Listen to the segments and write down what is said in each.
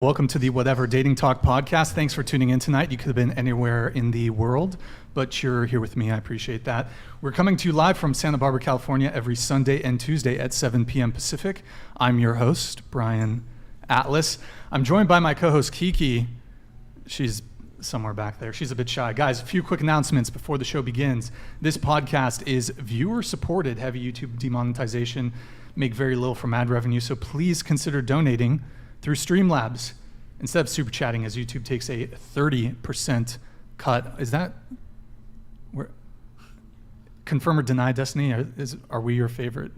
Welcome to the Whatever Dating Talk podcast. Thanks for tuning in tonight. You could have been anywhere in the world, but you're here with me. I appreciate that. We're coming to you live from Santa Barbara, California, every Sunday and Tuesday at 7 p.m. Pacific. I'm your host, Brian Atlas. I'm joined by my co-host, Kiki. She's somewhere back there. She's a bit shy. Guys, a few quick announcements before the show begins. This podcast is viewer-supported. Heavy YouTube demonetization. Make very little from ad revenue, so please consider donating through Streamlabs instead of super chatting, as YouTube takes a 30% cut. Is that where? Confirm or deny, Destiny? Are we your favorite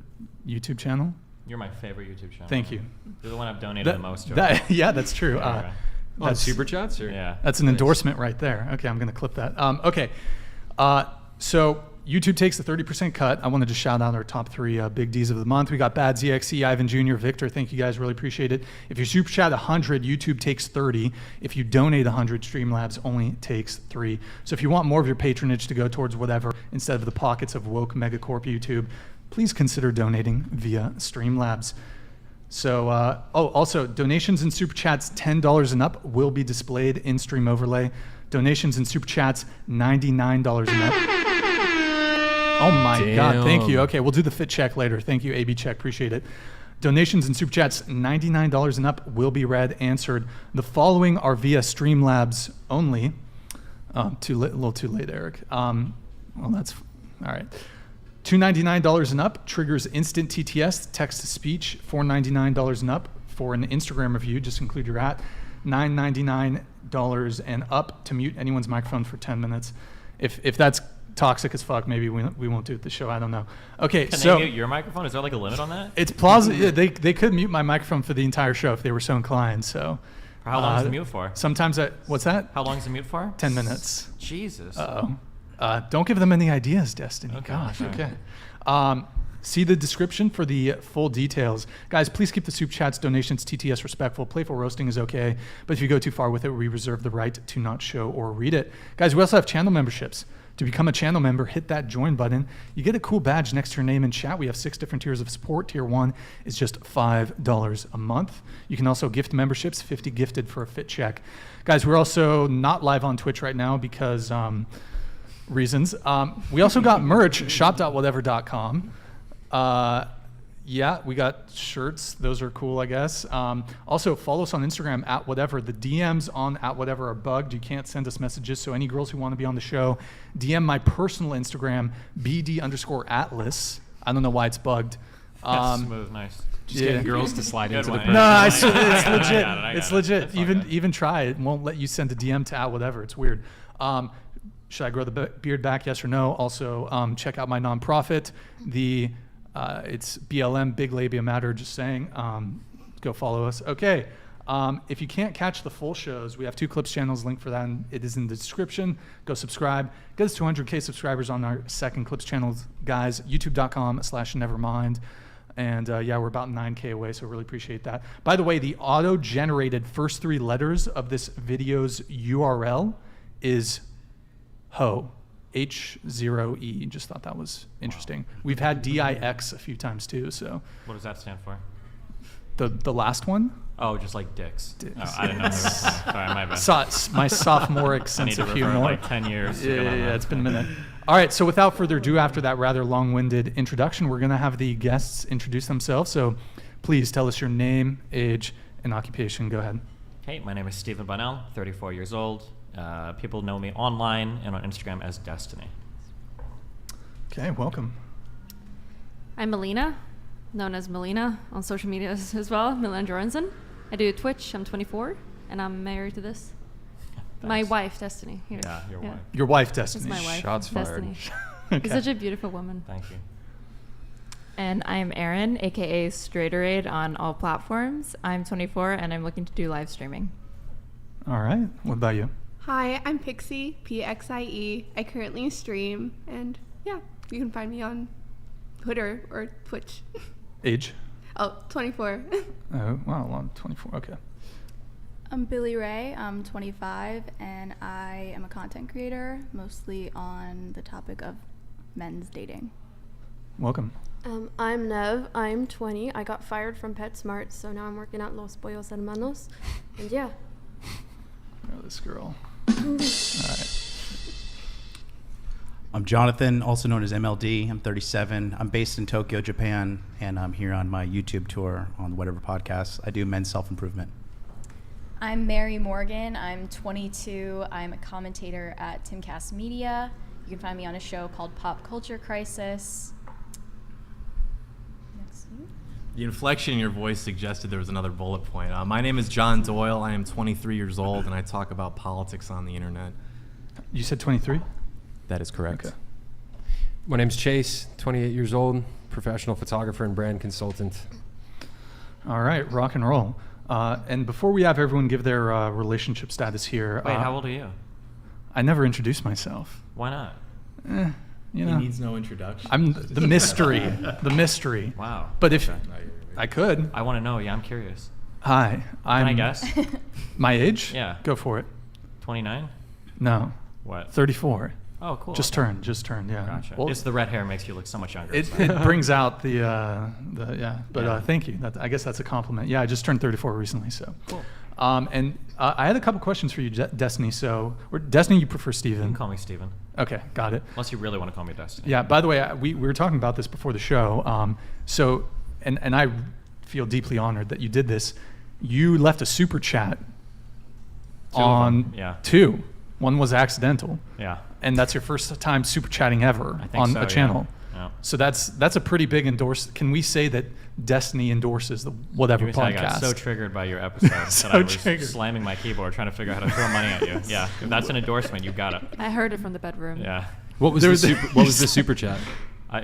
YouTube channel? You're my favorite YouTube channel. Thank you. You're the one I've donated the most to. Yeah, that's true. On super chats? Or? Yeah. That's an endorsement right there. Okay, I'm going to clip that. Okay. So YouTube takes the 30% cut. I wanted to shout out our top three big Ds of the month. We got Bad ZXE, Ivan Jr., Victor. Thank you guys. Really appreciate it. If you super chat 100, YouTube takes 30. If you donate 100, Streamlabs only takes 3. So if you want more of your patronage to go towards whatever instead of the pockets of woke megacorp YouTube, please consider donating via Streamlabs. So, also, donations and super chats $10 and up will be displayed in Stream Overlay. Donations and super chats $99 and up. Oh my God, thank you. Okay, we'll do the fit check later. Thank you, AB Check, appreciate it. Donations and super chats, $99 and up will be read, answered. The following are via Streamlabs only. A little too late, Eric. Well, that's, all right. $299 and up triggers instant TTS, text-to-speech. $499 and up for an Instagram review, just include your @ $999 and up to mute anyone's microphone for 10 minutes. If that's toxic as fuck, maybe we won't do it the show. I don't know. Okay, Can so they mute your microphone? Is there like a limit on that? it's plausible. Yeah, they could mute my microphone for the entire show if they were so inclined. So How long is the mute for? sometimes what's that? How long is the mute for? 10 minutes. Jesus. Don't give them any ideas, Destiny. Okay, Gosh. okay. Okay. See the description for the full details. Guys, please keep the soup chats, donations, TTS respectful. Playful roasting is okay, but if you go too far with it, we reserve the right to not show or read it. Guys, we also have channel memberships. To become a channel member, hit that join button. You get a cool badge next to your name and chat. We have 6 different tiers of support. Tier 1 is just $5 a month. You can also gift memberships, 50 gifted for a fit check. Guys, we're also not live on Twitch right now because reasons. We also got merch, shop.whatever.com. Yeah, we got shirts. Those are cool, I guess. Also, follow us on Instagram @whatever. The DMs on @whatever are bugged. You can't send us messages. So any girls who want to be on the show, DM my personal Instagram, BD_Atlas. I don't know why it's bugged. That's smooth, nice. Just getting girls to slide into the one. group. No, it's legit. I It's got it. legit. That's all Even try it. It won't let you send a DM to @whatever. It's weird. Should I grow the beard back? Yes or no? Also, check out my nonprofit. It's BLM, Big Labia Matter, just saying. Go follow us. Okay. If you can't catch the full shows, we have 2 Clips channels, link for that, and it is in the description. Go subscribe. Get us 200K subscribers on our second Clips channel, guys. YouTube.com/nevermind. And yeah, we're about 9K away, so really appreciate that. By the way, the auto-generated first 3 letters of this video's URL is HO. H0E. Just thought that was interesting. Wow. We've had DIX a few times too. So What does that stand for? the last one? Oh, just like dicks. Dicks. Oh, I didn't know. Sorry, my bad. My sophomoric I need sense to of revert humor. like 10 years. Yeah, it's been a minute. All right, so without further ado, after that rather long-winded introduction, we're going to have the guests introduce themselves. So please tell us your name, age, and occupation. Go ahead. Hey, my name is Stephen Bunnell, 34 years old. People know me online and on Instagram as Destiny. Okay, welcome. I'm Melina, known as Melina on social media as well, Melina Jorensen. I do Twitch, I'm 24, and I'm married to this. My wife, Destiny. Here. Yeah, your wife. Your wife, This Destiny. is my wife, Shots fired. Destiny. Okay. She's such a beautiful woman. Thank you. And I'm Erin, aka Straighterade on all platforms. I'm 24 and I'm looking to do live streaming. All right, what about you? Hi, I'm Pixie, Pxie. I currently stream, and yeah, you can find me on Twitter or Twitch. Age? Oh, 24. Oh, wow, well, 24, okay. I'm Billie Ray, I'm 25, and I am a content creator, mostly on the topic of men's dating. Welcome. I'm Nev. I'm 20. I got fired from PetSmart, so now I'm working at Los Pollos Hermanos. And yeah. Oh, this girl. All right. I'm Jonathan, also known as MLD. I'm 37. I'm based in Tokyo, Japan, and I'm here on my YouTube tour on Whatever Podcast. I do men's self-improvement. I'm Mary Morgan. I'm 22. I'm a commentator at Timcast Media. You can find me on a show called Pop Culture Crisis. Next. The inflection in your voice suggested there was another bullet point. My name is John Doyle. I am 23 years old, and I talk about politics on the internet. You said 23? That is correct. Okay. My name's Chase, 28 years old, professional photographer and brand consultant. All right, rock and roll. And before we have everyone give their relationship status here. Wait, how old are you? I never introduced myself. Why not? You know, he needs no introduction. I'm the mystery. The mystery. Wow. But if I could. I want to know. Yeah, I'm curious. Hi. Can I guess? My age? Yeah. Go for it. 29? No. What? 34. Oh, cool. Just turned, yeah. Gotcha. Well, it's the red hair makes you look so much younger. It brings out the yeah. But thank you. I guess that's a compliment. Yeah, I just turned 34 recently, so. Cool. And I had a couple questions for you, Destiny. So, Destiny, you prefer Steven? You can call me Steven. Okay, got it. Unless you really want to call me Destiny. Yeah. By the way, we were talking about this before the show. So, and I feel deeply honored that you did this. You left a super chat on two. One was accidental. Yeah. And that's your first time super chatting ever on a channel. Yeah. So that's a pretty big endorse. Can we say that Destiny endorses the Whatever Podcast? I got so triggered by your episode So that I was triggered. slamming my keyboard trying to figure out how to throw money at you. Yeah, if that's an endorsement, you got it. I heard it from the bedroom. Yeah. What was the super chat?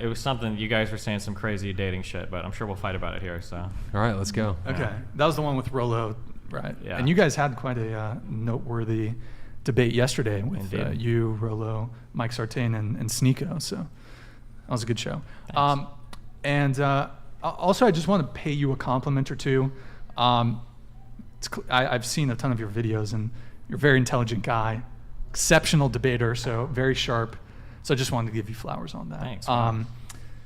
It was something, you guys were saying some crazy dating shit, but I'm sure we'll fight about it here. So. All right, let's go. Okay, that was the one with Rolo, right? Yeah. And you guys had quite a noteworthy debate yesterday with you, Rolo, Mike Sartain, and Sneeko. So that was a good show. And also, I just want to pay you a compliment or two. I've seen a ton of your videos, and you're a very intelligent guy, exceptional debater, so very sharp. So I just wanted to give you flowers on that. Thanks.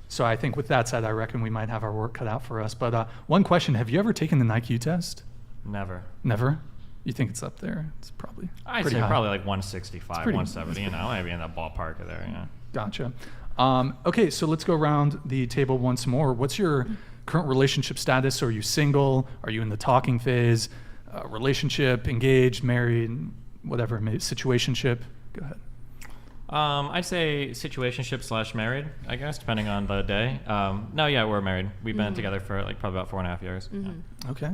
So I think with that said, I reckon we might have our work cut out for us. But one question, have you ever taken the NUKE test? Never. Never? You think it's up there? It's probably I'd pretty say high. probably like 165, 170, maybe in that ballpark there, yeah. Gotcha. Okay, so let's go around the table once more. What's your current relationship status? Are you single? Are you in the talking phase? Relationship, engaged, married, whatever, maybe situationship? Go ahead. I'd say situationship / married, I guess, depending on the day. No, yeah, we're married. We've been together for like probably about 4.5 years. Mm-hmm. Okay.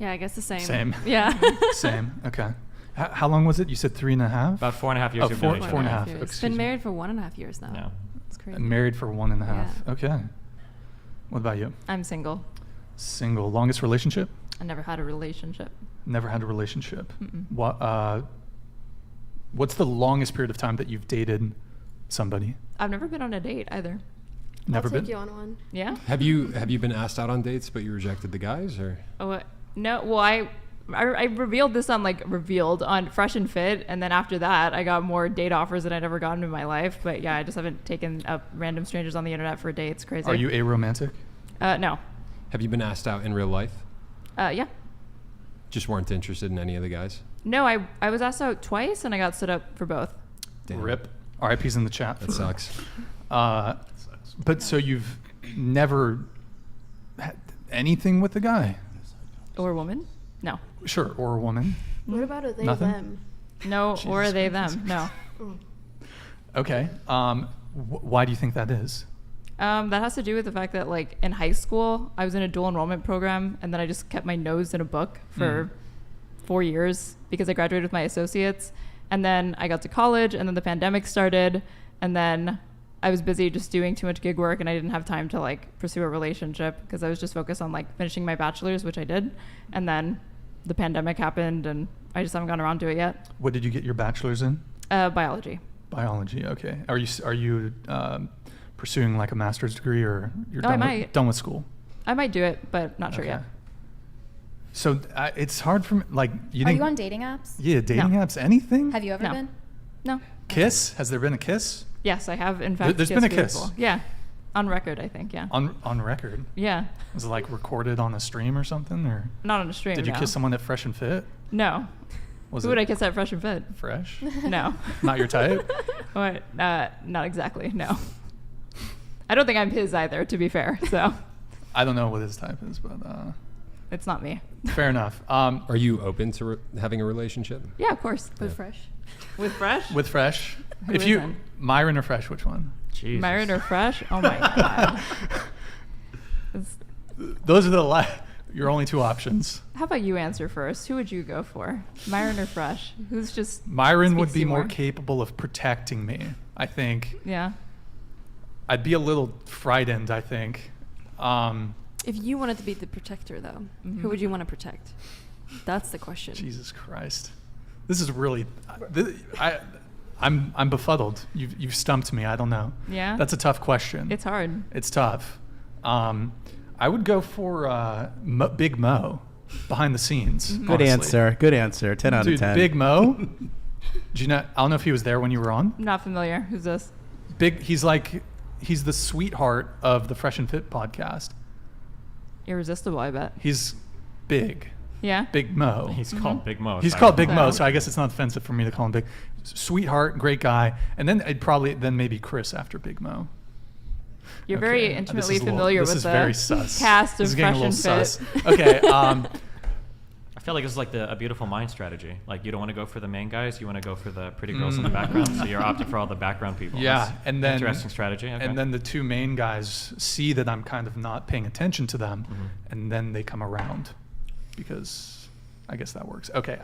Yeah, I guess the same. Same. Yeah. Same. Okay. How long was it? You said 3.5? About 4.5 years. Oh, we've known each other. 4.5. Years. Excuse Been me. married for 1.5 years now. Yeah. It's crazy. Married for 1.5. Yeah. Okay. What about you? I'm single. Single. Longest relationship? I never had a relationship. Never had a relationship. Mm-mm. What's the longest period of time that you've dated somebody? I've never been on a date either. Never I'll been? take you on one. Yeah? Have you been asked out on dates, but you rejected the guys, or? Oh, no. Well, I revealed this on Fresh and Fit, and then after that, I got more date offers than I'd ever gotten in my life. But yeah, I just haven't taken up random strangers on the internet for dates. Crazy. Are you aromantic? No. Have you been asked out in real life? Yeah. Just weren't interested in any of the guys? No, I was asked out twice, and I got stood up for both. Damn. RIP. RIP's in the chat. That sucks. But so you've never had anything with a guy? Or a woman? No. Sure, or a woman. What about a they, Nothing? them? No, Jesus or they, Christ. them. No. Okay. Why do you think that is? That has to do with the fact that, like, in high school, I was in a dual enrollment program, and then I just kept my nose in a book for 4 years because I graduated with my associates. And then I got to college, and then the pandemic started, and then I was busy just doing too much gig work, and I didn't have time to, like, pursue a relationship because I was just focused on, like, finishing my bachelor's, which I did. And then the pandemic happened, and I just haven't gotten around to it yet. What did you get your bachelor's in? Biology. Biology. Okay. Are you pursuing like a master's degree, or you're done with school? I might do it, but not sure yet. So it's hard for me. Like, Are you on dating apps? Yeah, dating apps. Anything? Have you ever been? No. Kiss? Has there been a kiss? Yes, I have. In fact, There's been a kiss. before. Yeah. On record, I think, yeah. On record? Yeah. Was it like recorded on a stream or something? Or Not on a stream, did you no. kiss someone at Fresh and Fit? No. Was Who it would I kiss at Fresh and Fit? Fresh? No. Not your type? What? Not exactly, no. I don't think I'm his either, to be fair, so. I don't know what his type is, but It's not me. fair enough. Are you open to having a relationship? Yeah, of course. With Fresh. With Fresh? With Fresh? Who If you isn't? Myron or Fresh, which one? Jesus. Myron or Fresh? Oh my god. Those are your only two options. How about you answer first? Who would you go for? Myron or Fresh? Who's just Myron would speaks be to you more capable of protecting me, I think. Yeah. I'd be a little frightened, I think. If you wanted to be the protector, though, who would you want to protect? That's the question. Jesus Christ. This is really... I'm befuddled. You've stumped me. I don't know. Yeah? That's a tough question. It's hard. It's tough. I would go for Big Mo, behind the scenes. Good honestly. answer. Good answer. 10 out Dude, of 10. Big Mo. Do you know? I don't know if he was there when you were on. I'm not familiar. Who's this? He's the sweetheart of the Fresh and Fit podcast. Irresistible, I bet. He's big. Yeah? Big Mo. He's called Big Mo. He's called Big Mo, so I guess it's not offensive for me to call him Big. Sweetheart, great guy. And then I'd probably maybe Chris after Big Mo. You're Okay, very this intimately is a little- familiar this with is the very sus. cast This of is getting Fresh a and little Fit. sus. Okay. I feel like this is like a beautiful mind strategy. Like you don't want to go for the main guys, you want to go for the pretty girls in the background. So you're opting for all the background people. Yeah, That's and then interesting strategy. Okay. And then the two main guys see that I'm kind of not paying attention to them, and then they come around, because I guess that works. Okay.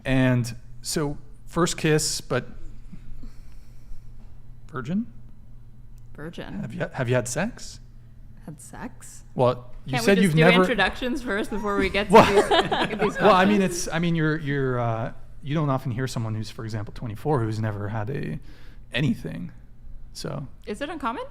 And so first kiss, but virgin. Virgin. Have you had sex? Had sex? Well, you Can't said we just you've do never. introductions first before we get to these Well, I questions? mean, you're you don't often hear someone who's, for example, 24 who's never had anything. So Is it uncommon?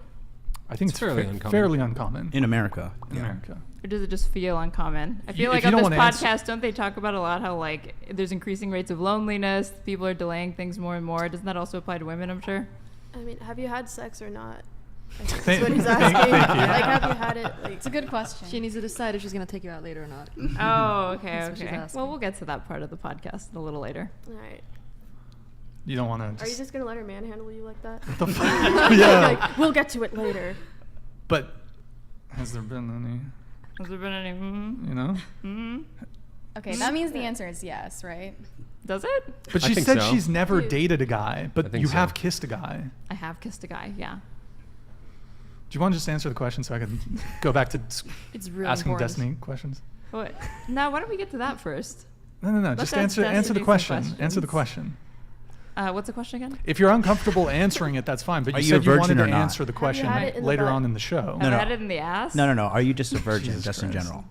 I think it's fairly uncommon. Fairly uncommon In America. in America. Or does it just feel uncommon? I feel If like you on don't this wanna podcast, don't they talk about a lot how like there's increasing rates of loneliness, people are delaying things more and more. Doesn't that also apply to women, I'm sure? I mean, have you had sex or not? I think Thank- that's what he's thank asking. you. Like, have you had it? Like, It's a good question. She needs to decide if she's going to take you out later or not. Oh, okay, That's what she's okay. asking. Well, we'll get to that part of the podcast a little later. all right. You don't want to. Are you just gonna let her manhandle you like that? The fuck? Yeah. Like, we'll get to it later. But has there been any? Has there been any? You know. Okay, that means the answer is yes, right? Does it? But I she think said so. she's never Dude. dated a guy, but think you so. have kissed a guy. I have kissed a guy, yeah. Do you want to just answer the question so I can go back to It's really asking important. Destiny questions? What? Now, why don't we get to that first? No. Let's Just ask answer the Destiny some question. Answer the questions. question. What's the question again? If you're uncomfortable answering it, that's fine. But Are you you a said you virgin wanted or to not? answer the question had it in the later butt? on in the show. Have I no. had it in the ass? No. Are you just a virgin, Jesus just in Christ. general?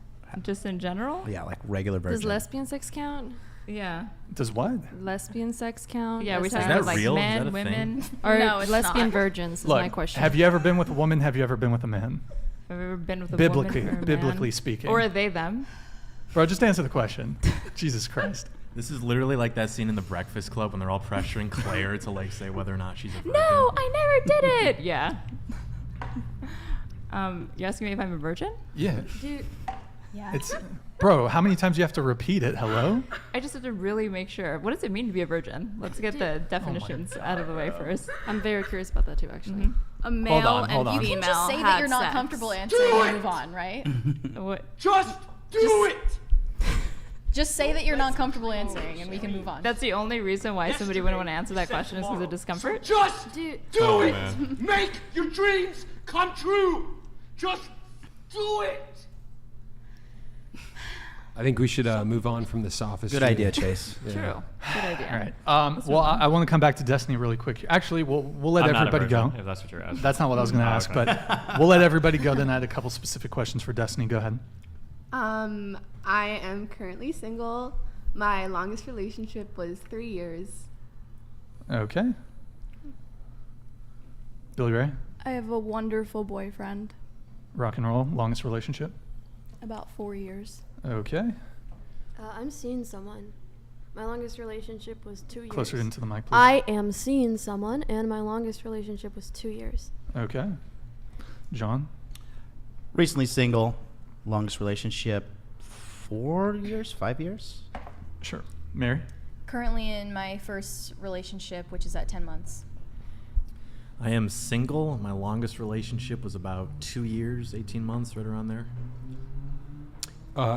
Just in general? Yeah, like regular virgin. Does lesbian sex count? Yeah. Does what? Lesbian sex count? Yeah, we're Does talking that about like real? Is men, that a women. thing? Or No, it's lesbian not. virgins is Look, my question. have you ever been with a woman? Have you ever been with a man? Have you ever been with a Biblically, woman or a biblically man? speaking. Or are they them? Bro, just answer the question. Jesus Christ. This is literally like that scene in The Breakfast Club when they're all pressuring Claire to like say whether or not she's a virgin. No, I never did it. Yeah. You're asking me if I'm a virgin? Yeah. Dude, Yeah. It's, bro, how many times do you have to repeat it? Hello? I just have to really make sure. What does it mean to be a virgin? Let's get the definitions out of the way first. I'm very curious about that too, actually. A male hold and on. female You can just say that have you're not sex. comfortable answering and move on, right? What? Just do it! Just say that you're not comfortable answering and we can move on. That's the only reason why somebody wouldn't want to answer that question is because of discomfort? Just dude. do Oh, it! man. Make your dreams come true! Just do it! I think we should move on from the sophistry. Good idea, Chase. Yeah. True. Good idea. All right. Well, I want to come back to Destiny really quick. Actually, we'll let I'm not a everybody virgin, go. if that's what you're asking. That's not what I was going to ask, okay. but we'll let everybody go. Then I had a couple specific questions for Destiny. Go ahead. I am currently single. My longest relationship was 3 years. Okay. Billy Ray, I have a wonderful boyfriend. rock and roll, longest relationship. About 4 years. Okay. I'm seeing someone. My longest relationship was 2 years. Closer into the mic, please. I am seeing someone, and my longest relationship was 2 years. Okay. John? Recently single, longest relationship, 4 years, 5 years. Sure. Mary? Currently in my first relationship, which is at 10 months. I am single. My longest relationship was about 2 years, 18 months, right around there.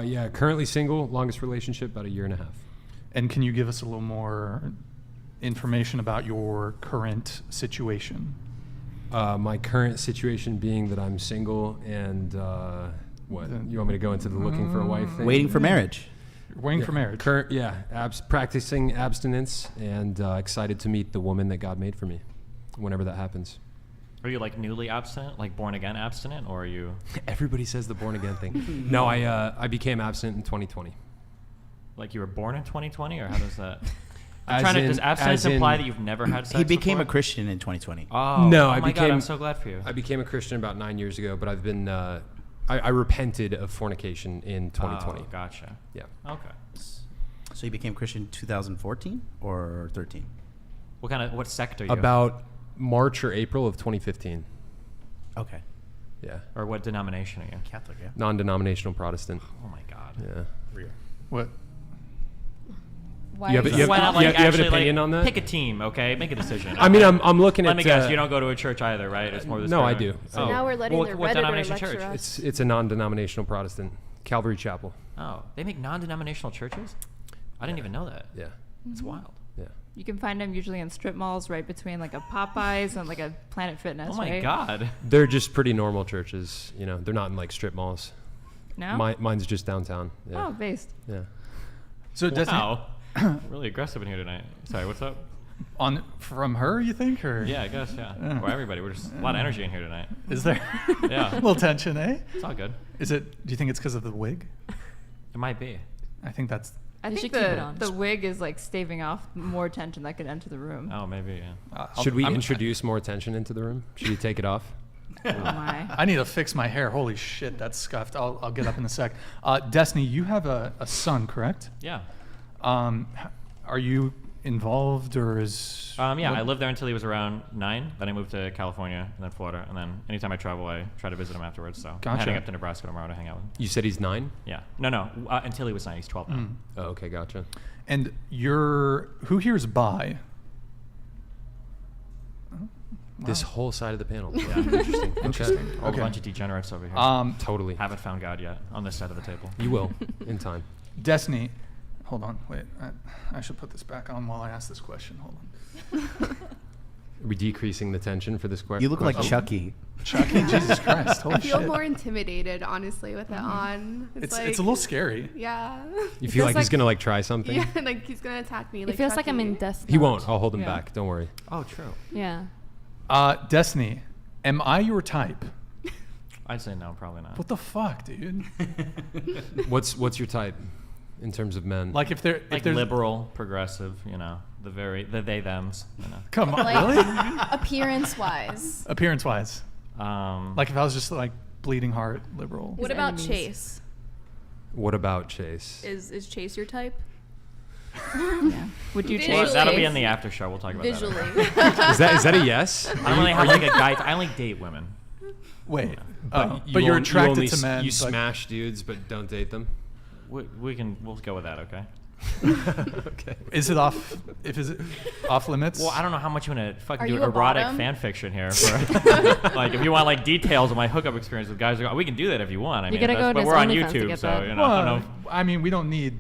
Yeah, currently single, longest relationship, about 1.5 years. And can you give us a little more information about your current situation? My current situation being that I'm single and what? You want me to go into the looking for a wife thing? Waiting for marriage. Waiting for marriage. Practicing abstinence and excited to meet the woman that God made for me whenever that happens. Are you like newly abstinent, like born again abstinent, or are you? Everybody says the born again thing. No, I became abstinent in 2020. Like you were born in 2020, or how does that? Does abstinence imply that you've never had sex? He became before? a Christian in 2020. Oh, no, oh my God, I'm so glad for you. I became a Christian about 9 years ago, but I've been I repented of fornication in 2020. Oh, gotcha. Yeah. Okay. So you became Christian 2014 or 13? What sect are you? About March or April of 2015. Okay. Yeah. Or what denomination are you? Catholic, yeah. Non-denominational Protestant. Oh my God. Yeah. Real. What? Why you have an opinion on that? Pick a team, okay? Make a decision. I mean, I'm looking Let at. me guess, you don't go to a church either, right? It's more the No, I do. So now we're letting the what Redditor denomination lecture church? us. It's a non-denominational Protestant, Calvary Chapel. Oh, they make non-denominational churches? I didn't even know that. Yeah. It's wild. Yeah. You can find them usually in strip malls, right between like a Popeyes and like a Planet Fitness. Oh my right? God. They're just pretty normal churches. You know, they're not in like strip malls. No. Mine's just downtown. Yeah. Oh, based. Yeah. So wow. Really aggressive in here tonight. Sorry, what's up? From her, you think, or? Yeah, I guess, yeah. Or everybody. We're just a lot of energy in here tonight. Is there? Yeah. A little tension, eh? It's all good. Do you think it's because of the wig? It might be. I think that's. I You think should keep it on. the wig is like staving off more tension that could enter the room. Oh, maybe, yeah. Should we introduce more attention into the room? Should we take it off? Oh my. I need to fix my hair. Holy shit, that's scuffed. I'll get up in a sec. Destiny, you have a son, correct? Yeah. Are you involved, or is? Yeah, I lived there until he was around 9. Then I moved to California and then Florida, and then anytime I travel, I try to visit him afterwards. So I'm heading up to Nebraska tomorrow to hang out with him. You said he's 9? Yeah. No. Until he was 9. He's 12 now. Oh, okay, gotcha. And who here is bi? This whole side of the panel. Yeah. Interesting. Interesting. A Okay. bunch of degenerates over here. Totally. Haven't found God yet on this side of the table. You will in time. Destiny, hold on, wait. I should put this back on while I ask this question. Hold on. Are we decreasing the tension for this question? You look like Chucky. Chucky, Jesus Christ, holy I feel shit. more intimidated, honestly, with it on. It's a little scary. Yeah. You feel like he's gonna like try something? Yeah, like he's gonna attack me. It feels like I'm in death. He won't. I'll hold him back. Don't worry. Oh, true. Yeah. Destiny, am I your type? I'd say no, probably not. What the fuck, dude? What's your type in terms of men? Like if they're liberal, progressive, the they thems. Come on, Like, really? appearance-wise. Appearance-wise. Like if I was just like bleeding heart liberal. What about Chase? What about Chase? Is Chase your type? Yeah. Would you Visually. change? That'll be in the after show. We'll talk about Visually. that. Is that a yes? I don't really have like a guy. I only date women. Wait, But you're attracted to men. You so smash dudes, but don't date them. We'll go with that, okay? Okay. Is it off? Is it off limits? Well, I don't know how much you want to fucking Are do you a erotic bottom? fan fiction here. For, like, if you want like details of my hookup experience with guys, we can do that if you want. I You mean, gotta go to but his we're on OnlyFans to YouTube, get so that. I don't Well, know. I mean, we don't need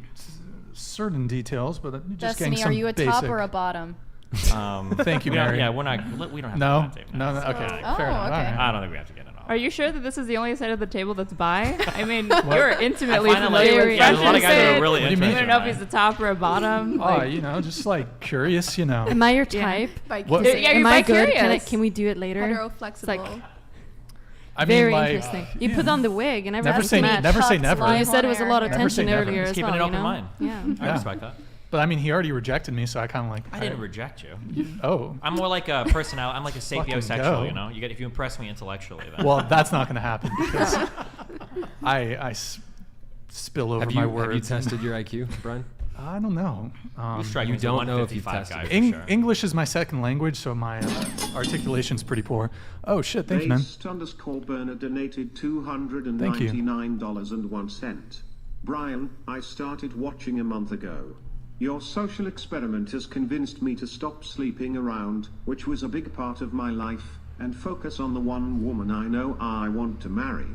certain details, but just getting Destiny, some are you a basic. top or a bottom? Thank you, Mary. Yeah, we're not. We don't have No, to tape no, now. okay, fair Oh, enough. okay. All right. I don't think we have to get it all. Are you sure that this is the only side of the table that's bi? I mean, you're intimately I find it like- familiar with yeah, there's a lot of guys that are Fresh&fit. really What do you into mean? I it, don't know if right? he's a top or a bottom. Oh, just like curious, Am I your type? By What- kissing. Yeah, Am you're I good? bi-curious. Can we do it later? Hetero It's flexible. like I mean, very like, interesting. You put on the wig and Never everything's say matched. never say Cups, never. live You said it was a lot of Never say tension never. earlier Just as keeping well. an open you know? mind. Yeah. I Yeah. respect that. But I mean, he already rejected me, so I kind of like. I didn't reject you. Oh. I'm more like a personality. I'm like a Fucking go. sapiosexual. If you impress me intellectually, then. Well, that's not going to happen because I spill over Have my you words. tested your IQ, Brian? I don't know. You strike me as a don't know if you've 155 tested guy it. for sure. English is my second language, so my articulation's pretty poor. Oh shit! Thank you, man. _Burner donated $299.01. Brian, I started watching a month ago. Your social experiment has convinced me to stop sleeping around, which was a big part of my life, and focus on the one woman I know I want to marry.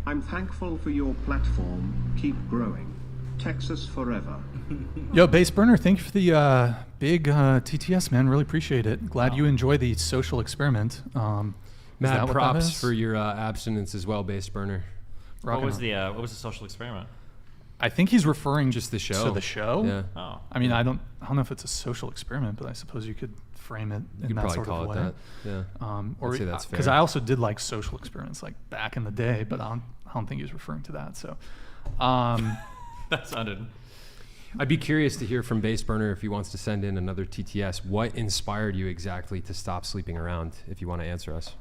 I'm thankful for your platform. Keep growing. Texas forever. Yo, Base Burner, thank you for the big TTS, man. Really appreciate it. Glad you enjoy the social experiment. Mad props for your abstinence as well, Base Burner. What was the social experiment? I think he's referring just the show. to the show. Yeah. Oh. I mean, I don't know if it's a social experiment, but I suppose you could frame it in that sort of way. That. Yeah. Or I'd say that's fair. Because I also did like social experiments like back in the day, but I don't think he was referring to that. So. That sounded. I'd be curious to hear from Base Burner if he wants to send in another TTS. What inspired you exactly to stop sleeping around? If you want to answer us.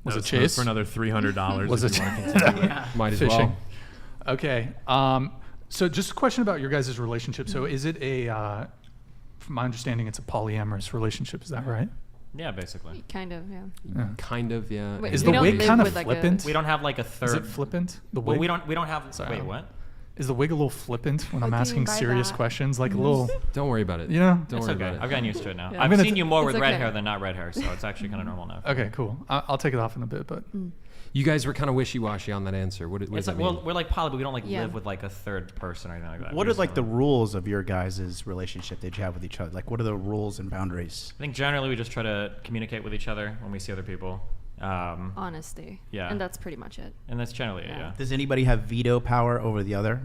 Was it Chase? For another $300. Was it? Might as Fishing. well. Okay. So just a question about your guys' relationship. So is it from my understanding, it's a polyamorous relationship. Is that right? Yeah, basically. Kind of, yeah. Kind of, yeah. Wait, Is we the don't wig live kind of with, like, flippant? We don't have like a third. Is it flippant? The Well, wig? we don't have. Sorry, Wait, what? Is the wig a little flippant when I'm do you asking mean by serious that? questions? Like a little, Don't worry about it. you know? Don't It's worry okay. about it. I've gotten used to it now. Yeah. I've gonna seen you more It's with red okay. hair than not red hair, so it's actually kind of normal now. Okay, cool. I'll take it off in a bit, but You guys were kind of wishy-washy on that answer. What does It's that like, mean? well, we're like poly, but we don't like Yeah. live with like a third person or anything like that. What We are just like the live- rules of your guys' relationship that you have with each other? Like, what are the rules and boundaries? I think generally we just try to communicate with each other when we see other people. Honesty. Yeah. And that's pretty much it. And that's generally it, yeah. Does anybody have veto power over the other?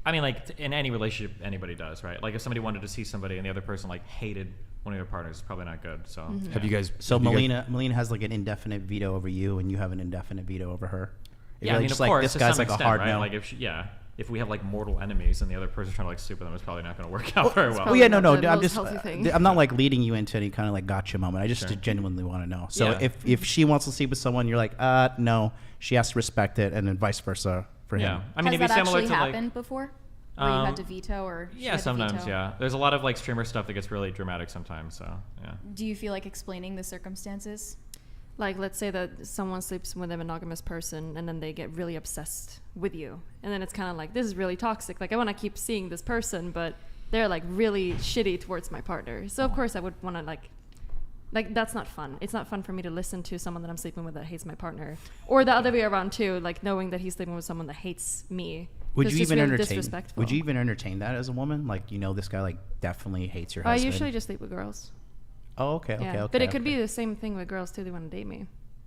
I mean, like in any relationship, anybody does, right? Like if somebody wanted to see somebody and the other person like hated one of their partners, it's probably not good. So Have you guys? So have you guys- Melina has like an indefinite veto over you, and you have an indefinite veto over her. Is Yeah, it I mean, just of course, this to guy's some like extent, a hard right? no. Like if we have like mortal enemies and the other person's trying to like sleep with them, it's probably not going to work out very well. Well, yeah, no, not the I'm most just, healthy thing. I'm not like leading you into any kind of like gotcha moment. I just Sure. genuinely want to know. So Yeah. if she wants to sleep with someone, you're like, no, she has to respect it, and then vice versa for him. Yeah, I mean, Has it'd that be similar actually to happened like. before? Where you had to veto or she Yeah, had to sometimes. veto? Yeah, there's a lot of like streamer stuff that gets really dramatic sometimes. So yeah. Do you feel like explaining the circumstances? Like, let's say that someone sleeps with a monogamous person and then they get really obsessed with you. And then it's kind of like, this is really toxic. Like, I want to keep seeing this person, but they're like really shitty towards my partner. So, of course, I would want to like, that's not fun. It's not fun for me to listen to someone that I'm sleeping with that hates my partner. Or the other way around, too, like knowing that he's sleeping with someone that hates me. Would It's you just even really entertain? disrespectful. Would you even entertain that as a woman? Like, you know, this guy like definitely hates your I husband. usually just sleep with girls. Oh, okay, Yeah. okay. But it could be the same thing with girls, too. They want to date me.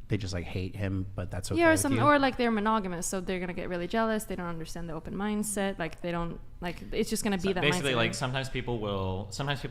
They just like hate him, but that's okay. Yeah, or with some, you? or like they're monogamous, so they're gonna get really jealous. They don't understand the open mindset. Like they don't like. It's just gonna be that. Basically, mindset. like sometimes people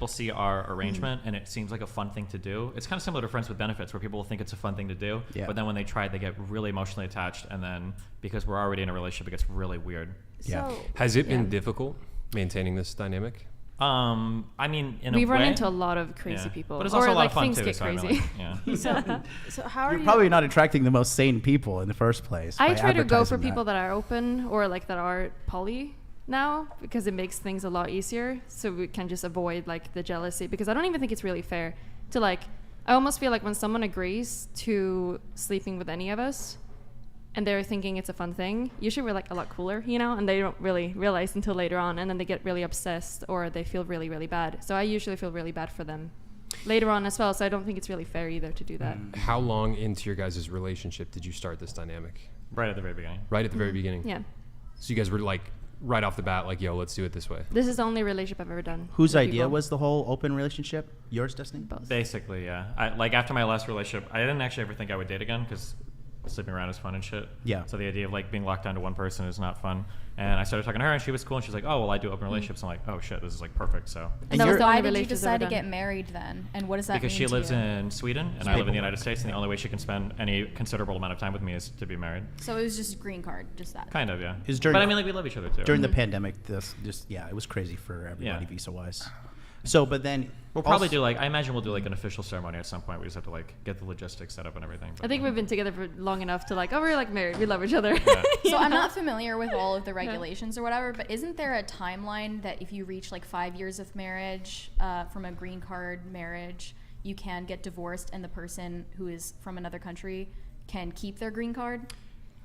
see our arrangement and it seems like a fun thing to do. It's kind of similar to Friends with Benefits, where people think it's a fun thing to do, Yeah. but then when they try it, they get really emotionally attached, and then because we're already in a relationship, it gets really weird. Yeah. Has it been yeah. difficult maintaining this dynamic? I mean, in we a run way, into a lot of crazy yeah. people, but it's also or a lot like of fun things too. get so I mean, crazy. like, yeah. So how are You're you? probably not attracting the most sane people in the first place. I by try to go for advertising people that. that are open or like that are poly now because it makes things a lot easier. So we can just avoid like the jealousy because I don't even think it's really fair to like. I almost feel like when someone agrees to sleeping with any of us, and they're thinking it's a fun thing, usually we're like a lot cooler, you know, and they don't really realize until later on, and then they get really obsessed or they feel really, really bad. So I usually feel really bad for them later on as well, so I don't think it's really fair either to do that. How long into your guys' relationship did you start this dynamic? Right at the very beginning. Right at the very beginning? Yeah. So you guys were like, right off the bat, like, yo, let's do it this way. This is the only relationship I've ever done. Whose with idea people. was the whole open relationship? Yours, Destiny? Both. Basically, yeah. Like after my last relationship, I didn't actually ever think I would date again because sleeping around is fun and shit. Yeah. So the idea of like being locked down to one person is not fun. And I started talking to her, and she was cool, and she's like, "Oh, well, I do open relationships." I'm like, "Oh shit, this is like perfect." So. And that was the only Why did you relationship decide to I've ever get done. married then? And what does that Because mean she to lives you? in Sweden and I live in the United States, and the only way she can spend any considerable amount of time with me is to be married. So it was just green card, just that. Kind of, yeah. Is during- But I mean, like we love each other too. During the pandemic, this just it was crazy for everybody Yeah. visa wise. So, but then We'll probably do I imagine we'll do an official ceremony at some point. We just have to get the logistics set up and everything. I think we've been together for long enough to we're married. We love each other. Yeah. So I'm not familiar with all of the regulations or whatever, but isn't there a timeline that if you reach 5 years of marriage from a green card marriage, you can get divorced and the person who is from another country can keep their green card?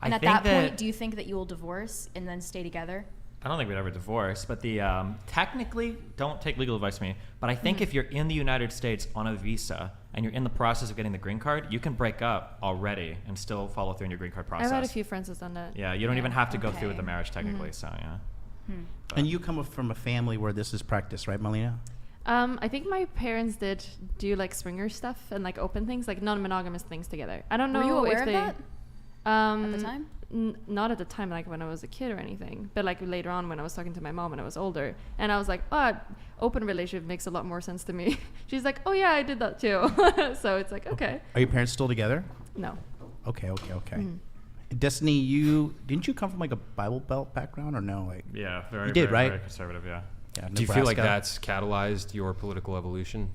And at that point, do you think that you will divorce and then stay together? I don't think we'd ever divorce, but technically, don't take legal advice from me, but I think if you're in the United States on a visa and you're in the process of getting the green card, you can break up already and still follow through in your green card process. I've had a few friends who've done that. Yeah, you don't even have to go through with the marriage technically, so yeah. And you come from a family where this is practiced, right, Melina? I think my parents did do swinger stuff and open things, non-monogamous things together. I don't know. Were you aware if of they, that at the time? Not at the time, when I was a kid or anything, but later on when I was talking to my mom when I was older, and I was like, open relationship makes a lot more sense to me. She's like, oh yeah, I did that too. So it's okay. Are your parents still together? No. Okay. Destiny, didn't you come from a Bible Belt background or no? Yeah, you did, right? Very conservative, yeah. Do you feel like that's catalyzed your political evolution?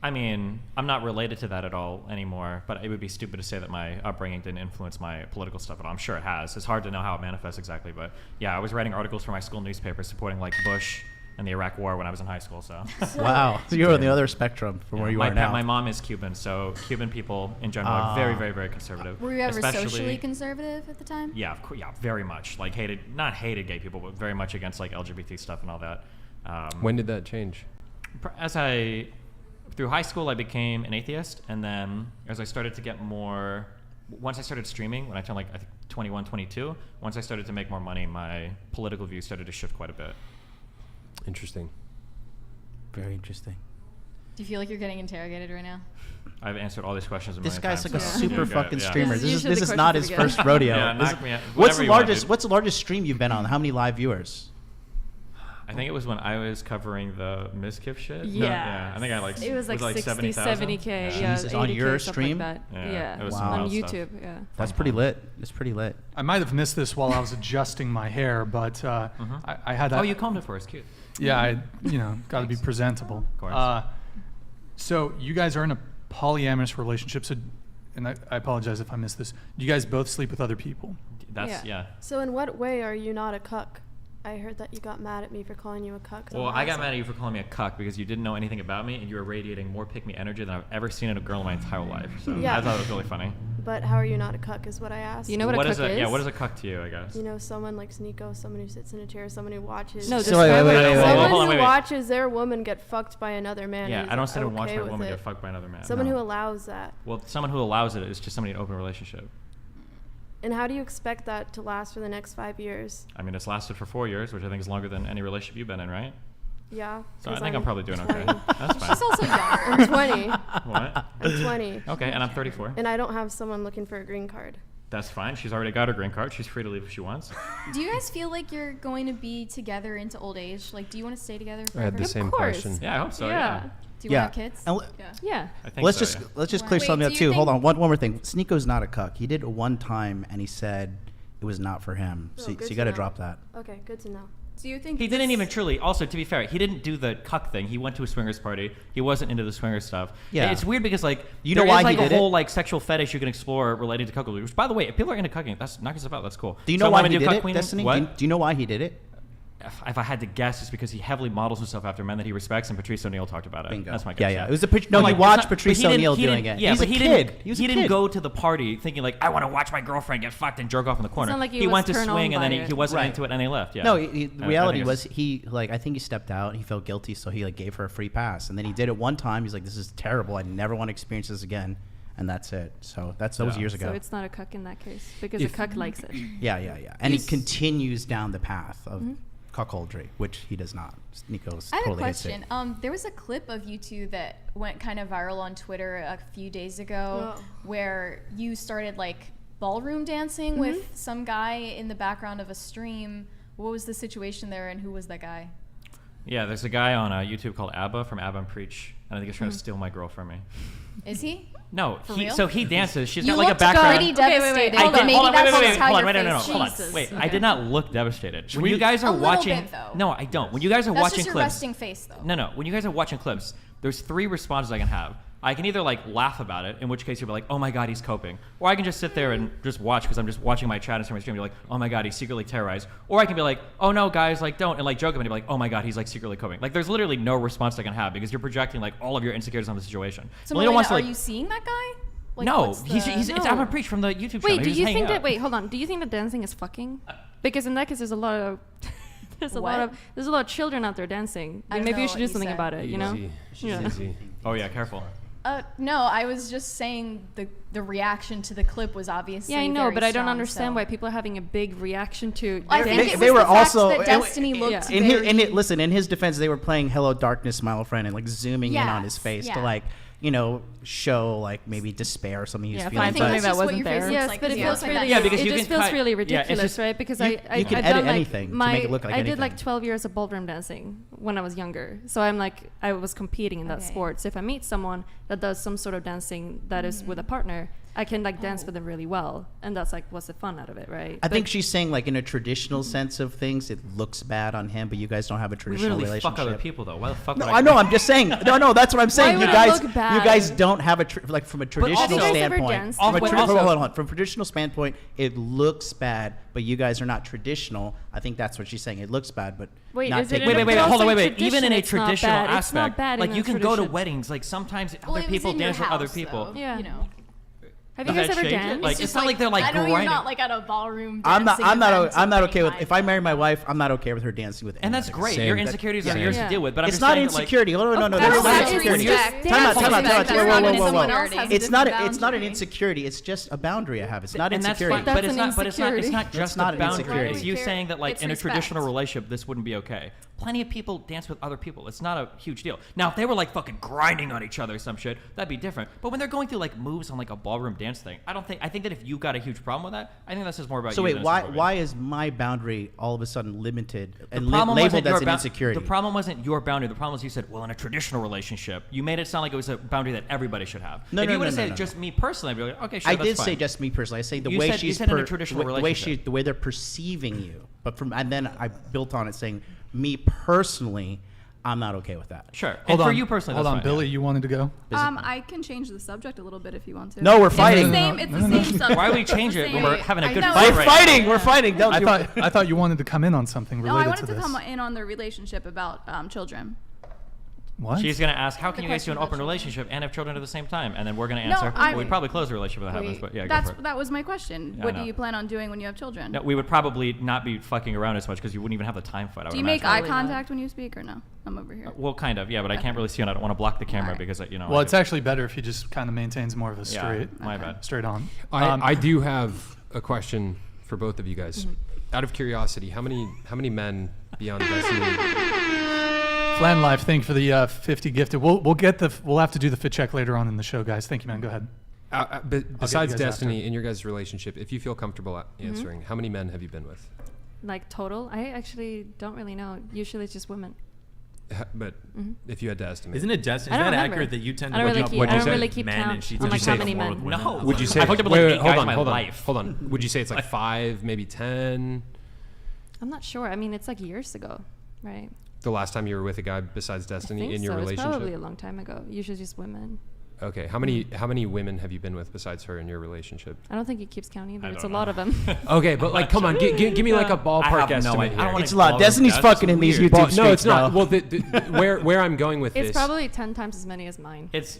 I mean, I'm not related to that at all anymore, but it would be stupid to say that my upbringing didn't influence my political stuff at all. I'm sure it has. It's hard to know how it manifests exactly, but yeah, I was writing articles for my school newspaper supporting Bush and the Iraq War when I was in high school. So wow, so you're on the other spectrum from where you are now. My mom is Cuban, so Cuban people in general are very, very, very conservative. Were you ever socially conservative at the time? Yeah, very much. Not hated gay people, but very much against LGBT stuff and all that. When did that change? Through high school, I became an atheist, and then as I started to get more, once I started streaming, when I turned I think 21, 22, once I started to make more money, my political views started to shift quite a bit. Interesting. Very interesting. Do you feel like you're getting interrogated right now? I've answered all these questions. This guy's times, a super fucking streamer. This is the not his first rodeo. Yeah, knock me out. What's the largest stream you've been on? How many live viewers? I think it was when I was covering the Mizkif shit. Yeah. Yeah. I think I it was 60, 70K. Yeah. Jesus, on your stream? Yeah. It was on YouTube. Yeah. That's pretty lit. It's pretty lit. I might have missed this while I was adjusting my hair, but I had that. Oh, you combed it for us. Cute. Yeah, I got to be presentable. Of course. So you guys are in a polyamorous relationship. So, and I apologize if I missed this. You guys both sleep with other people. Yeah. So in what way are you not a cuck? I heard that you got mad at me for calling you a cuck. Well, I got mad at you for calling me a cuck because you didn't know anything about me and you were radiating more pick-me energy than I've ever seen in a girl in my entire life. So I thought it was really funny. But how are you not a cuck is what I asked. You know what a cuck is? Yeah, what is a cuck to you, I guess? Someone like Nico, someone who sits in a chair, someone who watches. No, someone who watches their woman get fucked by another man. Yeah, I don't sit and watch my woman get fucked by another man. Someone who allows that. Well, someone who allows it is just somebody in an open relationship. And how do you expect that to last for the next 5 years? I mean, it's lasted for 4 years, which I think is longer than any relationship you've been in, right? Yeah. So I think I'm probably doing okay. That's fine. She's also younger. I'm 20. What? I'm 20. Okay, and I'm 34. And I don't have someone looking for a green card. That's fine. She's already got her green card. She's free to leave if she wants. Do you guys feel like you're going to be together into old age? Do you want to stay together forever? I had the same question. Yeah, I hope so. Yeah. Do you want to have kids? Yeah. I think let's so, just clear something up too. Hold on, one more thing. Sneako's not a cuck. He did it one time, and he said it was not for him. So you got to drop that. Okay, good to know. Do you think he didn't even truly? Also, to be fair, he didn't do the cuck thing. He went to a swingers party. He wasn't into the swingers stuff. Yeah, it's weird because you know why he did a whole sexual fetish you can explore related to cuckoldry. Which, by the way, if people are into cucking, that's knocking stuff out. That's cool. Do you know why he did it, Destiny? Do you know why he did it? If I had to guess, it's because he heavily models himself after men that he respects, and Patrice O'Neal talked about it. Bingo. That's my guess. Yeah. It was you watched Patrice O'Neal doing it. Yeah, he's but a kid. He didn't go to the party thinking I want to watch my girlfriend get fucked and jerk off in the corner. He went to swing and then he wasn't into it and he left. Yeah. No, the reality was I think he stepped out. He felt guilty, so he gave her a free pass, and then he did it one time. He's like, "This is terrible. I never want to experience this again." And that's it. So that was years ago. So it's not a cuck in that case because a cuck likes it. Yeah. And he continues down the path of cuckoldry, which he does not. Nico's I have totally a question. There was a clip of you two that went kind of viral on Twitter a few days ago where you started ballroom dancing with some guy in the background of a stream. What was the situation there and who was that guy? Yeah, there's a guy on YouTube called Abba from Abba and Preach, and I think he's trying to steal my girl from me. Is he? No, For real? so he dances. She's You got like a looked background. pretty devastated. I Hold did- on, maybe hold on, that's wait, just how hold on, your no, face hold on. changes. Wait, I Okay. did not look devastated. Should When you we- guys are A little watching, bit, though. no, I don't. When you guys are That's watching just your clips, resting face, though. No, when you guys are watching clips, there's 3 responses I can have. I can either like laugh about it, in which case you'll be like, oh my god, he's coping, or I can just sit there and just watch because I'm just watching my chat and my stream. Be like, oh my god, he's secretly terrorized, or I can be like, oh no, guys, like don't, and like joke about it, and be like, oh my god, he's like secretly coping. Like there's literally no response I can have because you're projecting like all of your insecurities on the situation. So, Melina Melina, wants to, are like, you seeing that guy? Like, no, what's he's the- it's Abba Preach from the YouTube channel. Wait, do He's you hanging think that? out. Wait, hold on. Do you think that dancing is fucking? Because in that case, there's a lot of there's a lot of children out there dancing. I don't Maybe know you should what do you something said. about it. You know? Yeah. Oh yeah, careful. No, I was just saying the reaction to the clip was obviously Yeah, I know, very but I don't strong, understand so. why people are having a big reaction to. I think it was they were the fact also that Destiny looked in very... his, listen, in his defense, they were playing "Hello Darkness, My Old Friend" and like zooming in on his face to like, you know, show like maybe despair or something he was feeling. Find something that wasn't there. Yes, like, but it yeah. feels really. Yeah, because it you just can feels cut- really yeah, it's ridiculous, just- right? Because you I've can done edit like anything to my make it look like I did anything. like 12 years of ballroom dancing when I was younger, so I'm like I was competing in that sport. So if I meet someone that does some sort of dancing that is with a partner, I can like dance with them really well, and that's like what's the fun out of it, right? I think she's saying like in a traditional sense of things, it looks bad on him, but you guys don't have a We traditional literally fuck relationship. other people though. Why the fuck? No, would I know. I'm just saying. No, that's what I'm saying. Why You would it guys, look bad? you guys don't have a like from a traditional also- Have you guys ever standpoint. danced From a together? hold Also- on. From a traditional standpoint, it looks bad, but you guys are not traditional. I think that's what she's saying. It looks bad, but Wait, not is it taking in a Wait, but hold on, also wait. Even in a tradition, it's not traditional bad. It's not aspect, bad like in you a can go to tradition. weddings, like sometimes Well, other it was people in your dance with other house, people. though, Yeah. you know. Have you Does guys that ever change it? danced? Like, it's not like they're like I know grinding. you're not like at a ballroom I'm not. dancing I'm not. event I'm not to okay with. bring If I my marry my wife, I'm not okay with her dancing with. And that's anyone. great. Same. Your insecurities are Yeah. yours Yeah. to deal with. But I'm It's just not saying that, like, insecurity. No, Of that's course not it's insecurity. just Time out. dancing. Time out. That's Whoa, whoa, not whoa, in whoa, someone whoa. else has a It's not. different It's not an boundary. insecurity. It's just a boundary I have. It's not and that's insecurity. fine, That's but it's an not. But it's not. It's not insecurity. just That's not a an boundary. insecurity. It's you saying that like It's in a respect. traditional relationship, this wouldn't be okay. Plenty of people dance with other people. It's not a huge deal. Now, if they were like fucking grinding on each other or some shit, that'd be different. But when they're going through like moves on like a ballroom dance thing, I think that if you got a huge problem with that, I think that's just more about So you. wait, than it's why about me. why is my boundary all of a sudden limited and The problem wasn't labeled your as an bou- insecurity? The problem wasn't your boundary. The problem was you said, well, in a traditional relationship, you made it sound like it was a boundary that everybody should have. No, if no, you would no, have no, said no, just no. me personally, I'd be like, okay, sure, I that's did say fine. just me personally. I say the You way said- you she's said in a traditional the way they're perceiving you. But and then I built on it saying me personally, I'm not okay with that. Sure. Hold and on. for you personally, Hold that's on, fine, Billy, you wanted to go? I can change the subject a little bit if you want to. No, we're It's fighting. the same, it's the same subject. Why would we It's the change it when same- we're having a I good know. fight We're right fighting. now? We're fighting. Don't you? I thought you wanted to come in on something No, related I wanted to to this. come in on the relationship about children. What? She's going to ask, how can The you guys do an question open about relationship and have children at the same time? And then we're going to No, answer. I- We'd probably close the relationship if that happens, but yeah, go for it. That was my question. Yeah, I What know. do you plan on doing when you have children? No, we would probably not be fucking around as much because you wouldn't even have the time for it. I Do would you make imagine. eye contact when you speak or no? I'm over here. Well, kind of, yeah, but I can't really see you and I don't want to block the camera Alright. because, you know. Well, I it's do- actually better if he just kind of maintains more of a Yeah, straight, my bad. straight on. I do have a question for both of you guys. Out of curiosity, how many men beyond Destiny? Flan Life, thank you for the 50 gifted. We'll have to do the fit check later on in the show, guys. Thank you, man. Go ahead. Besides guys Destiny, after. in your guys' relationship, if you feel comfortable answering, how many men have you been with? Like total? I actually don't really know. Usually it's just women. But if you had to estimate, Isn't it Destiny? I Is don't that remember. accurate that you tend I to don't really hook up keep- with I don't really keep men count and she on, tends like, to how hook many more men. with women? No. would you say? I've hooked up with, like, wait, eight hold guys on, in my hold on, life. hold on. Would you say it's like 5, maybe 10? I'm not sure. I mean, it's like years ago, right? The last time you were with a guy besides I Destiny think in your so. It's relationship? probably a long time ago. Usually just women. Okay, how many women have you been with besides her in your relationship? I don't think he keeps count either. I It's a don't lot know. of them. Okay, but like, come on, give me like a ballpark I have no estimate idea. I don't here. wanna It's a lot. call Destiny's them. That's fucking in these weird. YouTube No, it's streets, not. bro. Well, where I'm going with It's this. probably 10 times as many as mine. It's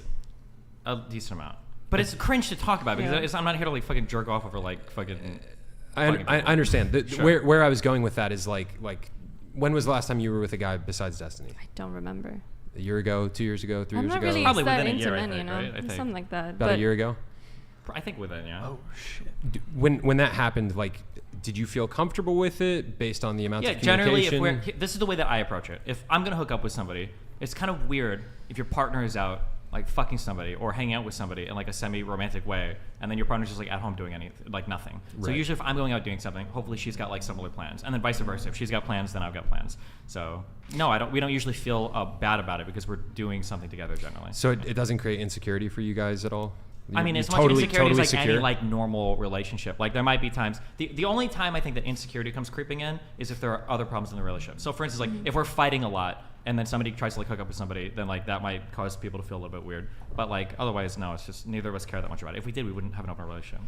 a decent amount. But it's cringe to talk about because Yeah. I'm not here to like fucking jerk off over like fucking. I understand. Sure. Where I was going with that is like when was the last time you were with a guy besides Destiny? I don't remember. A year ago, 2 years ago, 3 I'm years not ago? really Probably that within a into year, I men, think, you know? right? I think. Something like that. About a year ago. I think within, yeah. Oh shit. When that happened, like, did you feel comfortable with it based on the amount Yeah, of generally, communication? this is the way that I approach it. If I'm gonna hook up with somebody, it's kind of weird if your partner is out like fucking somebody or hanging out with somebody in like a semi-romantic way, and then your partner's just like at home doing anything, like nothing. So Right. usually if I'm going out doing something, hopefully she's got like similar plans, and then vice versa. If she's got plans, then I've got plans. So no, we don't usually feel bad about it because we're doing something together generally. So it doesn't create insecurity for you guys at all? I mean, You're as much insecurity as like any like normal relationship. Like there might be times. The only time I think that insecurity comes creeping in is if there are other problems in the relationship. So for instance, like if we're fighting a lot and then somebody tries to like hook up with somebody, then like that might cause people to feel a little bit weird. But like otherwise, no, it's just neither of us care that much about it. If we did, we wouldn't have an open relationship.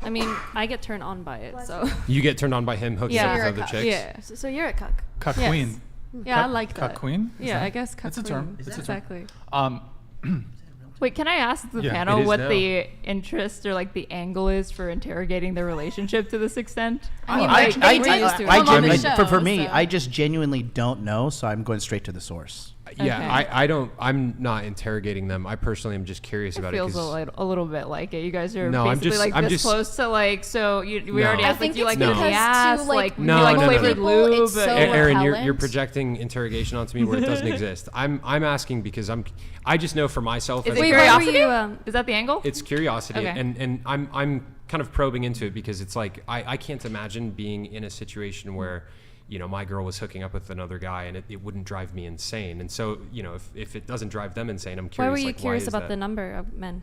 I mean, I get turned on by it, so. You get turned on by him hooking up with other chicks? Yeah. So you're a cuck. Cuck Yes. queen. Yeah, I like that. Cuck queen? Is Yeah, that- I guess cuck That's a queen. term. It's a term. Exactly. Wait, can I ask the Yeah, it panel is what now. the interest or like the angle is for interrogating their relationship to this extent? I mean, we're used to it. Come on the show, for me, so. I just genuinely don't know, so I'm going straight to the source. Yeah, I'm not interrogating them. I personally am just curious It about feels it. 'cause- a little bit like it. You guys are No, I'm basically just- like I'm this just- close to like, so we No. already I asked, like, think do you like it's the because ass? to, like, do you like normal flavored people, lube? it's so Aaron, you're repellent. projecting interrogation onto me where it doesn't exist. I'm asking because I just know for myself. Is as it a- curiosity? Is that the angle? It's curiosity, Okay. and I'm kind of probing into it because it's like I can't imagine being in a situation where, you know, my girl was hooking up with another guy and it wouldn't drive me insane. And so, you know, if it doesn't drive them insane, I'm curious. Why were you like, curious is about that? the number of men?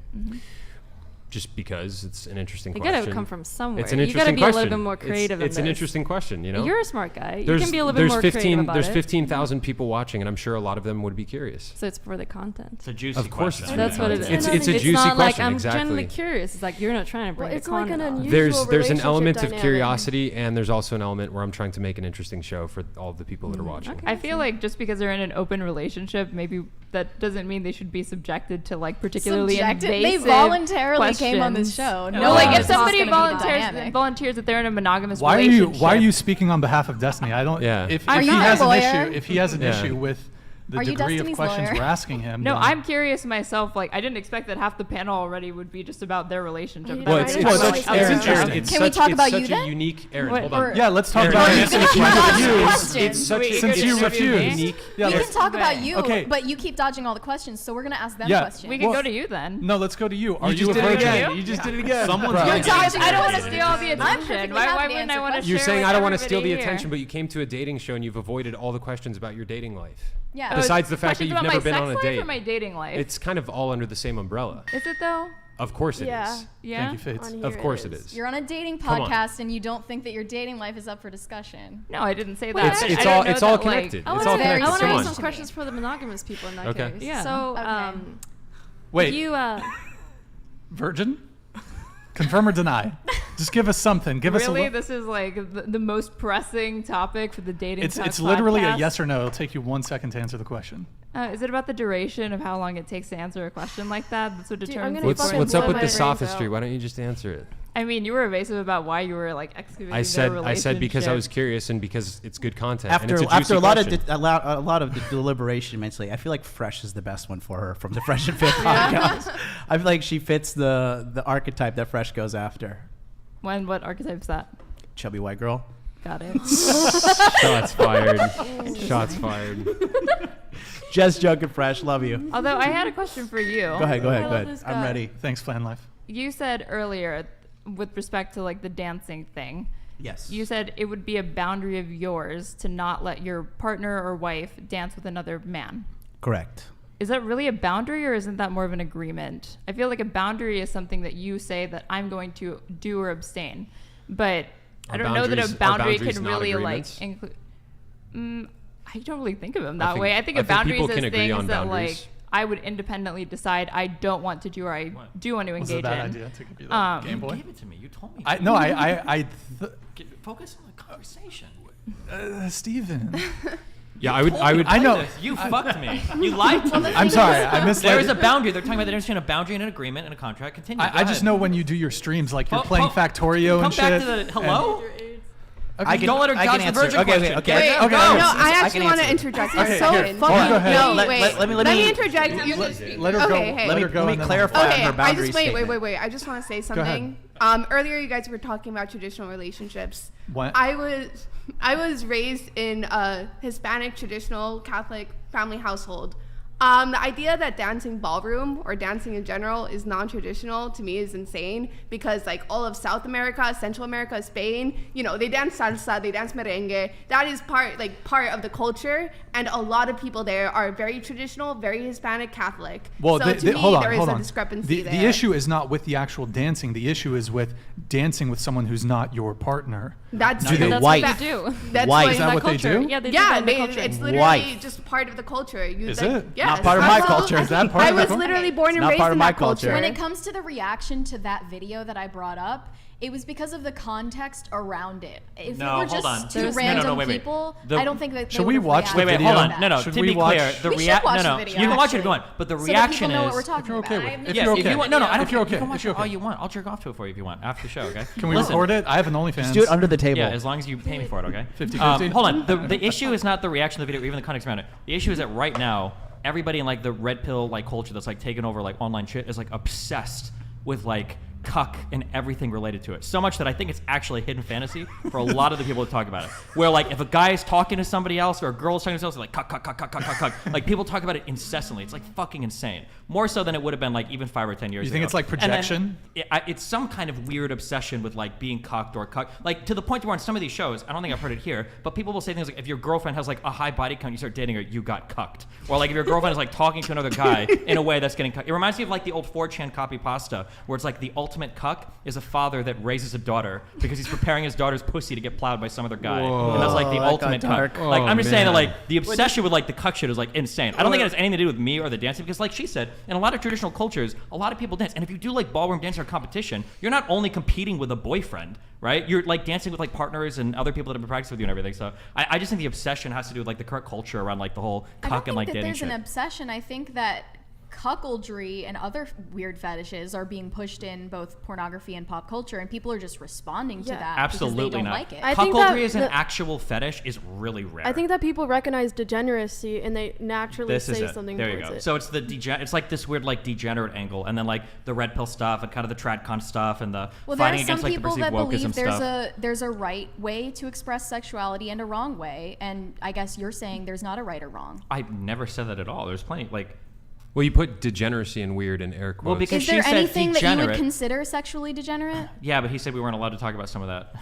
Just because it's an interesting They question. gotta come from somewhere. It's an You interesting gotta be a little question. bit more creative It's in an this. interesting question, you know. You're a smart guy. You can be a little bit more creative about There's it. 15,000 people watching, and I'm sure a lot of them would be curious. So it's for the content. It's a juicy Of course, question. That's what it is. It's a juicy not like question. I'm Exactly. genuinely curious. It's like you're not trying to bring it's the like an content on. unusual There's an element of dynamic. curiosity, and there's also an element where I'm trying to make an interesting show for all of the people that are watching. I feel like just because they're in an open relationship, maybe that doesn't mean they should be subjected to like particularly Subjected? They invasive voluntarily came on this questions. show. No, No like one if was somebody gonna be the volunteers dynamic. that they're in a monogamous Why relationship. are you speaking on behalf of Destiny? I don't. Yeah. If Are he you a has an lawyer? issue, if he has an Yeah. issue with the Are you degree of Destiny's questions lawyer? we're asking him, No, then- I'm curious myself. Like, I didn't expect that half the panel already would be just about their relationship. Well, it's Talk such, about, like, other Aaron, stuff. Aaron, it's Can we such, talk it's about such you a then? unique. Aaron, What- hold on. or- Yeah, let's talk Aaron, about can I it. answer the Since you question? refused. It's such a Since you refused. unique. Yeah, We let's- can talk about you, Okay. but you keep dodging all the questions, so we're gonna ask them Yeah. questions. We can Well- go to you then. No, let's go to you. Are You you, just a did it virgin? again. You just did it again. Someone's Bro. gonna Guys, get I don't want to it. steal all the I'm attention. perfectly Why happy to wouldn't I answer want to questions. You're share saying with I don't want to steal the everybody attention, here? but you came to a dating show and you've avoided all the questions about your dating life. Yeah. Oh, Besides the fact that questions you've about never my been sex on a life date. or my dating life. It's kind of all under the same umbrella. Is it though? Of course it is. Yeah. Yeah. Thank you, Fates. On Of here course it is. You're on a dating Come on. podcast and you don't think that your dating life is up for discussion. No, I didn't say that. It's- but it's I didn't all- know it's all that, like- connected. I It's wanna- all connected. I want to Come ask on. some questions for the monogamous people in that Okay. case. Yeah. So, Okay. Wait, you virgin? Confirm or deny? Just give us something. Give us a Really, look. this is like the most pressing topic for the dating. It's Talk literally a podcast. yes or no. It'll take you 1 second to answer the question. Is it about the duration of how long it takes to answer a question like that? That's what Dude, I'm determines. gonna the What's fucking what's blow up with my the brains sophistry? out. Why don't you just answer it? I mean, you were evasive about why you were like excavating. I said because I was relationship. curious and because it's good content. and After it's a after juicy a lot of question. a lot of the deliberation mentally, I feel like Fresh is the best one for her from the Fresh and Fit podcast. I feel like she fits the archetype that Fresh goes after. What archetype is that? Chubby white girl. Got it. Shots fired. Shots fired. Just joking, Fresh. Love you. Although I had a question for you. Go ahead. Go I ahead. love Go ahead. this I'm guy. ready. Thanks, Plan Life. You said earlier, with respect to like the dancing thing, Yes. you said it would be a boundary of yours to not let your partner or wife dance with another man. Correct. Is that really a boundary or isn't that more of an agreement? I feel like a boundary is something that you say that I'm going to do or abstain. But I Are don't know that a boundaries- are boundary boundaries can not really like agreements? include. I don't really think of them I that think- way. I think I of think boundaries people as can agree things on that boundaries. like I would independently decide I don't want to do or I do want to Was it a engage bad in. idea to give you that Game Boy? Give it to me. You told me. No, Focus on the conversation. Steven. Yeah, I would. I know. You fucked me. You lied to me. I'm sorry. I misled. There is a boundary. They're talking about the difference between a boundary and an agreement and a contract. Continue. I just know when you do your streams, like you're playing Factorio Come and shit. back to the hello. Okay, Don't let her dodge the virgin question. Okay. Wait, Okay, no, okay. I actually can want to answer. interject. Okay, It's so here. funny. Go ahead. No, Let- wait. let me- Let me interject. You just, Let her go. okay, hey. Let her go. Let me and then- clarify Okay, her I boundary just wait. statement. I just want to say ahead. something. Earlier, you guys were talking about traditional relationships. What? I was raised in a Hispanic traditional Catholic family household. The idea that dancing ballroom or dancing in general is non-traditional to me is insane, because like all of South America, Central America, Spain, you know, they dance salsa, they dance merengue. That is part of the culture, and a lot of people there are very traditional, very Hispanic Catholic. Well, so to me, there is hold a on. discrepancy there. The issue is not with the actual dancing. The issue is with dancing with someone who's not your partner. That's Not your That's wife. what they do. That's Wife. what Is that what they culture. do? Yeah, they do that in the they, culture. it's literally Wife. just part of the culture. Is like, it? Yes, Not part of my absolutely. culture. Is that part I of the was culture? literally born and It's not raised part in of my that culture. culture. When it comes to the reaction to that video that I brought up, it was because of the context around it. If No, it were hold just on. two No, no, random wait. people, The- I don't think that Should they we would've watch the reacted Wait, hold video? on. No, Should to we be watch- clear, the We should reaction. watch No, the video, you can watch it if you actually. want, but the So that reaction people know what is. we're talking If you're okay about. with I have it. no If Yes, you're if okay. you want, no, I don't If you're care. You okay. can watch If you're it all okay. you want. I'll jerk off to it for you if you want after the show. Okay. Can we Listen, record it? I have an OnlyFans. Just do it under the table. Yeah, as long as you pay me for it, okay? 50-50. Hold on. The issue is not the reaction to the video, or even the context around it. The issue is that right now, everybody in like the red pill like culture that's like taking over like online shit is like obsessed with like cuck and everything related to it. So much that I think it's actually a hidden fantasy for a lot of the people that talk about it. Where like if a guy is talking to somebody else or a girl is talking to somebody else, they're like cuck. Like people talk about it incessantly. It's like fucking insane. More so than it would have been like even 5 or 10 years ago. You think it's like And then projection? it's some kind of weird obsession with like being cucked or cucked. Like to the point where on some of these shows, I don't think I've heard it here, but people will say things like if your girlfriend has like a high body count, you start dating her, you got cucked. Or like if your girlfriend is like talking to another guy in a way that's getting cucked. It reminds me of like the old 4chan copy pasta where it's like the ultimate cuck is a father that raises a daughter because he's preparing his daughter's pussy to get plowed by some other guy. Whoa. And that's like the That got ultimate dark. cuck. Like I'm just saying that man. like the obsession with like the cuck shit is like insane. I don't think it has anything to do with me or the dancing because like she said, in a lot of traditional cultures, a lot of people dance. And if you do like ballroom dance or competition, you're not only competing with a boyfriend, right? You're like dancing with like partners and other people that have been practicing with you and everything. So I just think the obsession has to do with like the current culture around like the whole I don't cuck think and like that dating there's shit. an obsession. I think that cuckoldry and other weird fetishes are being pushed in both pornography and pop culture, and people are just responding to Yeah. that Absolutely because they don't not. like it. I think that Cuckoldry as an the- actual fetish is really rare. I think that people recognize degeneracy and they naturally This is say it. something There you towards go. it. So it's the it's like this weird like degenerate angle, and then like the red pill stuff, and kind of the tradcon stuff, and the Well, there are fighting some against like the people perceived that wokeism believe stuff. there's a right way to express sexuality and a wrong way, and I guess you're saying there's not a right or wrong. I never said that at all. There's plenty like. Well, you put degeneracy and weird in air quotes. Well, because Is there she said anything that you would degenerate. consider sexually degenerate? Yeah, but he said we weren't allowed to talk about some of that.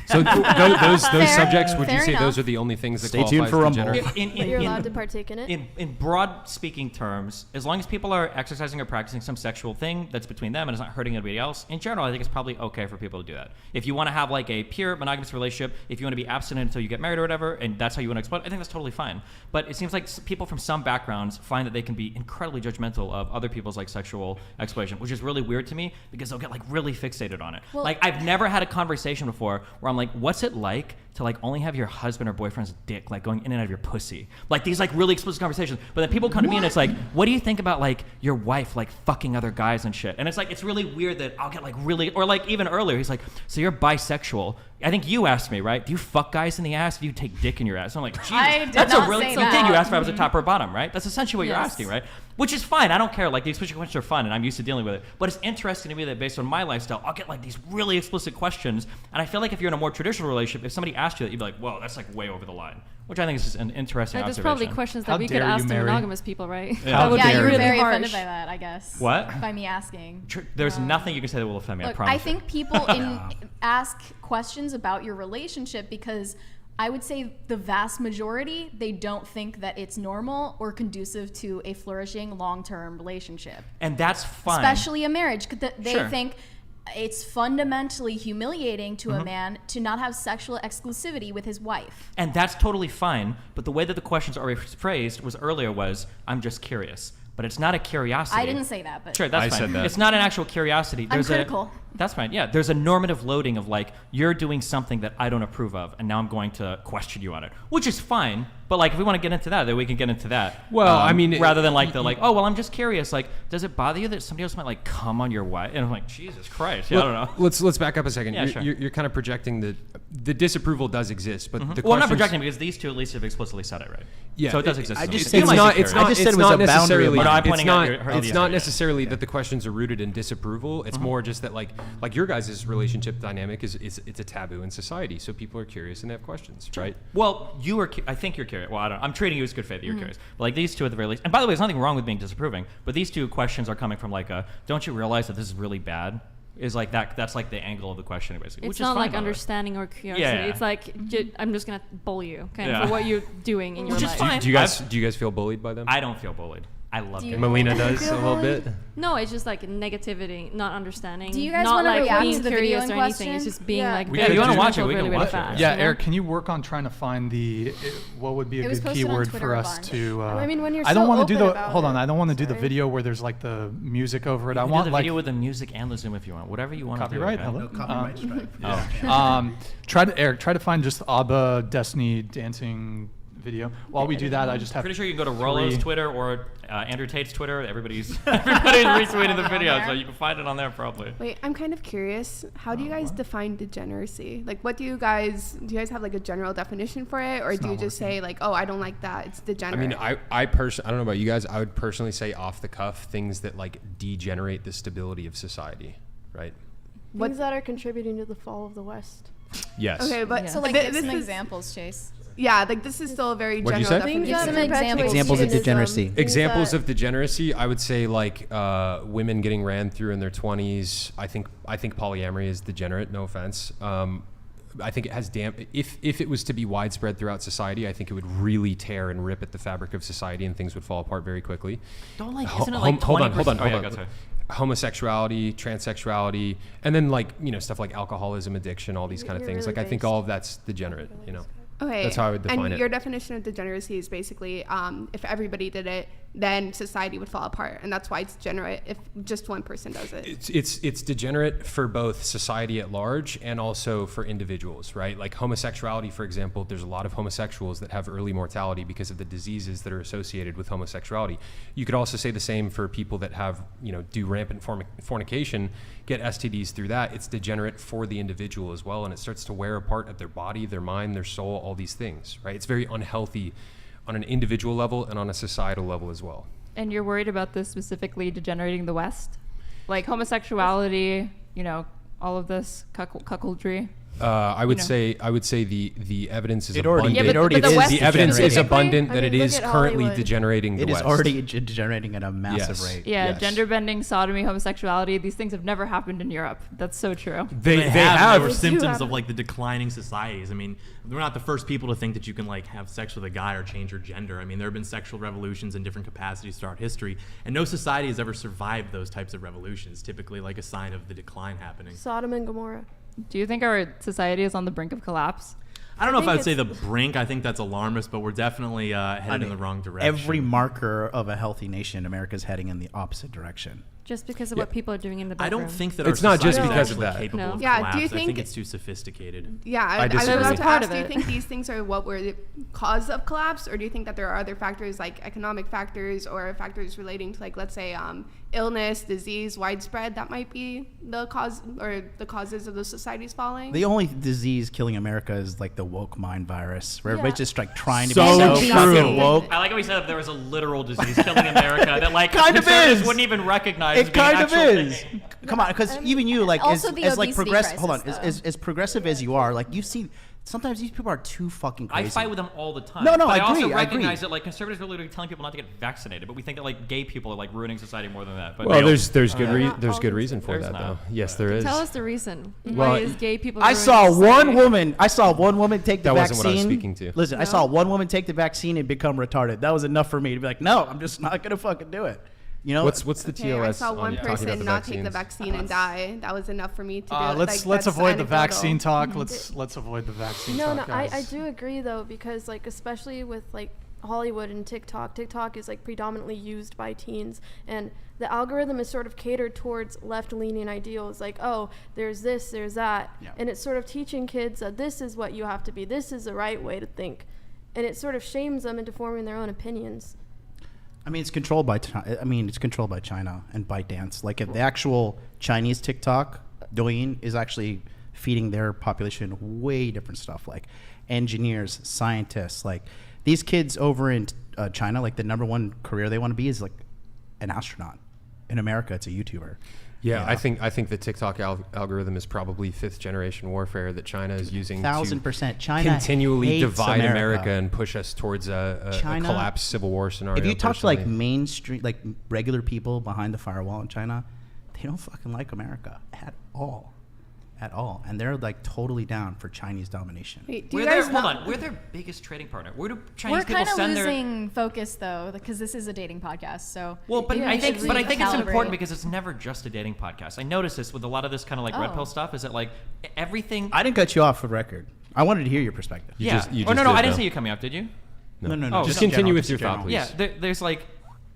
So those Fair- subjects, would you fair say enough. those are the only things that Stay tuned qualify for as Rumble. degenerate? But you're allowed to partake in it. In broad speaking terms, as long as people are exercising or practicing some sexual thing that's between them and it's not hurting anybody else, in general, I think it's probably okay for people to do that. If you want to have like a pure monogamous relationship, if you want to be abstinent until you get married or whatever, and that's how you want to explore, I think that's totally fine. But it seems like people from some backgrounds find that they can be incredibly judgmental of other people's like sexual exploration, which is really weird to me because they'll get like really fixated on it. Well- like I've never had a conversation before where I'm like, what's it like to like only have your husband or boyfriend's dick like going in and out of your pussy, like these like really explicit conversations, but then people come to me and it's like, what do you think about like your wife like fucking other guys and shit? And it's like, it's really weird that I'll get like really, or like even earlier he's like, so you're bisexual. I think you asked me, right? Do you fuck guys in the ass? Do you take dick in your ass? I'm like, Jesus, I did that's not a really say you did. that. You asked if I was a top or a bottom, right? That's essentially what you're Yes. asking, right? Which is fine. I don't care. Like the explicit questions are fun, and I'm used to dealing with it. But it's interesting to me that based on my lifestyle, I'll get like these really explicit questions, and I feel like if you're in a more traditional relationship, if somebody asked you that, you'd be like, whoa, that's like way over the line. Which I think is just an interesting Like, there's observation. probably questions that How we could dare you, ask to Mary? monogamous people, right? Yeah. That would Yeah, be you were really very harsh. offended by that, I guess. What? By me asking. There's nothing you can say that will offend me. I Look, promise. I think people ask questions about your relationship because I would say the vast majority, they don't think that it's normal or conducive to a flourishing long-term relationship. and that's fine. Especially a marriage. 'Cause they Sure. think it's fundamentally humiliating to a man to not have sexual exclusivity with his wife. And that's totally fine. But the way that the questions are phrased was earlier was, I'm just curious. But it's not a curiosity. I didn't say that, but Sure, that's I fine. said that. It's not an actual curiosity. I'm critical. That's fine. Yeah, there's a normative loading of like, you're doing something that I don't approve of, and now I'm going to question you on it, which is fine. But like, if we want to get into that, then we can get into that. Well, I mean, rather than like oh, well, I'm just curious. Like, does it bother you that somebody else might like come on your wife? And I'm like, Jesus Christ, yeah, I don't know. Let's back up a second. Yeah, you're, sure. you're kind of projecting that the disapproval does exist, but the Well, I'm not questions- projecting because these two at least have explicitly said it, right? Yeah, so it does exist. I just You said It's might be not. curious. It's not. I just said It's it was not a boundary of necessarily. mine. No, I'm It's pointing out not. your- her It's idea. not necessarily that the questions are rooted in disapproval. Mm-hmm. It's more just that like your guys' relationship dynamic is it's a taboo in society, so people are curious and they have questions, right? Well, I think you're curious. curious. Well, I'm treating you as good faith that you're curious. But like these two at the very least. And by the way, there's nothing wrong with being disapproving. But these two questions are coming from like don't you realize that this is really bad? Is like that's like the angle of the question basically. It's which not is fine, like by the way. understanding or curiosity. Yeah. It's like I'm just gonna bully you for what you're doing in your Which is life. fine. Do you guys feel bullied by them? I don't feel bullied. I love Do it. you- Melina Do you does feel a little bullied? bit. No, it's just like negativity, not understanding. Do you guys not wanna like react being to the video curious in or anything? question? It's just being Yeah. like Yeah, you wanna watch it, we can really, really watch it. fast, Yeah, you know? Eric, can you work on trying to find what would be a It was good posted on keyword Twitter for a us bunch. to? I mean, when you're I don't so want to do open the. about Hold on, it. I don't want to do the Sorry. video where there's like the music over it. I You can want do the like video with the music and the Zoom if you want. Whatever you want copyright. to do. Hello. Okay? No copyright strike. Try to find just ABBA Destiny dancing video. While we do that, I just have. Pretty sure you can go to Rollo's three- Twitter or Andrew Tate's Twitter. Everybody's retweeting the video, there. so you can find it on there probably. Wait, I'm kind of curious. How do you guys define degeneracy? Like, do you guys have like a general definition for it, or do you just say like, oh, I don't like that, it's I degenerate? mean, I personally, I don't know about you guys. I would personally say off the cuff things that like degenerate the stability of society, right? Things that are contributing to the fall of the West. Yes. Okay, but So like thi- give this some is- examples, Chase. Yeah, like this is still a very What'd you general say? definition. Give some examples. Examples of degeneracy. Examples of degeneracy, I would say like women getting ran through in their 20s. I think polyamory is degenerate. No offense. I think it has if it was to be widespread throughout society, I think it would really tear and rip at the fabric of society, and things would fall apart very quickly. Don't like, isn't it like 20%? Hold on. Oh, yeah, go ahead. Homosexuality, transsexuality, and then like stuff like alcoholism, addiction, all these kind of You're things. really like I think based. all of that's degenerate. Okay. That's how I would define and it. your definition of degeneracy is basically if everybody did it, then society would fall apart, and that's why it's degenerate if just one person does it. It's degenerate for both society at large and also for individuals, right? Like homosexuality, for example, there's a lot of homosexuals that have early mortality because of the diseases that are associated with homosexuality. You could also say the same for people that have, do rampant fornication, get STDs through that. It's degenerate for the individual as well, and it starts to wear apart at their body, their mind, their soul, all these things, right? It's very unhealthy on an individual level and on a societal level as well. And you're worried about this specifically degenerating the West? Like homosexuality, all of this cuckoldry? I would say the evidence is It already- abundant. Yeah, but- but the It West is- the evidence is specifically? abundant that I it mean, is look at currently Hollywood. degenerating the It is West. already degenerating at a massive Yes. rate. Yeah, Yes. gender bending, sodomy, homosexuality, these things have never happened in Europe. That's so true. They There have. were symptoms have. of like the declining societies. I mean, we're not the first people to think that you can like have sex with a guy or change your gender. I mean, there have been sexual revolutions in different capacities throughout history, and no society has ever survived those types of revolutions. Typically, like a sign of the decline happening. Sodom and Gomorrah. Do you think our society is on the brink of collapse? I don't know if think I would say the it's- brink. I think that's alarmist, but we're definitely headed in the wrong direction. Every marker of a healthy nation, America's heading in the opposite direction. Just because of what people are doing in the I bedroom. don't think that It's our not just society is because of actually that. capable No. of Yeah, do collapse. you I think think- it's too sophisticated. Yeah, I I was disagree. about to Part ask, of do you it. think these things are what were the cause of collapse, or do you think that there are other factors like economic factors or factors relating to like, let's say, illness, disease, widespread that might be the cause or the causes of the societies falling? The only disease killing America is like the woke mind virus, where everybody's just like trying to So be so true. fucking woke. I like how we said there was a literal disease killing America that like Kind of conservatives is. wouldn't even recognize. as It being kind of actual is. thing. Come on, because even you, like, Also as the like obesity progressive. Hold on, crisis, as progressive as you are, like you see, sometimes these people are too fucking crazy. I fight with them all the time. No, but I I also agree, I agree. recognize that like conservatives are literally telling people not to get vaccinated, but we think that like gay people are like ruining society more than that. But Well, they there's don't. good reason for There's that not. though. Yes, there is. Tell us the reason. Well, Why is gay people I ruining saw society? I saw one woman take the That vaccine. wasn't what I was speaking to. Listen, I No? saw one woman take the vaccine and become retarded. That was enough for me to be like, no, I'm just not gonna fucking do it. You know, What's the Okay, TOS I saw on one talking about person the not take the vaccines? vaccine and die. That was enough for me to do it. Let's Like, that's avoid the anecdotal. vaccine talk. Let's avoid the vaccine No, talk, I guys. do agree though, because like especially with like Hollywood and TikTok is like predominantly used by teens, and the algorithm is sort of catered towards left-leaning ideals, like, oh, there's this, there's that, and it's sort of teaching kids that this is what you have to be, this is the right way to think, and it sort of shames them into forming their own opinions. I mean, it's controlled by it's controlled by China and ByteDance. Like, if the actual Chinese TikTok Douyin is actually feeding their population way different stuff, like engineers, scientists. Like, these kids over in China, like the number one career they want to be is like an astronaut. In America, it's a YouTuber. Yeah, I think the TikTok algorithm is probably 5th generation warfare that China is using 1000%. China continually hates divide America. America And push us towards a collapsed civil war scenario. If you talk to personally. like mainstream, like regular people behind the firewall in China, they don't fucking like America at all. And they're like totally down for Chinese domination. Wait, We're their biggest trading partner. Where do Chinese We're people kind of send losing focus though, because this is a dating podcast. So Well, but I think it's recalibrate. important because it's never just a dating podcast. I noticed this with a lot of this kind of like red Oh. pill stuff. Is that like everything? I didn't cut you off for the record. I wanted to hear your perspective. You yeah. just Oh no, did, I didn't though. see you coming up. Did you? No. Oh, just no. continue with Just your general. thought, please. Yeah, there's like,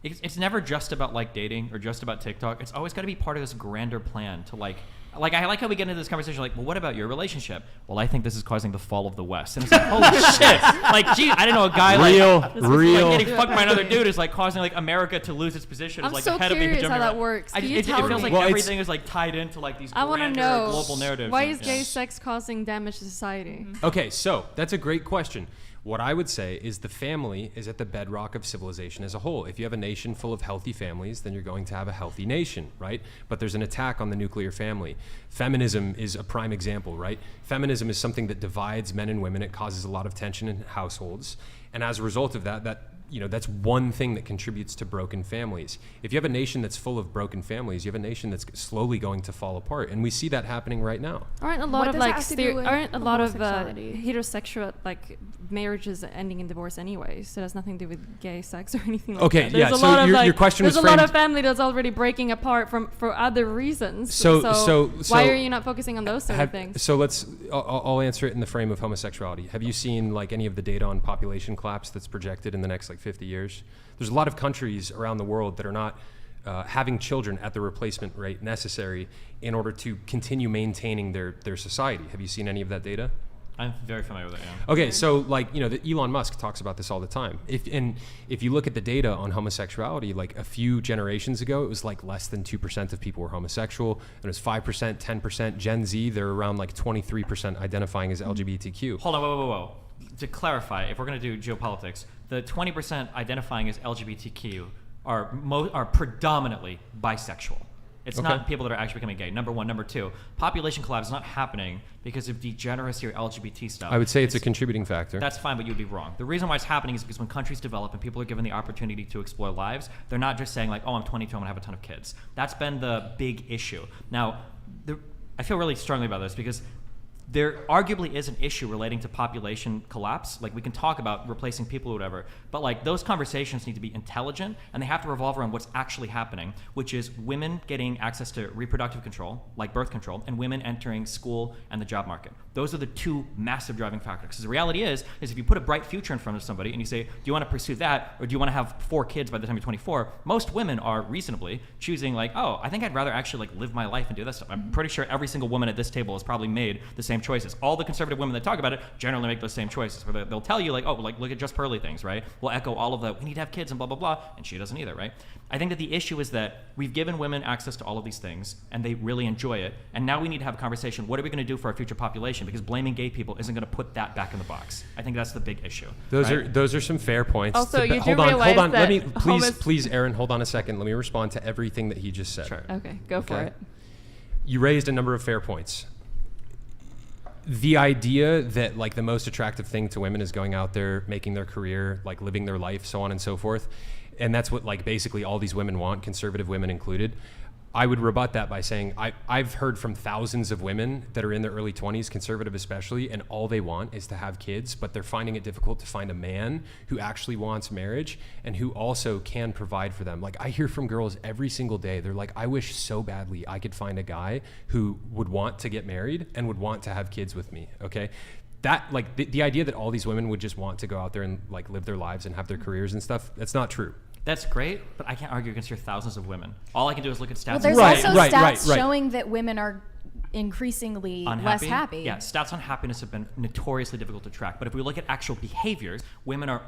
it's never just about like dating or just about TikTok. It's always got to be part of this grander plan to like I like how we get into this conversation like, well, what about your relationship? Well, I think this is causing the fall of the West. And it's like, holy shit. Like, gee, I didn't know a guy like getting fucked by another dude is like causing like America to lose its position as I'm like so the head of the curious hegemony. how that works. Can you It tell feels me? like everything is like tied into like these I want to grander know global narratives. why and- is gay sex causing damage to society? Okay, so that's a great question. What I would say is the family is at the bedrock of civilization as a whole. If you have a nation full of healthy families, then you're going to have a healthy nation, right? But there's an attack on the nuclear family. Feminism is a prime example, right? Feminism is something that divides men and women. It causes a lot of tension in households. And as a result of that, that's one thing that contributes to broken families. If you have a nation that's full of broken families, you have a nation that's slowly going to fall apart, and we see that happening right now. Aren't a lot What of does like that have to do with aren't a lot of homosexuality? heterosexual like marriages ending in divorce anyway? So it has nothing to do with gay sex or anything like Okay, that. There's yeah, a so lot of, your question was there's a lot of framed- family that's already breaking apart for other reasons. So why are you not focusing on those sort of things? So I'll answer it in the frame of homosexuality. Have you seen like any of the data on population collapse that's projected in the next like 50 years? There's a lot of countries around the world that are not having children at the replacement rate necessary in order to continue maintaining their society. Have you seen any of that data? I'm very familiar with it, yeah. Okay, so like, Elon Musk talks about this all the time. If you look at the data on homosexuality, like a few generations ago, it was like less than 2% of people were homosexual. And it was 5%, 10%. Gen Z, they're around like 23% identifying as LGBTQ. Hold on, whoa. To clarify, if we're going to do geopolitics, the 20% identifying as LGBTQ are predominantly bisexual. It's not people that are actually becoming gay. Number one. Number two, population collapse is not happening because of degeneracy or LGBT stuff. I would say it's a contributing factor. That's fine, but you'd be wrong. The reason why it's happening is because when countries develop and people are given the opportunity to explore lives, they're not just saying like, oh, I'm 22, I'm going to have a ton of kids. That's been the big issue. Now, I feel really strongly about this because there arguably is an issue relating to population collapse. Like, we can talk about replacing people or whatever, but like those conversations need to be intelligent and they have to revolve around what's actually happening, which is women getting access to reproductive control, like birth control, and women entering school and the job market. Those are the two massive driving factors. Because the reality is if you put a bright future in front of somebody and you say, do you want to pursue that or do you want to have 4 kids by the time you're 24? Most women are reasonably choosing like, oh, I think I'd rather actually like live my life and do this stuff. I'm pretty sure every single woman at this table has probably made the same choices. All the conservative women that talk about it generally make those same choices. Where they'll tell you like, oh, like look at just pearly things, right? We'll echo all of the, we need to have kids and blah, blah, blah. And she doesn't either, right? I think that the issue is that we've given women access to all of these things and they really enjoy it. And now we need to have a conversation. What are we going to do for our future population? Because blaming gay people isn't going to put that back in the box. I think that's the big issue. Those are some fair points. Also, you do hold on. realize Let that me please, Aaron, hold on a second. Let me respond to everything that he just said. Sure. Okay, go for it. You raised a number of fair points. The idea that like the most attractive thing to women is going out there, making their career, like living their life, so on and so forth, and that's what like basically all these women want, conservative women included. I would rebut that by saying I've heard from thousands of women that are in their early 20s, conservative especially, and all they want is to have kids, but they're finding it difficult to find a man who actually wants marriage and who also can provide for them. Like, I hear from girls every single day, they're like, I wish so badly I could find a guy who would want to get married and would want to have kids with me, okay? That, like, the idea that all these women would just want to go out there and like live their lives and have their careers and stuff, that's not true. That's great, but I can't argue against your thousands of women. All I can do is look at stats. Well, there's also stats showing that women are increasingly less unhappy. happy. Yeah, stats on happiness have been notoriously difficult to track. But if we look at actual behaviors, women are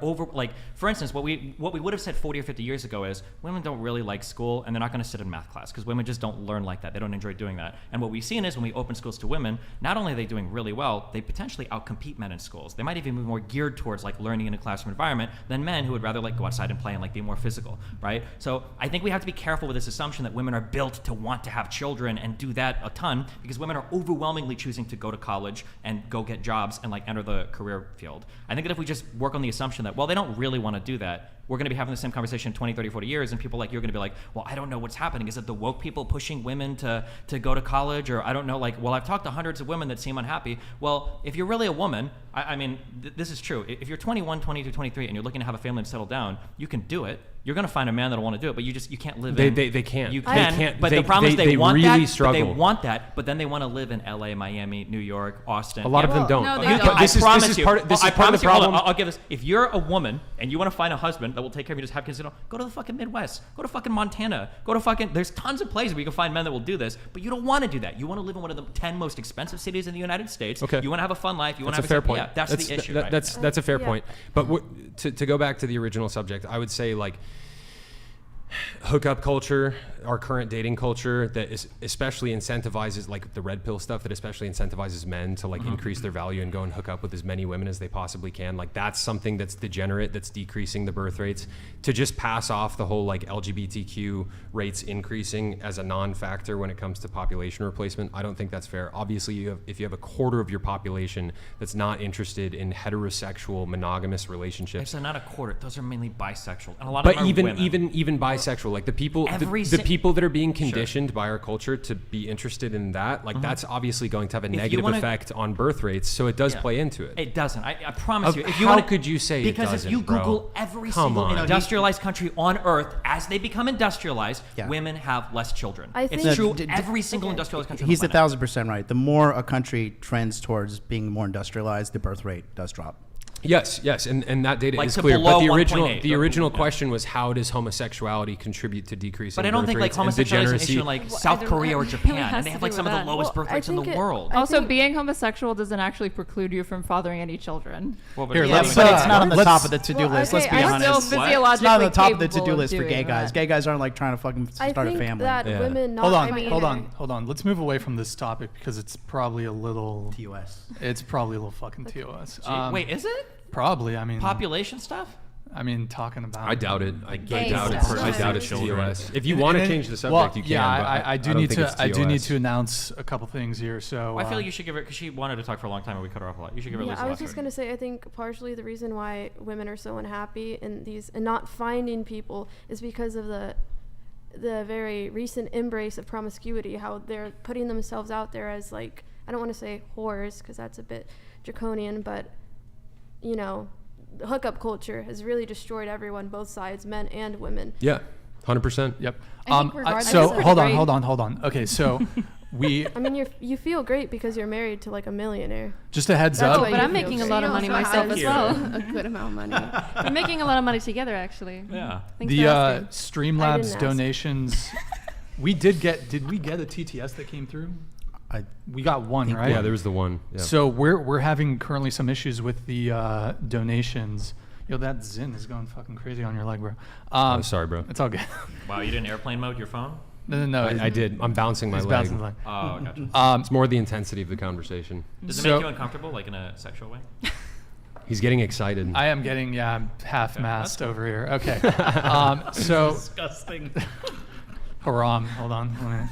for instance, what we would have said 40 or 50 years ago is women don't really like school and they're not going to sit in math class because women just don't learn like that. They don't enjoy doing that. And what we've seen is when we open schools to women, not only are they doing really well, they potentially outcompete men in schools. They might even be more geared towards like learning in a classroom environment than men who would rather like go outside and play and like be more physical, right? So I think we have to be careful with this assumption that women are built to want to have children and do that a ton, because women are overwhelmingly choosing to go to college and go get jobs and like enter the career field. I think that if we just work on the assumption that, well, they don't really want to do that, we're going to be having the same conversation in 20, 30, 40 years, and people like you're going to be like, well, I don't know what's happening. Is it the woke people pushing women to go to college? Or I don't know, like, well, I've talked to hundreds of women that seem unhappy. Well, if you're really a woman, I mean, this is true. If you're 21, 22, 23, and you're looking to have a family and settle down, you can do it. You're going to find a man that'll want to do it, but you can't live in. They can't. You can, can't, but the problem is they want really that. Struggle. They want that, but then they want to live in LA, Miami, New York, Austin. A lot of them don't. No, they don't. This is part of the problem. I'll give this. If you're a woman and you want to find a husband that will take care of you, just have kids, go to the fucking Midwest. Go to fucking Montana. Go to fucking. There's tons of places where you can find men that will do this, but you don't want to do that. You want to live in one of the 10 most expensive cities in the United States. Okay. You want to have a fun life. You want to have a fair point. Yeah, that's the issue. Right? That's a fair point. But to go back to the original subject, I would say like hookup culture, our current dating culture that is especially incentivizes like the red pill stuff that especially incentivizes men to like increase their value and go and hook up with as many women as they possibly can. Like that's something that's degenerate, that's decreasing the birth rates. To just pass off the whole like LGBTQ rates increasing as a non-factor when it comes to population replacement, I don't think that's fair. Obviously, if you have a quarter of your population that's not interested in heterosexual monogamous relationships. Actually, not a quarter. Those are mainly bisexual, and a lot of them are women. even bisexual, like the people people that are being conditioned by our culture to be interested in that, like that's obviously going to have a negative effect on birth rates. So it does play into it. It doesn't. I promise you. If you how could you say it doesn't? Because if you Google every single industrialized country on Earth, as they become industrialized, women have less children. It's true. Every single industrialized country. He's 1,000% right. The more a country trends towards being more industrialized, the birth rate does drop. Yes, and that data Like is to clear. below But 1.8. the original question was, how does homosexuality contribute to decreasing But I don't birth think like rates and homosexuality is an degeneracy? issue in like South Korea or Japan, and they have like some of the lowest birth rates in the world. Also, being homosexual doesn't actually preclude you from fathering any children. Well, but Here, yeah, but but it's not on the top of the to-do list. Let's be I'm honest. still It's not on the top of the capable to-do of list for doing gay guys. that. Gay guys aren't like trying to fucking start a family. That women not, Hold on. Let's move away from this topic because it's probably a little TOS. It's probably a little fucking TOS. Wait, is it? Probably. I mean, population stuff. I mean, talking about. I doubt it. I Gay doubt it. stuff. I doubt it's TOS. If you want to change the subject, well, you can. Yeah, but I do don't need think it's to. I do need TOS. to announce a couple things here. So I feel like you should give her, because she wanted to talk for a long time and we cut her off a lot. You should give her at least I a was last just word. gonna say, I think partially the reason why women are so unhappy and not finding people is because of the very recent embrace of promiscuity. How they're putting themselves out there as like, I don't want to say whores because that's a bit draconian, but you know, the hookup culture has really destroyed everyone, both sides, men and women. Yeah, 100%. Yep. So hold on. Okay, so we. I mean, you feel great because you're married to like a millionaire. Just a heads That's up. why But you I'm feel making a great. lot of money myself as well. A good amount of money. We're making a lot of money together, actually. Yeah. Thanks The for asking. Streamlabs ask. donations. We did we get a TTS that came through? We got one, right? Yeah, there was the one. Yeah. So we're having currently some issues with the donations. Yo, that Zin is going fucking crazy on your leg, bro. Sorry, bro. It's all good. Wow, you did airplane mode your phone? No. I did. I'm bouncing my He's leg. bouncing the leg. Oh, gotcha. It's more the intensity of the conversation. Does it So- make you uncomfortable, like in a sexual way? He's getting excited. I am getting I'm half-mast over here. Okay. So Disgusting. haram. Hold on.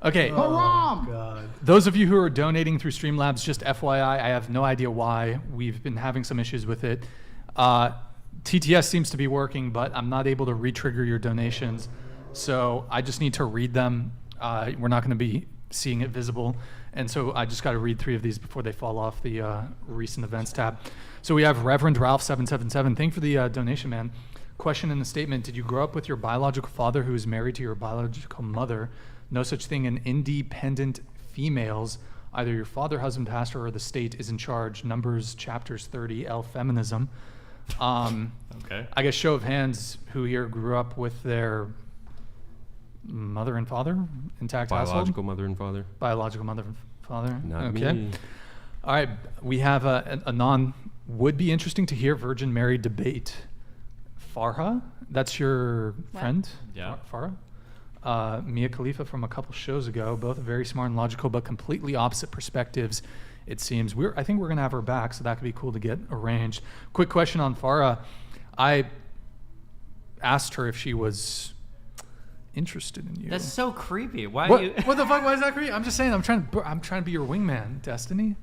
Okay. Haram! God. Those of you who are donating through Streamlabs, just FYI, I have no idea why. We've been having some issues with it. TTS seems to be working, but I'm not able to re-trigger your donations. So I just need to read them. We're not going to be seeing it visible. And so I just got to read 3 of these before they fall off the recent events tab. So we have Reverend Ralph 777. Thank you for the donation, man. Question in the statement: did you grow up with your biological father who is married to your biological mother? No such thing in independent females. Either your father, husband, pastor, or the state is in charge. Numbers, chapters 30, L, feminism. Okay. I guess show of hands who here grew up with their mother and father, intact Biological household? mother and father. Biological mother and father. Not okay. me. All right. We have a non. Would be interesting to hear Virgin Mary debate. Farha, that's your friend. Yeah. Farha. Mia Khalifa from a couple shows ago. Both very smart and logical, but completely opposite perspectives. It seems I think we're gonna have her back, so that could be cool to get arranged. Quick question on Farha. I asked her if she was interested in you. That's so creepy. Why? What, Are you what the fuck? Why is that creepy? I'm just saying. I'm trying to be your wingman, Destiny.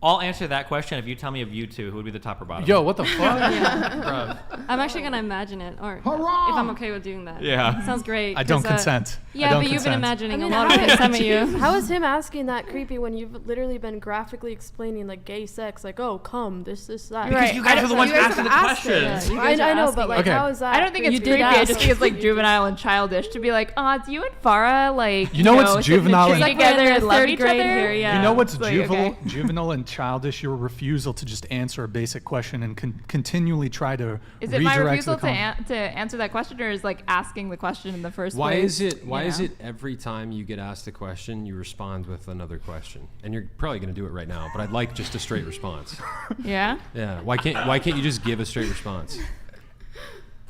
I'll answer that question if you tell me of you two who would be the top or bottom. Yo, what the fuck? Yeah. I'm actually gonna imagine it, or if I'm okay with doing that. Yeah. Sounds great. I don't consent. Yeah, but you've been imagining a lot of it, haven't you? How is him asking that creepy when you've literally been graphically explaining like gay sex, like oh come this that. Because you guys are the ones asking the questions. I know, but like how is that? I don't think it's You did creepy. I ask. just think it's like juvenile and childish to be like, oh, it's you and Farah, like You know what's juvenile and- together and love third each grade other. here, yeah. You know what's It's like, okay. juvenile and childish? Your refusal to just answer a basic question and continually try to Is it my redirect refusal the to answer that question, or is like asking the question in the first Why place? is it every time you get asked a question, you respond with another question? And you're probably going to do it right now, but I'd like just a straight response. Yeah? Yeah. Why can't you just give a straight response?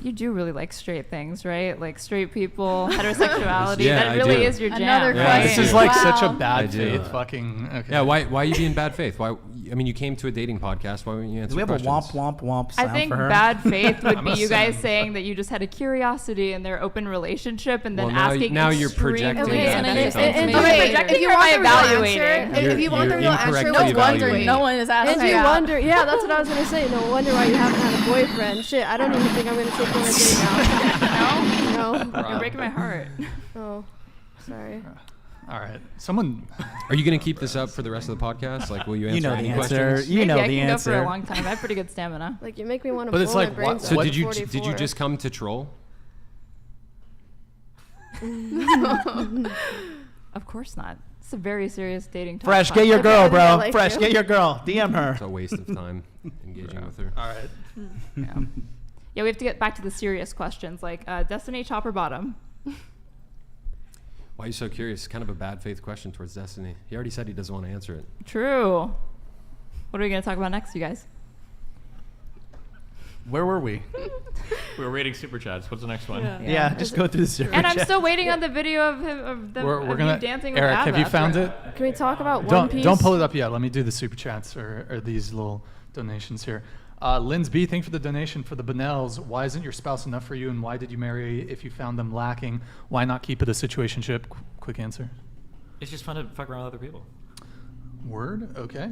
You do really like straight things, right? Like straight people, heterosexuality. Yeah, that I really do. is your jam. Another right? question. This is like Wow. such a I bad do. faith fucking. Okay. Yeah. Why are you being bad faith? Why? I mean, you came to a dating podcast. Why wouldn't you answer Do we have a questions? womp womp womp I sound think for her? bad faith would be I'm you guys assuming. saying that you just had a curiosity in their open relationship and then Well, now- asking now you're extreme- projecting Okay, that and faith then onto it's- me. Am I projecting If you or am want I the real evaluating? answer, if you want the You're real answer, incorrectly no evaluating. wonder No one is asking. And you out. wonder, yeah, that's what I was gonna say. No wonder why you haven't had a boyfriend. Shit, I don't even think I'm gonna take you on a date now. No. You're breaking my heart. Oh, sorry. All right. Someone. Are you going to keep this up for the rest of the podcast? Like, will you answer You know the any answer. questions? You know Maybe I the can answer. go for a long time. I have pretty good stamina. Like you make me want to But blow it's like, my brains what- So out did at you 44. just come to troll? Of course not. It's a very serious dating talk. Fresh, get your Okay, girl, I think I bro. like Fresh, you. get your girl. DM her. It's a waste of time engaging with her. All right. Yeah. Yeah, we have to get back to the serious questions like Destiny, top or bottom? Why are you so curious? It's kind of a bad faith question towards Destiny. He already said he doesn't want to answer it. True. What are we going to talk about next, you guys? Where were we? We were reading super chats. What's the next one? Yeah, just go through the super And I'm chat. still waiting on the video of him of them We're of gonna. you dancing with Eric, ABBA. have you found it? Can we talk about One Piece? Don't pull it up yet. Let me do the super chats or these little donations here. Lynn's B, thank you for the donation for the Bonnells. Why isn't your spouse enough for you, and why did you marry if you found them lacking? Why not keep it a situationship? Quick answer. It's just fun to fuck around with other people. Word. Okay.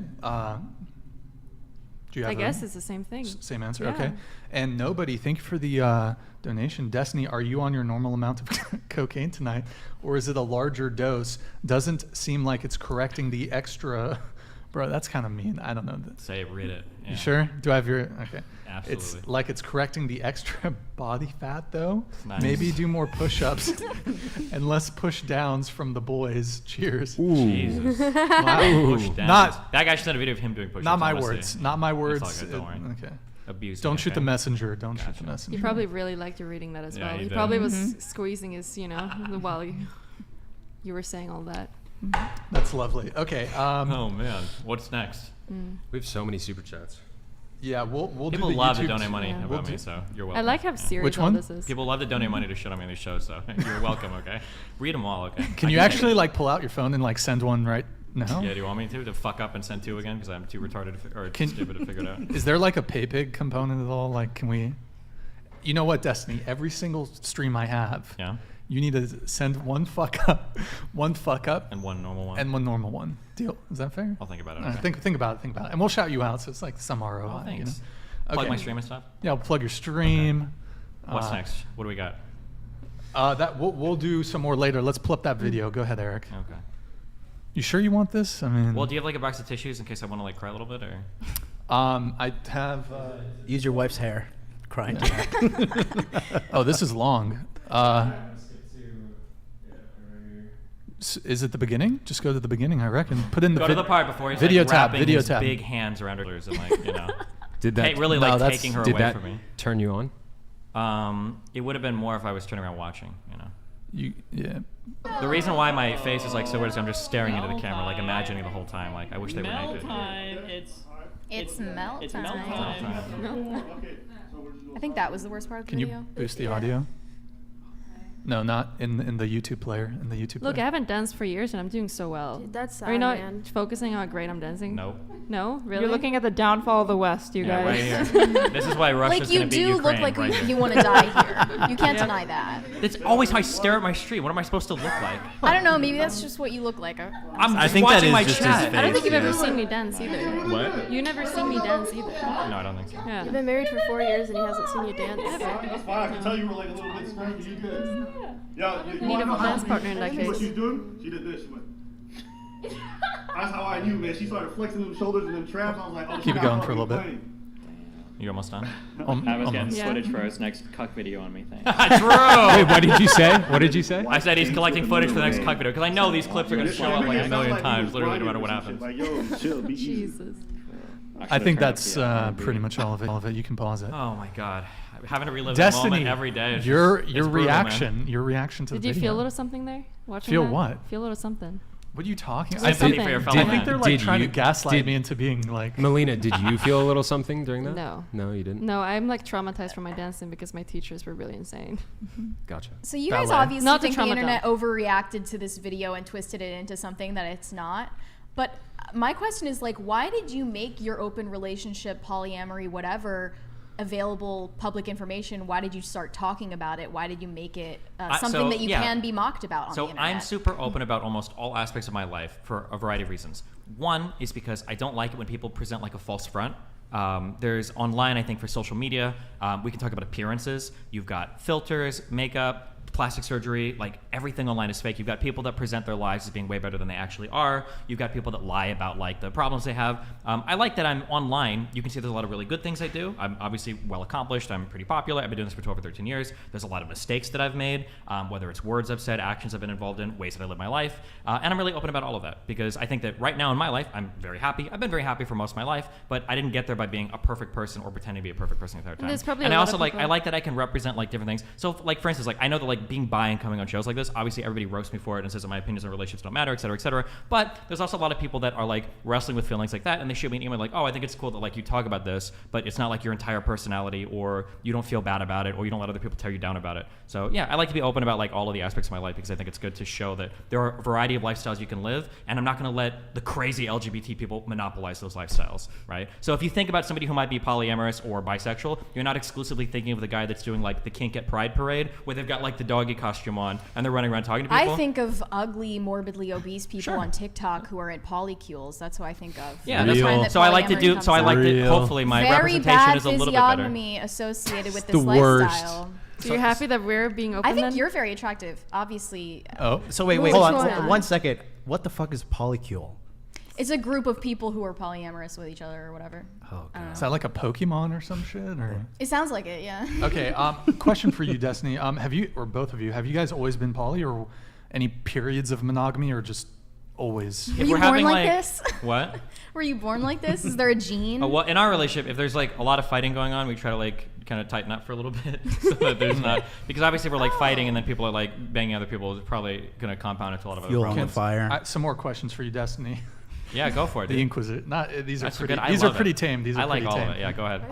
Do you have I a- guess it's the same thing. Same answer. Yeah. Okay. And nobody, thank you for the donation. Destiny, are you on your normal amount of cocaine tonight, or is it a larger dose? Doesn't seem like it's correcting the extra. Bro, that's kind of mean. I don't know. Say it, read it. Yeah. You sure? Do I have your? Okay. Absolutely. It's like it's correcting the extra body fat, though. Nice. Maybe do more push-ups and less push-downs from the boys. Cheers. Jesus. Wow. Push downs. Not that guy should send a video of him doing push-ups. Not my honestly. words. Not my words. It's all good, don't worry. Okay. Abuse. Don't me, shoot the okay? messenger. Don't shoot Gotcha. the messenger. He probably really liked you reading that as Yeah, well. he He did. probably was squeezing his, while you were saying all that. That's lovely. Okay. Oh man, what's next? We have so many super chats. Yeah, we'll People do the love to YouTube donate money Yeah. about me, so you're I welcome. like how serious Which all one? this is. People love to donate money to shit on me on these shows, so you're welcome. Okay, read them all. Okay. Can you actually like pull out your phone and like send one right now? Yeah. Do you want me to fuck up and send two again because I'm too retarded or Can- stupid to figure it out? Is there like a PayPig component at all? Like, can we? You know what, Destiny? Every single stream I have, Yeah. you need to send one fuck up, And one normal one. and one normal one. Deal? Is that fair? I'll think about it. All right, Okay. think about it, and we'll shout you out. So it's like some ROI. Oh, thanks. You know? Plug Okay. my stream and stuff. Yeah, we'll plug your stream. What's next? What do we got? That we'll do some more later. Let's pull up that video. Go ahead, Eric. Okay. You sure you want this? I mean, Well, do you have like a box of tissues in case I want to like cry a little bit, or? I have. Use your wife's hair. Crying. Oh, this is long. Is it the beginning? Just go to the beginning, I reckon. Put in the Go to the part before he's video like tab. wrapping Video his tab. big hands around her shoulders and like Did that Tate really No, like that's- taking her did away that from me. turn you on? It would have been more if I was turning around watching, Yeah. The reason why my face is like so weird is I'm just staring into the camera, like imagining the whole time. Like I wish they were naked. It's melt It's time. melt time. I think that was the worst part of the Can video. you boost the audio? No, not in the YouTube player. In the YouTube Look, I player. haven't danced for years and I'm doing so well. Dude, that's Are you sad, not man. focusing on how great I'm dancing? No. No, really? You're looking at the downfall of the West, you Yeah, right guys. here. This is why Russia's Like you gonna beat do Ukraine. look like right here. you want to die here. You can't deny that. It's always how I stare at my stream. What am I supposed to look like? I don't know. Maybe that's just what you look like. I'm I think that watching is my just his chat. face. I don't think you've ever yeah. seen me dance either. What? You never seen me dance either. No, I don't think so. Yeah. You've been married for 4 years and he hasn't seen you dance. That's fine. I can tell you were like a little bit strange. You good? Yeah. You Need a dance partner in that What case. she's doing? She did this. She went. That's how I knew, man. She started flexing them shoulders and them traps. I was like, oh, Keep it going for a little bit. You almost done? I was getting almost. footage for his next cuck video on me. Thanks. True. Wait, what did you say? What did you say? I said he's collecting footage for the next cuck video because I know these clips are going to show up like a million times, literally no matter what happens. Like, yo, chill, be easy. Jesus. I think that's pretty much all of it. All of it. You can pause it. Oh my god, having to relive that Destiny, moment every day. Is your just, it's brutal, reaction, man. your reaction to Did the you video. feel a little something there? Watching Feel that? what? Feel a little something. What are you talking? Just something. For your I fellow think man. they're like Did trying you- to gaslight did- me into being like. Melina, did you feel a little something during that? No. No, you didn't? No, I'm like traumatized from my dancing because my teachers were really insane. Gotcha. So you guys Ballet. obviously Not the think the trauma internet though. overreacted to this video and twisted it into something that it's not. But my question is like, why did you make your open relationship, polyamory, whatever, available public information? Why did you start talking about it? Why did you make it something that you can be mocked about on the internet? I'm super open about almost all aspects of my life for a variety of reasons. One is because I don't like it when people present like a false front. There's online, I think, for social media, we can talk about appearances. You've got filters, makeup, plastic surgery, like everything online is fake. You've got people that present their lives as being way better than they actually are. You've got people that lie about like the problems they have. I like that I'm online. You can see there's a lot of really good things I do. I'm obviously well accomplished. I'm pretty popular. I've been doing this for 12 or 13 years. There's a lot of mistakes that I've made, whether it's words I've said, actions I've been involved in, ways that I live my life. And I'm really open about all of that because I think that right now in my life, I'm very happy. I've been very happy for most of my life, but I didn't get there by being a perfect person or pretending to be a perfect person the entire time. There's probably and a I lot also of like, people- I like that I can represent like different things. So like, for instance, like I know that like being bi and coming on shows like this, obviously everybody roasts me for it and says that my opinions on relationships don't matter, et cetera, et cetera. But there's also a lot of people that are like wrestling with feelings like that, and they shoot me an email like, oh, I think it's cool that like you talk about this, but it's not like your entire personality, or you don't feel bad about it, or you don't let other people tear you down about it. So yeah, I like to be open about like all of the aspects of my life because I think it's good to show that there are a variety of lifestyles you can live, and I'm not going to let the crazy LGBT people monopolize those lifestyles, right? So if you think about somebody who might be polyamorous or bisexual, you're not exclusively thinking of the guy that's doing like the kink at Pride Parade, where they've got like the doggy costume on and they're running around talking to people. I think of ugly, morbidly obese people Sure. on TikTok who are in polycules. That's who I think of. Yeah, that's fine. So I like to do. So I like to. Hopefully, my very representation bad is a little bit better. physiognomy associated with the this worst. lifestyle. So you're happy that we're being open I think then? you're very attractive, obviously. Oh, So wait, Which hold on. one? 1 second. What the fuck is polycule? It's a group of people who are polyamorous with each other or whatever. Oh, I don't know. is that like a Pokemon or some shit? Or It sounds like it, yeah. okay. Question for you, Destiny. Have you, or both of you, have you guys always been poly, or any periods of monogamy, or just always? Were you born like like this? What? Were you born like this? Is there a gene? Well, in our relationship, if there's like a lot of fighting going on, we try to like kind of tighten up for a little bit so that there's not, because obviously if we're like fighting and then people are like banging other people, it's probably going to compound into a lot of other Fuel on the problems. fire. Some more questions for you, Destiny. Yeah, go for it. The dude. Inquisitor. Not these are That's pretty. good. I These are love pretty it. tame. These are I like pretty all tame. of it. Yeah, go ahead.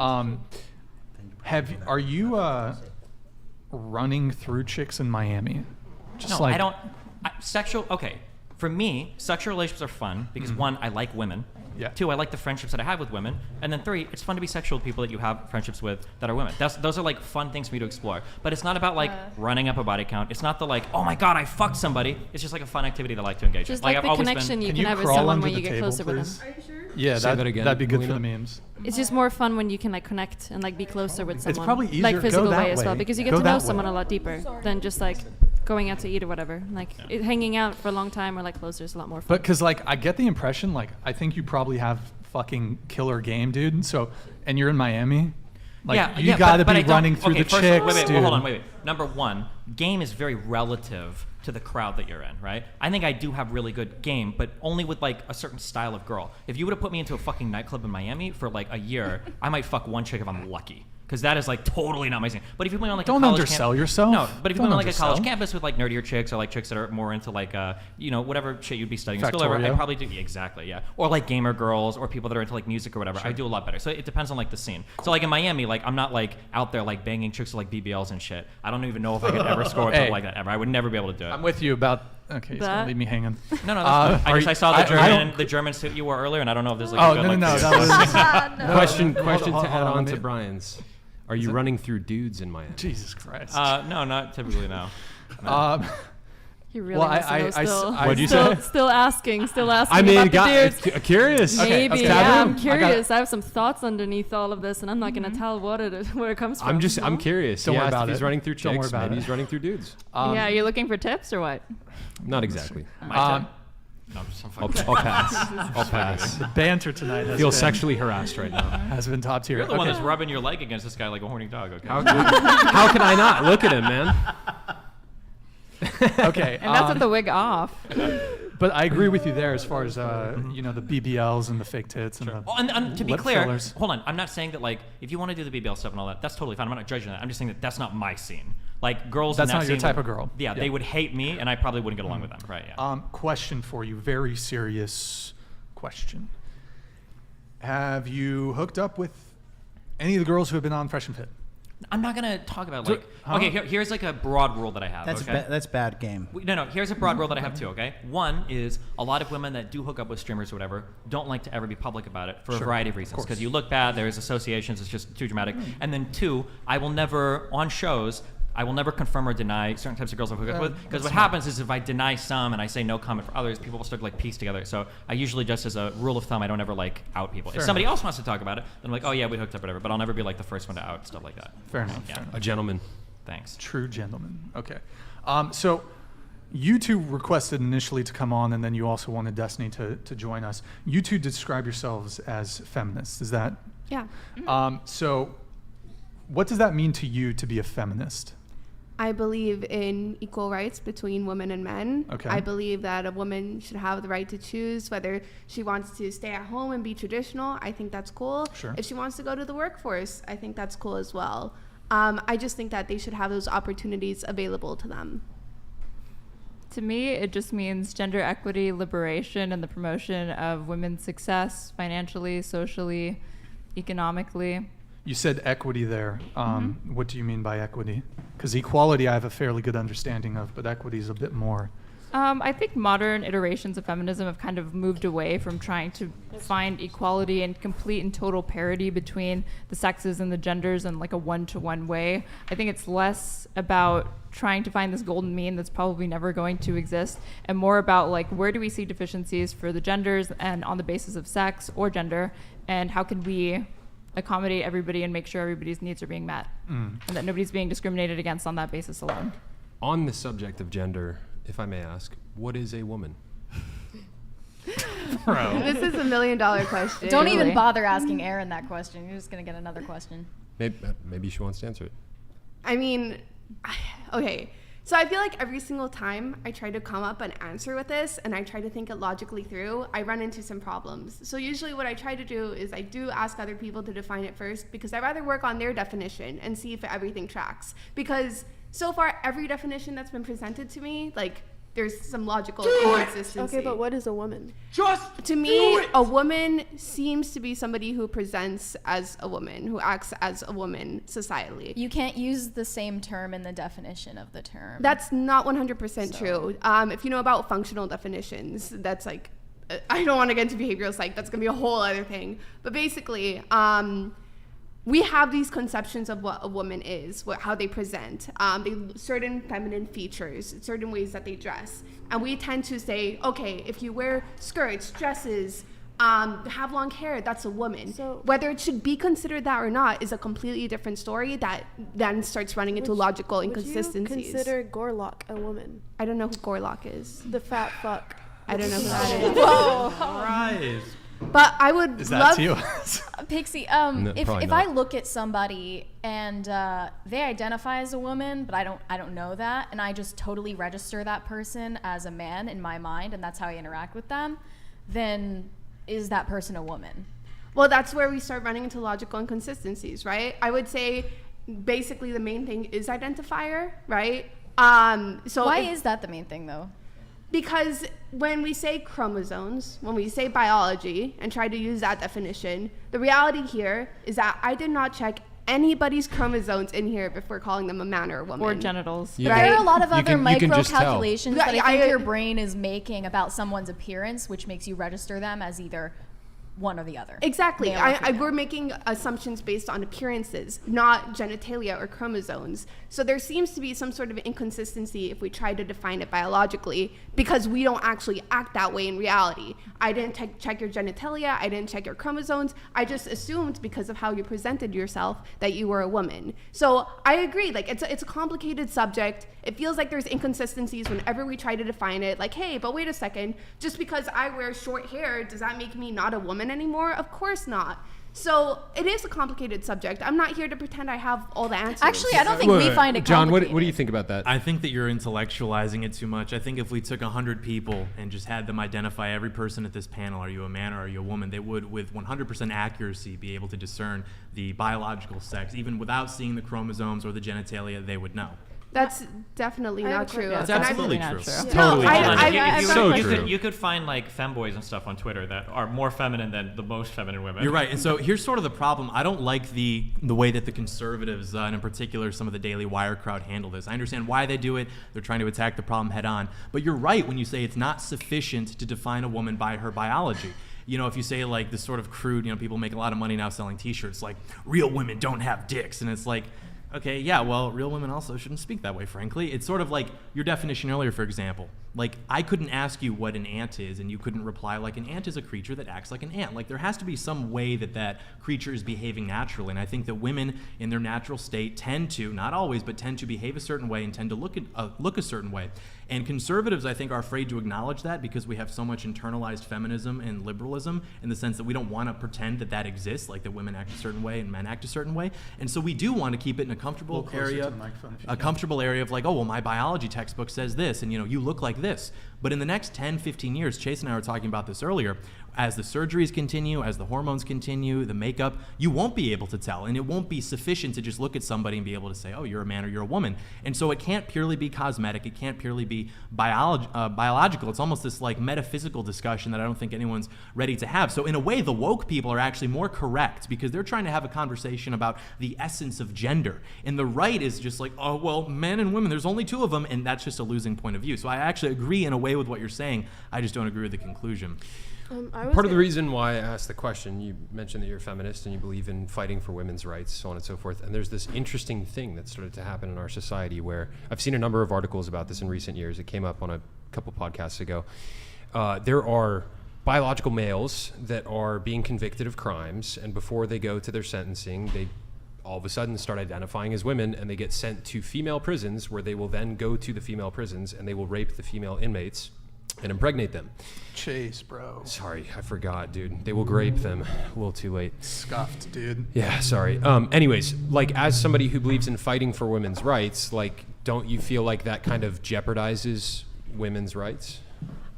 Are you running through chicks in Miami? Just No, like I don't. Sexual. Okay, for me, sexual relationships are fun because one, I like women. Yeah. Two, I like the friendships that I have with women, and then three, it's fun to be sexual with people that you have friendships with that are women. Those are like fun things for me to explore. But it's not about like running up a body count. It's not the like, oh my god, I fucked somebody. It's just like a fun activity that I like to engage Just in. like I've the always connection been, you can have with someone when you get closer with them. Are you sure? Yeah, Say that again, that'd be good for the Melina. memes. It's just more fun when you can like connect and like be closer with someone. It's probably easier. Like physical Go that way as well, way. because you get Go to know that someone way. a lot deeper than just like going out to eat or whatever. Like hanging out for a long time or like closer is a lot more fun. But because like I get the impression, like I think you probably have fucking killer game, dude. So, and you're in Miami. Like you gotta but I be don't- running through okay, the first, chicks, wait, dude. hold on, wait. Number one, game is very relative to the crowd that you're in, right? I think I do have really good game, but only with like a certain style of girl. If you would have put me into a fucking nightclub in Miami for like a year, I might fuck one chick if I'm lucky. because that is like totally not my scene. But if you play on like Don't a college undersell yourself. No, but if you Don't play on like a college undersell. campus with like nerdier chicks or like chicks that are more into like whatever shit you'd be studying in school, I Factorio. probably do exactly, yeah. Or like gamer girls or people that are into like music or whatever. I do a lot better. So it depends on like the scene. So like in Miami, like I'm not like out there like banging chicks with like BBLs and shit. I don't even know if I could ever score Hey. something like that ever. I would never be able to do it. I'm with you about. Okay, he's gonna That- leave me hanging. No, that's fine. I saw the I don't- the German suit you wore earlier, and I don't know if there's like Oh, a good, no, like, that was No. Question Hold to on, add on let to me- Brian's. Are you running through dudes in Miami? Jesus Christ. No, not typically. No. He really Well, wants to know still. what'd you still, say? Still asking I mean, about the dudes. curious. Maybe, Okay, yeah, I'm I curious. I have some thoughts underneath all of this, and I'm not going to tell where it comes from. I'm curious. Don't He worry asked about if he's it. running through Don't worry chicks. about Maybe it. he's running through dudes. Yeah, you're looking for tips or what? Not exactly. My no, I'm just I'll fucking pass. I'll pass. The banter tonight has Feel been, sexually harassed right now. has been top tier. You're the one Okay. that's rubbing your leg against this guy like a horny dog. Okay. How can I not? Look at him, man. Okay. And that's with the wig off. But I agree with you there as far as you know, the BBLs and the fake tits and the Oh, and to be lip clear, fillers. hold on. I'm not saying that like if you want to do the BBL stuff and all that, that's totally fine. I'm not judging that. I'm just saying that that's not my scene. Like girls. That's in that not your scene type would- of girl. Yeah, Yeah. they would hate me, and I probably wouldn't get along with them. Right? Yeah. Question for you, very serious question. Have you hooked up with any of the girls who have been on Fresh and Fit? I'm not gonna talk about So- like. huh? Okay, here's like a broad rule that I have. That's okay? that's bad game. No, here's a broad rule that I have too, okay? One is a lot of women that do hook up with streamers or whatever don't like to ever be public about it for a Sure, variety of of reasons. course. Because you look bad, there's associations, it's just too dramatic. And then two, I will never, on shows, I will never confirm or deny certain types of girls I've hooked up with. Because what happens is if I deny some and I say no comment for others, people will start to like piece together. So I usually just as a rule of thumb, I don't ever like out people. Fair if somebody enough. else wants to talk about it, then I'm like, oh yeah, we hooked up or whatever. But I'll never be like the first one to out stuff like that. Fair enough. Yeah. Fair enough. A gentleman. Thanks. True gentleman. Okay. So you two requested initially to come on, and then you also wanted Destiny to join us. You two describe yourselves as feminists. Is that? Yeah. So what does that mean to you to be a feminist? I believe in equal rights between women and men. Okay. I believe that a woman should have the right to choose whether she wants to stay at home and be traditional. I think that's cool. Sure. If she wants to go to the workforce, I think that's cool as well. I just think that they should have those opportunities available to them. To me, it just means gender equity, liberation, and the promotion of women's success financially, socially, economically. You said equity there. What do you mean by equity? Because equality I have a fairly good understanding of, but equity is a bit more. I think modern iterations of feminism have kind of moved away from trying to find equality and complete and total parity between the sexes and the genders in like a one-to-one way. I think it's less about trying to find this golden mean that's probably never going to exist, and more about like where do we see deficiencies for the genders and on the basis of sex or gender, and how can we accommodate everybody and make sure everybody's needs are being met, and that nobody's being discriminated against on that basis alone. On the subject of gender, if I may ask, what is a woman? Bro. This is $1 million question. Don't even Really? bother asking Aaron that question. You're just gonna get another question. Maybe she wants to answer it. I mean, okay. So I feel like every single time I try to come up and answer with this and I try to think it logically through, I run into some problems. So usually what I try to do is I do ask other people to define it first, because I'd rather work on their definition and see if everything tracks. Because so far, every definition that's been presented to me, like, there's some logical inconsistency. Okay, but what is a woman? To me, a woman seems to be somebody who presents as a woman, who acts as a woman societally. You can't use the same term in the definition of the term. That's not 100% true. If you know about functional definitions, that's like, I don't want to get into behavioral psych, that's going to be a whole other thing. But basically, we have these conceptions of what a woman is, how they present, certain feminine features, certain ways that they dress. And we tend to say, okay, if you wear skirts, dresses, have long hair, that's a woman. So whether it should be considered that or not is a completely different story that then starts running into logical inconsistencies. Would you consider Gorlock a woman? I don't know who Gorlock is. The fat fuck. I don't know who that is. Right. But I would Is love... that you? Pixie, No, if probably I not. look at somebody and they identify as a woman, but I don't know that, and I just totally register that person as a man in my mind, and that's how I interact with them, then is that person a woman? Well, that's where we start running into logical inconsistencies, right? I would say basically the main thing is identifier, right? So why is that the main thing, though? Because when we say chromosomes, when we say biology and try to use that definition, the reality here is that I did not check anybody's chromosomes in here before calling them a man or a woman. Or genitals. But there are a lot of other micro just tell. calculations that I think your brain is making about someone's appearance, which makes you register them as either one or the other. Exactly. Male or female. We're making assumptions based on appearances, not genitalia or chromosomes. So there seems to be some sort of inconsistency if we try to define it biologically, because we don't actually act that way in reality. I didn't check your genitalia. I didn't check your chromosomes. I just assumed because of how you presented yourself that you were a woman. So I agree. Like, it's a complicated subject. It feels like there's inconsistencies whenever we try to define it. Like, hey, but wait a second. Just because I wear short hair, does that make me not a woman anymore? Of course not. So it is a complicated subject. I'm not here to pretend I have all the answers. Actually, I don't think we find it John, complicated. what do you think about that? I think that you're intellectualizing it too much. I think if we took 100 people and just had them identify every person at this panel, are you a man or are you a woman, they would, with 100% accuracy, be able to discern the biological sex. Even without seeing the chromosomes or the genitalia, they would know. That's definitely not true. That's absolutely true. Totally true. You could find like femboys and stuff on Twitter that are more feminine than the most feminine women. You're right. And so here's sort of the problem. I don't like the way that the conservatives, and in particular some of the Daily Wire crowd, handle this. I understand why they do it. They're trying to attack the problem head on. But you're right when you say it's not sufficient to define a woman by her biology. You know, if you say like this sort of crude, people make a lot of money now selling t-shirts like real women don't have dicks. And it's like, okay, yeah, well, real women also shouldn't speak that way, frankly. It's sort of like your definition earlier, for example. Like, I couldn't ask you what an ant is, and you couldn't reply like an ant is a creature that acts like an ant. Like, there has to be some way that that creature is behaving naturally. And I think that women in their natural state tend to, not always, but tend to behave a certain way and tend to look a certain way. And conservatives, I think, are afraid to acknowledge that because we have so much internalized feminism and liberalism in the sense that we don't want to pretend that that exists, like that women act a certain way and men act a certain way. And so we do want to keep it in a comfortable area, comfortable area of like, oh, well, my biology textbook says this, and you look like this. But in the next 10, 15 years, Chase and I were talking about this earlier, as the surgeries continue, as the hormones continue, the makeup, you won't be able to tell. And it won't be sufficient to just look at somebody and be able to say, oh, you're a man or you're a woman. And so it can't purely be cosmetic. It can't purely be biological. It's almost this like metaphysical discussion that I don't think anyone's ready to have. So in a way, the woke people are actually more correct because they're trying to have a conversation about the essence of gender. And the right is just like, oh, well, men and women, there's only two of them. And that's just a losing point of view. So I actually agree in a way with what you're saying. I just don't agree with the conclusion. Part of the reason why I asked the question, you mentioned that you're a feminist and you believe in fighting for women's rights, so on and so forth. And there's this interesting thing that started to happen in our society where I've seen a number of articles about this in recent years. It came up on a couple podcasts ago. There are biological males that are being convicted of crimes, and before they go to their sentencing, they all of a sudden start identifying as women, and they get sent to female prisons where they will then go to the female prisons and they will rape the female inmates and impregnate them. Chase, bro. Sorry, I forgot, dude. They will grape them. A little too late. Scuffed, dude. Yeah, sorry. Anyways, like, as somebody who believes in fighting for women's rights, like, don't you feel like that kind of jeopardizes women's rights?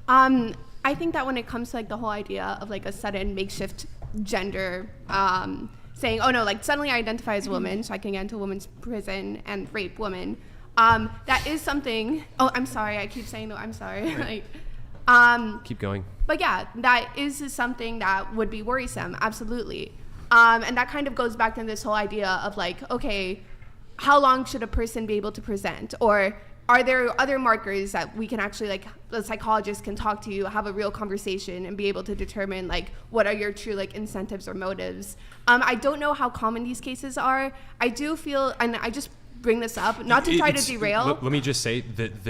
I think that when it comes to like the whole idea of like a sudden makeshift gender, saying, oh no, like suddenly I identify as a woman, so I can get into a women's prison and rape women. That is something. Oh, I'm sorry. I keep saying though. I'm sorry. Keep going. But yeah, that is something that would be worrisome. Absolutely. And that kind of goes back to this whole idea of like, okay, how long should a person be able to present, or are there other markers that we can actually, like, the psychologist can talk to you, have a real conversation, and be able to determine, like, what are your true, like, incentives or motives? I don't know how common these cases are. I do feel, and I just bring this up, not to try to derail. Let me just say that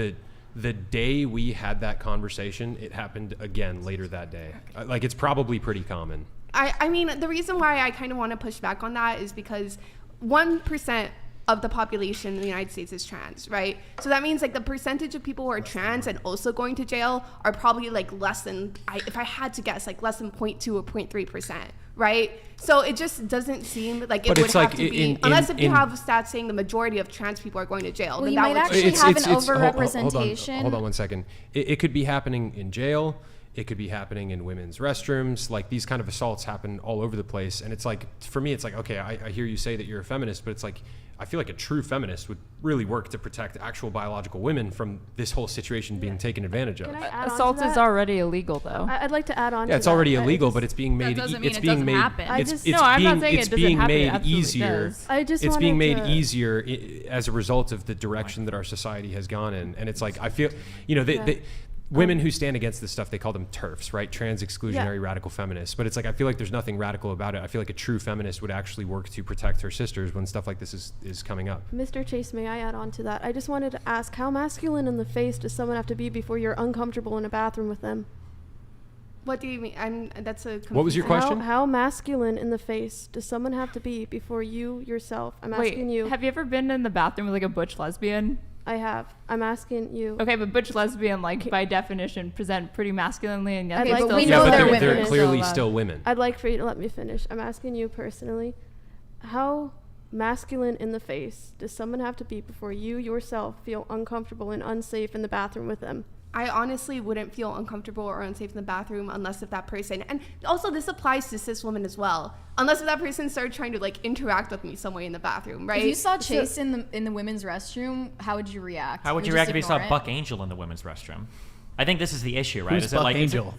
the day we had that conversation, it happened again later that day. Like, it's probably pretty common. I mean, the reason why I kind of want to push back on that is because 1% of the population in the United States is trans, right? So that means like the percentage of people who are trans and also going to jail are probably like less than, if I had to guess, like less than 0.2 or 0.3%, right? So it just doesn't seem like it would have to be, unless if you have stats saying the majority of trans people are going to jail. Well, then you might actually have an overrepresentation. Hold on 1 second. It could be happening in jail. it could be happening in women's restrooms. Like these kind of assaults happen all over the place. And it's like, for me, it's like, okay, I hear you say that you're a feminist, but it's like, I feel like a true feminist would really work to protect actual biological women from this whole situation being taken advantage of. Can I add on to Assault is that? already illegal, though. I'd like to add on. Yeah, to it's already that. illegal, but it's being made. doesn't mean It's it being doesn't made. happen. I It's just- No, I'm not saying it it's doesn't being happen. It made absolutely easier. does. I just It's being wanted made to- easier as a result of the direction that our society has gone in, and it's like I feel, you know, they women who stand against this stuff, they call them TERFs, right? Trans exclusionary radical feminists. But it's like I feel like there's nothing radical about it. I feel like a true feminist would actually work to protect her sisters when stuff like this is coming up. Mr. Chase, may I add on to that? I just wanted to ask, how masculine in the face does someone have to be before you're uncomfortable in a bathroom with them? What do you mean? That's a. What was your question? How masculine in the face does someone have to be before you yourself? I'm asking you. Have you ever been in the bathroom with like a butch lesbian? I have. I'm asking you. Okay, but butch lesbian, like by definition, present pretty masculinely, and yet I'd they like- still we say know that they're women they're are clearly allowed. still women. I'd like for you to let me finish. I'm asking you personally, how masculine in the face does someone have to be before you yourself feel uncomfortable and unsafe in the bathroom with them? I honestly wouldn't feel uncomfortable or unsafe in the bathroom unless if that person, and also this applies to cis women as well, unless if that person started trying to like interact with me some way in the bathroom, right? If you saw Chase in the women's restroom, how would you react? How would you just react if you saw ignore it? Buck Angel in the women's restroom? I think this is the issue, right? Who's is Buck it like Angel?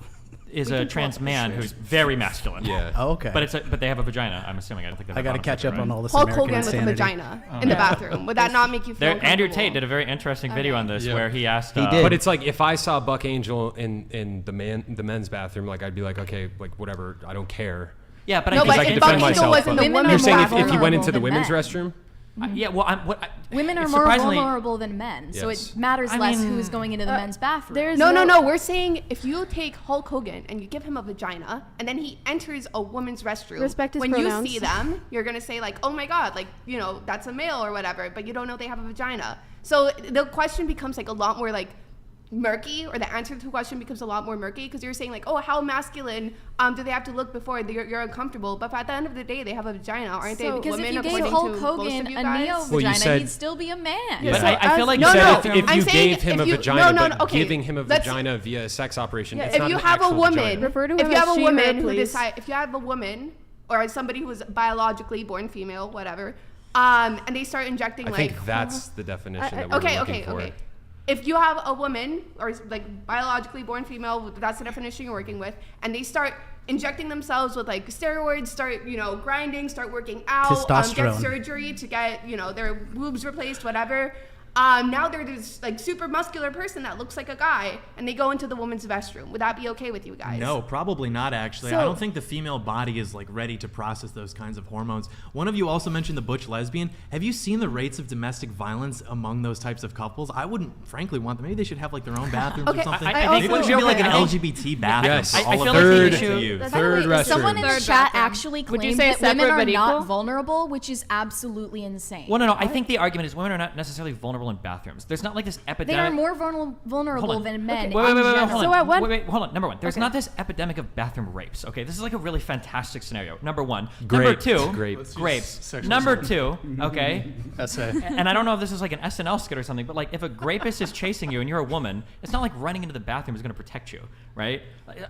Is a trans man who's very masculine. Yeah. Oh, okay. But they have a vagina. I'm assuming. I don't think they have I got to bottoms, catch up right? on all this Hulk American Hogan with a insanity. vagina in the bathroom. Would that not make you feel uncomfortable? Andrew Tate did a very interesting video on this where he asked. He did. But it's like if I saw Buck Angel in the men's bathroom, like I'd be like, okay, like whatever, I don't care. Yeah, but No, I but think if I Buck can defend Angel myself. was in the Women women's You're saying more if he went into the vulnerable women's than men. restroom? Yeah, well, Women are it's more surprisingly- vulnerable than men, so Yes. it matters I less mean, who's going into the men's bathroom. No. We're saying if you take Hulk Hogan and you give him a vagina, and then he enters a woman's restroom, Respect his when pronouns. you see them, you're gonna say like, "Oh my God, like that's a male or whatever," but you don't know they have a vagina. So the question becomes like a lot more like murky, or the answer to the question becomes a lot more murky because you're saying like, oh, how masculine do they have to look before you're uncomfortable? But at the end of the day, they have a vagina, aren't they? Because Women, if you gave according Hulk to Hogan most of you a guys. neo Well, you vagina, said- he'd still be a man. Yeah. But I feel like No, you said no. If I'm you saying gave him if a you- vagina, no, but okay, giving him a let's- vagina via a sex operation, it's if not you an have a actual woman, vagina. Refer to if him you as have a she, woman her, who please. decide, if you have a woman or somebody who's biologically born female, whatever, and they start injecting I like. think that's the definition that we're Okay. looking for. If you have a woman or like biologically born female, that's the definition you're working with, and they start injecting themselves with like steroids, start grinding, start working out, get Testosterone. surgery to get their boobs replaced, whatever. Now they're this like super muscular person that looks like a guy, and they go into the woman's restroom. Would that be okay with you guys? No, probably not actually. So- I don't think the female body is like ready to process those kinds of hormones. One of you also mentioned the butch lesbian. Have you seen the rates of domestic violence among those types of couples? I wouldn't frankly want them. Maybe they should have like their own bathrooms Okay, or something. I Maybe think it should be like an I think- LGBT bathroom. Yes. for I all feel of like the them issue- to use. Third restroom. Someone in the Third chat bathroom. actually Would you claimed say that women separate are but not equal? vulnerable, which is absolutely insane. Well, no. I think the argument is women are not necessarily vulnerable in bathrooms. There's not like this They epidemic. are more vulnerable Hold on. than men. Wait, in general. hold So on. at what- Wait, hold on. Number one, there's Okay. not this epidemic of bathroom rapes. Okay, this is like a really fantastic scenario. Number one. Grape. Number two. Grape. Let's use Grapes. sexual Number assault. two. Okay. Essay. And I don't know if this is like an SNL skit or something, but like if a rapist is chasing you and you're a woman, it's not like running into the bathroom is going to protect you, right?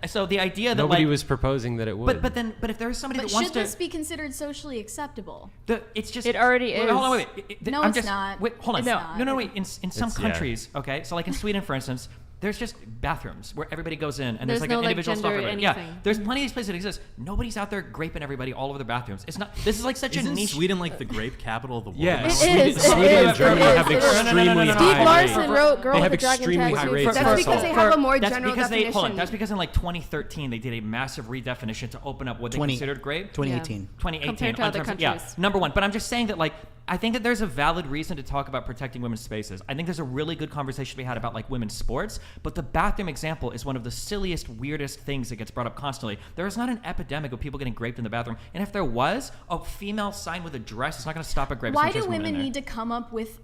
So the idea that Nobody like, was proposing that it would. but if there is somebody But that wants should to, this be considered socially acceptable? it's just It already wait, Hold on, is. wait. No, I'm it's just, not. Wait, hold on. It's No, not. no. Wait. In some It's- yeah. countries, okay. So like in Sweden, for instance. There's just bathrooms where everybody goes in, and there's like no, an like, individual spot for gender everybody. Yeah, anything. there's plenty of these places that exist. Nobody's out there graping everybody all over the bathrooms. It's not. This is like such a Isn't niche. Sweden like the grape capital of the world? yeah, It Sweden, is, it Sweden is, and Germany it have is. extremely No, no, no, no, no. Steve high Larson rates. wrote Girl They with have the Dragon extremely high Tattoo. rates. That's of because assault. they have a more That's general because definition. That's because in like 2013 they did a massive redefinition to open up what they 20 considered grape. 2018. 2018 Compared to on other terms of- yeah, countries. number one. But I'm just saying that like I think that there's a valid reason to talk about protecting women's spaces. I think there's a really good conversation to be had about like women's sports, but the bathroom example is one of the silliest, weirdest things that gets brought up constantly. There is not an epidemic of people getting raped in the bathroom, and if there was, a female sign with a dress is not going to stop a rape. Why do women need to come up with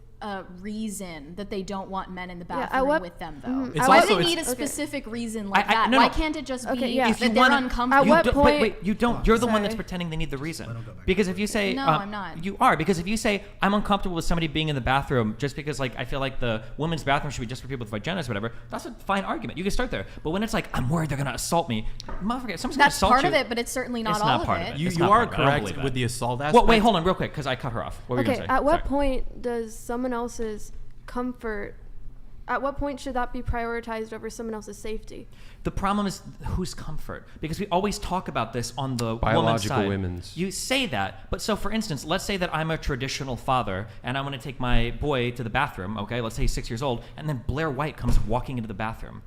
reason that they don't want men in the Yeah, bathroom with them, though? Mhm. It's Why also- do they need a it's- specific reason like that? no, Why no. can't it just be Okay, yeah. If you that they're wanna- uncomfortable? At what point? Wait, you don't. You're the one that's Sorry. pretending they need the reason. Because if you say, No, I'm not. You are, because if you say I'm uncomfortable with somebody being in the bathroom just because like I feel like the women's bathroom should be just for people with vaginas or whatever, that's a fine argument. You can start there. But when it's like I'm worried they're gonna assault me, motherfucker, someone's gonna That's assault part you. of it, but it's certainly not It's all not of part it. of it. You It's you not are part of it. I don't correct believe with that. the assault aspect. Well, wait, hold on, real quick, because I cut her off. What were you Okay, gonna say? at what Sorry. point does someone else's comfort, at what point should that be prioritized over someone else's safety? The problem is whose comfort, because we always talk about this on the woman's Biological side. women's. You say that, but so for instance, let's say that I'm a traditional father and I'm going to take my boy to the bathroom. Okay, let's say he's 6 years old, and then Blair White comes walking into the bathroom.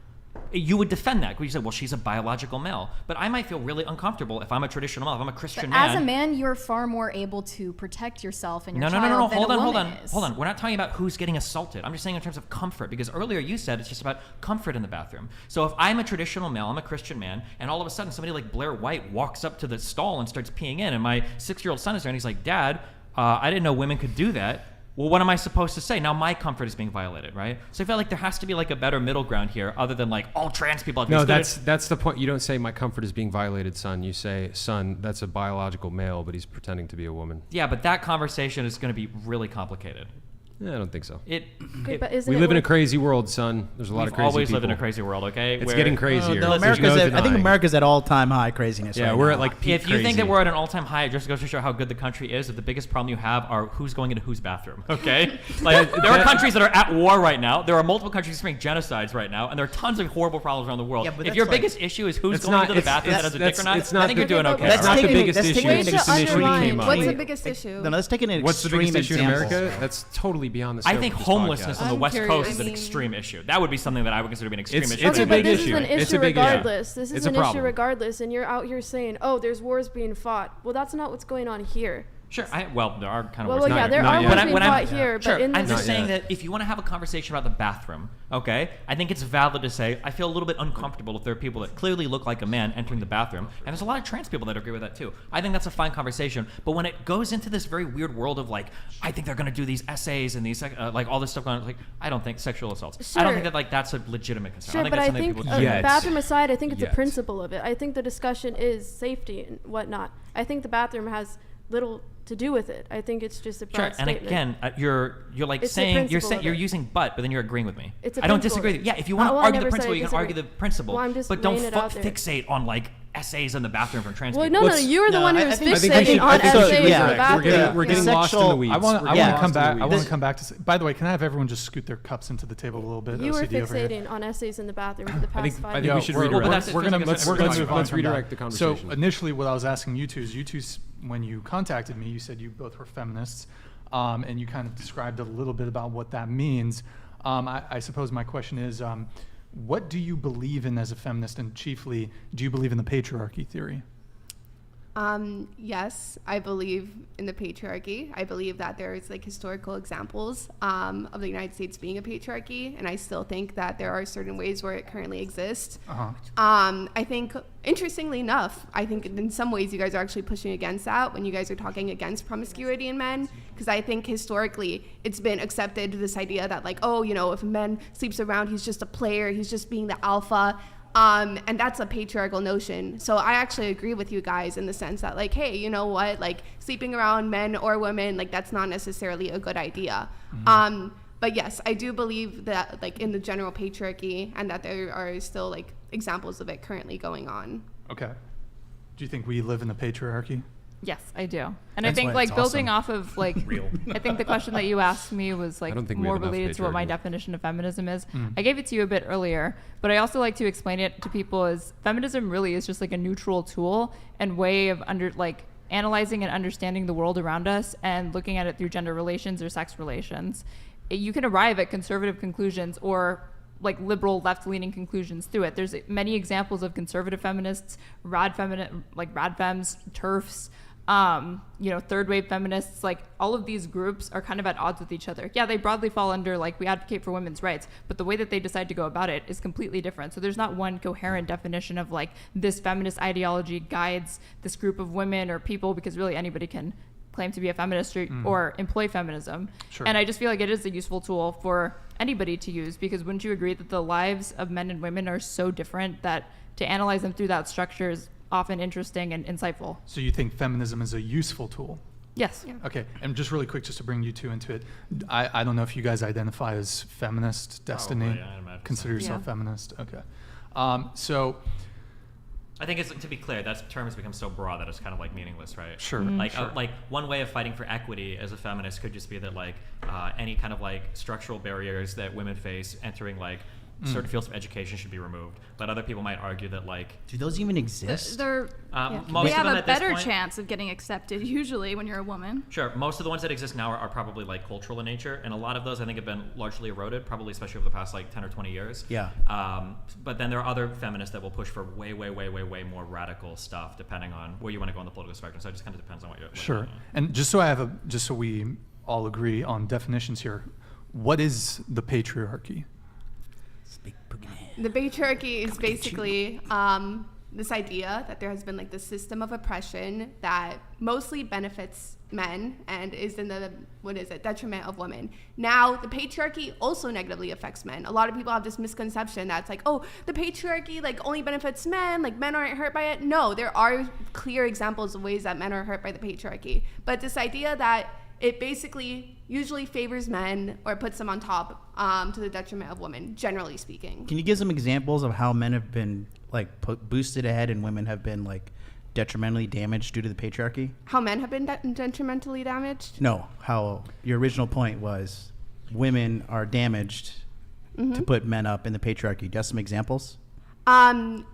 You would defend that because you said, well, she's a biological male. But I might feel really uncomfortable if I'm a traditional male, if I'm a Christian But man. as a man, you're far more able to protect yourself and your No, child no, no, no, than hold a on, hold woman on, is. hold on. We're not talking about who's getting assaulted. I'm just saying in terms of comfort, because earlier you said it's just about comfort in the bathroom. So if I'm a traditional male, I'm a Christian man, and all of a sudden somebody like Blair White walks up to the stall and starts peeing in, and my 6-year-old son is there, and he's like, Dad, I didn't know women could do that. Well, what am I supposed to say? Now my comfort is being violated, right? So I feel like there has to be like a better middle ground here, other than like all trans people have No, these that's the point. You don't say my comfort is being violated, son. You say, son, that's a biological male, but he's pretending to be a woman. Yeah, but that conversation is going to be really complicated. Yeah, I don't think so. But isn't We it live in a worth- crazy world, son. There's a lot of We've crazy always people. lived in a crazy world, okay? It's getting crazier. No, There's America's no at, I think denying. America's at all-time high craziness. Yeah, right we're now. at like peak If you think crazy. that we're at an all-time high, it just goes to show how good the country is. That the biggest problem you have are who's going into whose bathroom. Okay, like there are countries that are at war right now. There are multiple countries experiencing genocides right now, and there are tons of horrible problems around the world. Yeah, but if that's your like- biggest issue is who's It's going not- into the it's- bathroom that has a dick or not, it's not I think the- you're doing okay. That's not the taking it- biggest that's issue. taking I it think it's an issue we underline. came up. What's the Wait, biggest issue? No, let's take an What's the extreme biggest issue in example. America? That's totally beyond the scope I think of this homelessness podcast. on the I'm West curious. Coast is I an mean- extreme issue. That would be something that I would consider to be an extreme It's- issue. it's a Okay, big but this issue. is an It's issue a big issue. regardless. This It's is a an issue problem. regardless, and you're out here saying, "Oh, there's wars being fought." Well, that's not what's going on here. Sure. Well, there are kind of Well, worse. yeah, Not- there not are yet. wars When being fought here, Sure, but in I'm this just saying yet. that if you want to have a conversation about the bathroom, okay, I think it's valid to say I feel a little bit uncomfortable if there are people that clearly look like a man entering the bathroom, and there's a lot of trans people that agree with that too. I think that's a fine conversation, but when it goes into this very weird world of like, I think they're going to do these essays and these like all this stuff going on, like I don't think sexual assaults. I don't Sure. think that like that's a legitimate concern. Sure, I think but that's I something think people do. Yet. bathroom aside, I think it's Yet. a principle of it. I think the discussion is safety and whatnot. I think the bathroom has little to do with it. I think it's just a broad Sure, and statement. again, you're like It's the saying principle of you're it. using but then you're agreeing with me. It's a I don't principle disagree. of With it. you. Yeah, if you want to Well, I argue the never said I principle, you can argue the disagree. principle. Well, I'm just but don't laying it out there. fixate on like essays in the bathroom from trans Well, people. no, you were the one who was I think we fixating should- on I think we should essays in the redirect. bathroom. We're getting lost in the weeds. I want We're to getting come lost in the back. I want weeds. to come back to. By the way, can I have everyone just scoot their cups into the table a little bit? You were OCD over here. fixating on essays in the bathroom for the past 5 I think years. we should We're redirect. gonna We're gonna let's move on from redirect the that. conversation. So initially, what I was asking you two is, when you contacted me, you said you both were feminists, and you kind of described a little bit about what that means. I suppose my question is, what do you believe in as a feminist, and chiefly, do you believe in the patriarchy theory? Yes, I believe in the patriarchy. I believe that there's like historical examples of the United States being a patriarchy, and I still think that there are certain ways where it currently exists. I think, interestingly enough, I think in some ways you guys are actually pushing against that when you guys are talking against promiscuity in men, because I think historically it's been accepted this idea that like, oh, you know, if a man sleeps around, he's just a player, he's just being the alpha. And that's a patriarchal notion. So I actually agree with you guys in the sense that like, hey, you know what, like sleeping around men or women, like that's not necessarily a good idea. But yes, I do believe that like in the general patriarchy, and that there are still like examples of it currently going on. Okay. Do you think we live in the patriarchy? Yes, I do. And That's I think why like it's building awesome. off of like Real. I think the question that you asked me was like I don't think we more have enough related to what my patriarchy. definition of feminism is. I gave it to you a bit earlier, but I also like to explain it to people as feminism really is just like a neutral tool and way of analyzing and understanding the world around us and looking at it through gender relations or sex relations. You can arrive at conservative conclusions or like liberal left-leaning conclusions through it. There's many examples of conservative feminists, rad fems, TERFs, third wave feminists, like all of these groups are kind of at odds with each other. Yeah, they broadly fall under like we advocate for women's rights, but the way that they decide to go about it is completely different. So there's not one coherent definition of like this feminist ideology guides this group of women or people, because really anybody can claim to be a feminist or employ feminism. Sure. And I just feel like it is a useful tool for anybody to use, because wouldn't you agree that the lives of men and women are so different that to analyze them through that structure is often interesting and insightful? So you think feminism is a useful tool? Yes. Yeah. Okay, and just really quick, just to bring you two into it, I don't know if you guys identify as feminist, Destiny. yeah, I'd imagine Consider so. yourself feminist. Okay. So I think it's, to be clear, that term has become so broad that it's kind of like meaningless, right? Sure. Like Sure. like one way of fighting for equity as a feminist could just be that like any kind of like structural barriers that women face entering like certain fields of education should be removed. But other people might argue that like, Do those even exist? They're most they of have them a at this better point- chance of getting accepted usually when you're a woman. Sure, most of the ones that exist now are probably like cultural in nature, and a lot of those I think have been largely eroded, probably especially over the past like 10 or 20 years. Yeah. But then there are other feminists that will push for way more radical stuff, depending on where you want to go on the political spectrum. So it just kind of depends on what you're. sure. And just so we all agree on definitions here, what is the patriarchy? The patriarchy is basically this idea that there has been like this system of oppression that mostly benefits men and is in the detriment of women. Now, the patriarchy also negatively affects men. A lot of people have this misconception that's like, oh, the patriarchy like only benefits men, like men aren't hurt by it. No, there are clear examples of ways that men are hurt by the patriarchy. But this idea that it basically usually favors men or puts them on top to the detriment of women, generally speaking. Can you give some examples of how men have been like boosted ahead and women have been like detrimentally damaged due to the patriarchy? How men have been detrimentally damaged? No, how your original point was women are damaged to put men up in the patriarchy. Do you have some examples?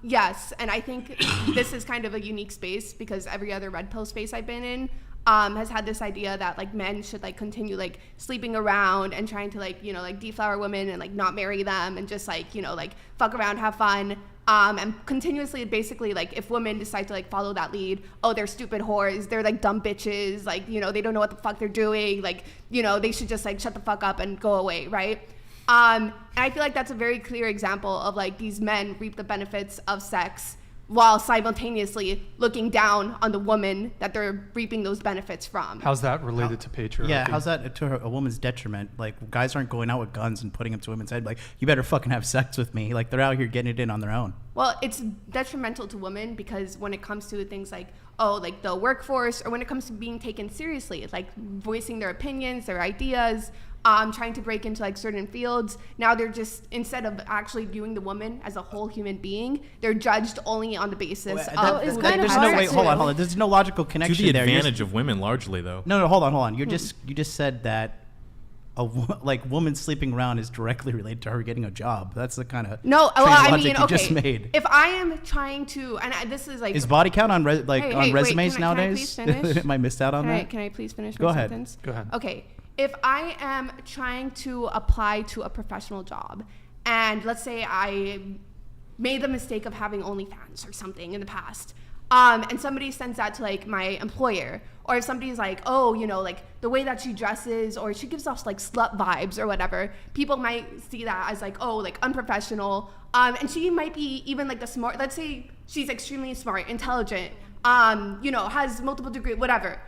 Yes, and I think this is kind of a unique space because every other red pill space I've been in has had this idea that like men should like continue like sleeping around and trying to like, you know, like deflower women and like not marry them and just like, you know, like fuck around, have fun. And continuously basically like if women decide to like follow that lead, oh, they're stupid whores, they're like dumb bitches, like, you know, they don't know what the fuck they're doing, like, you know, they should just like shut the fuck up and go away, right? And I feel like that's a very clear example of like these men reap the benefits of sex while simultaneously looking down on the woman that they're reaping those benefits from. How's that related to patriarchy? Yeah, how's that to a woman's detriment? Like, guys aren't going out with guns and putting them to women's head like, you better fucking have sex with me. Like, they're out here getting it in on their own. Well, it's detrimental to women because when it comes to things like, oh, like the workforce, or when it comes to being taken seriously, like voicing their opinions, their ideas, trying to break into like certain fields. Now they're just, instead of actually viewing the woman as a whole human being, they're judged only on the basis of it's kind of there's hard no way. to- Hold on. There's no logical To connection the there. advantage of women, largely though. No, hold on. You just said that like woman sleeping around is directly related to her getting a job. That's the kind of no. Well, I logic mean, you okay. just made. If I am trying to, and this is like, Is body count on Hey, wait, resumes can I nowadays? please finish? Am I missed out on that? Can I please finish Go my ahead. sentence? Go ahead. Okay. If I am trying to apply to a professional job, and let's say I made the mistake of having OnlyFans or something in the past, and somebody sends that to like my employer, or if somebody's like, oh, you know, like the way that she dresses, or she gives off like slut vibes or whatever, people might see that as like, oh, like unprofessional, and she might be even like the smart, let's say she's extremely smart, intelligent, you know, has multiple degrees, whatever.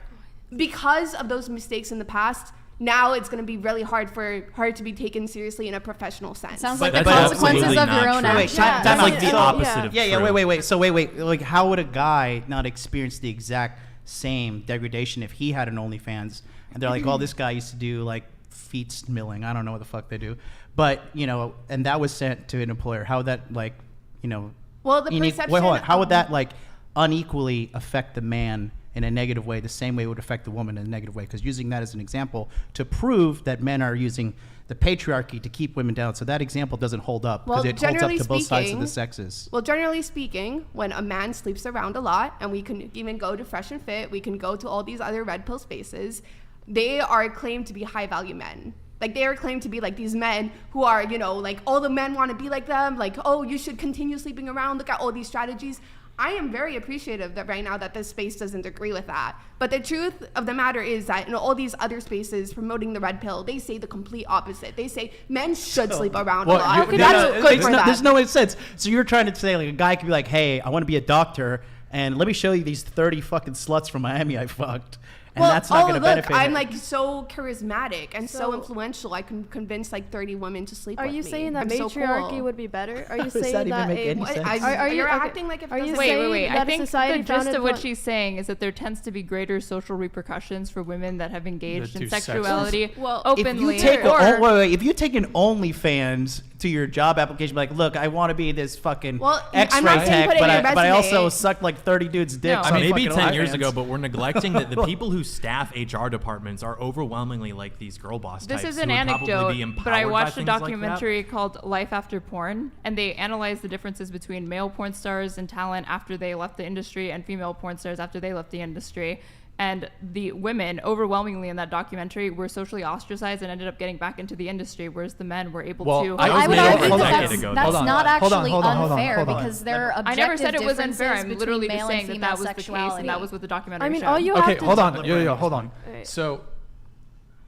Because of those mistakes in the past, now it's going to be really hard for her to be taken seriously in a professional sense. Sounds But like the that's consequences absolutely of your not own true. actions. That's like the opposite of Yeah, true. wait. So wait. Like, how would a guy not experience the exact same degradation if he had an OnlyFans? And they're like, oh, this guy used to do like feet milling. I don't know what the fuck they do, but you know, and that was sent to an employer. How would that like, you know? Well, the perception. Wait, hold on. How would that like unequally affect the man in a negative way, the same way it would affect the woman in a negative way? Because using that as an example to prove that men are using the patriarchy to keep women down. So that example doesn't hold up because Well, it holds up generally to both sides of the speaking- sexes. Well, generally speaking, when a man sleeps around a lot, and we can even go to Fresh and Fit, we can go to all these other red pill spaces, they are claimed to be high value men. Like, they are claimed to be like these men who are, you know, like all the men want to be like them. Like, oh, you should continue sleeping around. Look at all these strategies. I am very appreciative that right now that this space doesn't agree with that. But the truth of the matter is that in all these other spaces promoting the red pill, they say the complete opposite. They say men should sleep around a lot. That's good for that. There's no sense. So you're trying to say like a guy could be like, hey, I want to be a doctor, and let me show you these 30 fucking sluts from Miami I fucked. and that's not going to benefit I'm him. like so charismatic and so influential. I can convince like 30 women to sleep with me. Are you saying that I'm so matriarchy cool. would be better? Are you Does that saying even that make any sense? You're acting like if are you doesn't- saying Wait. that I a think society the gist founded of what upon- she's saying is that there tends to be greater social repercussions for women that have engaged That in do sex sexuality Well, openly. If you take or wait, if you take an OnlyFans to your job application, be like, look, I want to be this fucking Well, I'm X-ray not saying tech, put it in your but I also resume. sucked like 30 dudes' dicks. No. on Maybe fucking 10 years OnlyFans. ago, but we're neglecting that the people who staff HR departments are overwhelmingly like these girl boss This types is an who would probably anecdote, be but I empowered by watched a things like that. documentary called Life After Porn, and they analyzed the differences between male porn stars and talent after they left the industry and female porn stars after they left the industry. And the women, overwhelmingly in that documentary, were socially ostracized and ended up getting back into the industry, whereas the men were able Well, to. I would Hold on, argue hold that on. that's Hold on. not Hold on, actually hold on, hold on, unfair hold on. because there are I objective never said it was unfair. I'm differences literally between just male saying and that female that was the case, sexuality. and that was what the documentary I mean, showed. all you have Okay, to hold do- on. Yo, hold on. Right. So,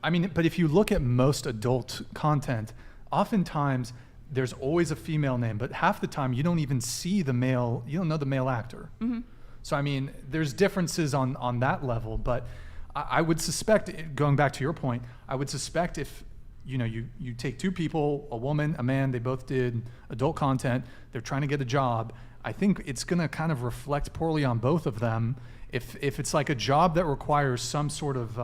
I mean, but if you look at most adult content, oftentimes there's always a female name, but half the time you don't even see the male, you don't know the male actor. Mm-hmm. So, I mean, there's differences on that level, but I would suspect, going back to your point, I would suspect if, you take two people, a woman, a man, they both did adult content, they're trying to get a job, I think it's going to kind of reflect poorly on both of them if it's like a job that requires some sort of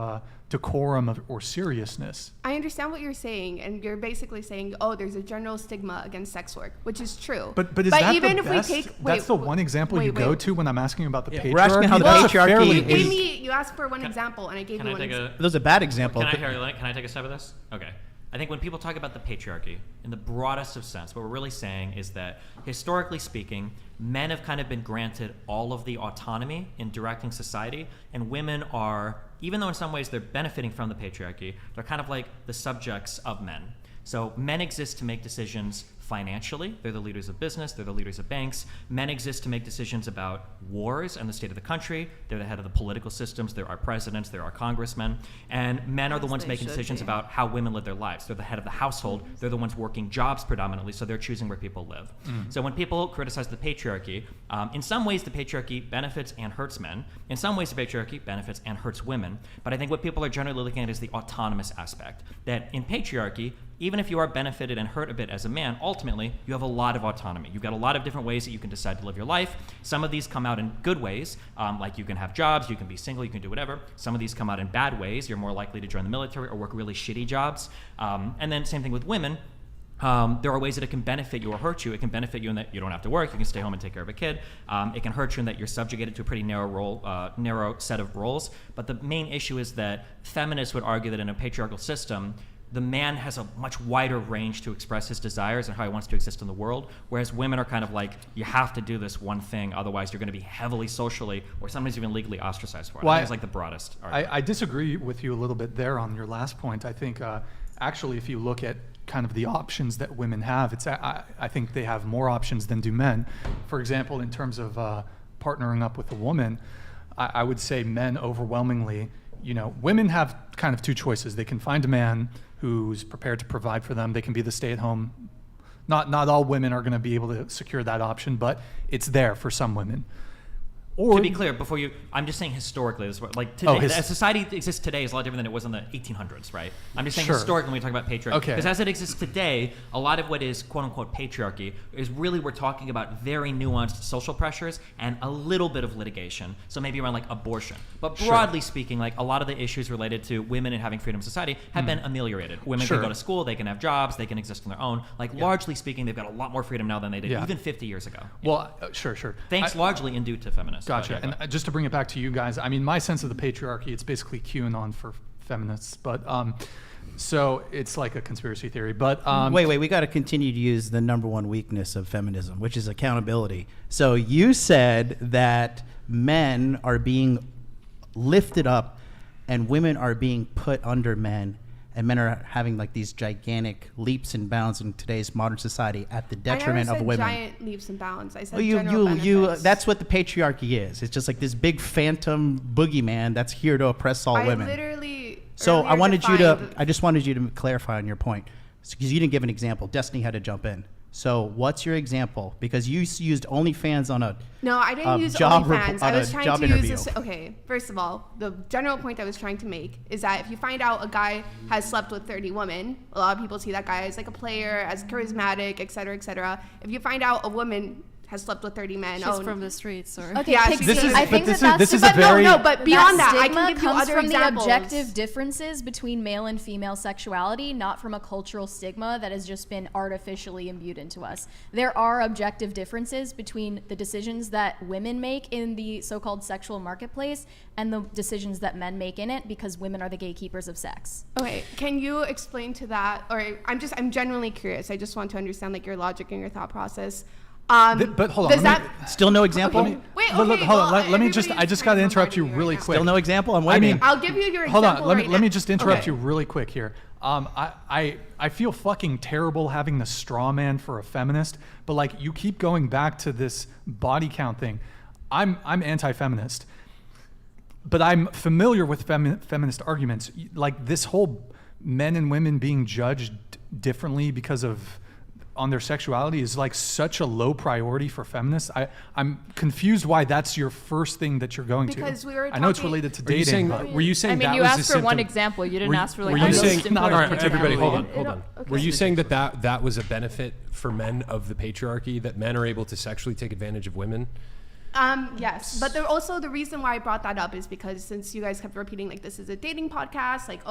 decorum or seriousness. I understand what you're saying, and you're basically saying, oh, there's a general stigma against sex work, which is true. But is that even the if best? we take, That's the one example you go to when I'm asking about the patriarchy. We're asking how the That's a patriarchy fairly- you gave me, you asked for one example, and I gave Can you I one take example. Those are bad examples. Can I take a stab at this? Okay. I think when people talk about the patriarchy, in the broadest of sense, what we're really saying is that, historically speaking, men have kind of been granted all of the autonomy in directing society, and women are, even though in some ways they're benefiting from the patriarchy, they're kind of like the subjects of men. So men exist to make decisions financially. They're the leaders of business. They're the leaders of banks. Men exist to make decisions about wars and the state of the country. They're the head of the political systems. They're our presidents. They're our congressmen. And men are the ones making decisions about how women live their lives. They're the head of the household. They're the ones working jobs predominantly, so they're choosing where people live. So when people criticize the patriarchy, in some ways the patriarchy benefits and hurts men. In some ways the patriarchy benefits and hurts women. But I think what people are generally looking at is the autonomous aspect. That in patriarchy, even if you are benefited and hurt a bit as a man, ultimately, you have a lot of autonomy. You've got a lot of different ways that you can decide to live your life. Some of these come out in good ways, like you can have jobs, you can be single, you can do whatever. Some of these come out in bad ways. You're more likely to join the military or work really shitty jobs. And then same thing with women. There are ways that it can benefit you or hurt you. It can benefit you in that you don't have to work. You can stay home and take care of a kid. It can hurt you in that you're subjugated to a pretty narrow set of roles. But the main issue is that feminists would argue that in a patriarchal system, the man has a much wider range to express his desires and how he wants to exist in the world, whereas women are kind of like, you have to do this one thing, otherwise you're going to be heavily socially or sometimes even legally ostracized for it. Well, I think it's like the broadest argument. I disagree with you a little bit there on your last point. I think actually if you look at kind of the options that women have, I think they have more options than do men. For example, in terms of partnering up with a woman, I would say men overwhelmingly, women have kind of two choices. They can find a man who's prepared to provide for them. They can be the stay-at-home. Not all women are going to be able to secure that option, but it's there for some women. Or to be clear, I'm just saying historically, this is what, like today, as society exists today is a lot different than it was in the 1800s, right? I'm just saying historically when we talk about patriarchy. Because as it exists today, a lot of what is quote unquote patriarchy is really we're talking about very nuanced social pressures and a little bit of litigation. So maybe around like abortion. But broadly speaking, like a lot of the issues related to women and having freedom in society have been ameliorated. Women can go to school, they can have jobs, they can exist on their own. Like largely speaking, they've got a lot more freedom now than they did even 50 years ago. Well, sure. Thanks largely in due to feminists. Gotcha. And just to bring it back to you guys, I mean, my sense of the patriarchy, it's basically QAnon for feminists, but so it's like a conspiracy theory. But wait, we got to continue to use the number one weakness of feminism, which is accountability. So you said that men are being lifted up and women are being put under men, and men are having like these gigantic leaps and bounds in today's modern society at the detriment of women. I never said giant leaps and bounds. I said Well, general benefits. that's what the patriarchy is. It's just like this big phantom boogeyman that's here to oppress all women. So I just wanted you to clarify on your point, because you didn't give an example. Destiny had to jump in. So what's your example? Because you used OnlyFans on a No, I didn't use job OnlyFans. I was trying to interview. use this. Okay, first of all, the general point I was trying to make is that if you find out a guy has slept with 30 women, a lot of people see that guy as like a player, as charismatic, et cetera, et cetera. If you find out a woman has slept with 30 men, She's from the streets, or Okay, yeah, Pixie, this is, I think but that's this is a very no, but beyond that, I stigma can give you comes other from examples. the objective differences between male and female sexuality, not from a cultural stigma that has just been artificially imbued into us. There are objective differences between the decisions that women make in the so-called sexual marketplace and the decisions that men make in it, because women are the gatekeepers of sex. Okay, can you explain to that? Or I'm genuinely curious. I just want to understand like your logic and your thought process. But hold on. Still no example? Okay. Wait, okay, Hold on. well, Let me just. I just got to interrupt you really quick. Still no example? I'm waiting. I'll give you your hold example on. right Let me now. just interrupt Okay. you really quick here. I feel fucking terrible having the straw man for a feminist, but like you keep going back to this body count thing. I'm anti-feminist, but I'm familiar with feminist arguments. Like this whole men and women being judged differently because of on their sexuality is like such a low priority for feminists. I'm confused why that's your first thing that you're going Because to. we were I know it's talking- related to Were you dating. saying- but were you saying I mean, that you was a asked for one symptom- example. You didn't Were- ask for like were the you most saying? important All right, example. everybody, hold on. Okay. Were you saying that was a benefit for men of the patriarchy, that men are able to sexually take advantage of women? Yes, but also the reason why I brought that up is because since you guys kept repeating like this is a dating podcast, like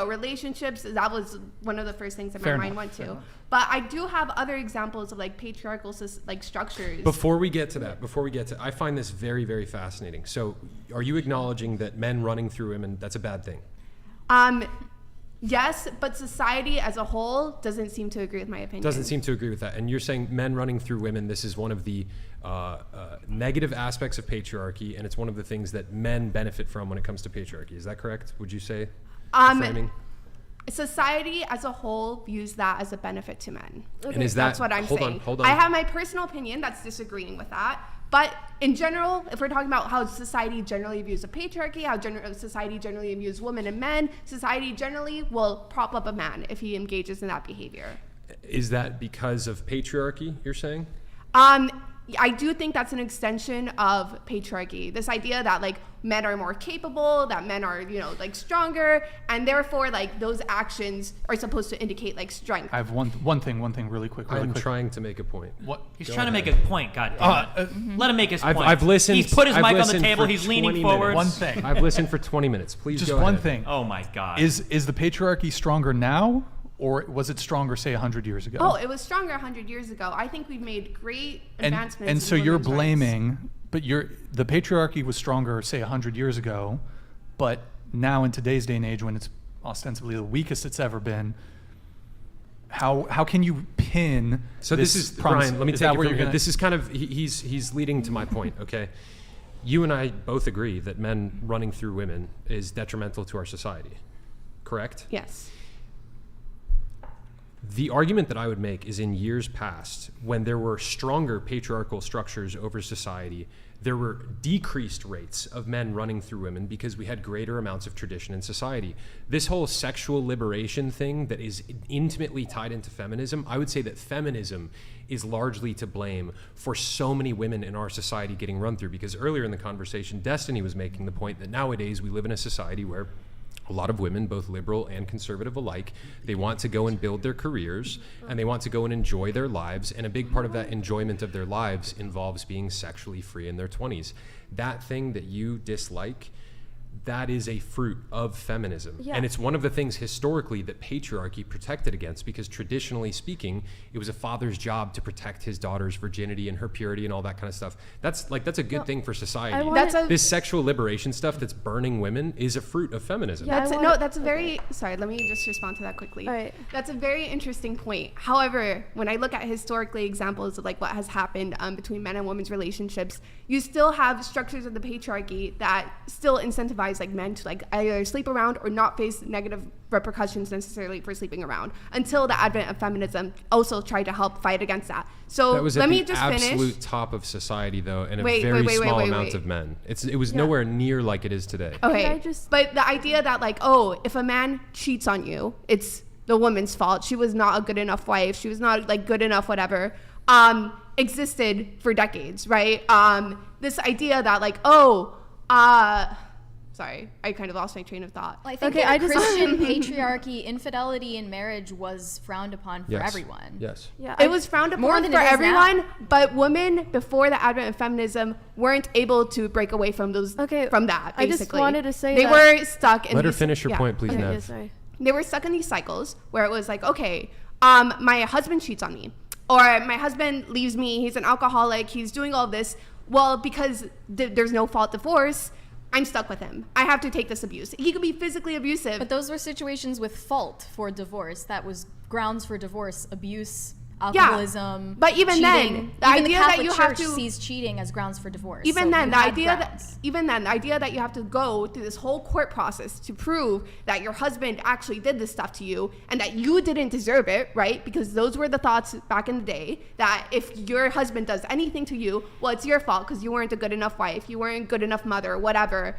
relationships, that was one of the first things that Fair my mind enough, went to. But I do have other examples of like patriarchal like structures. Before we get to, I find this very, very fascinating. So, are you acknowledging that men running through women, that's a bad thing? Yes, but society as a whole doesn't seem to agree with my opinion. Doesn't seem to agree with that. And you're saying men running through women, this is one of the negative aspects of patriarchy, and it's one of the things that men benefit from when it comes to patriarchy. Is that correct? Would you say? The framing? Society as a whole views that as a benefit to men. And is that, that's what I'm saying. Hold on. I have my personal opinion that's disagreeing with that. But in general, if we're talking about how society generally views a patriarchy, how society generally views women and men, society generally will prop up a man if he engages in that behavior. Is that because of patriarchy, you're saying? I do think that's an extension of patriarchy. This idea that like men are more capable, that men are, like stronger, and therefore like those actions are supposed to indicate like strength. I have one thing really quick. I'm trying to make a point. What? He's trying to make a point, goddammit. Let him make his point. I've listened. He's put his I've mic on the listened table. for He's 20 leaning minutes. forward. One thing. I've listened for 20 minutes. Please Just go one ahead. thing. Oh my God. Is the patriarchy stronger now, or was it stronger, say, 100 years ago? Oh, it was stronger 100 years ago. I think we've made great advancements. And in so you're women's rights. blaming, but the patriarchy was stronger, say, 100 years ago, but now in today's day and age, when it's ostensibly the weakest it's ever been, how can you pin? So this is promise? Brian. Let me Is take that it where from you're here. gonna- This is kind of he's leading to my point. Okay, you and I both agree that men running through women is detrimental to our society. Correct? Yes. The argument that I would make is in years past, when there were stronger patriarchal structures over society, there were decreased rates of men running through women because we had greater amounts of tradition in society. This whole sexual liberation thing that is intimately tied into feminism, I would say that feminism is largely to blame for so many women in our society getting run through, because earlier in the conversation, Destiny was making the point that nowadays we live in a society where a lot of women, both liberal and conservative alike, they want to go and build their careers and they want to go and enjoy their lives. And a big part of that enjoyment of their lives involves being sexually free in their 20s. That thing that you dislike, that is a fruit of feminism. Yeah. And it's one of the things historically that patriarchy protected against, because traditionally speaking, it was a father's job to protect his daughter's virginity and her purity and all that kind of stuff. That's a good thing for society. This sexual liberation stuff that's burning women is a fruit of feminism. That's a very, sorry, let me just respond to that quickly. Right. That's a very interesting point. However, when I look at historically examples of like what has happened between men and women's relationships, you still have structures of the patriarchy that still incentivize like men to like either sleep around or not face negative repercussions necessarily for sleeping around, until the advent of feminism also tried to help fight against that. So that was let at me the just absolute finish. top of society, though, and a Wait, very wait, small wait, amount wait. of men. It was nowhere near like it is today. Okay, but the idea that like, oh, if a man cheats on you, it's the woman's fault. She was not a good enough wife. She was not like good enough, whatever, existed for decades, right? This idea that like, sorry, I kind of lost my train of thought. Well, I think in Christian patriarchy, infidelity in marriage was frowned upon for everyone. Yes. Yeah, it was frowned more upon than for it is everyone, now. but women before the advent of feminism weren't able to break away from those from that. Basically, I just wanted to say they were stuck in. Let her these- finish your point, please, okay. Nev. Yeah, sorry. They were stuck in these cycles where it was like, okay, my husband cheats on me, or my husband leaves me. He's an alcoholic. He's doing all this. Well, because there's no fault divorce, I'm stuck with him. I have to take this abuse. He could be physically abusive. But those were situations with fault for divorce. That was grounds for divorce, abuse, alcoholism. But even cheating. then, the even idea the that Catholic you Church have to sees cheating as grounds for divorce. Even So then, you the had idea grounds. the idea that you have to go through this whole court process to prove that your husband actually did this stuff to you and that you didn't deserve it, right? Because those were the thoughts back in the day, that if your husband does anything to you, well, it's your fault because you weren't a good enough wife, you weren't a good enough mother, whatever.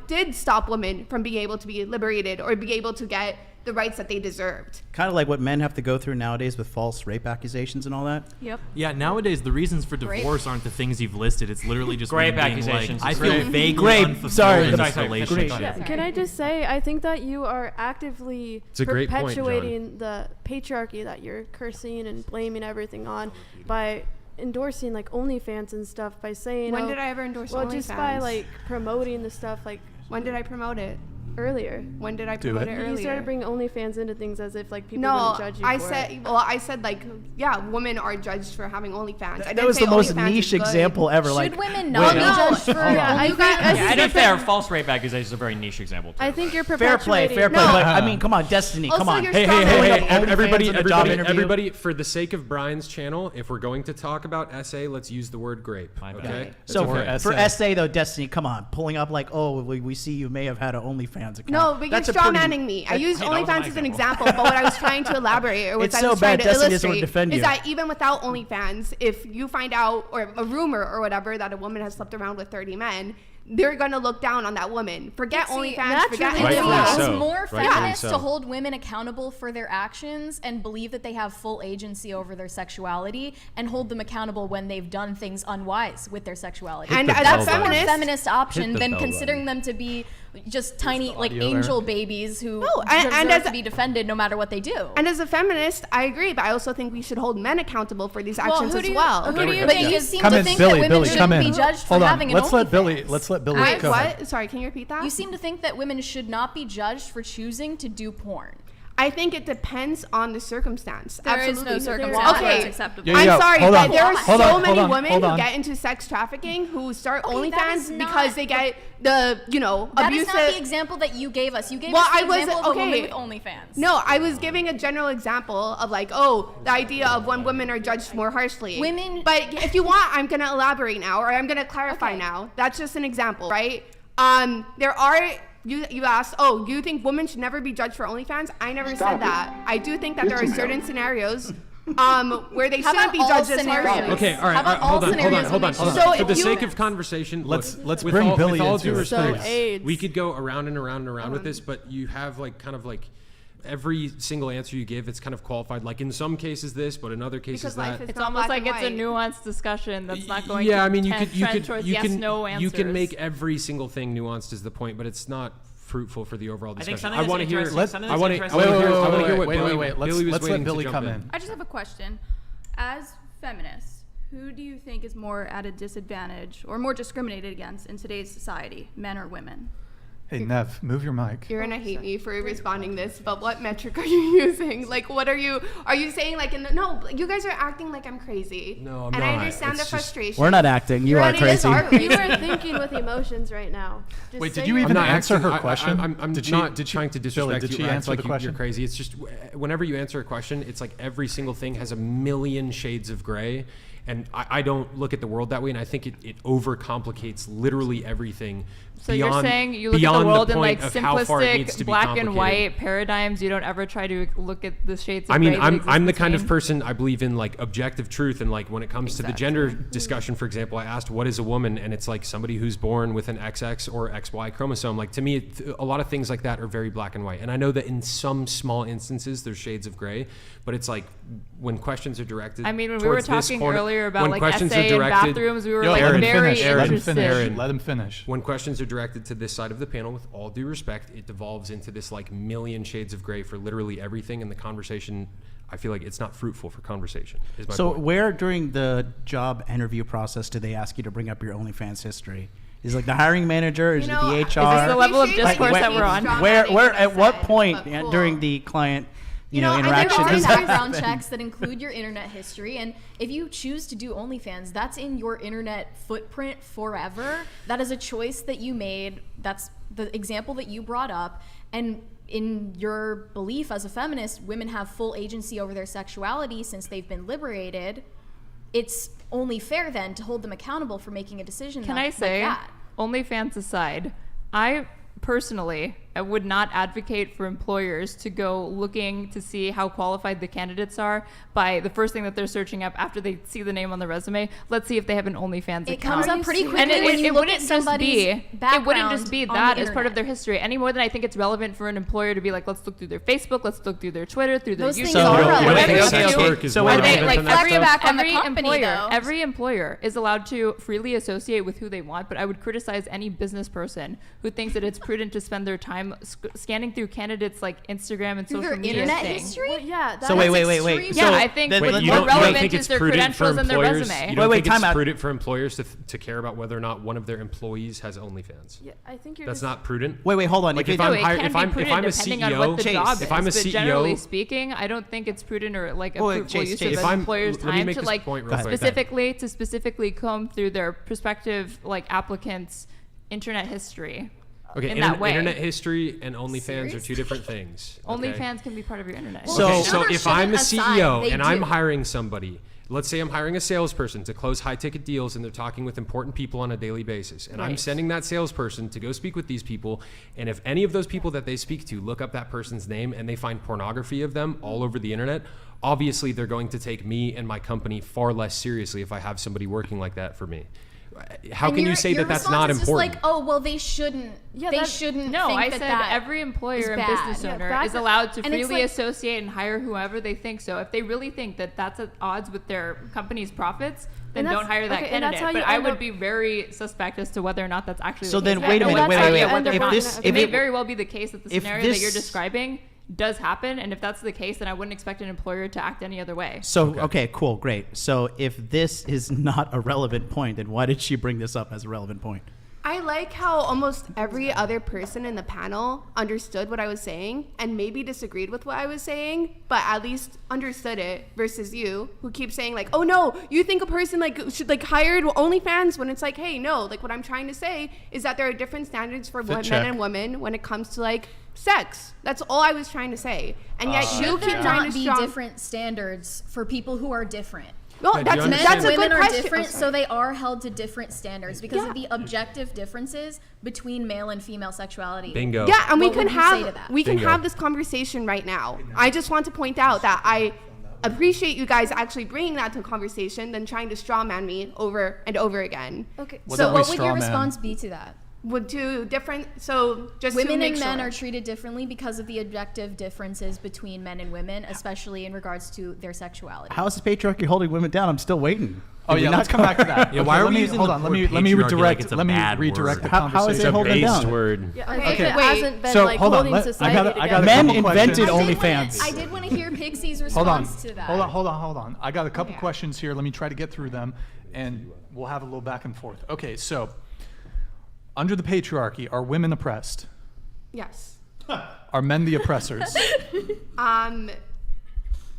Did stop women from being able to be liberated or be able to get the rights that they deserved. Kind of like what men have to go through nowadays with false rape accusations and all that. Yep. Yeah, nowadays the reasons for divorce aren't the things you've listed. It's literally just Grape women being accusations. Like, I Grape. feel vaguely Grape. unfulfilled Sorry. in this Sorry. relationship. Grape. Can I just say, I think that you are actively It's a great point, John. perpetuating the patriarchy that you're cursing and blaming everything on by endorsing like OnlyFans and stuff, by saying, When did I ever endorse well, just by OnlyFans? like promoting the stuff like When did I promote it? earlier. When did I Do promote it. it You earlier? started bringing OnlyFans into things as if like people No, wouldn't judge you I for said. it. Well, I said like, yeah, women are judged for having OnlyFans. I That didn't was say the most OnlyFans is niche good. example ever. Should Like, women not be no. judged for Yeah, I you think, guys- I Yeah, think to be you're fair, per- false rape accusations is a very niche example too. I think you're fair perpetuating. play. No. But I mean, come on, Destiny, come Also, on. you're Hey, strong hey, hey, enough hey, to OnlyFans everybody, in a job everybody, interview. everybody, for the sake of Brian's channel, if we're going to talk about essay, let's use the word grape. My bad. Okay? So That's for okay. essay though, Destiny, come on, pulling up like, oh, we see you may have had an OnlyFans account. No, but That's you're a pretty- strawmanning me. I used Hey, that was OnlyFans my as an example. example, but what I was trying to elaborate, or what It's I so was trying bad to Destiny doesn't illustrate, defend is you. that even without OnlyFans, if you find out, or a rumor or whatever, that a woman has slept around with 30 men, they're gonna look down on that woman. Forget See, OnlyFans, forget naturally It Rightfully OnlyFans. feels so. more Rightfully feminist so. to hold women accountable for their actions and believe that they have full agency over their sexuality and hold them accountable when they've done things unwise with their sexuality. And as a that's the more feminist- feminist option the than bell considering them to be just tiny, like audio angel babies who No, and deserve as to be defended no matter what they do. And as a feminist, I agree, but I also think we should hold men accountable for these actions who as do you, well. Who do you But think? you You seem Come to in, think Billy. that women Billy, shouldn't come in. be judged for Hold on. having an Let's let Billy. OnlyFans. Let's let Billy I, go ahead. what? Sorry, can you repeat that? You seem to think that women should not be judged for choosing to do porn. I think it depends on the circumstance. There is Absolutely. no circumstance Okay. where it's acceptable. Yeah, I'm yeah, sorry, hold but on. there are Hold so on, many hold on, women hold who on. get into sex trafficking who start Okay, that OnlyFans is not- because they get the, That abusive. is not the example that you gave us. You gave Well, us the I was- example of a woman okay. with OnlyFans. No, I was giving a general example of like, oh, the idea of when women are judged more harshly. Women- But if you want, I'm gonna elaborate now, or I'm gonna clarify Okay. now. That's just an example, right? There are. You asked, oh, you think women should never be judged for OnlyFans? I never said that. I do think that there are certain scenarios where they How shouldn't about be all judged as scenarios? harshly. Okay, all right, How about hold all on. scenarios when For So the if you- sake of conversation, Let's with bring all, Billy with all into due it. respect, AIDS. we could go around and around and around with this, but you have like kind of like every single answer you give, it's kind of qualified. Like in some cases this, but in other cases Because that. life is It's not almost black like and it's a white. nuanced discussion that's not going Yeah, to I mean, you trend could towards you yes, can no answers. you can make every single thing nuanced is the point, but it's not fruitful for the overall I think discussion. something that's want to hear. interesting- something I that's want to interesting- hear. Wait, I want to hear what wait, Billy, wait. Billy was Let's waiting let Billy to jump come in. in. I just have a question. As feminists, who do you think is more at a disadvantage or more discriminated against in today's society, men or women? Hey, Nev, move your mic. You're gonna hate me for responding this, but what metric are you using? Like, what are you saying? Like, no, you guys are acting like I'm crazy. No, I'm and I not. understand It's the just- frustration. We're not acting. You are But it is crazy. our You are thinking with emotions right now. Just Wait, say did you your even not answer acting- her question? I'm Did she- not did she- trying to Billy, disrespect did you. she or act answer like the you're question? crazy. It's just whenever you answer a question, it's like every single thing has a million shades of gray. And I don't look at the world that way, and I think it overcomplicates literally everything. So you're saying you look at the world in like simplistic black and white paradigms. You don't ever try to look at the shades of I mean, gray that exist I'm the kind of between? person, I believe in like objective truth, and like when it comes to the gender discussion, for example, I asked what is a woman, and it's like somebody who's born with an XX or XY chromosome. Like to me, a lot of things like that are very black and white. And I know that in some small instances there's shades of gray, but it's like when questions are directed. I mean, when we were talking earlier about like essay in bathrooms, we were like Aaron, very interested. interested. Let him finish. When questions are directed to this side of the panel, with all due respect, it devolves into this like million shades of gray for literally everything, and the conversation, I feel like it's not fruitful for conversation. Is my So point. where during the job interview process do they ask you to bring up your OnlyFans history? Is it like the hiring manager? Is it the HR? Is this the level of discourse that we're on? Where at what point during the client interaction There are does that background happen? checks that include your internet history, and if you choose to do OnlyFans, that's in your internet footprint forever. That is a choice that you made. That's the example that you brought up, and in your belief as a feminist, women have full agency over their sexuality since they've been liberated. It's only fair then to hold them accountable for making a decision. Can like I say, that. OnlyFans aside, I personally would not advocate for employers to go looking to see how qualified the candidates are by the first thing that they're searching up after they see the name on the resume. Let's see if they have an OnlyFans account. It comes up pretty quickly And when you look wouldn't at just somebody's it wouldn't just be background on that the as part of internet. their history, any more than I think it's relevant for an employer to be like, let's look through their Facebook, let's look through their Twitter, through their Those YouTube. things are relevant. Every employer is allowed to freely associate with who they want, but I would criticize any business person who thinks that it's prudent to spend their time scanning through candidates like Instagram and Through social their media internet thing. history? Well, yeah, So wait. Yeah, I think what's more relevant is their credentials and their resume. You don't think it's prudent for employers to care about whether or not one of their employees has OnlyFans? Yeah, I think you're That's just not prudent. Wait, hold on. Like If if it- I'm No, it hired, Can if be I'm prudent a depending CEO, on what the job if I'm a is, but generally CEO, speaking, I don't think it's prudent or like a Wait, fruitful Chase, use Chase. of If an I'm- employer's let me time make to this like point real quick. specifically comb through their prospective like applicants' internet history. okay, in that way. internet history and OnlyFans are two different things. okay? OnlyFans can be part of your internet. So Well, if I'm a CEO they and I'm do. hiring somebody, let's say I'm hiring a salesperson to close high ticket deals, and they're talking with important people on a daily basis, and I'm Right. sending that salesperson to go speak with these people, and if any of those people that they speak to look up that person's name and they find pornography of them all over the internet, obviously they're going to take me and my company far less seriously if I have somebody working like that for me. How And can your- you say your that that's response not is just important? like, oh, well, they shouldn't. Yeah, they that- shouldn't. No, think I that said that every is employer and bad. business Yeah, owner back- is allowed to and it's freely like- associate and hire whoever they think so. If they really think that that's at odds with their company's profits, then And don't that's- hire that okay, and that's candidate. how you But I end would up- be very suspect as to whether or not that's actually So the case. then wait a I have minute, no wait, idea wait. whether If or not- this- it if may it- very well be the case that the if scenario that you're this- describing does happen, and if that's the case, then I wouldn't expect an employer to act any other way. So okay, cool, great. So if this is not a relevant point, then why did she bring this up as a relevant point? I like how almost every other person in the panel understood what I was saying and maybe disagreed with what I was saying, but at least understood it, versus you, who keep saying like, oh no, you think a person like should like hire OnlyFans, when it's like, hey, no, like what I'm trying to say is that there are different standards for men and women when it comes to like sex. That's all I was trying to say. And yet you Should keep there trying not to be strong. different standards for people who are different? No, But do you that's understand- a Women good are question. different, Oh, so sorry. they are held to different standards because of the objective differences between male and female sexuality. Bingo. Yeah, and we What can would you say to have that? we can Bingo. have this conversation right now. I just want to point out that I appreciate you guys actually bringing that to conversation than trying to straw man me over and over again. Okay. What So did we what would straw your man? response be to that? Would two different so just Women to make and men sure. are treated differently because of the objective differences between men and women, especially in regards to their sexuality. How is the patriarchy holding women down? I'm still waiting. Oh Did we yeah, not let's come back to that. Yeah, why are let we me using hold the on? Let word me patriarchy like redirect. it's a Let me bad redirect the word? How is conversation. it holding Based down? word. Yeah, I Okay, think it wait. hasn't been So, like hold on, holding let- I society got a together. Men couple invented questions. OnlyFans. I did want to hear Pixie's Hold on. response to that. Hold on. I got a couple questions here. Let me try to get through them, and we'll have a little back and forth. Okay, so under the patriarchy, are women oppressed? Yes. Are men the oppressors?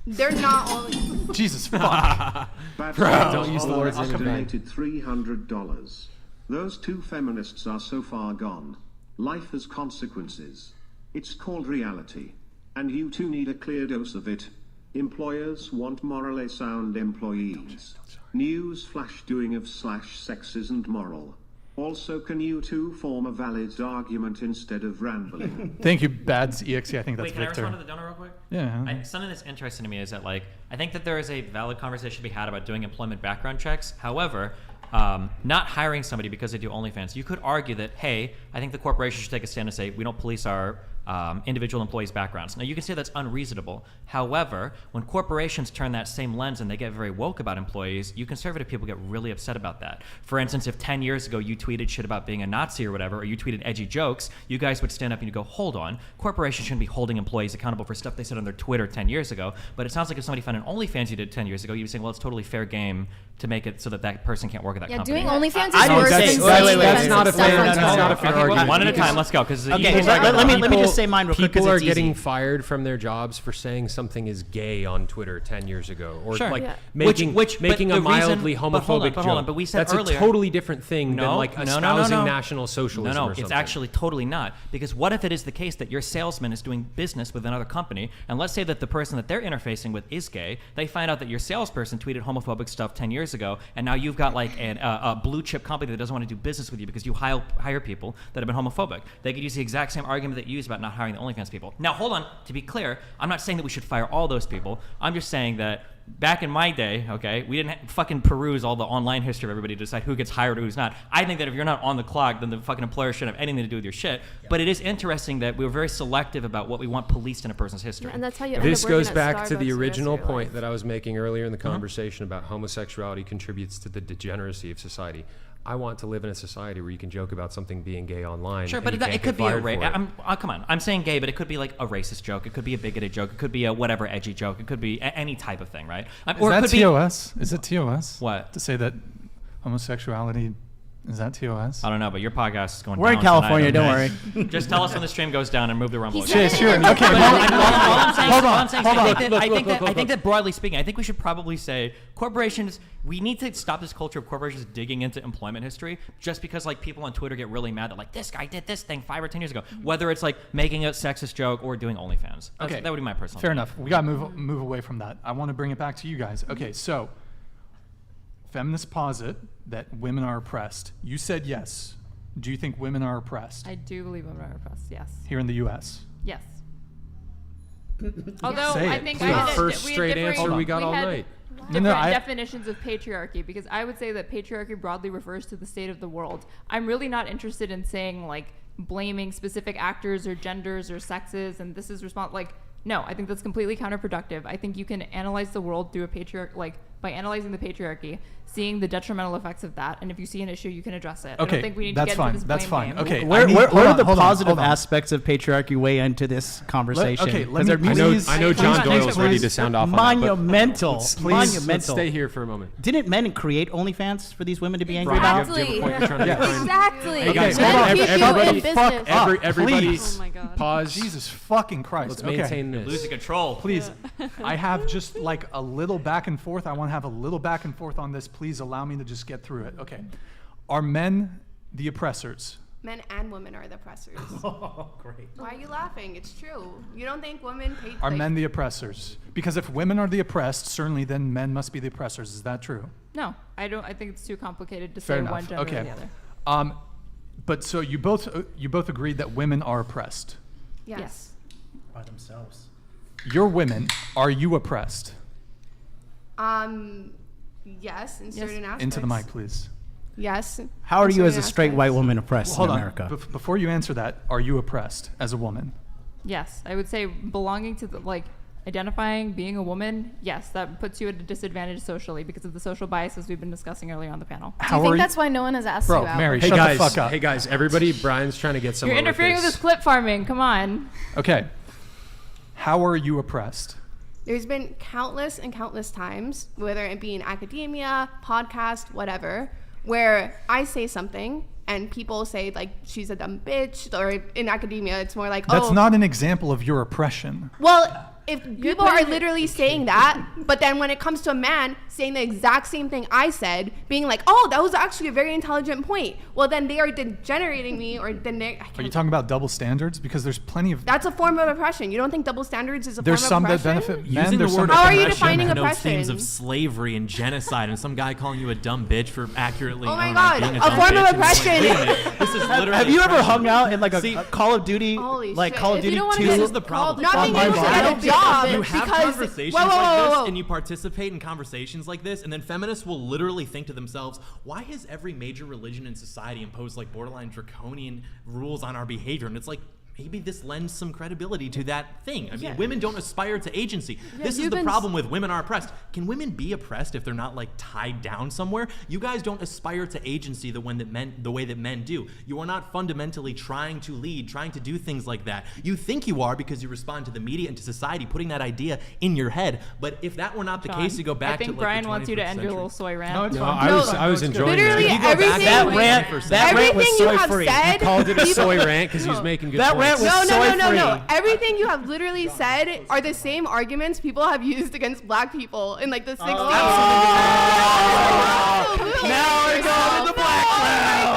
They're not only Jesus fuck. Don't use the Bro, words has in a vain. donated $300. Those two feminists are so far gone. Life has consequences. It's called reality. And you two need a clear dose of it. Employers want morally sound employees. News flash doing of /sex isn't moral. Also, can you two form a valid argument instead of rambling? Thank you, Bads EXE. I think that's Wait, can Victor. I respond to the donor real quick? Yeah. Something that's interesting to me is that, like, I think that there is a valid conversation to be had about doing employment background checks. However, not hiring somebody because they do OnlyFans. You could argue that, hey, I think the corporation should take a stand and say, we don't police our individual employees' backgrounds. Now, you can say that's unreasonable. However, when corporations turn that same lens and they get very woke about employees, you conservative people get really upset about that. For instance, if 10 years ago you tweeted shit about being a Nazi or whatever, or you tweeted edgy jokes, you guys would stand up and you go, hold on, corporations shouldn't be holding employees accountable for stuff they said on their Twitter 10 years ago. But it sounds like if somebody found an OnlyFans you did 10 years ago, you'd be saying, well, it's totally fair game to make it so that that person can't work at that company. Doing OnlyFans is I worse didn't than say- saying That's not a fair. offensive That's stuff not on a fair Twitter. argument. One at a time. Let's go. Because Okay, let me just say mine real quick because People are it's getting easy. fired from their jobs for saying something is gay on Twitter 10 years ago, or Sure. like Yeah. making but a the mildly reason, but hold homophobic on, joke. but we said That's earlier, a totally different thing than like espousing National Socialism. No, or something. it's actually totally not. Because what if it is the case that your salesman is doing business with another company, and let's say that the person that they're interfacing with is gay, they find out that your salesperson tweeted homophobic stuff 10 years ago, and now you've got like a blue chip company that doesn't want to do business with you because you hire people that have been homophobic. They could use the exact same argument that you used about not hiring the OnlyFans people. Now, hold on. To be clear, I'm not saying that we should fire all those people. I'm just saying that back in my day, okay, we didn't fucking peruse all the online history of everybody to decide who gets hired or who's not. I think that if you're not on the clock, then the fucking employer shouldn't have anything to do with your shit. Yeah. But it is interesting that we were very selective about what we want policed in a person's history. Yeah, and that's how you This end up goes working at back to the Starbucks original the rest of your point life. that I was making earlier in the conversation about homosexuality contributes to the degeneracy of society. I want to live in a society where you can joke about something being gay online. Sure, and but you it can't could get be a fired for it. come on. I'm saying gay, but it could be like a racist joke. It could be a bigoted joke. It could be a whatever edgy joke. It could be any type of thing, right? Is that TOS? Is it TOS? What? To say that homosexuality, is that TOS? I don't know, but your podcast is going We're down in California, tonight, don't okay? Just tell us when the stream goes down and move the rumble. Sure. Okay, But all I'm saying, hold all on. I'm saying is I think that broadly speaking, I think we should probably say corporations, we need to stop this culture of corporations digging into employment history just because like people on Twitter get really mad that like this guy did this thing 5 or 10 years ago, whether it's like making a sexist joke or doing OnlyFans. Okay. That would be my personal Fair opinion. enough. We got to move away from that. I want to bring it back to you guys. Okay, so feminists posit that women are oppressed. You said yes. Do you think women are oppressed I do believe women are oppressed. Yes. here in the U.S.? Yes. Although Say I it, think please. I had First we had straight differing- answer we got all had night. Different No, I- definitions of patriarchy, because I would say that patriarchy broadly refers to the state of the world. I'm really not interested in saying like blaming specific actors or genders or sexes and this is no, I think that's completely counterproductive. I think you can analyze the world through by analyzing the patriarchy, seeing the detrimental effects of that, and if you see an issue, you can address it. I Okay, don't think we need that's to get fine. into this blame That's fine. game. Okay, Where hold are on, the hold on, positive hold on. aspects of patriarchy weigh into this conversation? Okay, let 'Cause me they're please- I know John please, Doyle's ready please. to sound off on that, but monumental. let's Monumental. stay here for a moment. Didn't men create OnlyFans for these women to be angry Brian, about? do you have a point you're trying to Yes. make, Brian? Exactly. Hey guys, Okay, hold on. everybody, fuck up, everybody, please. Oh my God. pause. Jesus fucking Christ. Let's Okay. maintain this. Losing control. Please, I have just like a little back and forth. I want to have a little back and forth on this. Please allow me to just get through it. Okay. Are men the oppressors? Men and women are the oppressors. Oh, great. Why are you laughing? It's true. You don't think women hate? Are men the oppressors? Because if women are the oppressed, certainly then men must be the oppressors. Is that true? No, I don't. I think it's too complicated to Fair say enough. one gender Okay. or the other. But so you both agreed that women are oppressed. Yes. By themselves. You're women. Are you oppressed? Yes, in certain aspects. Into the mic, please. Yes. How are in you as a certain straight aspects. white woman oppressed Hold in on. America? Before you answer that, are you oppressed as a woman? Yes, I would say belonging to the identifying being a woman. Yes, that puts you at a disadvantage socially because of the social biases we've been discussing earlier on the panel. Do you think that's why no one has asked Bro, you out? Mary, Hey shut guys, the fuck up. hey guys, everybody, Brian's trying to get someone You're interfering with this. this clip farming. Come on. Okay. How are you oppressed? There's been countless and countless times, whether it be in academia, podcast, whatever, where I say something and people say like she's a dumb bitch, or in academia it's more like That's not an example of your oppression. Well, if people are literally saying that, but then when it comes to a man saying the exact same thing I said, being like, oh, that was actually a very intelligent point, well, then they are degenerating me, or Are you talking about double standards? Because there's plenty of... That's a form of oppression. You don't think double standards is a There's form of some oppression? that benefit men. Using the word How are you oppression defining connotes themes oppression? of slavery and genocide, and some guy calling you a dumb bitch for accurately. Oh my I don't God, know, being a dumb form of bitch. And it's oppression. Like, wait a minute, this is literally Have you ever oppression. hung out in like a Call of Duty, Holy like shit. Call of If you Duty don't wanna 2? get This is the problem. Not being able to get a job You have because conversations whoa, like this, whoa. and you participate in conversations like this, and then feminists will literally think to themselves, why has every major religion in society imposed like borderline draconian rules on our behavior? And it's like, maybe this lends some credibility to that thing. I mean, women don't aspire to agency. This is the problem with women are oppressed. Can women be oppressed if they're not like tied down somewhere? You guys don't aspire to agency the way that men do. You are not fundamentally trying to lead, trying to do things like that. You think you are because you respond to the media and to society putting that idea in your head. But if that were not the case, you go back I think to like Brian the wants you to 21st end your century. little soy rant. No, it's No, fine. I was enjoying Literally that. everything. That rant was Everything you soy have free. said. He called it a soy rant because he was making good That points. rant was No. soy-free. Everything you have literally said are the same arguments people have used against black people in like the 60s. Now we're going to the black crowd.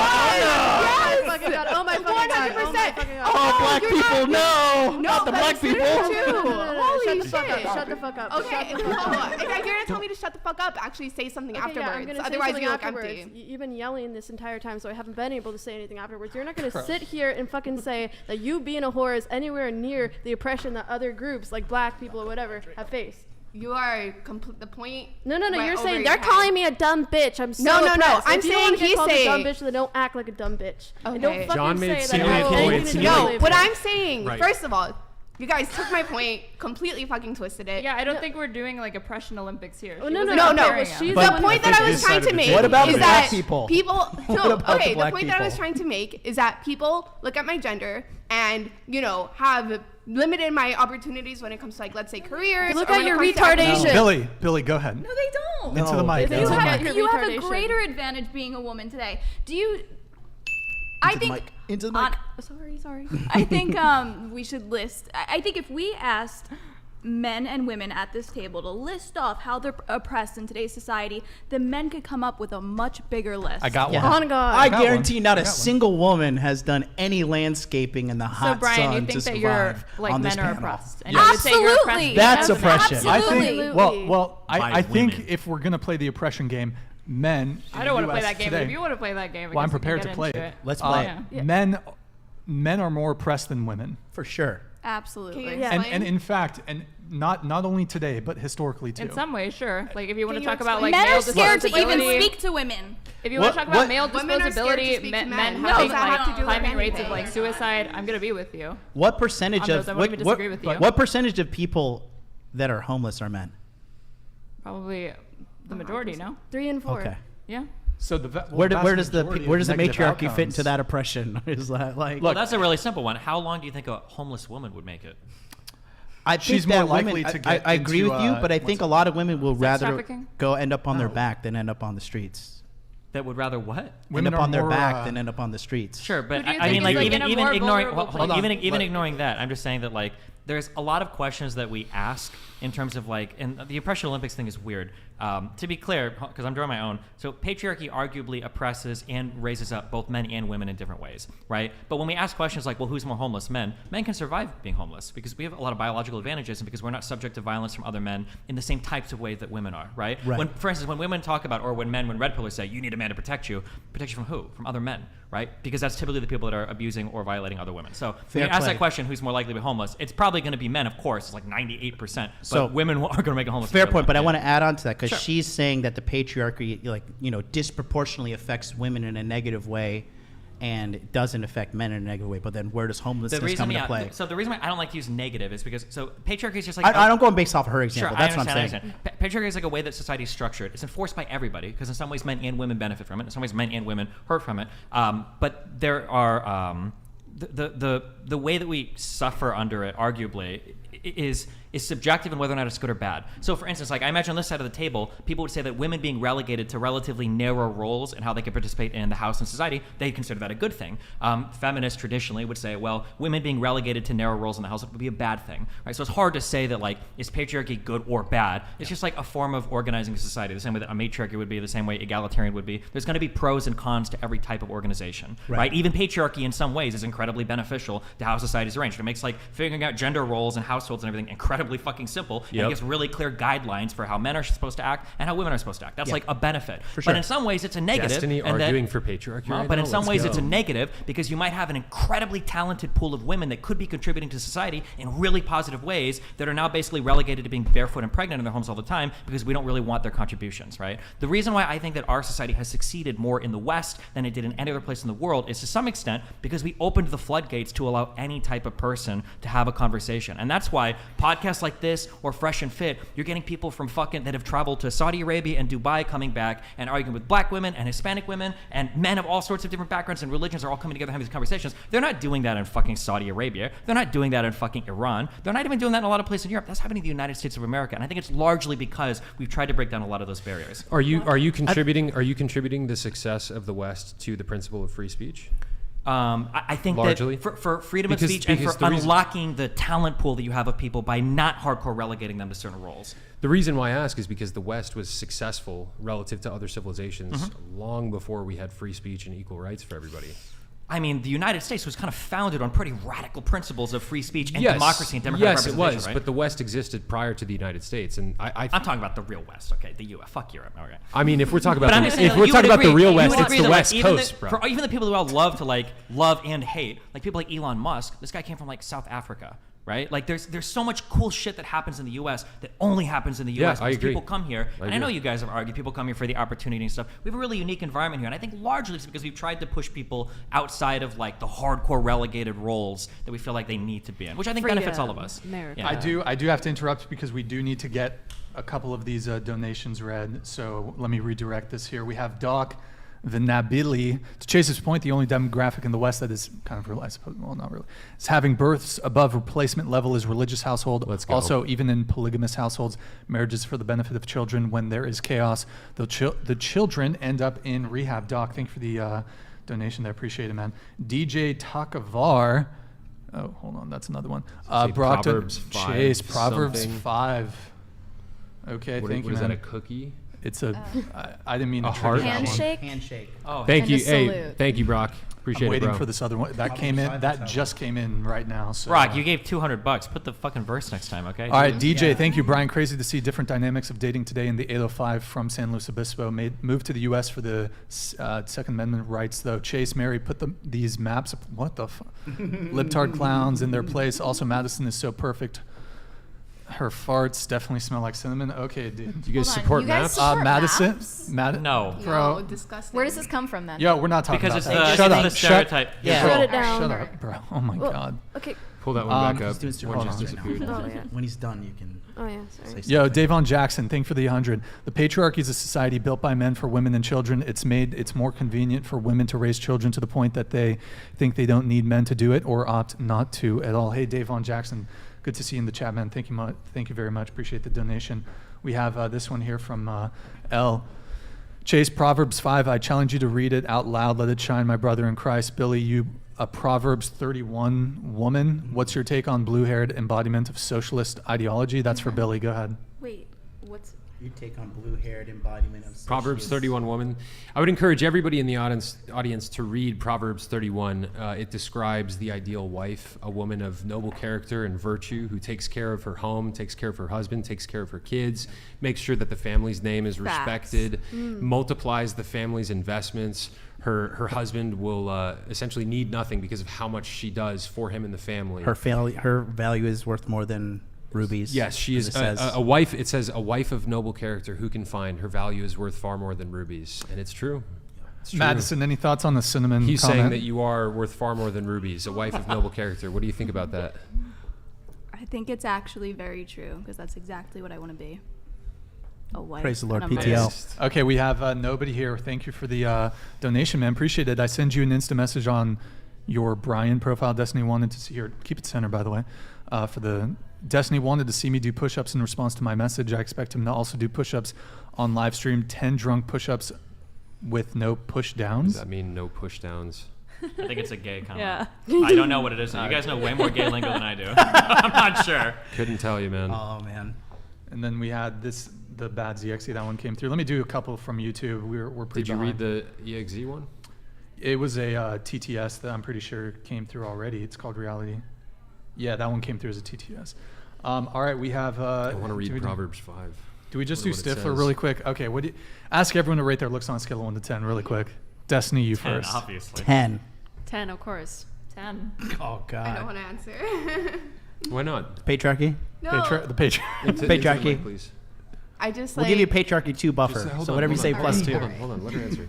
Oh my fucking god. 100%. Oh, black people, no. Not the black people. Holy shit. Shut the fuck up. Okay, if you're gonna tell me to shut the fuck up, actually say something Okay, yeah, I'm afterwards. gonna say Otherwise, something you look afterwards. empty. You've been yelling this entire time, so I haven't been able to say anything afterwards. You're not gonna sit here and fucking say that you being a whore is anywhere near the oppression that other groups, like black people or whatever, have faced. You are the point. No. went You're over saying your they're head. calling me a dumb bitch. I'm so No. oppressed. I'm If you saying wanna get he's called a dumb saying. bitch, then don't act like a dumb bitch. And Okay. don't fucking John made say that salient I have points. anything to do No, with what it. I'm saying, Right. first of all, you guys took my point, completely fucking twisted it. Yeah, I don't think we're doing like oppression Olympics here. Oh, She no, wasn't no, comparing but them. she's The point that I was trying to make What about is the black that people? people What about the the black point that I was people? trying to make is that people look at my gender and, you know, have limited my opportunities when it comes to, like, let's say careers. Look or at when it your comes to retardation. Billy, go ahead. No, they don't. Into the mic. If Into you the have- mic. your You have a retardation. greater advantage being a woman today. Do you? I think. Into the mic. Sorry. I think we should list. I think if we asked men and women at this table to list off how they're oppressed in today's society, then men could come up with a much bigger list. I got Yeah. one. On God. I got guarantee one. not I a got one. single woman has done any landscaping in the hot So Brian, sun you to think that survive you're like on this men are panel. oppressed? And you would say you're Absolutely. oppressed. That's oppression. I think. Absolutely. Well, By I think women. if we're gonna play the oppression game, men. I don't want to play US that game, but today, if you want to play that game, I well, I'm guess we can prepared get to play into it. Let's play it. Yeah. Men are more oppressed than women, For sure. Absolutely. Can you and explain? in fact, and not only today, but historically too. In some ways, sure. Like if you want to you talk about explain? like Men male are scared to even disposability- speak to women. If you want to talk about male Women are scared to disposability, speak men, to men men. having No, that like have to do with climbing rates of anything. like suicide, I'm gonna be with you. What percentage On of those, I won't even disagree with you. what percentage of people that are homeless are men? Probably the majority, no? 3 and 4. Okay. Yeah. So Where does the negative matriarchy fit outcomes- into that oppression? Is that like? Well, that's a really simple one. How long do you think a homeless woman would make it? I think She's that more likely women, to get I agree into, with you, but I think a lot of women will rather trafficking? go end up on their back than end up on the streets. That would rather what? Women End up are on their more, back than end up on the streets. Sure, but Who do you I think mean, is, like like, even in a even more ignoring vulnerable hold on, place? even ignoring that, I'm just saying that like there's a lot of questions that we ask in terms of like, and the oppression Olympics thing is weird. To be clear, because I'm drawing my own, so patriarchy arguably oppresses and raises up both men and women in different ways, right? But when we ask questions like, well, who's more homeless? Men can survive being homeless because we have a lot of biological advantages and because we're not subject to violence from other men in the same types of ways that women are, right? Right. When, for instance, when women talk about, or when red pillars say, you need a man to protect you from who? From other men, right? Because that's typically the people that are abusing or violating other women. So Fair when you ask play. that question, who's more likely to be homeless? It's probably going to be men, of course. It's like 98%. But So- women are going to make a homeless. Fair because point, of but I that. want to add on to that because Sure. she's saying that the patriarchy, disproportionately affects women in a negative way, and it doesn't affect men in a negative way. But then where does homelessness come into play? So the reason why I don't like to use negative is because patriarchy is just like I don't go based off of her example. Sure, That's what I'm saying. I understand. Patriarchy is like a way that society is structured. It's enforced by everybody because in some ways men and women benefit from it. In some ways men and women hurt from it. But there are the way that we suffer under it, arguably, is is subjective in whether or not it's good or bad. So for instance, like I imagine on this side of the table, people would say that women being relegated to relatively narrow roles and how they can participate in the house and society, they consider that a good thing. Feminists traditionally would say, well, women being relegated to narrow roles in the house would be a bad thing, right? So it's hard to say that like, is patriarchy good or bad? It's just like a form of organizing a society, the same way that a matriarchy would be, the same way egalitarian would be. There's going to be pros and cons to every type of organization, right? Even patriarchy in some ways is incredibly beneficial to how society is arranged. It makes like figuring out gender roles and households and everything incredibly fucking simple. And it gives really clear guidelines for how men are supposed to act and how women are supposed to act. That's like a benefit. But in some ways it's a negative. Destiny arguing for patriarchy right But now? in some Let's ways go. it's a negative because you might have an incredibly talented pool of women that could be contributing to society in really positive ways that are now basically relegated to being barefoot and pregnant in their homes all the time because we don't really want their contributions, right? The reason why I think that our society has succeeded more in the West than it did in any other place in the world is to some extent because we opened the floodgates to allow any type of person to have a conversation. And that's why podcasts like this or Fresh and Fit, you're getting people from fucking that have traveled to Saudi Arabia and Dubai coming back and arguing with black women and Hispanic women and men of all sorts of different backgrounds and religions are all coming together having these conversations. They're not doing that in fucking Saudi Arabia. They're not doing that in fucking Iran. They're not even doing that in a lot of places in Europe. That's happening in the United States of America. And I think it's largely because we've tried to break down a lot of those barriers. Are you contributing the success of the West to the principle of free speech? I think largely that for freedom of speech and for unlocking the talent pool that you have of people by not hardcore relegating them to certain roles. The reason why I ask is because the West was successful relative to other civilizations long before we had free speech and equal rights for everybody. I mean, the United States was kind of founded on pretty radical principles of free speech and democracy and democratic representation, Yes, it was, right? but the West existed prior to the United States, and I'm talking about the real West, okay? The U.S. Fuck Europe, okay? I mean, if we're talking about the real West, it's the West Coast, bro. For even the people who all love to like love and hate, like people like Elon Musk, this guy came from like South Africa. Right? Like there's so much cool shit that happens in the U.S. that only happens in the U.S. because people come here. And I know you guys have argued people come here for the opportunity and stuff. We have a really unique environment here. And I think largely it's because we've tried to push people outside of like the hardcore relegated roles that we feel like they need to be in, which I think benefits all of us. Yeah. I do have to interrupt because we do need to get a couple of these donations read. So let me redirect this here. We have Doc Vinabili. To Chase's point, the only demographic in the West that is kind of real, I suppose, well, not really, is having births above replacement level is religious household. Let's go. Also, even in polygamous households, marriage is for the benefit of children. When there is chaos, the children end up in rehab. Doc, thank you for the donation there. Appreciate it, man. DJ Takavar. Oh, hold on. That's another one. Brought Proverbs to 5 Chase. Proverbs something. 5. Okay, thank you, Is man. that a cookie? It's a. I didn't mean to heart trigger that one. Handshake. Oh, thank you. And a Hey, salute. thank you, Brock. Appreciate I'm it, waiting bro. for this other one. That came in. That just came in right now. So, Brock, you gave $200. Put the fucking verse next time, okay? All right, DJ, thank you, Brian. Crazy to see different dynamics of dating today in the 805 from San Luis Obispo. Moved to the U.S. for the Second Amendment rights, though. Chase, Mary, put these maps. What the libtard clowns in their place. Also, Madison is so perfect. Her farts definitely smell like cinnamon. Okay, dude. You guys support maps? Madison? No. Bro. Disgusting. Where does this come from then? Yo, we're not talking Because about it's that. the stereotype. Yeah. Shut it down. Shut up, bro. Oh my God. Okay. Pull that one back Um, up. He's doing One hold just on right disappeared. now. Oh, yeah. When he's done, you can. Oh, yeah. Sorry. Yo, Davon Jackson, thank for the 100. The patriarchy is a society built by men for women and children. It's more convenient for women to raise children to the point that they think they don't need men to do it or opt not to at all. Hey, Davon Jackson, good to see you in the chat, man. Thank you very much. Appreciate the donation. We have this one here from L. Chase, Proverbs 5. I challenge you to read it out loud. Let it shine, my brother in Christ. Billy, you a Proverbs 31 woman. What's your take on blue-haired embodiment of socialist ideology? That's for Billy. Go ahead. Wait, what's... You take on blue-haired embodiment of Proverbs socialist- 31 woman. I would encourage everybody in the audience to read Proverbs 31. It describes the ideal wife, a woman of noble character and virtue who takes care of her home, takes care of her husband, takes care of her kids, makes sure that the family's name is respected, multiplies the family's investments. Her husband will essentially need nothing because of how much she does for him and the family. Her value is worth more than rubies. Yes, she is a wife. It says a wife of noble character who can find her value is worth far more than rubies, and it's true. It's true. Madison, any thoughts on the cinnamon He's comment? saying that you are worth far more than rubies, a wife of noble character. What do you think about that? I think it's actually very true because that's exactly what I want to be. A wife. Praise the Lord, and a PTL. mother. Okay, we have nobody here. Thank you for the donation, man. Appreciate it. I send you an Insta message on your Brian profile. Destiny wanted to see your, keep it center, by the way. for the Destiny wanted to see me do push-ups in response to my message. I expect him to also do push-ups on live stream. 10 drunk push-ups with no push-downs. Does that mean no push-downs? I think it's a gay comment. Yeah. I don't know what it is. You guys know way more gay lingo than I do. I'm not sure. Couldn't tell you, man. Oh man. And then we had the bad ZXE. That one came through. Let me do a couple from YouTube. We're pretty. Did you read behind. the EXE one? It was a TTS that I'm pretty sure came through already. It's called Reality. Yeah, that one came through as a TTS. All right, we have. I want to read Proverbs 5. Do we just do Stifler really quick? Okay, ask everyone to rate their looks on a scale of 1 to 10 really quick. Destiny, you 10, first. obviously. 10. 10, of course. 10. Oh God. I don't want to answer. Why not? Patriarchy. No. The patriarchy. Patriarchy. Please. I just We'll like. give you Patriarchy 2 buffer. Hold So on, whatever you hold say on. plus 2. Hold on. Let her answer.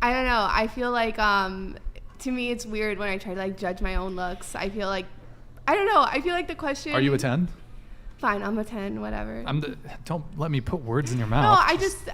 I don't know. I feel like to me it's weird when I try to like judge my own looks. I feel like I don't know. I feel like the question. Are you a 10? Fine, I'm a 10. Whatever. Don't let me put words in your No, mouth.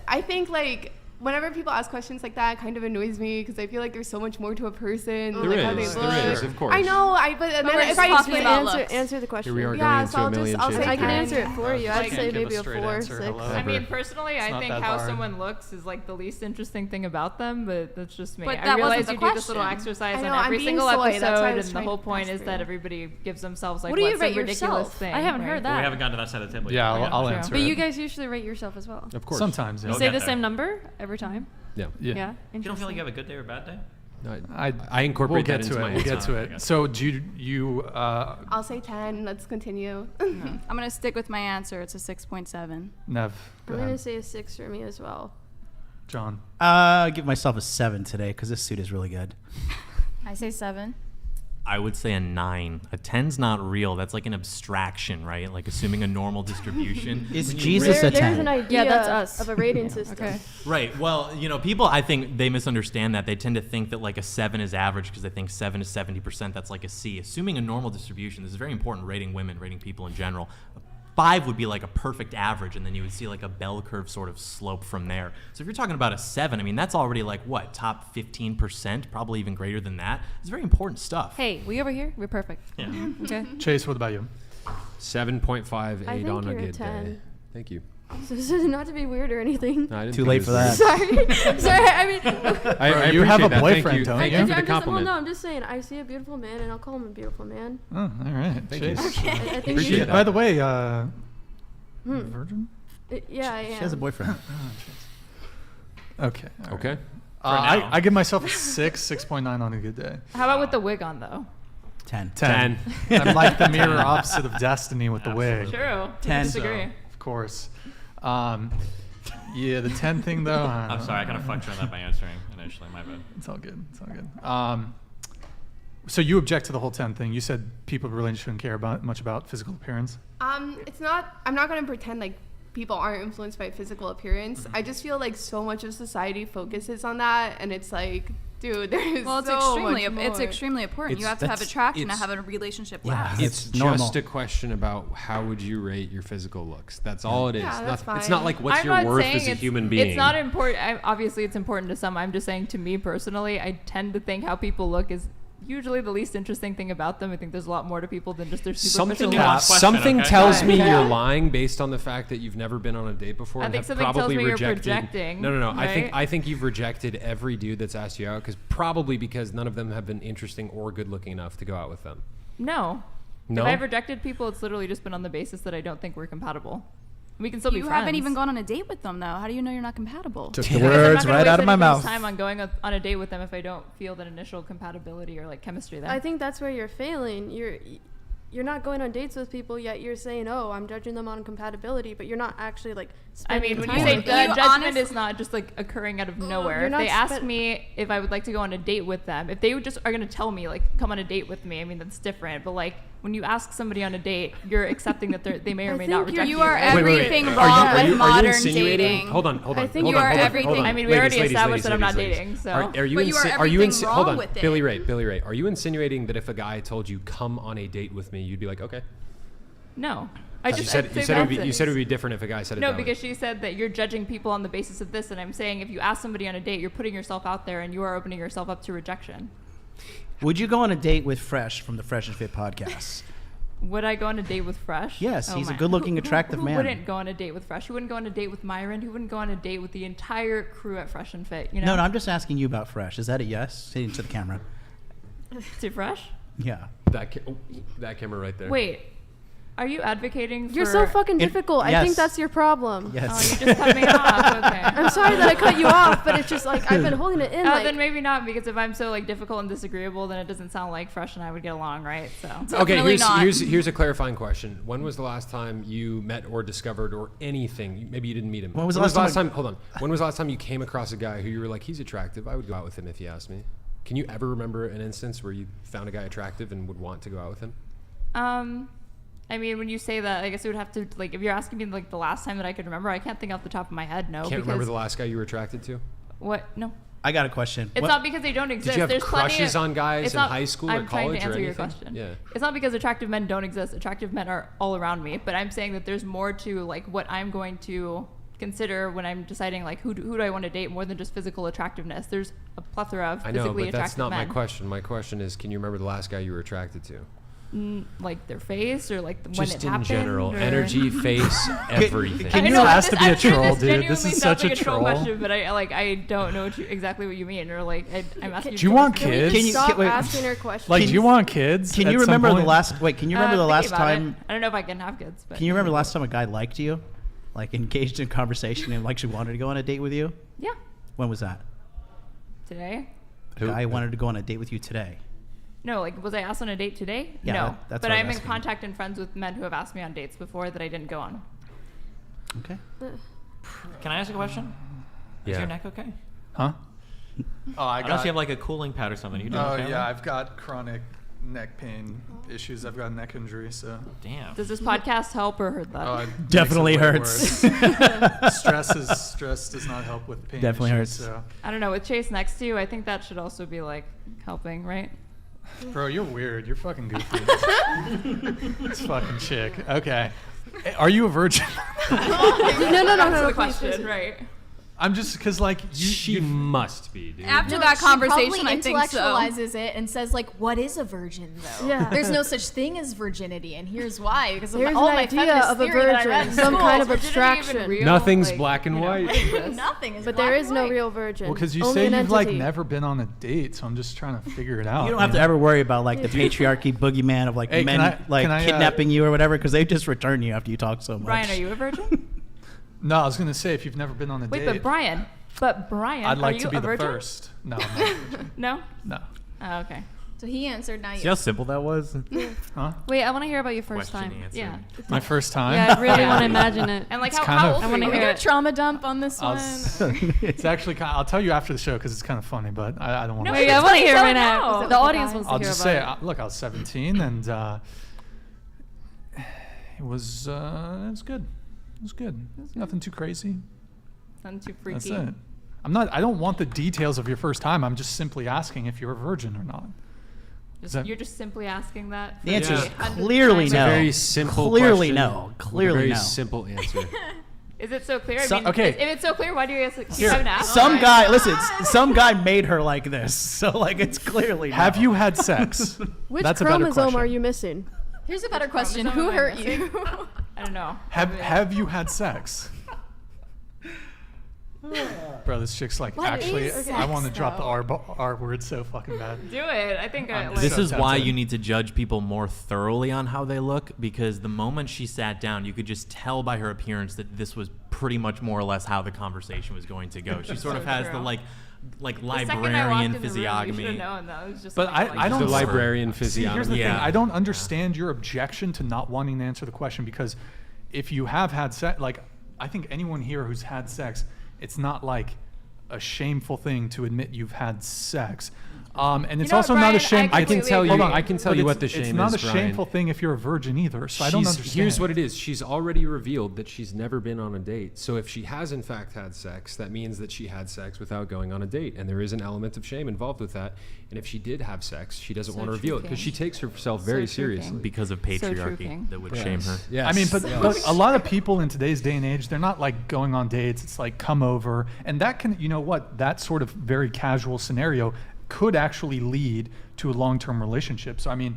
I think like whenever people ask questions like that, it kind of annoys me because I feel like there's so much more to a person. There like how they is, look. there is, of course. I know. But then we're if just I talking explain about answer the question. Here we are Yeah, going so into a million I'll shades say of I can gray. answer it for you. I'd Can't say give a maybe a straight 4 or answer. 6. Hello. I mean, personally, It's I not think that how hard. someone looks is like the least interesting thing about them, but that's just me. But I that realize wasn't you the do this little question. exercise I know, on I'm every being single soy. That's why I episode, was and the trying whole to point pass is through. that everybody gives themselves like What do you what's rate a ridiculous yourself? thing. I haven't right? heard Well, we that. haven't gotten to that side of the table Yeah, yet. I'll True. answer But it. you guys usually rate yourself as well. Of course. Sometimes, You yeah. We'll say get the there. same number every time? Yeah. Yeah. Yeah. You don't feel like you have a good day or a bad day? I incorporate We'll that get into to my it. We'll get answer. to it. So do you I'll say 10. Let's continue. I'm gonna stick with my answer. It's a 6.7. Nev, go I'm going to ahead. say a 6 for me as well. John. Give myself a 7 today because this suit is really good. I say 7. I would say a 9. A 10's not real. That's like an abstraction, right? Like assuming a normal distribution. Is When you Jesus a There's 10? an idea Yeah, that's us. of a rating system. Okay. Right. Well, people, I think they misunderstand that. They tend to think that like a 7 is average because they think 7 is 70%. That's like a C. Assuming a normal distribution, this is very important rating women, rating people in general. 5 would be like a perfect average, and then you would see like a bell curve sort of slope from there. So if you're talking about a 7, I mean, that's already like what, top 15%, probably even greater than that. It's very important stuff. Hey, we over here, we're perfect. Yeah. Okay. Chase, what about you? 7.58 I think on a you're a good day. 10. Thank you. So this is not to be weird or anything. No, I didn't Too think late it was for that. Sorry. Sorry. I mean, I You have appreciate a that. boyfriend, Thank you. don't Thank you? you for the I'm just, well, compliment. no, I'm just saying, I see a beautiful man and I'll call him a beautiful man. Oh, all right. Thank you. Chase. I think Appreciate you, that. By the way, virgin? Yeah, I am. She has a boyfriend. Okay. all right. Okay. I give myself a 6.9 on a good day. How about with the wig on though? 10. 10. I'm like the mirror opposite of Destiny with the wig. True. 10. Disagree. Of course. Yeah, the 10 thing though. I'm sorry, I kind of fucked around that by answering initially. My bad. It's all good. It's all good. So you object to the whole 10 thing. You said people really shouldn't care much about physical appearance. It's not. I'm not gonna pretend like people aren't influenced by physical appearance. I just feel like so much of society focuses on that, and it's like, dude, there's Well, it's so extremely much it's more. extremely important. You It's- have to have that's- attraction to it's- have a relationship Yeah. last. It's It's normal. just a question about how would you rate your physical looks. That's all it is. Yeah, that's It's not fine. like what's I'm your not worth saying as a it's- human being. It's not important. Obviously, it's important to some. I'm just saying to me personally, I tend to think how people look is usually the least interesting thing about them. I think there's a lot more to people than just their superficial Something looks. nuanced question, Something okay? tells Right. me Yeah. you're lying based on the fact that you've never been on a date before. I and think have something tells probably me you're rejected. projecting, No. right? I think you've rejected every dude that's asked you out because none of them have been interesting or good looking enough to go out with them. No. No? If I've rejected people, it's literally just been on the basis that I don't think we're compatible. We can still be You friends. haven't even gone on a date with them though. How do you know you're not compatible? Took Because the I'm not words gonna right waste out of my anybody's mouth. time on going on a date with them if I don't feel that initial compatibility or like chemistry there. I think that's where you're failing. You're not going on dates with people, yet you're saying, "Oh, I'm judging them on compatibility," but you're not actually like. I mean, spending when time you say with the them. judgment is not just like occurring out of nowhere. You're If not they ask spend- me if I would like to go on a date with them, if they would just are going to tell me like come on a date with me, I mean that's different. But like when you ask somebody on a date, you're accepting that they may or I may not think reject You you. are right? everything Are wrong you with modern insinuating? dating. Hold on. I think hold you on, are hold on, everything- hold on. I mean, we already established that I'm not ladies. dating, so. Are you But you are everything wrong hold on, with it. Billy Ray. Are you insinuating that if a guy told you come on a date with me, you'd be like, okay? No. You said it would be different if a guy said it. No, that way. because she said that you're judging people on the basis of this, and I'm saying if you ask somebody on a date, you're putting yourself out there and you are opening yourself up to rejection. Would you go on a date with Fresh from the Fresh and Fit podcast? Would I go on a date with Fresh? Yes, he's a good-looking, attractive who man. wouldn't go on a date with Fresh? Who wouldn't go on a date with Myron? Who wouldn't go on a date with the entire crew at Fresh and Fit? You know? No, I'm just asking you about Fresh. Is that a yes? Say it to the camera. To Fresh? Yeah. That camera right there. Wait, are you advocating for... You're so fucking difficult. I think that's your problem. Yes. Oh, you just cut me off. Okay. I'm sorry that I cut you off, but it's just like I've been holding it in. Oh, then maybe not, because if I'm so like difficult and disagreeable, then it doesn't sound like Fresh and I would get along, right? So Okay, here's a clarifying question. When was the last time you met or discovered or anything? Maybe you didn't meet him. When was the last time? Hold on. When was the last time you came across a guy who you were like, he's attractive, I would go out with him if he asked me? Can you ever remember an instance where you found a guy attractive and would want to go out with him? I mean, when you say that, I guess it would have to, like, if you're asking me, like, the last time that I could remember, I can't think off the top of my head, no. Can't remember the last guy you were attracted to? What? No. I got a question. It's not because they don't exist. Did you have There's crushes plenty on guys in high school or I'm trying college to answer or your anything? question. Yeah. It's not because attractive men don't exist. Attractive men are all around me. But I'm saying that there's more to, like, what I'm going to consider when I'm deciding, like, who do I want to date more than just physical attractiveness. There's a plethora of physically attractive men. I know, but that's not my question. My question is, can you remember the last guy you were attracted to? Like their face or like when just it in happened? general, or? energy, face, everything. Can you ask to be a troll, dude? This is such a like troll. Question, but I don't know exactly what you mean, or like I'm asking. Do you want kids? Can you stop asking her questions? Like, do you want kids? Can you remember the last? Wait, can you remember the last time? I don't know if I can have kids. But Can you remember the last time a guy liked you, like engaged in conversation and like she wanted to go on a date with you? Yeah. When was that? Today. A guy wanted to go on a date with you today. No, like, was I asked on a date today? Yeah, no. that's but what I'm in asking. contact and friends with men who have asked me on dates before that I didn't go on. Okay. Can I ask a question? Is Yeah. your neck okay? Huh? Oh, I I don't know if you have like a cooling pad or something. You doing Oh okay? yeah, I've got chronic neck pain issues. I've got a neck injury, so. Damn. Does this podcast help or hurt that? Oh, it Definitely makes it way hurts. worse. Stress does not help with pain. Definitely issues, hurts. So. I don't know. With Chase next to you, I think that should also be like helping, right? Bro, you're weird. You're fucking goofy. This fucking chick. Okay. Are you a virgin? no, That's the please, question, please. right? I'm just because like She must be, dude. After No, that she conversation, probably I think so. intellectualizes it and says like, "What is a virgin, though? Yeah. There's no such thing as virginity, and here's why. Because of Here's all an my idea feminist of a theory that I read virgin, in some school. kind of Is virginity even abstraction. real? Nothing's Like, black and you know, white. Nothing is But black there and is no white. real virgin. well, because you Only say an you've like entity. never been on a date, so I'm just trying to figure it out. You don't have to ever worry about like the patriarchy boogeyman of like Hey, men can I, kidnapping you or whatever, because they just return you after you talk so much. Brian, are you a virgin? No, I was gonna say if you've never been on a Wait, date. but Brian, I'd like are to you be a the virgin? first. No, I'm not a virgin. No. No. Oh, okay. So he answered. Now See you. how simple that was? Huh? Wait, I want to hear about your first Question time. answered. Yeah. My first time. Yeah, I really want to imagine it. And like It's how kind of- old I were wanna you? We're hear gonna it. trauma dump on this one. It's actually kind of, I'll tell you after the show because it's kind of funny, but I don't want No, to. Wait, I want to hear it Tell right now. now. The audience wants to I'll hear just about say, it. look, I was 17 and it was good. It was good. Nothing too crazy. Nothing too freaky. That's it. I don't want the details of your first time. I'm just simply asking if you're a virgin or not. You're just simply asking that. The answer is the 100th clearly time. no. It's a very simple Clearly question. no. Clearly very no. simple answer. Is it so clear? So- I mean, okay. If it's so clear, why do you guys Here, haven't asked? Some guy, listen, some guy made her like this, so like it's clearly no. Have you had sex? Which That's a better chromosome question. are you missing? Here's a better question: chromosome Who am I hurt missing? you? I don't know. Have you had sex? Bro, this chick's like, What actually, is I want to sex, drop the though? R word so fucking bad. Do it. I think I like. This So is why tempted. you need to judge people more thoroughly on how they look, because the moment she sat down, you could just tell by her appearance that this was pretty much more or less how the conversation was going to go. She sort of has the true. like The second I walked librarian in the room, you physiognomy. should've known that. It was just But like, I don't. The librarian See, here's the physiognomy. thing. Yeah. I don't understand your objection to not wanting to answer the question, because if you have had sex, like, I think anyone here who's had sex, it's not like a shameful thing to admit you've had sex. And it's know also what, not a Brian? shame. I I can Wait, tell wait, you. hold on. I can tell But you it's- what the shame is. It's not a Brian. shameful thing if you're a virgin either. So I don't understand. Here's what it is. She's already revealed that she's never been on a date. So if she has in fact had sex, that means that she had sex without going on a date. And there is an element of shame involved with that. And if she did have sex, she doesn't So want to reveal it true, because she King. takes herself very So true, King. seriously. Because of true, patriarchy King. that would Yes. shame her. Yes. I mean, but Yes. a lot of people in today's day and age, they're not like going on dates. It's like come over, and that can, you know what, that sort of very casual scenario could actually lead to a long-term relationship. So I mean,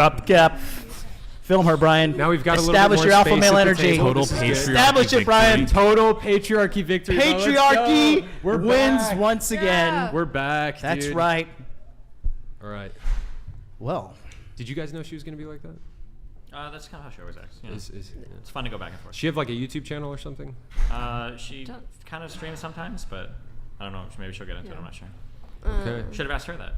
Stop the cap. Film her, Brian. Now we've got a little Establish bit your more alpha space male at the energy. table. Total This is good. patriarchy Establish it, Brian. Total patriarchy victory. bro. Let's Patriarchy go. We're wins back. once again. We're back. That's dude. right. All right. Well, did you guys know she was going to be like that? That's kind of how she always acts. You know. Yeah. It's fun to go back and forth. She have like a YouTube channel or something? She kind of streams sometimes, but I don't know. Maybe she'll get into it. I'm not sure. Okay. Should have asked her that.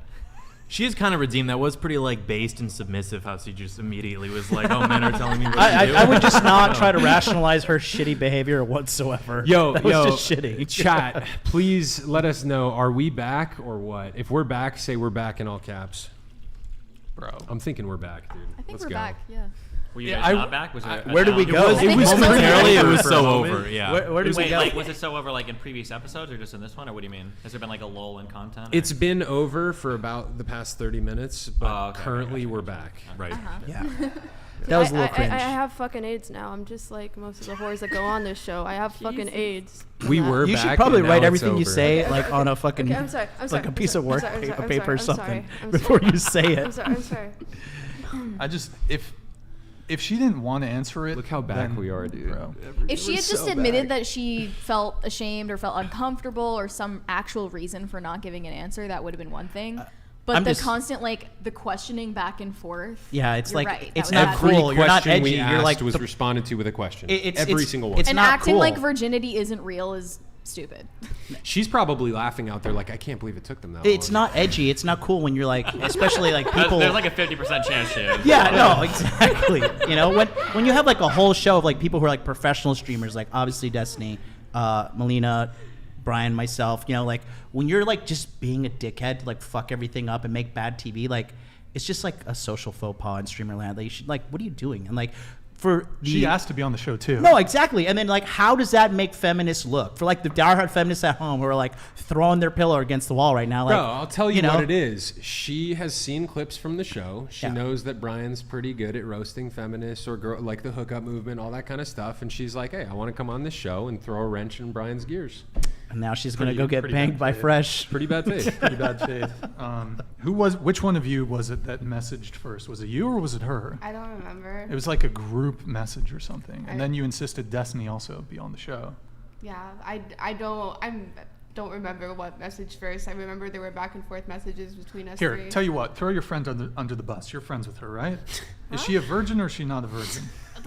She is kind of redeemed. That was pretty like based and submissive. How she just immediately was like, "Oh, men are telling me what to do." I would just not try to rationalize her shitty behavior whatsoever. That was just shitty. Chat, please let us know. Are we back or what? If we're back, say we're back in all caps. Bro, I'm thinking we're back, dude. I think Let's we're go. back. Yeah. Were you guys not back? Was it where did we go? It was momentarily. It was so moment. over. Yeah. Where did we Wait, go? like, was it so over like in previous episodes or just in this one, or what do you mean? Has there been like a lull in content? or- It's been over for about the past 30 minutes, but okay, currently we're back. Right. Yeah. That was a little cringe. I have fucking AIDS now. I'm just like most of the whores that go on this show. I have fucking AIDS. We were You back. should probably and write now everything you it's say over. like on a fucking Okay, I'm sorry. like a piece of work paper or something I'm before sorry. you say it. I'm sorry. I just if she didn't want to answer it, Look how back then, we are, dude. bro. If she had just admitted that she felt ashamed or felt uncomfortable or some actual reason for not giving an answer, that would have been one thing. But I'm the just- constant, like, the questioning back and forth. Yeah, it's you're like right, it's that was not bad. Every cool. You're not question edgy. we You're asked like was the- responded to with a question. It's- Every single one. it's And not acting cool. like virginity isn't real is stupid. She's probably laughing out there like, I can't believe it took them that It's long. not edgy. It's not cool when you're like, especially like people. There's like a 50% chance she is. Yeah, no, exactly. You know, when you have like a whole show of like people who are like professional streamers, like obviously Destiny, Melina, Brian, myself, you know, like when you're like just being a dickhead to like fuck everything up and make bad TV, like it's just like a social faux pas in streamer land. Like you should like, what are you doing? And like for She asked to be on the show too. No, exactly. And then like, how does that make feminists look? For like the diehard feminists at home who are like throwing their pillow against the wall right now. Like, Bro, I'll tell you, know, what it is. She has seen clips from the show. She Yeah. knows that Brian's pretty good at roasting feminists or girl, like the hookup movement, all that kind of stuff. And she's like, hey, I want to come on this show and throw a wrench in Brian's gears. And now she's gonna go get pretty banged bad by faith. Fresh. Pretty bad faith. Pretty bad faith. Which one of you was it that messaged first? Was it you or was it her? I don't remember. It was like a group message or something, and then you insisted Destiny also be on the show. Yeah, I don't remember what message first. I remember there were back and forth messages between us Here, three. tell you what, throw your friend under the bus. You're friends with her, right? Is she a virgin or is she not a virgin?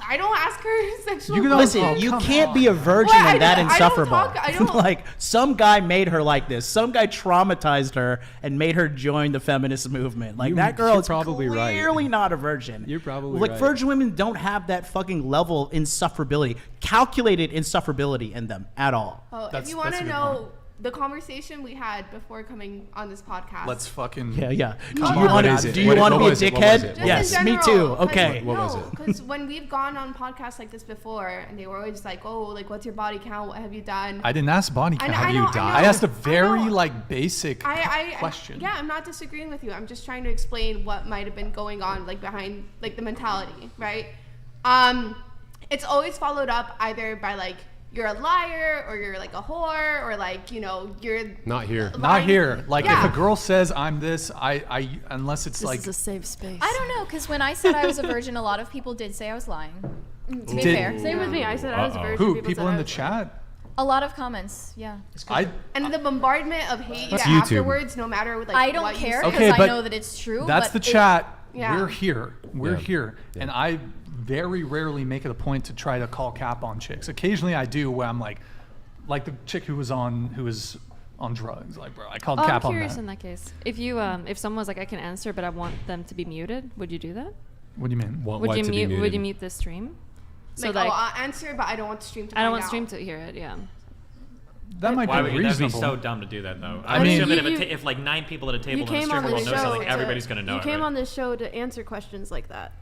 I don't ask her sexual You can questions. Listen, Oh, you come can't on. be a virgin Well, and that I don't insufferable. talk- I don't- Like some guy made her like this. Some guy traumatized her and made her join the feminist movement. Like that girl you're is probably right. clearly not a virgin. You're probably like right. virgin women don't have that fucking level of insufferability, calculated insufferability in them at all. Oh, That's- if you want that's to a good know the conversation we had before coming on this podcast. Let's fucking Yeah. Do Come you on. want What is to? it? Do you What- want to what be a was it? What dickhead? was it? What Yes, Just in me general, too. Okay. What was it? Because when we've gone on podcasts like this before, and they were always like, "Oh, like what's your body count? What have you done?" I didn't ask body count. I Have know, you I died? know. I asked a I very know. like basic I question. yeah, I'm not disagreeing with you. I'm just trying to explain what might have been going on, like behind like the mentality, right? It's always followed up either by like you're a liar or you're like a whore or like you're Not here. Not here. Like Yeah. if a girl says I'm this, I unless it's This like is a safe space. I don't know, because when I said I was a virgin, a lot of people did say I was lying. To be Did- fair. Same with me. I said I was a virgin. who said people I in the was chat. A lot of comments, yeah. and the bombardment of hate That's YouTube. afterwards, no matter like I don't what care you say. because Okay, I but know that it's true. That's but the chat. Yeah. We're here. We're Yeah. here. Yeah. And I very rarely make it a point to try to call cap on chicks. Occasionally I do where I'm like the chick who was on drugs. Like, bro, I called I'm cap on curious that. in that case. If you if someone was like, I can answer, but I want them to be muted, would you do that? What do you mean? Want Would what you to be mute? Would you muted? mute the stream? So Like, like, I'll answer, but I don't want the stream to I don't find want out. stream to hear it. Yeah. That might Why be would that'd be reasonable. so dumb to do that though? I I mean- mean, that You- if like 9 people at a table You and the came on streamer will the know show. something, everybody's gonna know You it. came right? on this show to answer questions like that.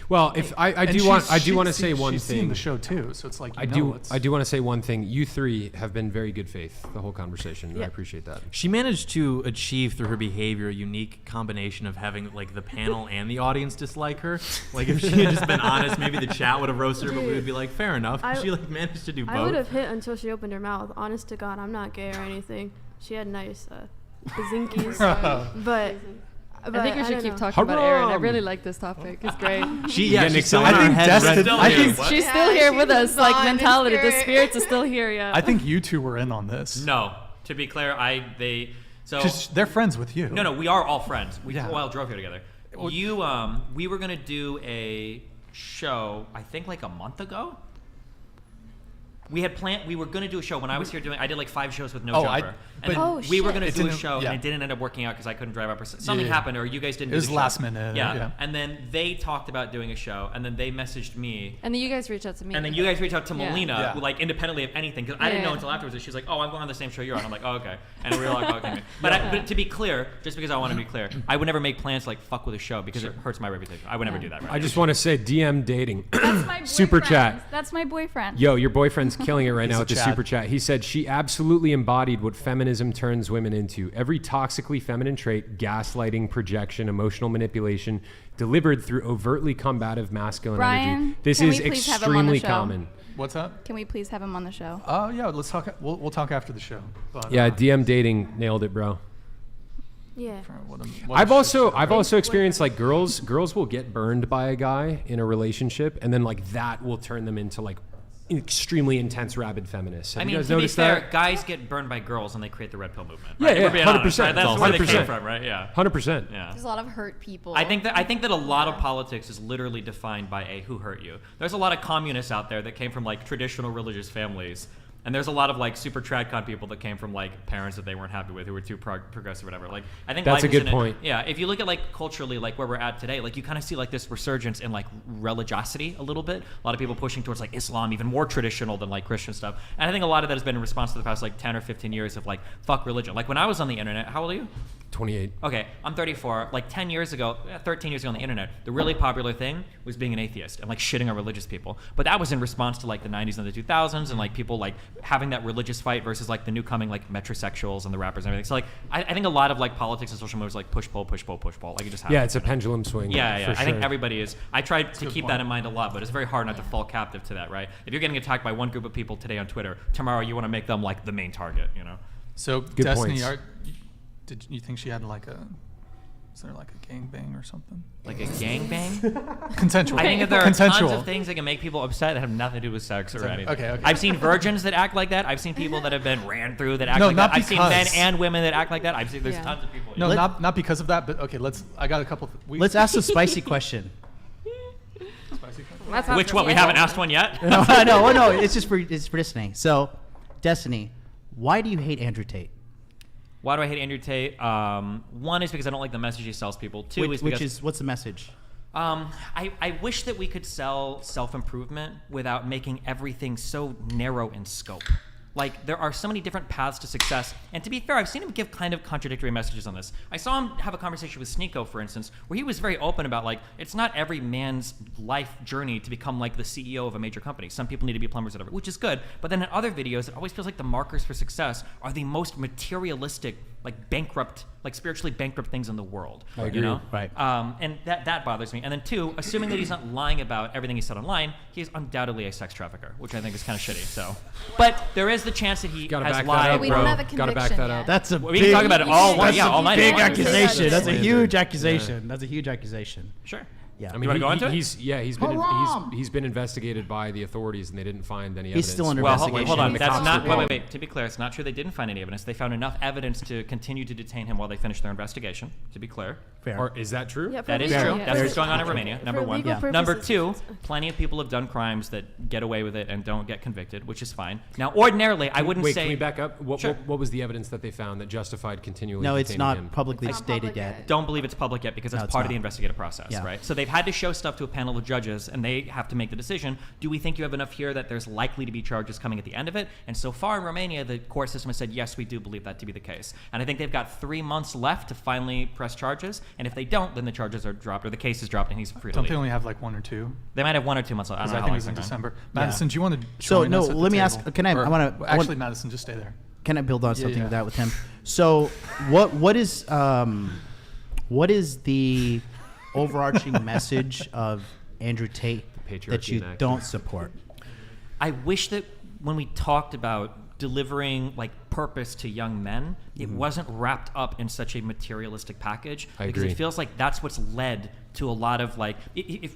Well, if I And do want she's to say seen- one she's seen thing. the show too, so it's like I do want to say one thing. You three have been very good faith the whole conversation. And I appreciate that. She managed to achieve through her behavior a unique combination of having like the panel and the audience dislike her. Like if she had just been honest, maybe the chat would have roasted her, but we would be like, fair enough. I- She like managed to do both. I would have hit until she opened her mouth. Honest to God, I'm not gay or anything. She had nice bazinkies, but I think we should keep talking about Erin. I really like this topic. It's great. She's still in our heads. She's still here with us. Like mentality, the spirits are still here. Yeah. I think you two were in on this. No, to be clear, because they're friends with you. No, we are all friends. We all drove here together. We were gonna do a show, I think like a month ago. We were going to do a show when I was here I did like 5 shows with no jumper. We were going to do a show and it didn't end up working out because I couldn't drive up or something happened or you guys didn't do the show. It was last minute. Yeah. And then they talked about doing a show and then they messaged me. And then you guys reached out to me. And then you guys reached out to Melina, like independently of anything, because I didn't know until afterwards that she's like, oh, I'm going on the same show you're on. I'm like, oh, okay. And we were like, okay. But to be clear, just because I want to be clear, I would never make plans to like fuck with a show because it hurts my reputation. I would never do that. Right? I just want to say DM dating. That's my Super chat. That's my boyfriend. Yo, your boyfriend's killing it right now with the super chat. He said she absolutely embodied what feminism turns women into. Every toxically feminine trait, gaslighting, projection, emotional manipulation, delivered through overtly combative masculine energy. This is extremely common. What's up? Can we please have him on the show? Oh yeah, let's talk. We'll talk after the show. But, yeah, DM dating nailed it, bro. Yeah. I've also experienced like girls will get burned by a guy in a relationship, and then like that will turn them into like extremely intense rabid feminists. I mean, to be fair, guys get burned by girls and they create the red pill movement. Right? Yeah, 100%. Right? That's where they came from, right? Yeah, 100%. Yeah. There's a lot of hurt people. I think that a lot of politics is literally defined by who hurt you. There's a lot of communists out there that came from like traditional religious families. And there's a lot of like super tradcon people that came from like parents that they weren't happy with, who were too progressive or whatever. Like I think that's life a good point. Yeah, if you look at like culturally, like where we're at today, like you kind of see like this resurgence in like religiosity a little bit. A lot of people pushing towards like Islam, even more traditional than like Christian stuff. And I think a lot of that has been in response to the past like 10 or 15 years of like fuck religion. Like when I was on the internet, how old are you? 28. Okay, I'm 34. Like 10 years ago, 13 years ago on the internet, the really popular thing was being an atheist and like shitting on religious people. But that was in response to like the 90s and the 2000s and like people like having that religious fight versus like the new coming like metrosexuals and the rappers and everything. So like I think a lot of like politics and social moves like push pull. Like it just happens. Yeah, it's a pendulum swing. Yeah. For I think sure. everybody is. I try to keep that in mind a lot, but it's very hard not to fall captive to that, right? If you're getting attacked by one group of people today on Twitter, tomorrow you want to make them like the main target, you know? So Good Destiny, points. did you think she had like is there like a gangbang or something? Like a gangbang? Consensual. I think that there are tons of things that can make people upset that have nothing to do with sex or anything. Okay. I've seen virgins that act like that. I've seen people that have been ran through that act like not that. I've seen men because- and women that act like that. I've seen there's tons of people. No, not because of that, but okay, I got a couple. Let's ask a spicy question. Which one? We haven't asked one yet? No, it's for Destiny. So, Destiny, why do you hate Andrew Tate? Why do I hate Andrew Tate? One is because I don't like the message he sells people. Two is because what's the message? I wish that we could sell self-improvement without making everything so narrow in scope. Like, there are so many different paths to success. And to be fair, I've seen him give kind of contradictory messages on this. I saw him have a conversation with Sneeko, for instance, where he was very open about, like, it's not every man's life journey to become, like, the CEO of a major company. Some people need to be plumbers or whatever, which is good. But then in other videos, it always feels like the markers for success are the most materialistic, like, bankrupt, like, spiritually bankrupt things in the world. I agree. You know? Right. And that bothers me. And then two, assuming that he's not lying about everything he said online, he's undoubtedly a sex trafficker, which I think is kind of shitty. So, but there is the chance that he has lied. We don't have a Gotta back that up. That's a we can talk about it all night. Big accusation. That's a Slander. huge accusation. That's a huge accusation. Sure. Yeah. I mean, You wanna go into it? he's been investigated by the authorities and they didn't find any evidence. He's still under Well, investigation. hold on. The That's cops not. were Wait. To be clear, it's not true. They didn't find any evidence. They found enough evidence to continue to detain him while they finished their investigation. To be clear. Fair. Or is that true? Yeah, for That is legal- true. yeah. That's For- what's going on in Romania. for Number one. legal purposes, Number two, it's- plenty of people have done crimes that get away with it and don't get convicted, which is fine. Now, ordinarily, I wouldn't Wait, say. can we back up? Sure. What was the evidence that they found that justified continually No, it's detaining not him? publicly It's not stated public yet. yet. Don't believe it's public yet because No, it's it's part of not. the investigative process, Yeah. right? So they've had to show stuff to a panel of judges, and they have to make the decision. Do we think you have enough here that there's likely to be charges coming at the end of it? And so far in Romania, the court system has said, yes, we do believe that to be the case. And I think they've got 3 months left to finally press charges. And if they don't, then the charges are dropped, or the case is dropped, and he's free to Don't leave. they only have like 1 or 2? They might have 1 or 2 months left. I Because don't I know think how it was in long it's been. December. Madison, do you want to So, join no, us at the let me ask- table? can I- I Or- wanna- I Actually, want- Madison, just stay there. Can I build on something yeah. with that with him? So, what is the overarching message of Andrew Tate that patriarchy you in action. don't support? I wish that when we talked about delivering like purpose to young men, it wasn't wrapped up in such a materialistic package. I because agree. it feels like that's what's led to a lot of like,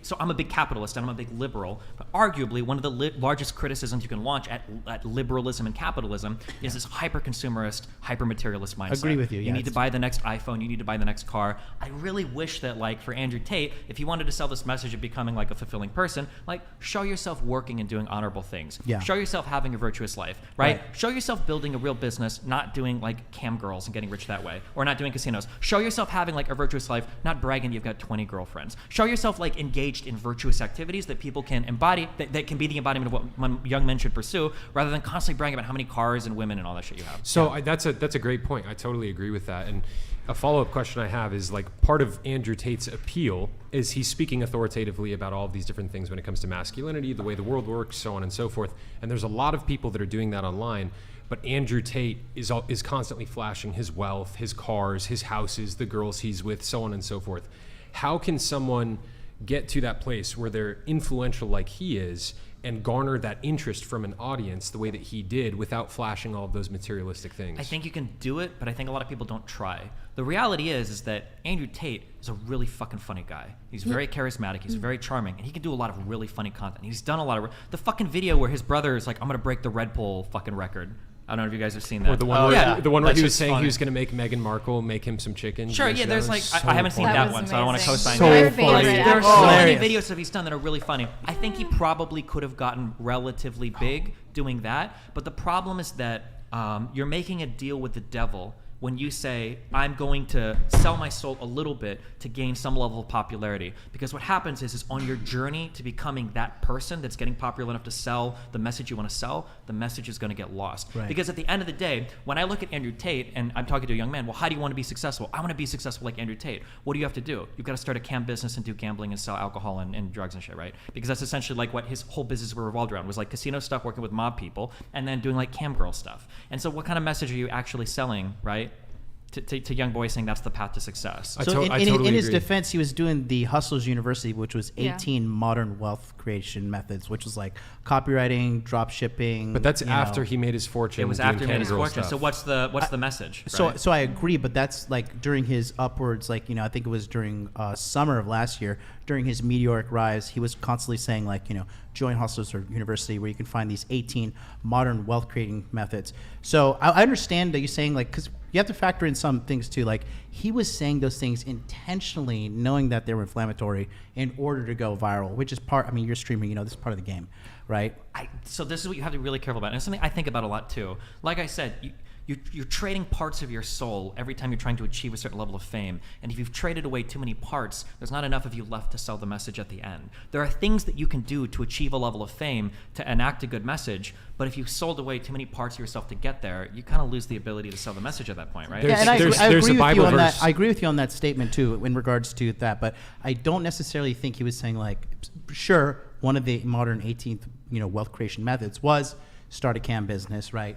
so I'm a big capitalist and I'm a big liberal, but arguably one of the largest criticisms you can launch at liberalism and capitalism is this hyper-consumerist, hyper-materialist mindset. Agree with you, You yeah, need to buy the next iPhone, you need to buy the next car. I really wish that like for Andrew Tate, if he wanted to sell this message of becoming like a fulfilling person, like show yourself working and doing honorable things. Yeah. Show yourself having a virtuous life, right? Show yourself building a real business, not doing like cam girls and getting rich that way, or not doing casinos. Show yourself having like a virtuous life, not bragging you've got 20 girlfriends. Show yourself like engaged in virtuous activities that people can embody, that can be the embodiment of what young men should pursue, rather than constantly bragging about how many cars and women and all that shit you have. So that's a great point. I totally agree with that. And a follow-up question I have is like part of Andrew Tate's appeal is he's speaking authoritatively about all of these different things when it comes to masculinity, the way the world works, so on and so forth. And there's a lot of people that are doing that online. But Andrew Tate is constantly flashing his wealth, his cars, his houses, the girls he's with, so on and so forth. How can someone get to that place where they're influential like he is and garner that interest from an audience the way that he did without flashing all of those materialistic things? I think you can do it, but I think a lot of people don't try. The reality is that Andrew Tate is a really fucking funny guy. He's very charismatic. He's very charming, and he can do a lot of really funny content. He's done a lot of the fucking video where his brother is like, "I'm gonna break the Red Bull fucking record." I don't know if you guys have seen that. Or the one where he was saying he was going to make Meghan Markle make him some chicken. Sure, yeah, there's like, I haven't seen that one, so I don't want to co-sign So that. funny. There are so many videos that he's done that are really funny. I think he probably could have gotten relatively big doing that, but the problem is that you're making a deal with the devil when you say, I'm going to sell my soul a little bit to gain some level of popularity. Because what happens is on your journey to becoming that person that's getting popular enough to sell the message you want to sell, the message is going to get lost. Right. Because at the end of the day, when I look at Andrew Tate and I'm talking to a young man, well, how do you want to be successful? I want to be successful like Andrew Tate. What do you have to do? You've got to start a cam business and do gambling and sell alcohol and drugs and shit, right? Because that's essentially like what his whole business revolved around, was like casino stuff, working with mob people, and then doing like cam girl stuff. And so what kind of message are you actually selling, right? To young boys saying that's the path to success. So in his defense, he was doing the Hustlers University, which was 18 modern wealth creation methods, which was like copywriting, drop shipping. But that's after he made his fortune. It was after he made his fortune. So what's the message? Right? So I agree, but that's like during his upwards, like, I think it was during summer of last year, during his meteoric rise, he was constantly saying like, join Hustlers University where you can find these 18 modern wealth creating methods. So I understand that you're saying like, because you have to factor in some things too. Like he was saying those things intentionally, knowing that they were inflammatory in order to go viral, which is part, you're streaming, this is part of the game, right? So this is what you have to be really careful about. And it's something I think about a lot too. Like I said, you're trading parts of your soul every time you're trying to achieve a certain level of fame. And if you've traded away too many parts, there's not enough of you left to sell the message at the end. There are things that you can do to achieve a level of fame, to enact a good message, but if you sold away too many parts of yourself to get there, you kind of lose the ability to sell the message at that point, right? I agree with you on that statement too, in regards to that, but I don't necessarily think he was saying like, sure, one of the modern 18th, wealth creation methods was start a cam business, right?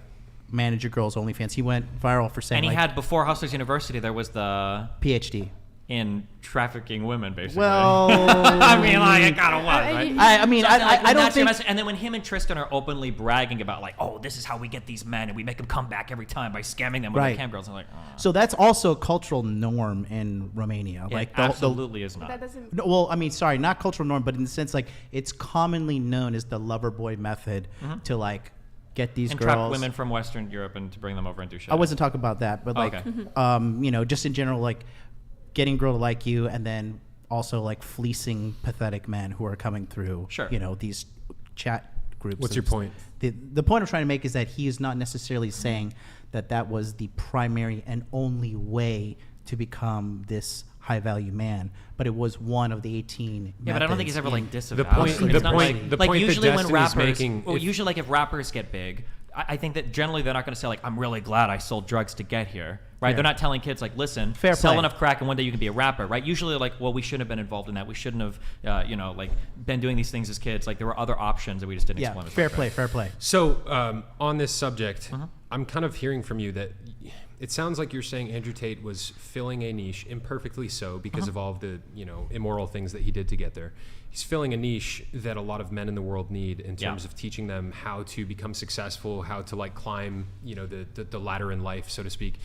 Manage your girls' OnlyFans. He went viral for saying, and he had, before Hustlers University, there was the PhD in trafficking women, basically. Well, it kind of was, right? I don't think. And then when him and Tristan are openly bragging about like, oh, this is how we get these men, and we make them come back every time by scamming them with the cam girls, I'm like, oh. So that's also a cultural norm in Romania. It like absolutely is not. That doesn't. No, well, sorry, not cultural norm, but in the sense like it's commonly known as the lover boy method to like get these and girls. trap women from Western Europe and to bring them over and do shit. I wasn't talking about that, but like, just in general, like getting a girl to like you, and then also like fleecing pathetic men who are coming through. Sure. These chat groups. What's your point? The point I'm trying to make is that he is not necessarily saying that was the primary and only way to become this high value man, but it was one of the 18. Yeah, but I don't think he's ever like disavowed. The point usually that when Destiny's rappers, making, usually like if rappers get big, I think that generally they're not going to say like, I'm really glad I sold drugs to get here, right? Fair. They're not telling kids like, listen, Fair sell play. enough crack and one day you can be a rapper, right? Usually like, well, we shouldn't have been involved in that. We shouldn't have, like been doing these things as kids. Like there were other options that we just didn't explore. Fair play. So on this subject, I'm kind of hearing from you that it sounds like you're saying Andrew Tate was filling a niche, imperfectly so, because of all of the immoral things that he did to get there. He's filling a niche that a lot of men in the world need in terms of teaching them how to become successful, how to like climb, the ladder in life, so to speak.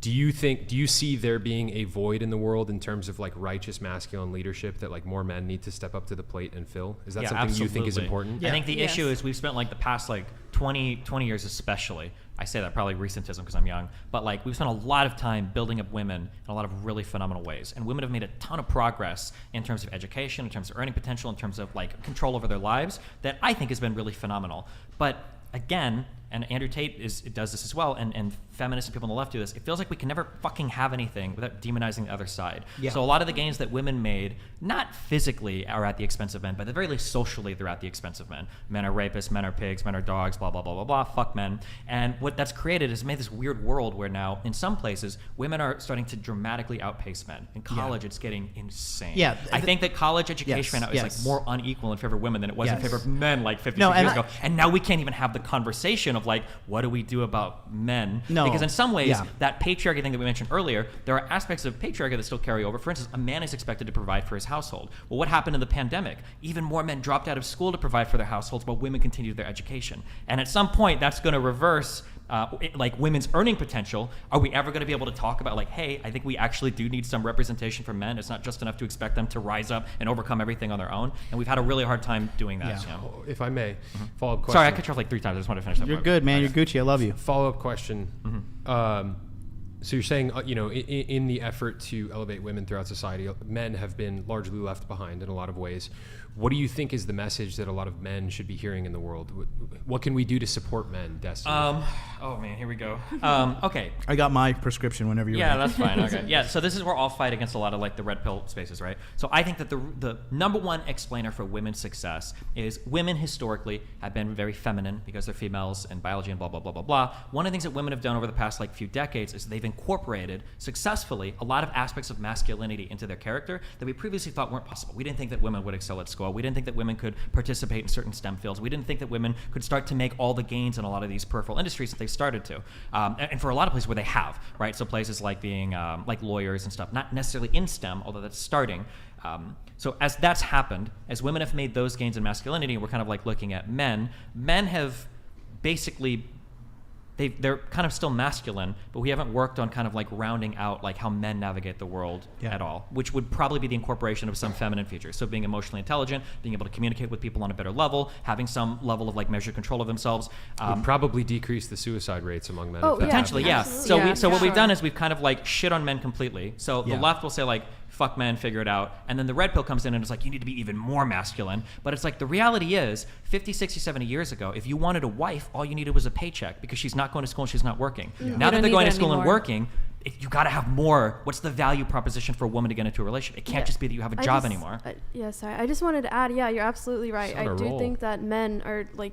Do you see there being a void in the world in terms of like righteous masculine leadership that like more men need to step up to the plate and fill? Is that something you think is important? I think the issue is we've spent like the past like 20 years especially. I say that probably recentism because I'm young, but like we've spent a lot of time building up women in a lot of really phenomenal ways. And women have made a ton of progress in terms of education, in terms of earning potential, in terms of like control over their lives that I think has been really phenomenal. But again, and Andrew Tate does this as well, and feminists and people on the left do this, it feels like we can never fucking have anything without demonizing the other side. Yeah. So a lot of the gains that women made, not physically are at the expense of men, but at the very least socially they're at the expense of men. Men are rapists, men are pigs, men are dogs, blah, blah, blah, blah, blah, fuck men. And what that's created is made this weird world where now, in some places, women are starting to dramatically outpace men. In college, it's getting insane. Yeah. I think that college education right now is like more unequal in favor of women than it was in favor of men like 50 years ago. And now we can't even have the conversation of like, what do we do about men? Because in some ways, that patriarchy thing that we mentioned earlier, there are aspects of patriarchy that still carry over. For instance, a man is expected to provide for his household. Well, what happened in the pandemic? Even more men dropped out of school to provide for their households while women continued their education. And at some point, that's going to reverse like women's earning potential. Are we ever going to be able to talk about like, hey, I think we actually do need some representation for men. It's not just enough to expect them to rise up and overcome everything on their own. And we've had a really hard time doing that. If I may, follow-up question. Sorry, I cut you off like 3 times. I just want to finish that. You're good, man. You're Gucci. I love you. Follow-up question. So you're saying, in the effort to elevate women throughout society, men have been largely left behind in a lot of ways. What do you think is the message that a lot of men should be hearing in the world? What can we do to support men, Destiny? Oh man, here we go. Okay. I got my prescription whenever you're ready. That's fine. Okay. Yeah, so this is where I'll fight against a lot of like the red pill spaces, right? So I think that the number one explainer for women's success is women historically have been very feminine because they're females and biology and blah, blah, blah, blah, blah. One of the things that women have done over the past like few decades is they've incorporated successfully a lot of aspects of masculinity into their character that we previously thought weren't possible. We didn't think that women would excel at school. We didn't think that women could participate in certain STEM fields. We didn't think that women could start to make all the gains in a lot of these peripheral industries that they started to. And for a lot of places where they have, right? So places like being like lawyers and stuff, not necessarily in STEM, although that's starting. So as that's happened, as women have made those gains in masculinity, we're kind of like looking at men. Men have basically they're kind of still masculine, but we haven't worked on kind of like rounding out like how men navigate the world at all, which would probably be the incorporation of some feminine features. So being emotionally intelligent, being able to communicate with people on a better level, having some level of like measured control of themselves. Would probably decrease the suicide rates among men. Potentially, yeah. Absolutely. So what we've done is we've kind of like shit on men completely. So the left will say like, fuck men, figure it out. And then the red pill comes in and it's like, you need to be even more masculine. But it's like, the reality is 50, 60, 70 years ago, if you wanted a wife, all you needed was a paycheck because she's not going to school and she's not working. Now that they're going to school and working, you got to have more. What's the value proposition for a woman to get into a relationship? It can't just be that you have a job anymore. I just wanted to add, you're absolutely right. I do think that men are like,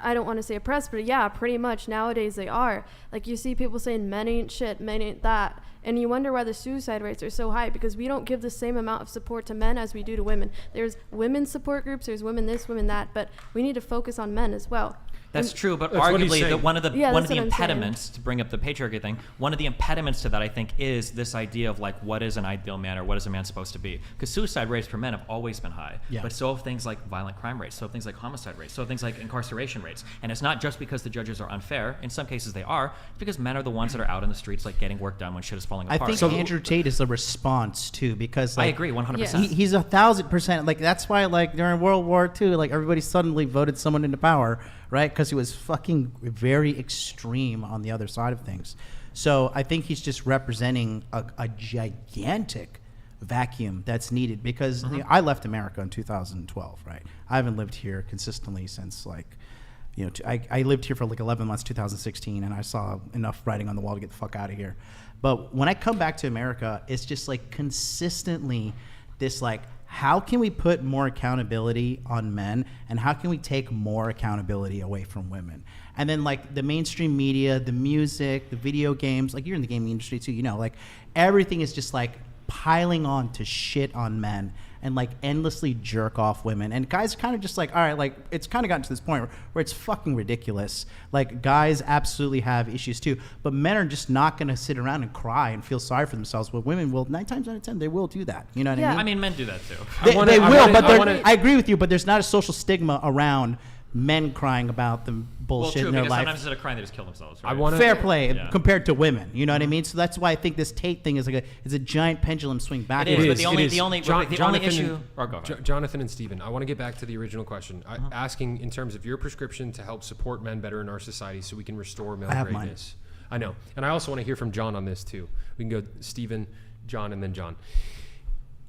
I don't want to say oppressed, but yeah, pretty much nowadays they are. Like you see people saying men ain't shit, men ain't that. And you wonder why the suicide rates are so high, because we don't give the same amount of support to men as we do to women. There's women's support groups, there's women this, women that, but we need to focus on men as well. That's true, but arguably one of the impediments, to bring up the patriarchy thing, one of the impediments to that, I think, is this idea of like, what is an ideal man, or what is a man supposed to be? Because suicide rates for men have always been high, but so have things like violent crime rates, so have things like homicide rates, so have things like incarceration rates. And it's not just because the judges are unfair. In some cases they are. It's because men are the ones that are out in the streets like getting work done when shit is falling apart. I think Andrew Tate is the response too, because like, I agree 100%. He's 1,000%. Like that's why like during World War II, like everybody suddenly voted someone into power, right? Because he was fucking very extreme on the other side of things. So I think he's just representing a gigantic vacuum that's needed, because you know, I left America in 2012, right? I haven't lived here consistently since like, you know, I lived here for like 11 months, 2016, and I saw enough writing on the wall to get the fuck out of here. But when I come back to America, it's just like consistently this like, how can we put more accountability on men, and how can we take more accountability away from women? And then like the mainstream media, the music, the video games, like you're in the gaming industry too, you know, like everything is just like piling on to shit on men and like endlessly jerk off women. And guys kind of just like, all right, like it's kind of gotten to this point where it's fucking ridiculous. Like guys absolutely have issues too, but men are just not going to sit around and cry and feel sorry for themselves. But women will, 9 times out of 10, they will do that. You know what I mean? I mean, men do that too. They will, but I agree with you, but there's not a social stigma around men crying about the bullshit in their life. Sometimes instead of crying, they just kill themselves. Right? Fair play compared to women. You know what I mean? So that's why I think this Tate thing is like a giant pendulum swing back. It is, but the only issue. Jonathan and Stephen, I want to get back to the original question, asking in terms of your prescription to help support men better in our society, so we can restore male greatness. I know, and I also want to hear from John on this too. We can go Stephen, John, and then John.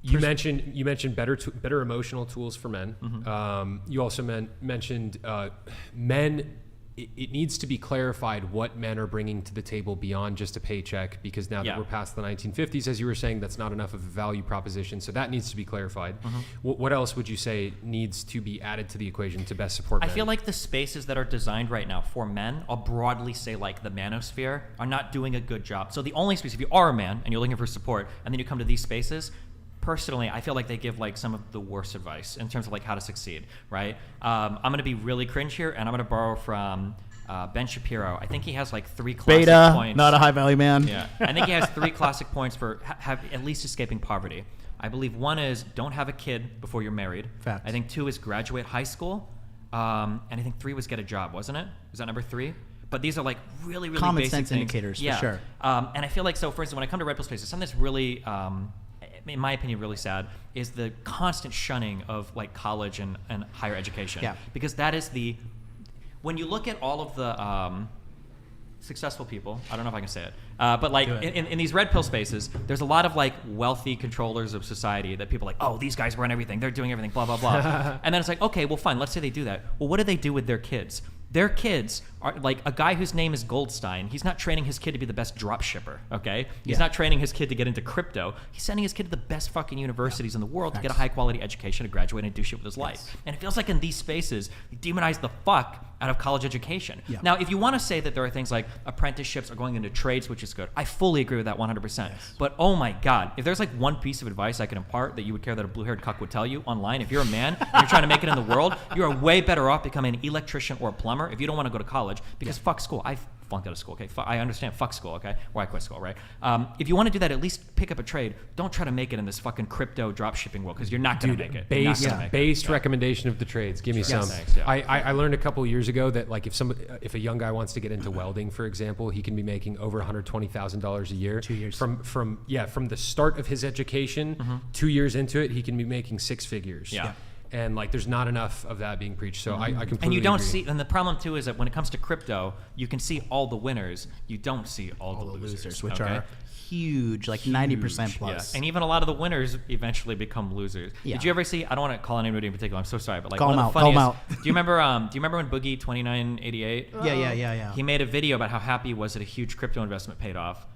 You mentioned better emotional tools for men. You also mentioned men. It needs to be clarified what men are bringing to the table beyond just a paycheck, because now that we're past the 1950s, as you were saying, that's not enough of a value proposition. So that needs to be clarified. What else would you say needs to be added to the equation to best support men? I feel like the spaces that are designed right now for men, I'll broadly say like the manosphere, are not doing a good job. So the only space, if you are a man and you're looking for support, and then you come to these spaces, personally, I feel like they give like some of the worst advice in terms of like how to succeed, right? I'm going to be really cringe here, and I'm going to borrow from Ben Shapiro. I think he has like 3 classic points. Not a high value man. Yeah, I think he has 3 classic points for have at least escaping poverty. I believe 1 is don't have a kid before you're married. Facts. I think 2 is graduate high school, and I think 3 was get a job, wasn't it? Was that number 3? But these are like really common basic sense things. indicators for sure. And I feel like, so for instance, when I come to red pill spaces, something that's really in my opinion, really sad, is the constant shunning of like college and higher education. Yeah. Because that is when you look at all of the successful people, I don't know if I can say it, but like in these red pill spaces, there's a lot of like wealthy controllers of society that people are like, oh, these guys run everything, they're doing everything, blah, blah, blah. And then it's like, okay, well, fine, let's say they do that. Well, what do they do with their kids? Their kids are like a guy whose name is Goldstein. He's not training his kid to be the best drop shipper, okay? He's not training his kid to get into crypto. He's sending his kid to the best fucking universities in the world to get a high quality education, to graduate and do shit with his life. And it feels like in these spaces, we demonize the fuck out of college education. Now, if you want to say that there are things like apprenticeships or going into trades, which is good, I fully agree with that 100%. But oh my God, if there's like one piece of advice I can impart that you would care that a blue-haired cuck would tell you online, if you're a man and you're trying to make it in the world, you are way better off becoming an electrician or a plumber if you don't want to go to college, because fuck school. I flunked out of school, okay? I understand, fuck school, okay? Or I quit school, right? If you want to do that, at least pick up a trade. Don't try to make it in this fucking crypto drop shipping world, because you're not going to make it. Based recommendation of the trades. Give me some. Thanks, I learned a couple years ago that like if a young guy wants to get into welding, for example, he can be making over $120,000 a year. 2 years. From the start of his education, 2 years into it, he can be making 6 figures. Yeah. And like, there's not enough of that being preached. So I completely And you don't agree. see, and the problem too is that when it comes to crypto, you can see all the winners, you don't see all the losers, which are huge, like 90% plus. Yeah. And even a lot of the winners eventually become losers. Yeah. Did you ever see? I don't want to call anybody in particular. I'm so sorry, but like Call one of the him funniest. out. Do you remember when Boogie 2988? Yeah. He made a video about how happy he was that a huge crypto investment paid off.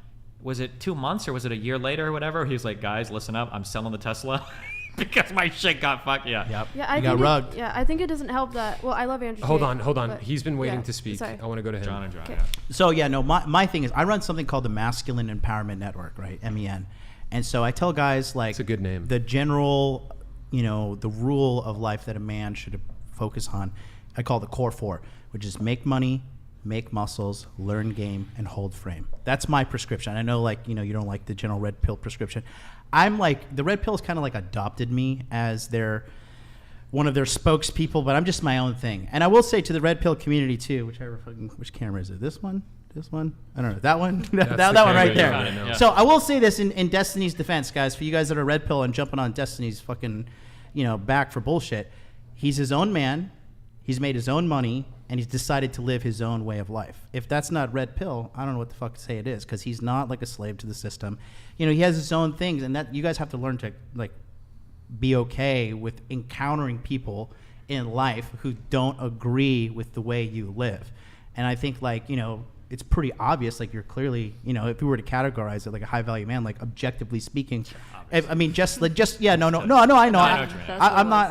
Was it 2 months or was it a year later or whatever? He was like, guys, listen up, I'm selling the Tesla. Because my shit got fucked. Yeah, I got rugged. I think it doesn't help that. Well, I love Andrew. Hold Tate, on. He's been waiting to speak. Sorry. I want to go to him. John. Okay. So my thing is, I run something called the Masculine Empowerment Network, right? MEN. And so I tell guys like, it's a good name. The general, the rule of life that a man should focus on, I call the core 4, which is make money, make muscles, learn game, and hold frame. That's my prescription. I know you don't like the general red pill prescription. I'm like, the red pill has kind of like adopted me as one of their spokespeople, but I'm just my own thing. And I will say to the red pill community too, which camera is it? This one? I don't know. That one? that one right there. Yeah. So I will say this in Destiny's defense, guys, for you guys that are red pill and jumping on Destiny's fucking, back for bullshit. He's his own man. He's made his own money, and he's decided to live his own way of life. If that's not red pill, I don't know what the fuck to say it is, because he's not like a slave to the system. He has his own things, and that you guys have to learn to be okay with encountering people in life who don't agree with the way you live. And I think it's pretty obvious. Like, you're clearly, you know, if we were to categorize it like a high value man, like objectively speaking, I mean, just yeah, no, I know. I'm not.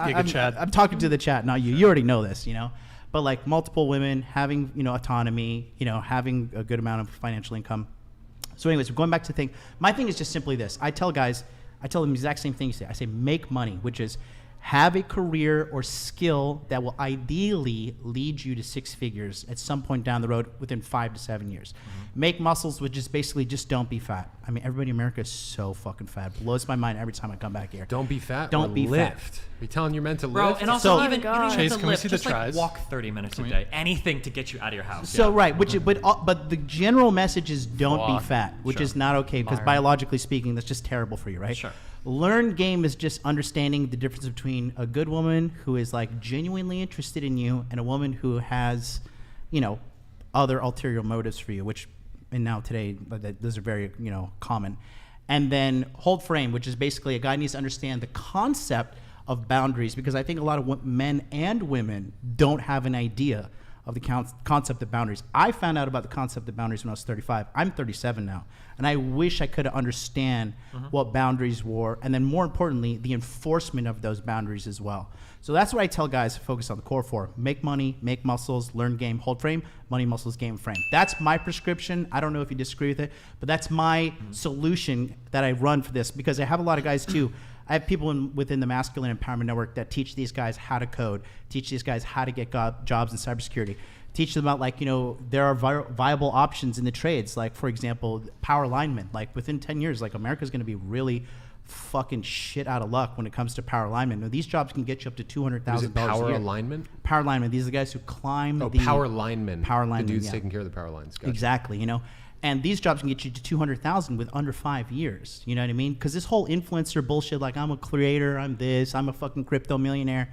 I'm talking to the chat, not you. You already know this, you know. But like multiple women having, you know, autonomy, you know, having a good amount of financial income. So anyways, going back to the thing, my thing is just simply this. I tell them the exact same thing you say. I say make money, which is have a career or skill that will ideally lead you to six figures at some point down the road within 5 to 7 years. Make muscles, which is basically just don't be fat. I mean, everybody in America is so fucking fat. Blows my mind every time I come back here. Don't be fat. Don't be lift. fat. Are you telling you're meant to Bro, lift? and also So- even you don't Chase, have to can we lift, see the just like tries? walk 30 minutes a day. Anything to get you out of your house. So right, but the general message is don't be Fuck. fat, which Sure. is not okay because Fire. biologically speaking, that's just terrible for you, right? Sure. Learn game is just understanding the difference between a good woman who is like genuinely interested in you and a woman who has, you know, other ulterior motives for you, which, and now today, those are very, you know, common. And then hold frame, which is basically a guy needs to understand the concept of boundaries, because I think a lot of men and women don't have an idea of the concept of boundaries. I found out about the concept of boundaries when I was 35. I'm 37 now, and I wish I could understand what boundaries were, and then more importantly, the enforcement of those boundaries as well. So that's what I tell guys to focus on the core for. Make money, make muscles, learn game, hold frame, money, muscles, game, frame. That's my prescription. I don't know if you disagree with it, but that's my solution that I run for this, because I have a lot of guys too. I have people within the Masculine Empowerment Network that teach these guys how to code, teach these guys how to get jobs in cybersecurity, teach them about, like, you know, there are viable options in the trades. Like, for example, power linemen. Like, within 10 years, like, America's going to be really fucking shit out of luck when it comes to power linemen. Now, these jobs can get you up to $200,000 a year. Power linemen? Power linemen. These are the guys who climb the power linemen. Power linemen, The dudes yeah. taking care of the power lines. Gotcha. Exactly, you know. And these jobs can get you to 200,000 with under 5 years. You know what I mean? Because this whole influencer bullshit, like, I'm a creator, I'm this, I'm a fucking crypto millionaire.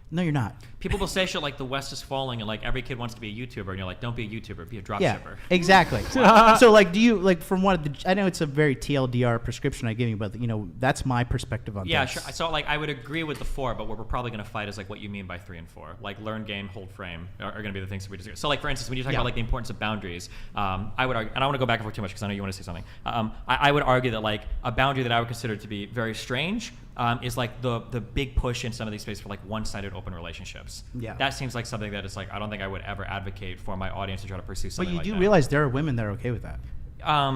No, you're not. People will say shit like the West is falling and like every kid wants to be a YouTuber, and you're like, don't be a YouTuber, be a dropshipper. Yeah, exactly. So, like, do you, like, from what I know it's a very TLDR prescription I give you, but, you know, that's my perspective on Yeah, this. sure. So like I would agree with the 4, but what we're probably going to fight is like what you mean by 3 and 4. Like learn game, hold frame are going to be the things that we disagree. So like for instance, when you talk about like the importance of boundaries, I would argue, and I want to go back and forth too much because I know you want to say something. I would argue that like a boundary that I would consider to be very strange is like the big push in some of these spaces for like one-sided open relationships. Yeah. That seems like something that is like I don't think I would ever advocate for my audience to try to pursue something But you like do that. realize there are women that are okay with that. I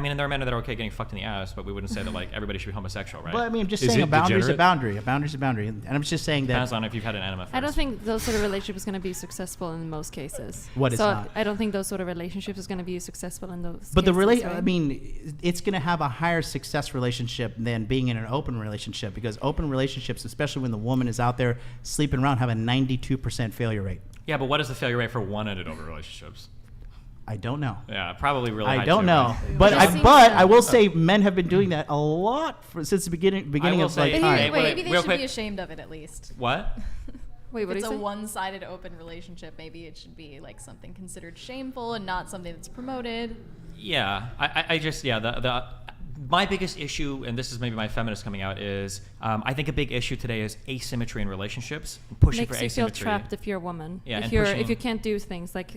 mean, and there are men that are okay getting fucked in the ass, but we wouldn't say that like everybody should be homosexual, right? But I mean, I'm just saying a boundary is a boundary. A boundary is a boundary. And I'm just saying that. Depends on if you've had an enema first. I don't think those sort of relationships are going to be successful in most cases. What is so not? I don't think those sort of relationships is going to be successful in those. But cases, I right? mean, it's going to have a higher success relationship than being in an open relationship, because open relationships, especially when the woman is out there sleeping around, have a 92% failure rate. Yeah, but what is the failure rate for one-ended open relationships? I don't know. Yeah, probably really high I don't too, know, right? but I will say men have been doing that a lot since the beginning of like time. Maybe they should be ashamed of it at least. What? Wait, if what it's do you a say? one-sided open relationship, maybe it should be like something considered shameful and not something that's promoted. Yeah, I just my biggest issue, and this is maybe my feminist coming out, is I think a big issue today is asymmetry in relationships, pushing Makes for you feel asymmetry. trapped if you're a woman. Yeah, if and if you can't do things like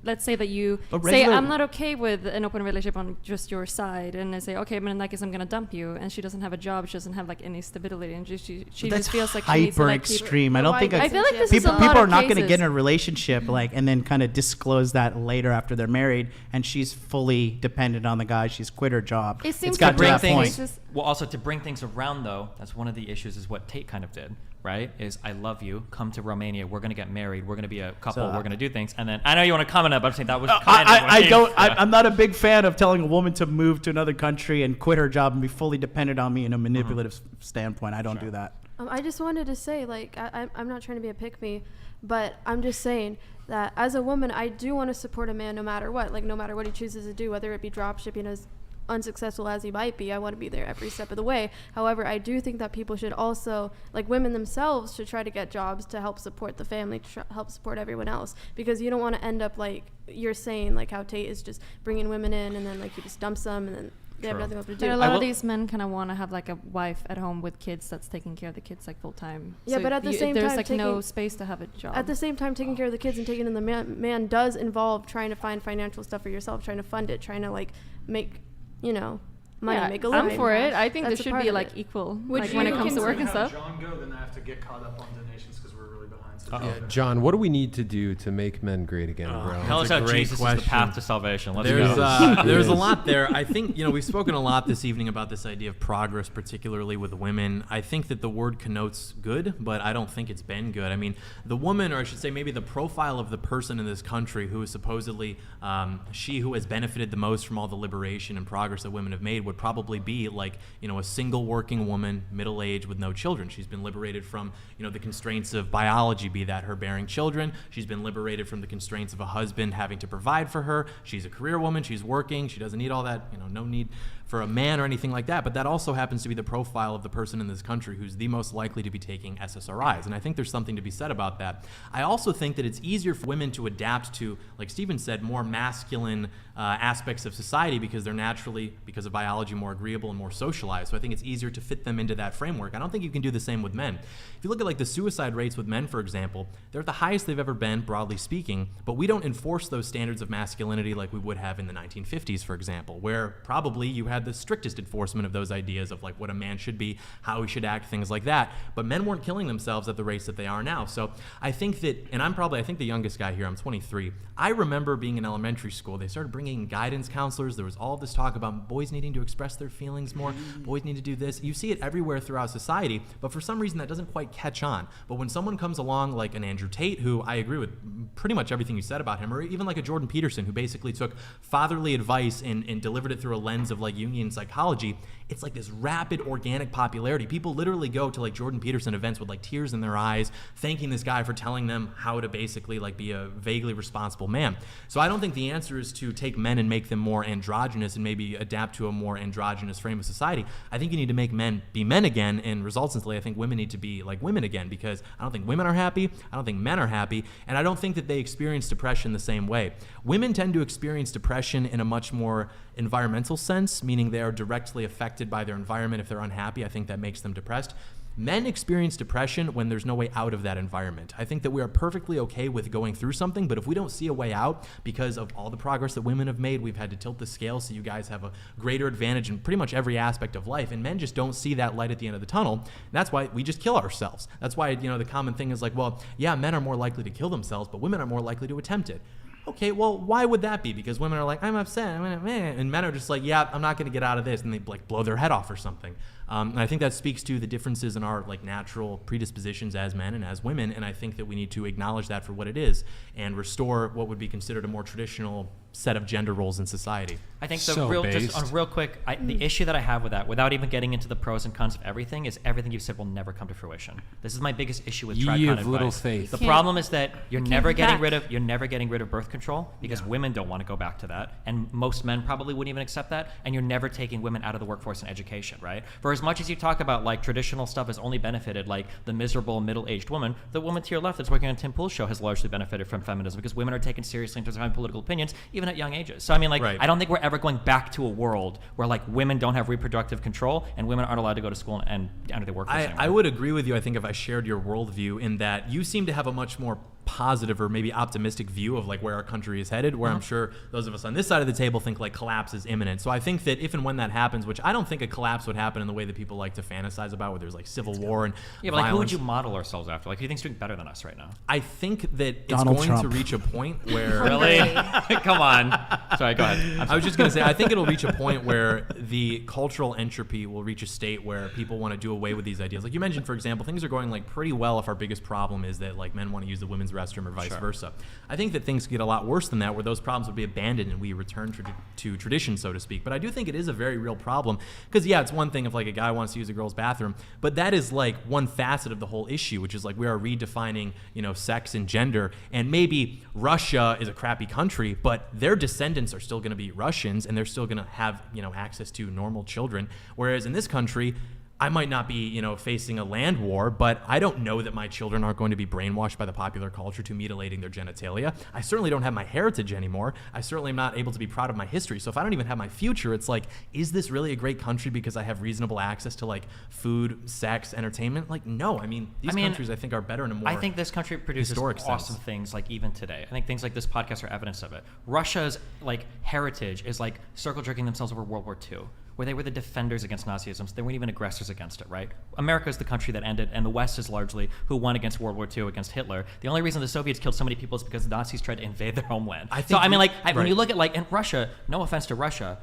let's say that you But say regular- I'm not okay with an open relationship on just your side, and I say okay, but in that case I'm gonna dump you, and she doesn't have a job, she doesn't have like any stability, and she That's just feels like she needs to, hyper like, keep- extreme. I don't think I feel like this is people a lot people are of not going to cases. get in a relationship like and then kind of disclose that later after they're married and she's fully dependent on the guy. She's quit her job. It seems it's got to bring that things, point. well, also to bring things around though, that's one of the issues is what Tate kind of did, right? Is I love you, come to Romania, we're gonna get married, we're gonna be a couple, So, we're gonna do things, and then I know you want to comment on it, but I'm saying that was kind of what I he- don't. yeah. I'm not a big fan of telling a woman to move to another country and quit her job and be fully dependent on me in a manipulative standpoint. I don't do that. I just wanted to say, like, I'm not trying to be a pick-me, but I'm just saying that as a woman, I do want to support a man no matter what. Like, no matter what he chooses to do, whether it be drop shipping as unsuccessful as he might be, I want to be there every step of the way. However, I do think that people should also, like women themselves, should try to get jobs to help support the family, to help support everyone else. Because you don't want to end up like you're saying, like how Tate is just bringing women in and then like he just dumps them and then They have nothing else to do. But a lot of these men kind of want to have like a wife at home with kids that's taking care of the kids like full time. Yeah, So but at the same there's time, like no space to have a job. At the same time, taking care of the kids and taking in the man does involve trying to find financial stuff for yourself, trying to fund it, trying to like make, money, Yeah, make a living. I'm for it. I think That's this a should part be of like it. equal. Would Like you when it comes to work and Have stuff. John go, then I have to get caught up on donations because we're really behind. So John, what do we need to do to make men great again, bro? Tell us That's a how great Jesus is question. the path to salvation. Let's There's go. there's a lot there. I think we've spoken a lot this evening about this idea of progress, particularly with women. I think that the word connotes good, but I don't think it's been good. I mean, the woman, or I should say maybe the profile of the person in this country who is supposedly she who has benefited the most from all the liberation and progress that women have made would probably be like a single working woman, middle-aged with no children. She's been liberated from the constraints of biology, be that her bearing children. She's been liberated from the constraints of a husband having to provide for her. She's a career woman. She's working. She doesn't need all that, no need for a man or anything like that. But that also happens to be the profile of the person in this country who's the most likely to be taking SSRIs. And I think there's something to be said about that. I also think that it's easier for women to adapt to, like Stephen said, more masculine aspects of society because they're naturally, because of biology, more agreeable and more socialized. So I think it's easier to fit them into that framework. I don't think you can do the same with men. If you look at like the suicide rates with men, for example, they're at the highest they've ever been, broadly speaking, but we don't enforce those standards of masculinity like we would have in the 1950s, for example, where probably you had the strictest enforcement of those ideas of like what a man should be, how he should act, things like that. But men weren't killing themselves at the rates that they are now. So I think that, and I think the youngest guy here, I'm 23. I remember being in elementary school, they started bringing in guidance counselors. There was all this talk about boys needing to express their feelings more, boys need to do this. You see it everywhere throughout society, but for some reason that doesn't quite catch on. But when someone comes along like an Andrew Tate, who I agree with pretty much everything you said about him, or even like a Jordan Peterson, who basically took fatherly advice and delivered it through a lens of like Jungian psychology, it's like this rapid organic popularity. People literally go to like Jordan Peterson events with like tears in their eyes, thanking this guy for telling them how to basically like be a vaguely responsible man. So I don't think the answer is to take men and make them more androgynous and maybe adapt to a more androgynous frame of society. I think you need to make men be men again, and resultantly I think women need to be like women again, because I don't think women are happy, I don't think men are happy, and I don't think that they experience depression the same way. Women tend to experience depression in a much more environmental sense, meaning they are directly affected by their environment. If they're unhappy, I think that makes them depressed. Men experience depression when there's no way out of that environment. I think that we are perfectly okay with going through something, but if we don't see a way out because of all the progress that women have made, we've had to tilt the scale so you guys have a greater advantage in pretty much every aspect of life, and men just don't see that light at the end of the tunnel. And that's why we just kill ourselves. That's why, the common thing is like, well, yeah, men are more likely to kill themselves, but women are more likely to attempt it. Okay, well, why would that be? Because women are like, I'm upset, and men are just like, yeah, I'm not going to get out of this, and they like blow their head off or something. And I think that speaks to the differences in our like natural predispositions as men and as women, and I think that we need to acknowledge that for what it is and restore what would be considered a more traditional set of gender roles in society. I think real quick, the issue that I have with that, without even getting into the pros and cons of everything, is everything you've said will never come to fruition. This is my biggest issue with Ye tricon of little advice. faith. The problem is that you're never getting rid of birth control, because women don't want to go back to that, and most men probably wouldn't even accept that, and you're never taking women out of the workforce and education, right? For as much as you talk about like traditional stuff has only benefited like the miserable middle-aged woman, the woman to your left that's working on Tim Pool's show has largely benefited from feminism, because women are taken seriously in terms of having political opinions, even at young ages. So I mean, like, Right. I don't think we're ever going back to a world where like women don't have reproductive control and women aren't allowed to go to school and enter the workforce anymore. I would agree with you, I think, if I shared your worldview, in that you seem to have a much more positive or maybe optimistic view of like where our country is headed, where I'm sure those of us on this side of the table think like collapse is imminent. So I think that if and when that happens, which I don't think a collapse would happen in the way that people like to fantasize about, where there's like civil war and but like, who would you model ourselves after? Like, who do you think's doing better than us right now? I think that Donald it's going Trump. to reach a point where Really? Come on. Sorry, go ahead. I was just going to say, I think it'll reach a point where the cultural entropy will reach a state where people want to do away with these ideas. Like you mentioned, for example, things are going like pretty well if our biggest problem is that like men want to use the women's restroom or vice versa. I think that things get a lot worse than that, where those problems would be abandoned and we return to tradition, so to speak. But I do think it is a very real problem, because yeah, it's one thing if like a guy wants to use a girl's bathroom, but that is like one facet of the whole issue, which is like we are redefining, sex and gender. And maybe Russia is a crappy country, but their descendants are still going to be Russians, and they're still going to have access to normal children. Whereas in this country, I might not be, facing a land war, but I don't know that my children aren't going to be brainwashed by the popular culture to mutilating their genitalia. I certainly don't have my heritage anymore. I certainly am not able to be proud of my history. So if I don't even have my future, it's like, is this really a great country because I have reasonable access to like food, sex, entertainment? Like, no. I mean, these countries I think are better in a more I think this country produces historic awesome sense. things, like even today. I think things like this podcast are evidence of it. Russia's like heritage is like circle jerking themselves over World War II, where they were the defenders against Nazism. So they weren't even aggressors against it, right? America is the country that ended, and the West is largely who won against World War II against Hitler. The only reason the Soviets killed so many people is because the Nazis tried to invade their homeland. When you look at like in Russia, no offense to Russia,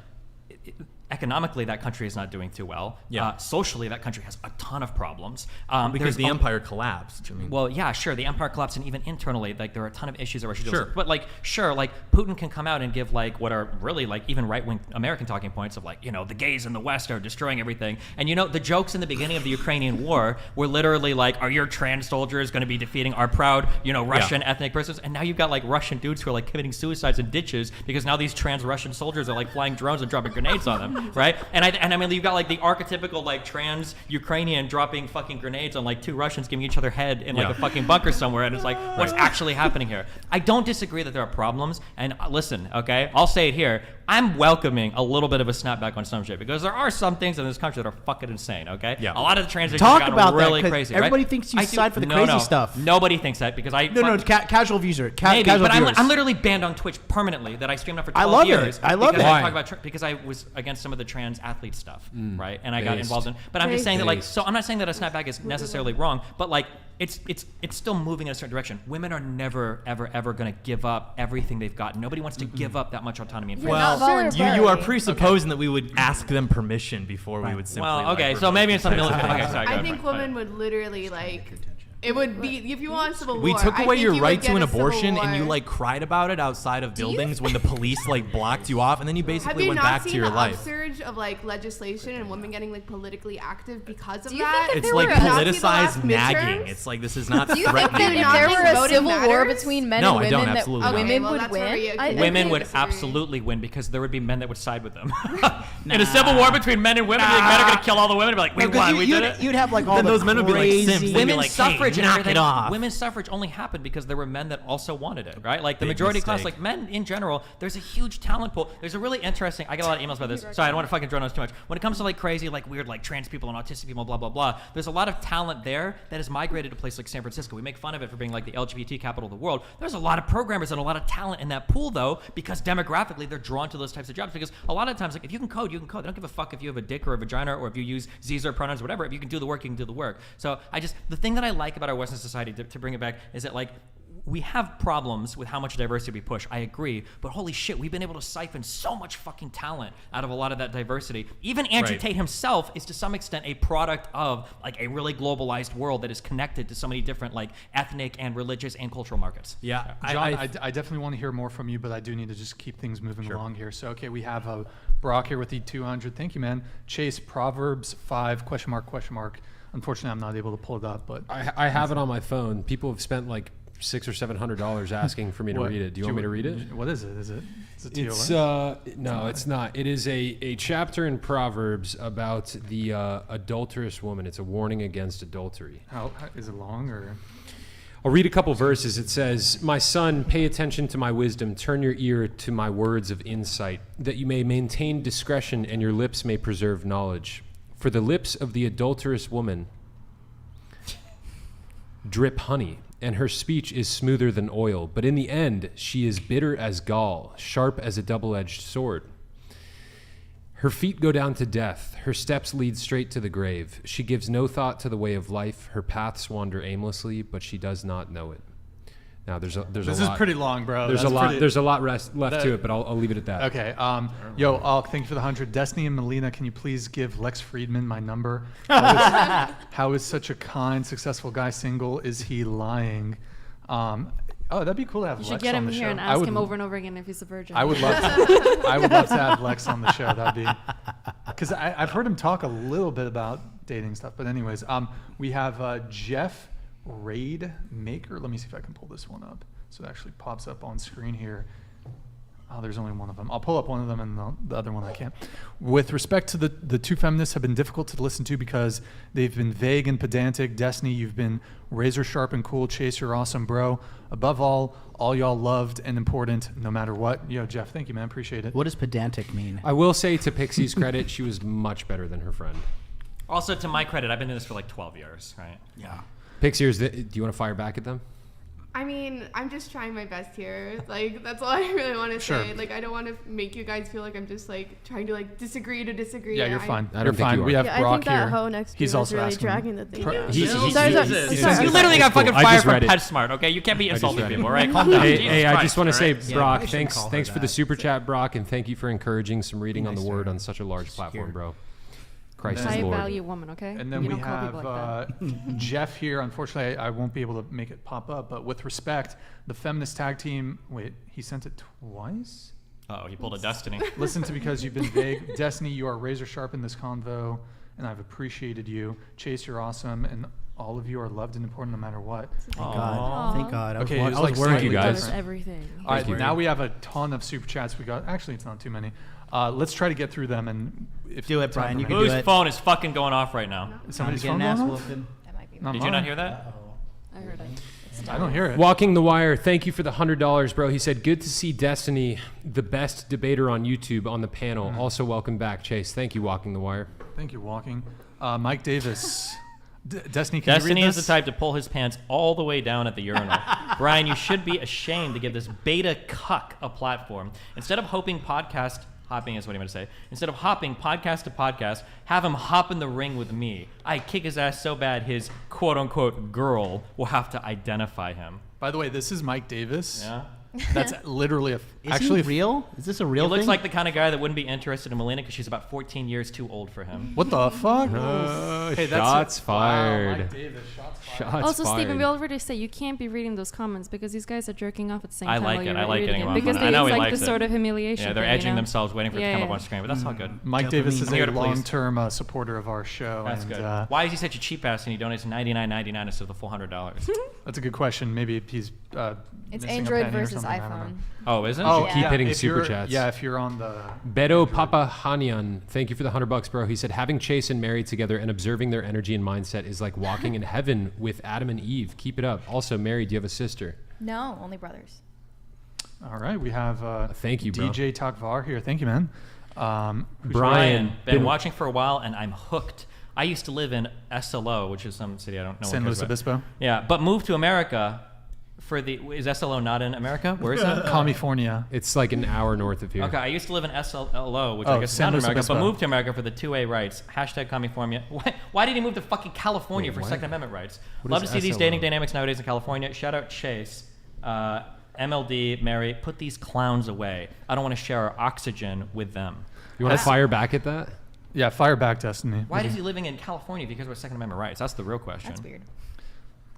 economically that country is not doing too well. Yeah. Socially, that country has a ton of problems. Because the empire collapsed. I mean. Well, yeah, sure. The empire collapsed, and even internally, like there are a ton of issues that Russia deals Sure. with. But like, sure, like Putin can come out and give like what are really like even right-wing American talking points of like, the gays in the West are destroying everything. And the jokes in the beginning of the Ukrainian war were literally like, are your trans soldiers going to be defeating our proud, Russian ethnic persons? And now you've got like Russian dudes who are like committing suicides in ditches because now these trans Russian soldiers are like flying drones and dropping grenades on them, right? And I mean, you've got like the archetypical like trans Ukrainian dropping fucking grenades on like two Russians giving each other head in like a fucking bunker somewhere, and it's like, what's actually happening here? I don't disagree that there are problems, and listen, okay, I'll say it here. I'm welcoming a little bit of a snapback on some shit because there are some things in this country that are fucking insane, okay? Yeah. A lot of the transitions Talk have about gotten that, really 'cause crazy, everybody right? thinks you side for the crazy stuff. Nobody thinks that because I... Casual viewer. Maybe, casual but viewers. I'm literally banned on Twitch permanently that I streamed up for 12 I love years. it. I love because it. I talk about because I was against some of the trans athlete stuff, right? And I got involved in... But I'm just saying that like... So I'm not saying that a snapback is necessarily wrong, but like it's still moving in a certain direction. Women are never, ever going to give up everything they've got. Nobody wants to give up that much autonomy and freedom. Well, you are presupposing that we would ask them permission before we would simply... Well, okay, so maybe it's something... Okay, sorry, I think women would literally like... It would be, if you want civil war. We took away your right to an abortion, war. and you like cried about it outside of buildings when the police like blocked you off, and then you basically went back to your life. Have you not seen the upsurge of like legislation and women getting like politically active because of that? It's like politicized nagging. It's like this is not Do you think threatening. that if there were a civil war matters? between men No, and I don't, women, absolutely that not. women well, would that's where win? we Women would absolutely win because there would be men that would side with them. In a civil war between men and women, men are going to kill all the women and be like, we won, we did it. You'd have like all Then the those men would be like crazy... simps. They'd be Women's like, suffrage hey, and knock everything. it off. Women's suffrage only happened because there were men that also wanted it, right? Like the Big majority class, mistake. like men in general, there's a huge talent pool. There's a really interesting, I get a lot of emails about this. Sorry, I don't want to fucking drone on this too much. When it comes to like crazy, like weird, like trans people and autistic people, blah, blah, blah, there's a lot of talent there that has migrated to places like San Francisco. We make fun of it for being like the LGBT capital of the world. There's a lot of programmers and a lot of talent in that pool though, because demographically they're drawn to those types of jobs because a lot of times, like if you can code, you can code. They don't give a fuck if you have a dick or a vagina or if you use Z's or pronouns or whatever. If you can do the work, you can do the work. So the thing that I like about our Western society, to bring it back, is that like we have problems with how much diversity we push. I agree, but holy shit, we've been able to siphon so much fucking talent out of a lot of that diversity. Even Andrew Tate himself is to some extent a product of like a really globalized world that is connected to so many different like ethnic and religious and cultural markets. Yeah, John, I definitely want to hear more from you, but I do need to just keep things moving along here. So, okay, we have Brock here with the 200. Thank you, man. Chase, Proverbs 5, ? Unfortunately, I'm not able to pull it up, but I have it on my phone. People have spent like $600 or $700 asking for me to read it. Do you want me to read it? What is it? Is it It's no, it's not. It is a chapter in Proverbs about the adulterous woman. It's a warning against adultery. How is it long or? I'll read a couple verses. It says, "My son, pay attention to my wisdom. Turn your ear to my words of insight, that you may maintain discretion and your lips may preserve knowledge. For the lips of the adulterous woman drip honey, and her speech is smoother than oil. But in the end, she is bitter as gall, sharp as a double-edged sword. Her feet go down to death. Her steps lead straight to the grave. She gives no thought to the way of life. Her paths wander aimlessly, but she does not know it." Now, there's a lot. This is pretty long, bro. There's a lot left to it, but I'll leave it at that. Okay. Thank you for the 100. Destiny and Melina, can you please give Lex Friedman my number? How is such a kind, successful guy single? Is he lying? That'd be cool to have You Lex should get on him the here show. and ask him over and over again if he's a virgin. I would love to. I would love to have Lex on the show. That'd be because I've heard him talk a little bit about dating stuff. But anyways, we have Jeff Raid Maker. Let me see if I can pull this one up so it actually pops up on screen here. Oh, there's only one of them. I'll pull up one of them and the other one I can't. With respect to the two feminists have been difficult to listen to because they've been vague and pedantic. Destiny, you've been razor sharp and cool. Chase, you're awesome, bro. Above all y'all loved and important no matter what. Yo, Jeff, thank you, man. Appreciate it. What does pedantic mean? I will say to Pixie's credit, she was much better than her friend. Also, to my credit, I've been doing this for like 12 years, right? Yeah. Pixie, do you want to fire back at them? I mean, I'm just trying my best here. Like, that's all I really want to say. Sure. Like, I don't want to make you guys feel like I'm just like trying to like disagree to disagree. Yeah, you're fine. I don't You're think fine. you are. We have Yeah, Brock I think that here. hoe next to He's you is also really asking. dragging the thing Pro- down. He's- Sorry, he's- sorry. You literally got fucking I fired just from read it. PetSmart, okay? You can't be I just insulting read it. people, all right? Calm down. Hey, Jesus hey, I Christ, just want to all say, right? Yeah, Brock, I shouldn't call her thanks for the that. super chat, Brock, and thank you for encouraging some reading on the Nice word to on such a large platform, here. bro. Christ And is I Lord. value woman, okay? And then you we don't call have people like that. Jeff here. Unfortunately, I won't be able to make it pop up. But with respect, the feminist tag team. Wait, he sent it twice. Oh, he pulled a Destiny. Listen to because you've been vague. Destiny, you are razor sharp in this convo, and I've appreciated you. Chase, you're awesome, and all of you are loved and important no matter what. Thank God. Thank God. Okay, I it was was like worried. Thank you, guys. Does everything. All right, you. now we have a ton of super chats. We got actually it's not too many. Let's try to get through them and if Do it, time Brian, you permits. can do Whose it. phone is fucking going off right now? Is somebody's Time phone to get going an ass off? whooping. That might be Not Did you mine. not hear that? I heard it. I don't hear it. Walking the Wire, thank you for the $100, bro. He said, good to see Destiny, the best debater on YouTube, on the panel. Also, welcome back, Chase. Thank you, Walking the Wire. Thank you, Walking. Mike Davis. Destiny, can Destiny you read is the this? type to pull his pants all the way down at the urinal. Brian, you should be ashamed to give this beta cuck a platform. Instead of hopping is what he meant to say. Instead of hopping podcast to podcast, have him hop in the ring with me. I kick his ass so bad his quote-unquote girl will have to identify him. By the way, this is Mike Davis. Yeah? That's literally Is he real? Is this a real He looks thing? like the kind of guy that wouldn't be interested in Melina because she's about 14 years too old for him. What the fuck? Hey, that's shots fired. Wow, Mike Davis, shots fired. Shots Also, fired. Stephen, we already say you can't be reading those comments because these guys are jerking off at the same I time. like while it. you're I like reading getting it. him off Because on it. I know it's he like likes the it. sort of humiliation. Yeah, they're thing, you edging know? themselves, waiting for it to Yeah, come up yeah. on screen, but that's all good. Mike Davis is I'm here a to please. long-term supporter of our show. That's and, good. Why is he such a cheap ass and he donates $99.99 instead of the full $100? That's a good question. Maybe he's It's missing a Android penny or versus something. I don't know. iPhone. Oh, is it? Oh, Keep hitting if super you're- chats. Yeah, if you're on the Beto Papahanyan, thank you for the $100, bro. He said, having Chase and Mary together and observing their energy and mindset is like walking in heaven with Adam and Eve. Keep it up. Also, Mary, do you have a sister? No, only brothers. All right, we have thank you, bro. DJ Takvar here. Thank you, man. Brian, been watching for a while and I'm hooked. I used to live in SLO, which is some city I don't know. San what Luis cares about. Obispo? Yeah, but moved to America for the. Is SLO not in America? Where is that? California. It's like an hour north of here. Okay, I used to live in SLO, which Oh, I guess is San not in Luis America, but Obispo. moved to America for the 2A rights. Hashtag California. Why did he move to fucking California Wait, for what? Second Amendment rights? What Love to is see these SLO? dating dynamics nowadays in California. Shout out Chase. MLD, Mary, put these clowns away. I don't want to share our oxygen with them. You want to fire back at that? Yeah, fire back, Destiny. Why is he living in California because of our Second Amendment rights? That's the real question. That's weird.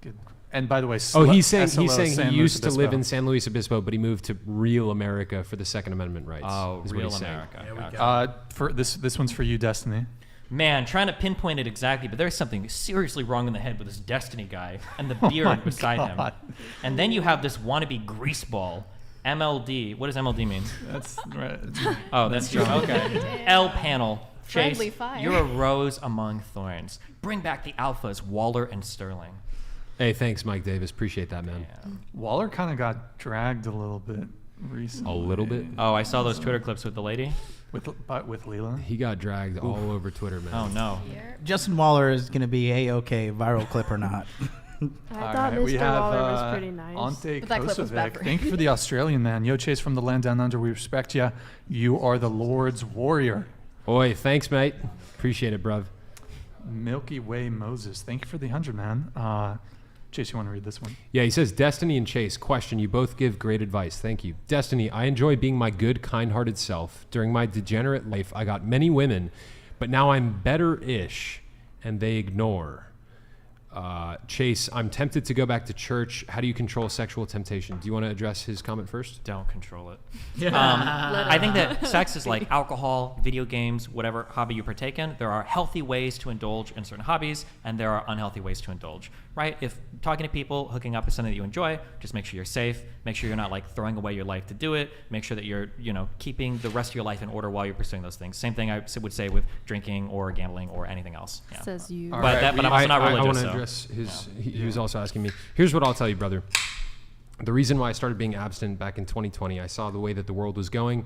Good. And by the way, Oh, he's saying SLO, San Luis used to live Obispo. in San Luis Obispo, but he moved to real America for the Second Amendment rights. Oh, is what real he's saying. America. Gotcha. For this one's for you, Destiny. Man, trying to pinpoint it exactly, but there's something seriously wrong in the head with this Destiny guy and the beard my beside God. him. And then you have this wannabe greaseball. MLD. What does MLD mean? That's right. Oh, that's true. Okay. L panel. Chase, Friendly fire. you're a rose among thorns. Bring back the alphas, Waller and Sterling. Hey, thanks, Mike Davis. Appreciate that, man. Waller kind of got dragged a little bit recently. A little bit? Oh, I saw those Twitter clips with the lady. With Leela. He got dragged all over Twitter, man. Oh, no. Justin Waller is going to be a-okay, viral clip or not. I thought Mr. We have Waller was pretty nice. Ante But that clip was bad Kosovic. for Thank you for the Australian man. Yo, Chase from the land down under. We respect you. You are the Lord's warrior. Oi, thanks, mate. Appreciate it, bruv. Milky Way Moses. Thank you for the 100, man. Chase, you want to read this one? Yeah, he says, Destiny and Chase, question, you both give great advice. Thank you. Destiny, I enjoy being my good, kind-hearted self. During my degenerate life, I got many women, but now I'm better-ish, and they ignore. Chase, I'm tempted to go back to church. How do you control sexual temptation? Do you want to address his comment first? Don't control it. I think that sex is like alcohol, video games, whatever hobby you partake in. There are healthy ways to indulge in certain hobbies, and there are unhealthy ways to indulge, right? If talking to people, hooking up is something that you enjoy, just make sure you're safe. Make sure you're not like throwing away your life to do it. Make sure that you're, keeping the rest of your life in order while you're pursuing those things. Same thing I would say with drinking or gambling or anything else. Yeah. Says you. But I'm also not religious. I want to address he was also asking me. Here's what I'll tell you, brother. The reason why I started being abstinent back in 2020, I saw the way that the world was going.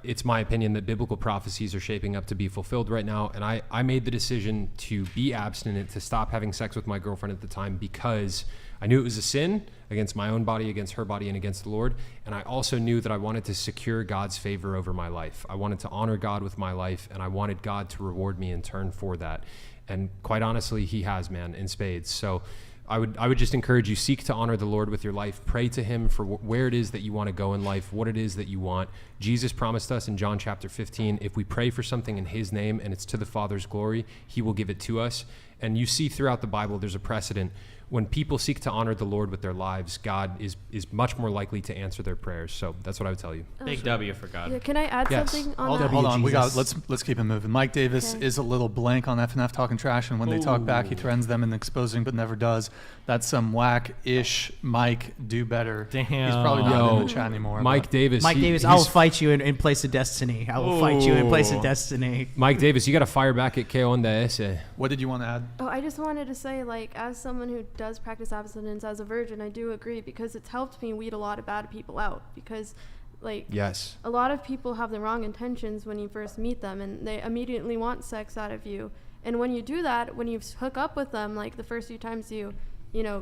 It's my opinion that biblical prophecies are shaping up to be fulfilled right now. And I made the decision to be abstinent, to stop having sex with my girlfriend at the time, because I knew it was a sin against my own body, against her body, and against the Lord. And I also knew that I wanted to secure God's favor over my life. I wanted to honor God with my life, and I wanted God to reward me in turn for that. And quite honestly, he has, man, in spades. So I would just encourage you, seek to honor the Lord with your life. Pray to him for where it is that you want to go in life, what it is that you want. Jesus promised us in John chapter 15, if we pray for something in his name and it's to the Father's glory, he will give it to us. And you see throughout the Bible, there's a precedent. When people seek to honor the Lord with their lives, God is much more likely to answer their prayers. So that's what I would tell you. Big W for God. Yeah, can I add something on that? Hold on. Let's keep it moving. Mike Davis is a little blank on F&F talking trash, and when they talk back, he threatens them and exposing, but never does. That's some whack-ish Mike. Do better. Damn. He's probably not in the chat anymore. Mike Davis. Mike Davis, I will fight you in place of destiny. I will fight you in place of destiny. Mike Davis, you got to fire back at KO on the essay. What did you want to add? Oh, I just wanted to say, like, as someone who does practice abstinence as a virgin, I do agree, because it's helped me weed a lot of bad people out, because like yes, a lot of people have the wrong intentions when you first meet them, and they immediately want sex out of you. And when you do that, when you hook up with them, like the first few times you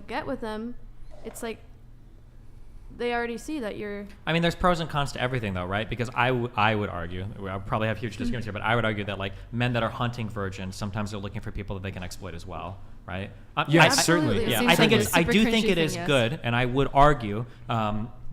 get with them, it's like they already see that you're... I mean, there's pros and cons to everything, though, right? Because I would argue, I probably have huge disagreements here, but I would argue that, like, men that are hunting virgins, sometimes they're looking for people that they can exploit as well, right? Yes, certainly. Yeah, I do think it is good, and I would argue,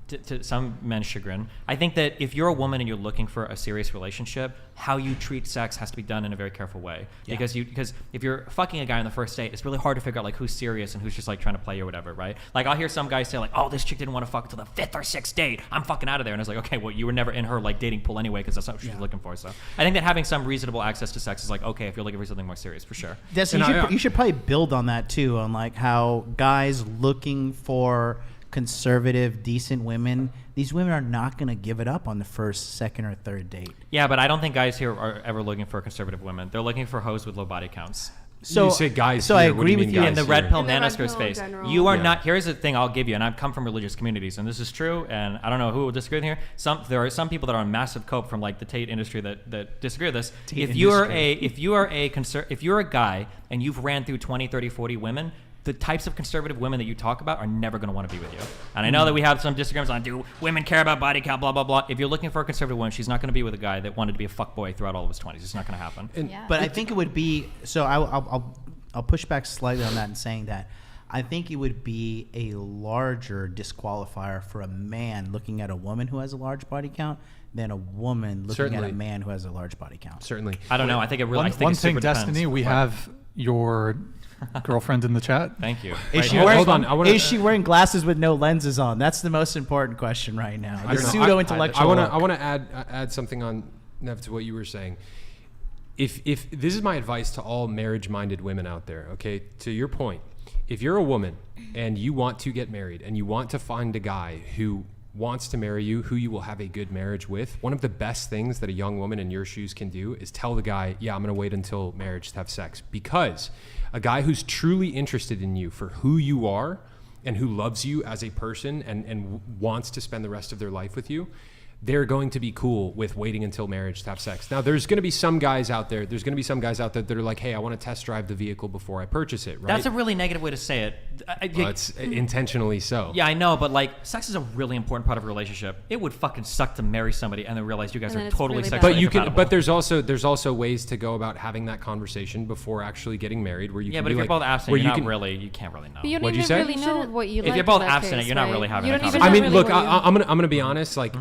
to some men's chagrin, I think that if you're a woman and you're looking for a serious relationship, how you treat sex has to be done in a very careful way. Yeah. Because if you're fucking a guy on the first date, it's really hard to figure out like who's serious and who's just like trying to play or whatever, right? Like I'll hear some guys say like, oh, this chick didn't want to fuck until the 5th or 6th date. I'm fucking out of there. And I was like, okay, well, you were never in her like dating pool anyway, because that's not what she's looking for. So I think that having some reasonable access to sex is like, okay, if you're looking for something more serious, for sure. You should probably build on that too, on like how guys looking for conservative, decent women, these women are not going to give it up on the first, second, or third date. Yeah, but I don't think guys here are ever looking for conservative women. They're looking for hoes with low body counts. So you say guys. So here, I agree with you in the red pill manosphere space. You are not. Here's the thing I'll give you, and I've come from religious communities, and this is true. And I don't know who will disagree with me here. There are some people that are on massive cope from like the Tate industry that disagree with this. If you're a guy and you've ran through 20, 30, 40 women, the types of conservative women that you talk about are never going to want to be with you. And I know that we have some disagreements on, do women care about body count, blah, blah, blah. If you're looking for a conservative woman, she's not going to be with a guy that wanted to be a fuckboy throughout all of his 20s. It's not going to happen. But I think it would be, so I'll push back slightly on that and saying that I think it would be a larger disqualifier for a man looking at a woman who has a large body count than a woman looking at a man who has a large body count. Certainly. I don't know. I think it really one thing, Destiny, we have your girlfriend in the chat. Thank you. Is she wearing glasses with no lenses on? That's the most important question right now. The pseudo-intellectual. I want to add something on, Nev, to what you were saying. If this is my advice to all marriage-minded women out there, okay? To your point, if you're a woman and you want to get married and you want to find a guy who wants to marry you, who you will have a good marriage with, one of the best things that a young woman in your shoes can do is tell the guy, yeah, I'm going to wait until marriage to have sex. Because a guy who's truly interested in you for who you are and who loves you as a person and wants to spend the rest of their life with you, they're going to be cool with waiting until marriage to have sex. Now, there's going to be some guys out there. That are like, hey, I want to test drive the vehicle before I purchase it, right? That's a really negative way to say it. Well, it's intentionally so. Yeah, I know, but like, sex is a really important part of a relationship. It would fucking suck to marry somebody and then realize you guys are totally really sexually incompatible. But there's also ways to go about having that conversation before actually getting married, where you can but if you're both abstinent, you can't really know. But you don't even really know what you like. If you're both abstinent, you're not really having a conversation. I mean, look, I'm gonna be honest. Like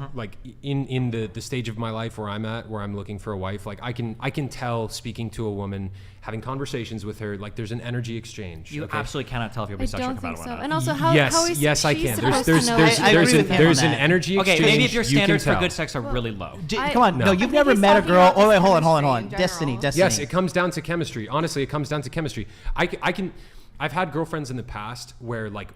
in the stage of my life where I'm at, where I'm looking for a wife, like I can tell, speaking to a woman, having conversations with her, like there's an energy exchange. You absolutely cannot tell if you're bisexual don't about think it or so. not. And also, how is yes, I she can. supposed There's to know? there's an energy exchange. Okay, maybe if your you can standards for tell. good sex are really low. Come on, no, you've never met a girl. Oh wait, hold on. Destiny. Yes, it comes down to chemistry. Honestly, it comes down to chemistry. I've had girlfriends in the past where like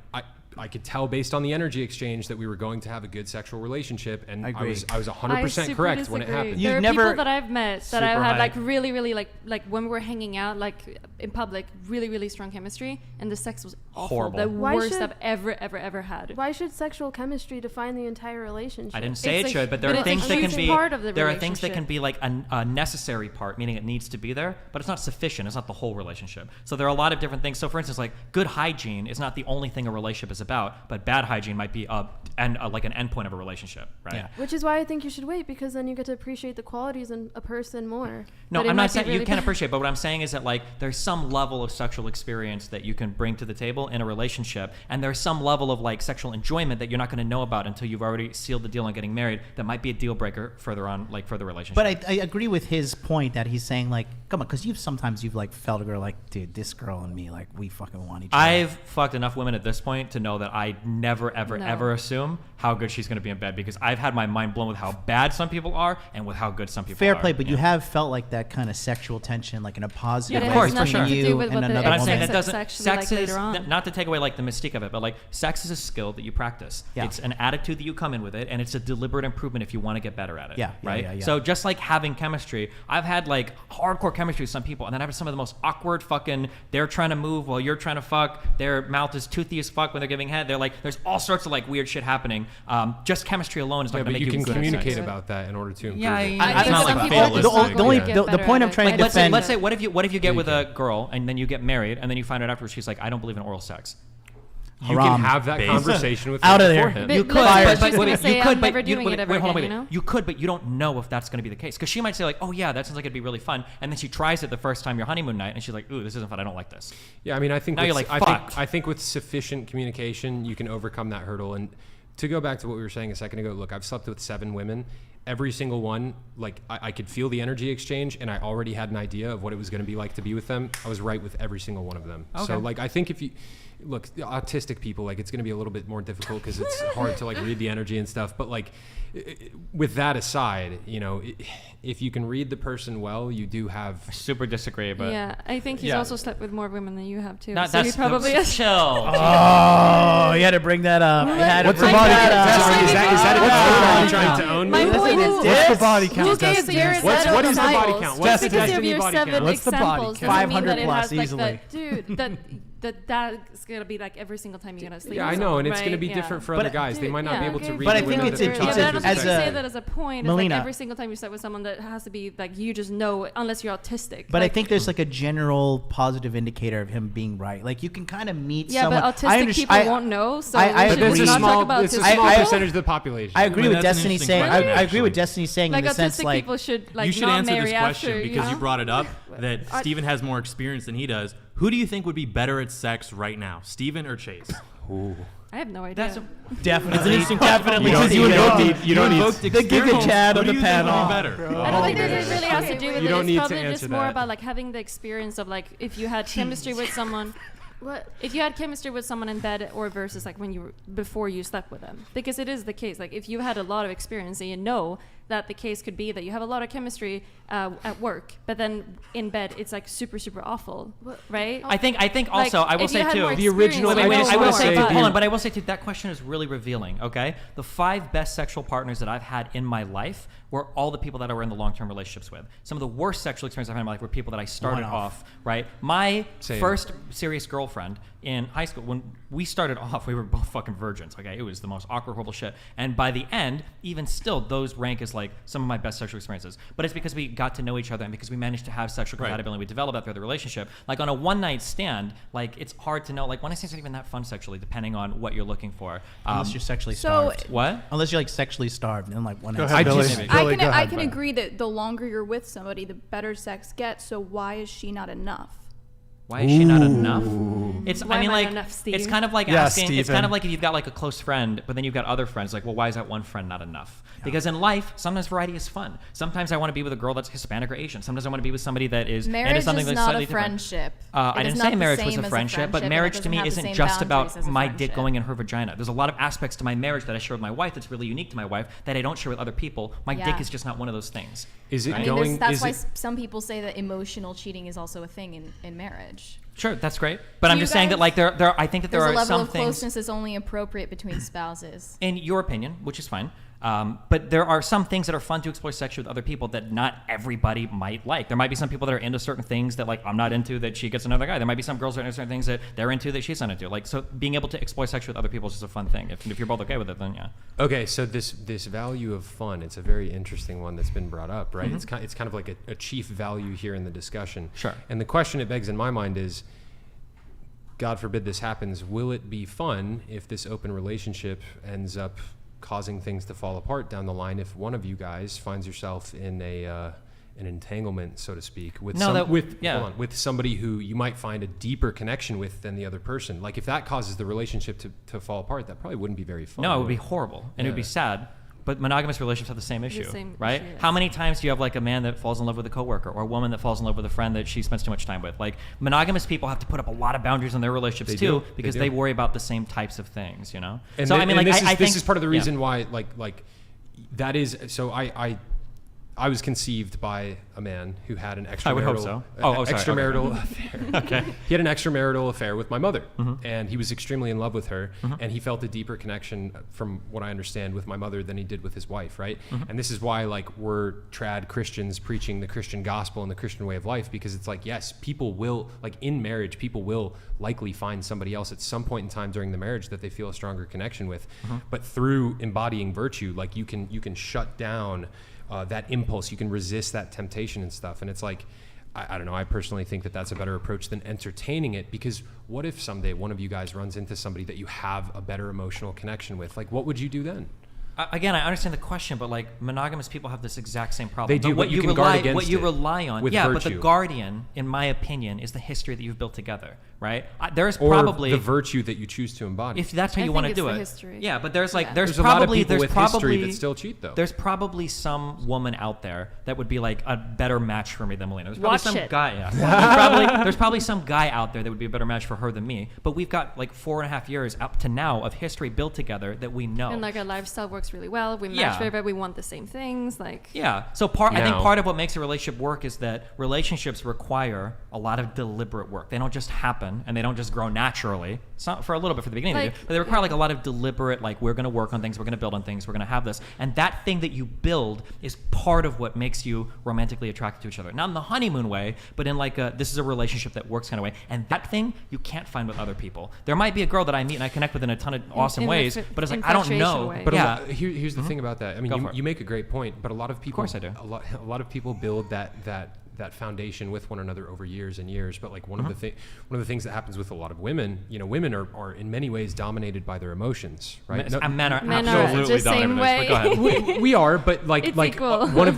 I could tell based on the energy exchange that we were going to have a good sexual relationship, and I was 100% correct when it happened. There are people that I've met that I've had like really like when we were hanging out like in public, really strong chemistry, and the sex was awful. Horrible. The worst I've ever had. Why should sexual chemistry define the entire relationship? I didn't say it should, but there are things that can be part of the there are things that can be like a necessary part, meaning it needs to be there, but it's not sufficient. It's not the whole relationship. So there are a lot of different things. So for instance, like good hygiene is not the only thing a relationship is about, but bad hygiene might be like an endpoint of a relationship, right? Yeah. Which is why I think you should wait, because then you get to appreciate the qualities in a person more. No, But I'm not saying you can't appreciate, but what I'm saying is that like there's some level of sexual experience that you can bring to the table in a relationship, and there's some level of like sexual enjoyment that you're not going to know about until you've already sealed the deal on getting married. That might be a deal breaker further on, like for the relationship. But I agree with his point that he's saying like, come on, because sometimes you've like felt a girl like, dude, this girl and me, like we fucking want each other. I've fucked enough women at this point to know that I never ever assume how good she's going to be in bed, because I've had my mind blown with how bad some people are and with how good some people Fair are. play, but you have felt like that kind of sexual tension, like in a positive way of course, between for sure. you and another But I'm woman. saying that doesn't. actually, Sex like, is later on. not to take away like the mystique of it, but like sex is a skill that you practice. Yeah. It's an attitude that you come in with it, and it's a deliberate improvement if you want to get better at it. Yeah, right. yeah. So just like having chemistry, I've had like hardcore chemistry with some people, and then I've had some of the most awkward fucking. They're trying to move while you're trying to fuck. Their mouth is toothy as fuck when they're giving head. They're like, there's all sorts of like weird shit happening. Just chemistry alone is not going to make you can good at communicate sex. about that in order to improve Yeah, it. it's not like the point I'm trying to defend. Let's say what if you get with a girl and then you get married and then you find out afterwards she's like, I don't believe in oral sex. You can have that conversation with out her of there. beforehand. You could, you could, but you don't know if that's going to be the case, because she might say like, "Oh yeah, that sounds like it'd be really fun," and then she tries it the first time your honeymoon night, and she's like, "Ooh, this isn't fun. I don't like this." Yeah, I mean, I think now you're like, I think with sufficient communication, you can overcome that hurdle. And to go back to what we were saying a second ago, look, I've slept with 7 women. Every single one, like I could feel the energy exchange, and I already had an idea of what it was going to be like to be with them. I was right with every single one of them. Okay. So like, I think if you look, autistic people, like it's going to be a little bit more difficult because it's hard to like read the energy and stuff. But like, with that aside, you know, if you can read the person well, you do have. I super disagree, but yeah, I think he's also slept with more women than you have too. Not, so he probably has. chill. Oh, you had to bring that up. What's the body count? Is that a trying to own me? My point is, what's the body count? Luke is Jared What is the body examples. count? Just What's the because of Destiny your body 7 count? What's the body examples count? doesn't mean 500 that it plus has like easily. That's gonna be like every single time you're gonna sleep. Yeah, with I know, someone, and it's going to right? be Yeah. different for other guys. They might not be able to read. But I the think women it's that a- they're Yeah, it's but talking I don't to. think as you a- say that as a point. It's Melina. like every single time you sleep with someone, that has to be like you just know, unless you're autistic. But like, I think there's like a general positive indicator of him being right. Like you can kind of meet yeah, someone. but autistic people won't know. So we But should there's a not small, talk about it's a autistic small people. percentage of the population. I agree I mean, with that's an Destiny interesting saying. question, I agree with actually. Destiny saying Like in the sense autistic like people should like you should not answer marry this question after, because you know? brought it up that Steven has more experience than he does. Who do you think would be better at sex right now, Steven or Chase? Ooh. I have no idea. definitely. It's an interesting definitely. You don't need the Giga Chad Who on do the you think would panel. be better? I don't think that it really has to do with You it. don't It's need to probably answer just more that. about like having the experience of like if you had chemistry with someone. What? If you had chemistry with someone in bed or versus like when you were, before you slept with them, because it is the case. Like if you had a lot of experience and you know that the case could be that you have a lot of chemistry at work, but then in bed it's like super awful, right? I think also Like, I will if you say had too. more The original- experience, Wait, just I will wanna say, say hold the- on, but I will say too, that question is really revealing, okay? The 5 best sexual partners that I've had in my life were all the people that I were in the long-term relationships with. Some of the worst sexual experiences I've had in my life were people that I started off, right? My first serious girlfriend in high school, when we started off, we were both fucking virgins, okay? It was the most awkward, horrible shit. And by the end, even still, those rank as like some of my best sexual experiences. But it's because we got to know each other and because we managed to have sexual compatibility. We developed that through the relationship. Like on a one-night stand, like it's hard to know. Like one-night stands aren't even that fun sexually, depending on what you're looking for. Unless you're sexually so- starved. What? Unless you're like sexually starved and like one. Go ahead, Billy. I can agree that the longer you're with somebody, the better sex gets. So why is she not enough? Why is she not enough? It's Why I mean am I like not enough, Steve? it's kind of like Yeah, asking. It's kind Steven. of like if you've got like a close friend, but then you've got other friends. Like, well, why is that one friend not enough? Because in life, sometimes variety is fun. Sometimes I want to be with a girl that's Hispanic or Asian. Sometimes I want to be with somebody that is into Marriage something is that's not slightly a different. friendship. I It is didn't not say the marriage was same a as a friendship, but friendship, and marriage it to me doesn't have the isn't same just about boundaries as a my dick friendship. going in her vagina. There's a lot of aspects to my marriage that I share with my wife that's really unique to my wife that I don't share with other people. My Yeah. dick is just not one of those things. Is it I mean, going? that's Is why it, some people say that emotional cheating is also a thing in marriage. Sure, that's great. But Do I'm you just saying that guys- like there I think that there There's are a level some of things closeness that's only appropriate between spouses. in your opinion, which is fine. But there are some things that are fun to explore sexually with other people that not everybody might like. There might be some people that are into certain things that like I'm not into that she gets another guy. There might be some girls that are into certain things that they're into that she's not into. Like so, being able to explore sexually with other people is just a fun thing. If you're both okay with it, then yeah. Okay, so this value of fun, it's a very interesting one that's been brought up, right? Mhm. It's kind of like a chief value here in the discussion. Sure. And the question it begs in my mind is, God forbid this happens, will it be fun if this open relationship ends up causing things to fall apart down the line if one of you guys finds yourself in an entanglement, so to speak, with with somebody who you might find a deeper connection with than the other person? Like if that causes the relationship to fall apart, that probably wouldn't be very fun. No, it would would be horrible and it would be sad. But monogamous relationships have the same issue, same right? issue, yes. How many times do you have like a man that falls in love with a coworker or a woman that falls in love with a friend that she spends too much time with? Like monogamous people have to put up a lot of boundaries in their relationships They too do. because They they do. worry about the same types of things, you know? And so I mean, like this I is, think this is part of the yeah. reason why like that is so I was conceived by a man who had an extramarital I would hope so. Sorry. extramarital Okay. affair. Okay. He had an extramarital affair with my mother, Mhm. and he was extremely in love with her, Mhm. and he felt a deeper connection, from what I understand, with my mother than he did with his wife, right? Mhm. And this is why like we're trad Christians preaching the Christian gospel and the Christian way of life, because it's like, yes, people will, like in marriage, people will likely find somebody else at some point in time during the marriage that they feel a stronger connection with. Mhm. But through embodying virtue, like you can shut down that impulse, you can resist that temptation and stuff. And it's like, I don't know, I personally think that that's a better approach than entertaining it, because what if someday one of you guys runs into somebody that you have a better emotional connection with? Like, what would you do then? Again, I understand the question, but like monogamous people have this exact same problem. They do, what but you can rely, guard against what you it rely on, with yeah. But virtue. the guardian, in my opinion, is the history that you've built together, right? There's Or probably the virtue that you choose to embody. if that's how I you think want to it's do the it. history. Yeah, but there's like Yeah. there's There's a lot of probably people there's with probably history that still cheat, though. There's probably some woman out there that would be like a better match for me than Melina. There's probably Watch some it. guy. Yeah. there's probably some guy out there that would be a better match for her than me. But we've got like 4.5 years up to now of history built together that we know. And like our lifestyle works really well. We match Yeah. very well. We want the same things. Like Yeah. So I think Now- part of what makes a relationship work is that relationships require a lot of deliberate work. They don't just happen and they don't just grow naturally. It's not for a little bit for the beginning, Like- they do, but they require like a lot of deliberate, like we're going to work on things, we're going to build on things, we're going to have this. And that thing that you build is part of what makes you romantically attracted to each other. Not in the honeymoon way, but in like a, this is a relationship that works kind of way. And that thing you can't find with other people. There might be a girl that I meet and I connect with in a ton of awesome ways, but it's like, I don't know. way. But yeah. here's the thing about that. I mean, Go for it. you make a great point, but a lot of people, course I do. A lot of people build that foundation with one another over years and years. But like one of the things that happens with a lot of women, you know, women are in many ways dominated by their emotions, right? Men are Men are absolutely the same dominated by this, but go ahead. we are, but It's like equal. one of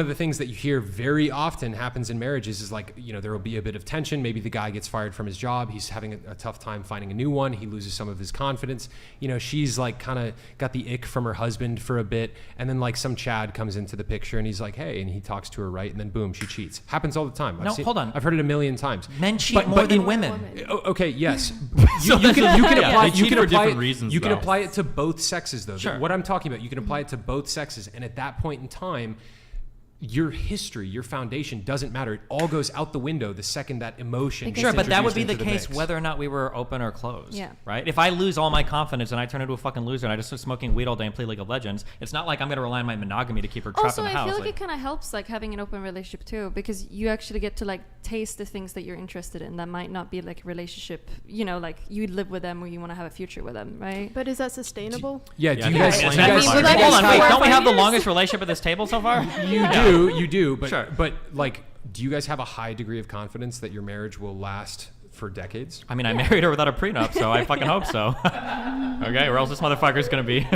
the things that you hear very often happens in marriages is like, you know, there will be a bit of tension. Maybe the guy gets fired from his job. He's having a tough time finding a new one. He loses some of his confidence. You know, she's like kind of got the ick from her husband for a bit, and then like some Chad comes into the picture and he's like, hey, and he talks to her, right, and then boom, she cheats. Happens all the time. No, hold on. I've heard it a million times. Men cheat more than women. Okay, yes. So you can yeah, apply. they You cheat can for apply. different reasons, You can though. apply it to both sexes, though. Sure. What I'm talking about, you can apply it to both sexes, and at that point in time, your history, your foundation doesn't matter. It all goes out the window the second that emotion. gets Sure, but that would introduced be the into case mix. whether or not we were open or closed. Yeah. Right? If I lose all my confidence and I turn into a fucking loser and I just start smoking weed all day and play League of Legends, it's not like I'm going to rely on my monogamy to keep her trapped also, in the I house. feel like it kind of helps like having an open relationship too, because you actually get to like taste the things that you're interested in that might not be like a relationship. You know, like you live with them or you want to have a future with them, right? But is that sustainable? Yeah. Do you Yeah, guys? it's do you guys- not- will that be hold on, wait, 4 or don't we 5 have the years? longest relationship at this table so far? You do, but Sure. but like, do you guys have a high degree of confidence that your marriage will last for decades? I mean, I married her without a prenup, so I fucking hope so. Okay, or else this motherfucker's going to be...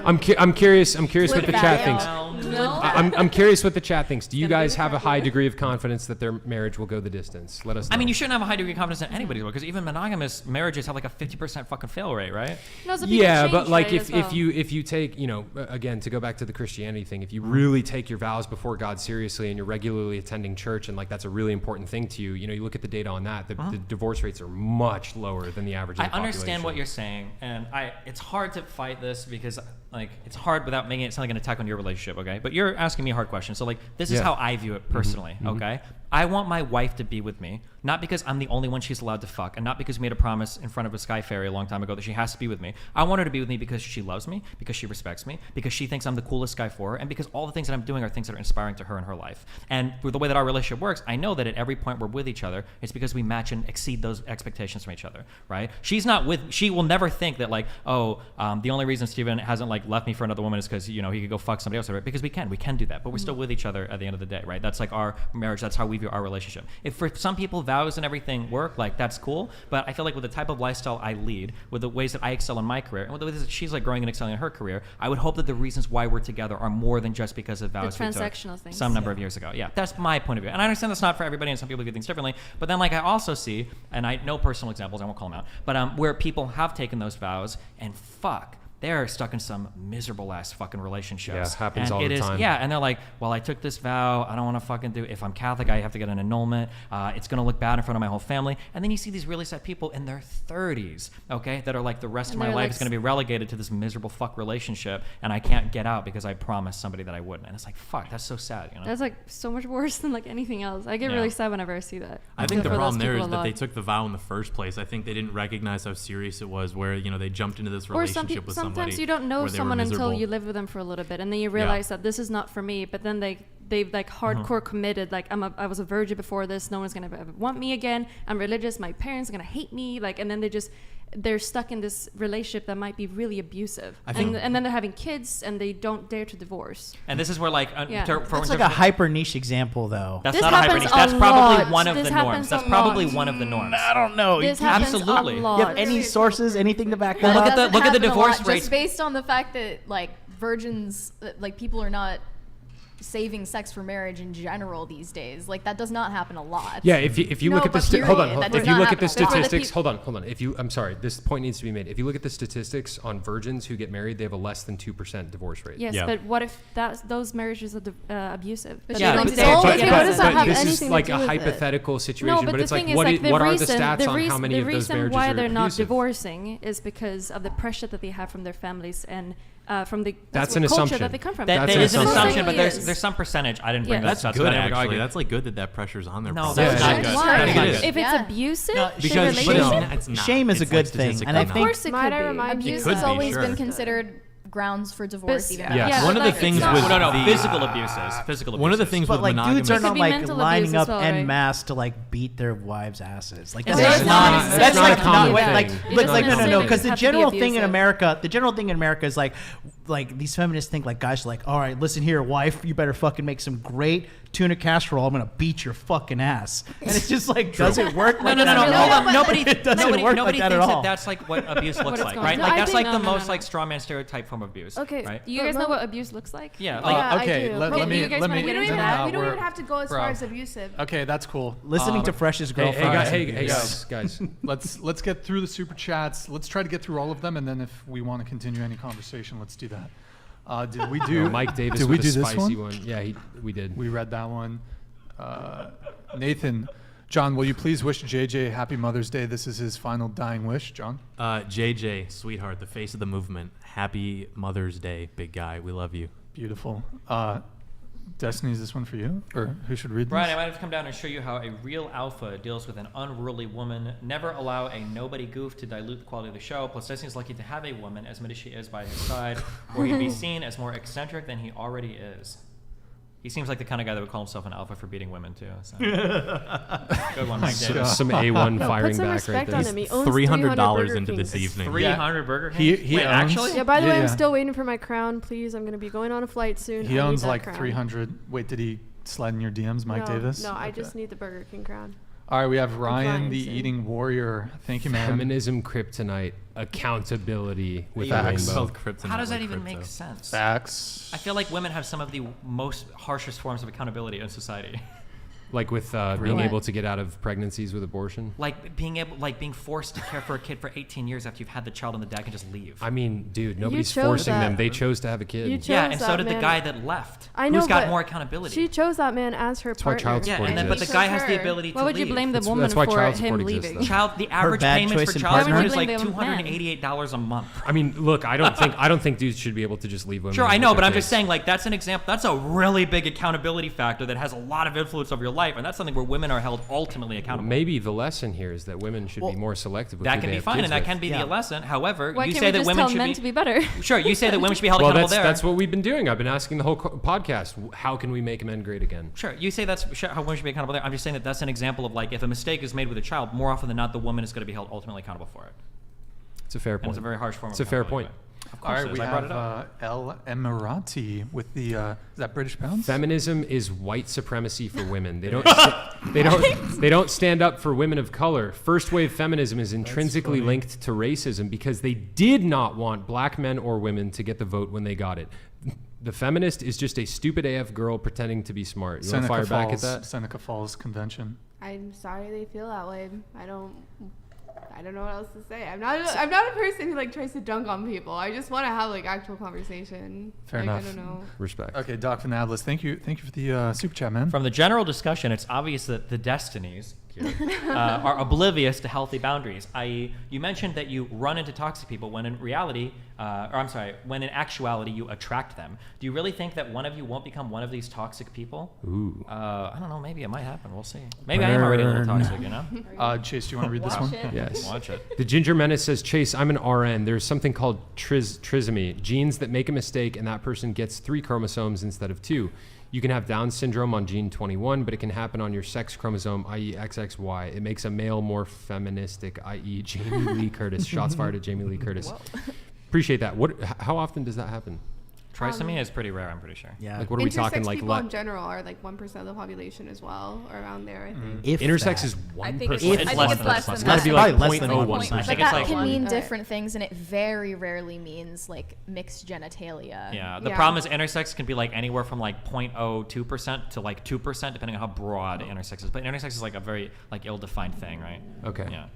I'm curious what the chat thinks. No. I'm curious what the chat thinks. Do you guys have a high degree of confidence that their marriage will go the distance? Let us know. I mean, you shouldn't have a high degree of confidence in anybody, because even monogamous marriages have like a 50% fucking fail rate, right? No, so yeah, people but change, like right, as well. if you take, you know, again, to go back to the Christianity thing, if you really take your vows before God seriously and you're regularly attending church and like that's a really important thing to you, you know, you look at the data on that, the divorce rates are much lower than the average of the I understand population. what you're saying, and it's hard to fight this because like it's hard without making it sound like an attack on your relationship, okay? But you're asking me a hard question, so like this is how I view it personally, okay? I want my wife to be with me, not because I'm the only one she's allowed to fuck, and not because we made a promise in front of a sky fairy a long time ago that she has to be with me. I want her to be with me because she loves me, because she respects me, because she thinks I'm the coolest guy for her, and because all the things that I'm doing are things that are inspiring to her in her life. And with the way that our relationship works, I know that at every point we're with each other, it's because we match and exceed those expectations from each other, right? She will never think that like, the only reason Steven hasn't like left me for another woman is because, you know, he could go fuck somebody else, right? Because we can do that, but we're still with each other at the end of the day, right? That's like our marriage. That's how we view our relationship. If for some people vows and everything work, like that's cool, but I feel like with the type of lifestyle I lead, with the ways that I excel in my career, and with the ways that she's like growing and excelling in her career, I would hope that the reasons why we're together are more than just because of vows we took transactional things. some number of years ago. Yeah, that's my point of view. And I understand that's not for everybody, and some people do things differently, but then like I also see, and I know personal examples, I won't call them out, but where people have taken those vows and fuck, they're stuck in some miserable ass fucking relationships. Yeah, happens and all the time. Yeah, and they're like, well, I took this vow. I don't want to fucking do it. If I'm Catholic, I have to get an annulment. It's going to look bad in front of my whole family. And then you see these really sad people in their 30s, okay, that are like, the rest of my life is going to be relegated to this miserable fuck relationship, and I can't get out because I promised somebody that I wouldn't. And it's like, fuck, that's so sad, you know? That's like so much worse than like anything else. I get really sad whenever I see that. I think the For those problem there people is a that lot. they took the vow in the first place. I think they didn't recognize how serious it was, where, you know, they jumped into this relationship with somebody. Sometimes you don't know where they were someone until miserable. you live with them for a little bit, and then you realize that this is not for me. But then they've like hardcore committed. Like I was a virgin before this. No one's gonna ever want me again. I'm religious. My parents are gonna hate me. Like, and then they're stuck in this relationship that might be really abusive. And then they're having kids, and they don't dare to divorce. And this is where like That's like a hyper niche example, though. That's not a hyper niche. That's probably one of the norms. That's probably one of the norms. I don't know. Absolutely. You have any sources, anything to back that Well, up? look at the divorce just rates. based on the fact that like virgins, like people are not saving sex for marriage in general these days. Like that does not happen a lot. Yeah, if you look at the hold on. That If does you not look at the happen. statistics, hold on. I'm sorry, this point needs to be made. If you look at the statistics on virgins who get married, they have a less than 2% divorce rate. Yes, but what if those marriages are abusive? But Yeah, but but this is like a hypothetical situation. No, but the it's like thing is, what like, are the stats on how many of those marriages the reason why they're not abusive? divorcing is because of the pressure that they have from their families and from the That's what an culture assumption. that they come from. That is an assumption, but Yes. there's some percentage. I didn't bring That's that. good, actually. That's like good that pressure's on there. No, probably. that's not good. Why? I think it is. If it's abusive, the because relationship, it's not. Shame is a It's good like thing, statistically and I not. think of course it could be. Abuse could has be, always sure. been considered grounds for divorce. But- Even. yeah, One of the like, things it's with not- the physical abuses. Physical abuses. One of the things but with like dudes are It not could be like mental lining abuse as up well, en right? masse to like beat their wives' asses. Like Yeah, that's that's not. not- That's not like a common not wait, thing. like It like doesn't like no necessarily because the have to be general thing in abusive. America, the general thing in America is like these feminists think like guys are like, all right, listen here, wife, you better fucking make some great tuna casserole. I'm gonna beat your fucking ass. And it's just like, does it work? No, like no, no, that no. at all? Hold on. Nobody It doesn't work nobody like that at thinks all. that that's like what abuse looks it's like, going right? to. Like I that's think- like the no, no, most no. like straw man stereotype form of abuse. Okay. Right? Do you guys know what abuse looks like? Yeah. Like, yeah, I okay, do. let But me you guys let wanna me. get We into don't that? even have to go as far as abusive. Okay, that's cool. Listening to Fresh's Hey, girlfriend. hey guys. Let's get through the super chats. Let's try to get through all of them, and then if we want to continue any conversation, let's do that. Did we do Mike Davis Did we with do a this spicy one? Yeah, we did. We read that one. Nathan, John, will you please wish JJ Happy Mother's Day? This is his final dying wish, John. JJ, sweetheart, the face of the movement. Happy Mother's Day, big guy. We love you. Beautiful. Destiny, is this one for you? Or who should read this? Brian, I might have to come down and show you how a real alpha deals with an unruly woman. Never allow a nobody goof to dilute the quality of the show. Plus, Destiny's lucky to have a woman, as much as she is by his side, or he'd be seen as more eccentric than he already is. He seems like the kind of guy that would call himself an alpha for beating women, too. So. Good one, Mike Davis. Some A1 firing Put some back respect right on there. him. He owns $300 Burger into Kings. this evening. 300 Burger King? He Wait, owns- actually? Yeah, by the way, Yeah. I'm still waiting for my crown. Please, I'm going to be going on a flight soon. He I need owns that like crown. 300. Wait, did he slide in your DMs, Mike no, Davis? No, I Okay. just need the Burger King crown. All right, we have Ryan, flying the soon. eating warrior. Thank you, man. Feminism, kryptonite, accountability with a Facts. rainbow. How does that even make sense? Facts. I feel like women have some of the most harshest forms of accountability in society. Like with being able to get out of pregnancies with abortion. Like being forced to care for a kid for 18 years after you've had the child on the deck and just leave. I mean, dude, nobody's chose forcing them. that. They chose to have a kid. You chose Yeah, and so that did the man. guy that left. I know, who's got but more accountability. She chose that man as her That's why partner. child Yeah, support and then, but the exists. guy has the ability to Why would you leave. blame the That's- woman that's why for child him support exists, leaving? though. The average bad payments choice for in child partner? support is Why would like you blame the $288 a month. I mean, look, I don't think dudes should be able to just leave women. Sure, I with know, their but I'm kids. just saying, like, that's an example. That's a really big accountability factor that has a lot of influence over your life, and that's something where women are held ultimately accountable. Maybe the lesson here is that women should be more selective with That who can they be have fine, kids and that with. can be the lesson. However, Why you can't say we that just women tell should men be to be better? Sure, you say that women should be held Well, accountable there. that's what we've been doing. I've been asking the whole podcast, how can we make men great again? Sure, you say that's how women should be accountable there. I'm just saying that that's an example of, like, if a mistake is made with a child, more often than not, the woman is going to be held ultimately accountable for it. It's a fair point. And it's a very harsh form It's of a fair accountability. point. Of All course, right, we I brought it have up. El Emirati with the is that British pounds? Feminism is white supremacy for women. They don't they don't stand up for women of color. First wave feminism is intrinsically funny. linked to racism because they did not want black men or women to get the vote when they got it. The feminist is just a stupid AF girl pretending to be smart. You want to fire back at that? Seneca Falls Convention. I'm sorry they feel that way. I don't know what else to say. I'm not a person who like tries to dunk on people. I just want to have like actual conversation. Fair like, enough. I don't know. Respect. Okay, Doc Van Adlis, thank you for the super chat, man. From the general discussion, it's obvious that the destinies are oblivious to healthy boundaries. I.e., you mentioned that you run into toxic people when in reality, when in actuality you attract them. Do you really think that one of you won't become one of these toxic people? Ooh. I don't know. Maybe it might happen. We'll see. Maybe I am already a little toxic, you know? Chase, do you want to read this one? Yes. Watch it. The Ginger Menace says, Chase, I'm an RN. There's something called trisomy, genes that make a mistake and that person gets 3 chromosomes instead of 2. You can have Down syndrome on gene 21, but it can happen on your sex chromosome, i.e. XXY. It makes a male more feministic, i.e. Jamie Lee Curtis. Shots fired at Jamie Lee Curtis. Appreciate that. How often does that happen? Trisomy is pretty rare, I'm pretty sure. Yeah. Like, what are we talking? Intersex Like, people in general are like 1% of the population as well, or around there, I think. If intersex that. is I 1%. think it's, It's I think less it's than less that. than It's that. gotta be Probably like less than 0.01%. one. I But think that it's like can mean Alright. different things, and it very rarely means like mixed genitalia. Yeah, the Yeah. problem is intersex can be like anywhere from like 0.02% to like 2%, depending on how broad intersex is. But intersex is like a very like ill-defined thing, right? Okay. Yeah.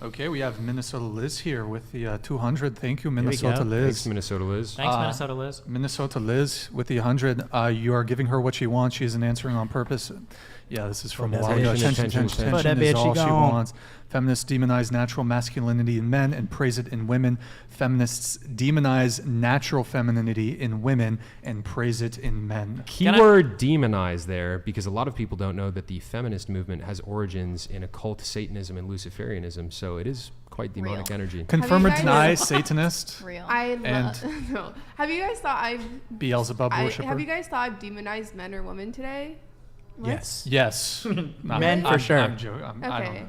Okay, we have Minnesota Liz here with the 200. Thank you, we Minnesota go. Liz. Thanks, Minnesota Liz. Thanks, Minnesota Liz. Minnesota Liz with the 100. You are giving her what she wants. She isn't answering on purpose. Yeah, this is from a while ago. Attention. Attention Put that is bitch all she gone. wants. Feminists demonize natural masculinity in men and praise it in women. Feminists demonize natural femininity in women and praise it in men. Keyword demonize there, because a lot of people don't know that the feminist movement has origins in occult Satanism and Luciferianism, so it is quite demonic energy. Confirm or Have you deny guys- Satanist Real. I love. and No. Have you guys thought I've Beelzebub worshiper. have you guys thought I've demonized men or women today? What? Yes. Yes. Men for sure. I'm joking. I don't Okay. know.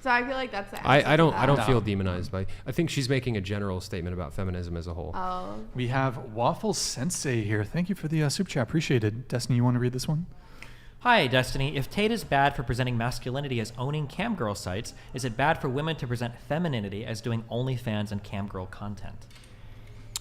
So I feel like that's the answer I to don't that. feel demonized by. I think she's making a general statement about feminism as a whole. Oh. We have Waffle Sensei here. Thank you for the super chat. Appreciate it. Destiny, you want to read this one? Hi, Destiny. If Tate is bad for presenting masculinity as owning camgirl sites, is it bad for women to present femininity as doing OnlyFans and camgirl content?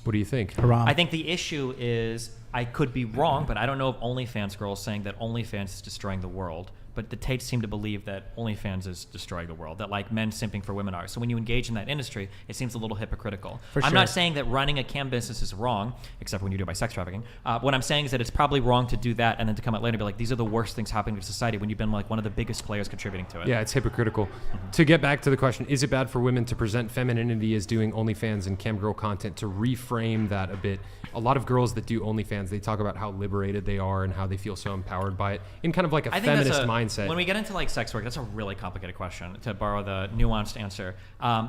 What do you think? Haram. I think the issue is, I could be wrong, but I don't know of OnlyFans girls saying that OnlyFans is destroying the world. But the Tates seem to believe that OnlyFans is destroying the world, that like men simping for women are. So when you engage in that industry, it seems a little hypocritical. For I'm sure. not saying that running a cam business is wrong, except when you do it by sex trafficking. What I'm saying is that it's probably wrong to do that and then to come out later and be like, these are the worst things happening to society when you've been like one of the biggest players contributing to it. Yeah, it's hypocritical. To get back to the question, is it bad for women to present femininity as doing OnlyFans and camgirl content? To reframe that a bit, a lot of girls that do OnlyFans, they talk about how liberated they are and how they feel so empowered by it in kind of like a I think feminist that's mindset. When we get into like sex work, that's a really complicated question, to borrow the nuanced answer.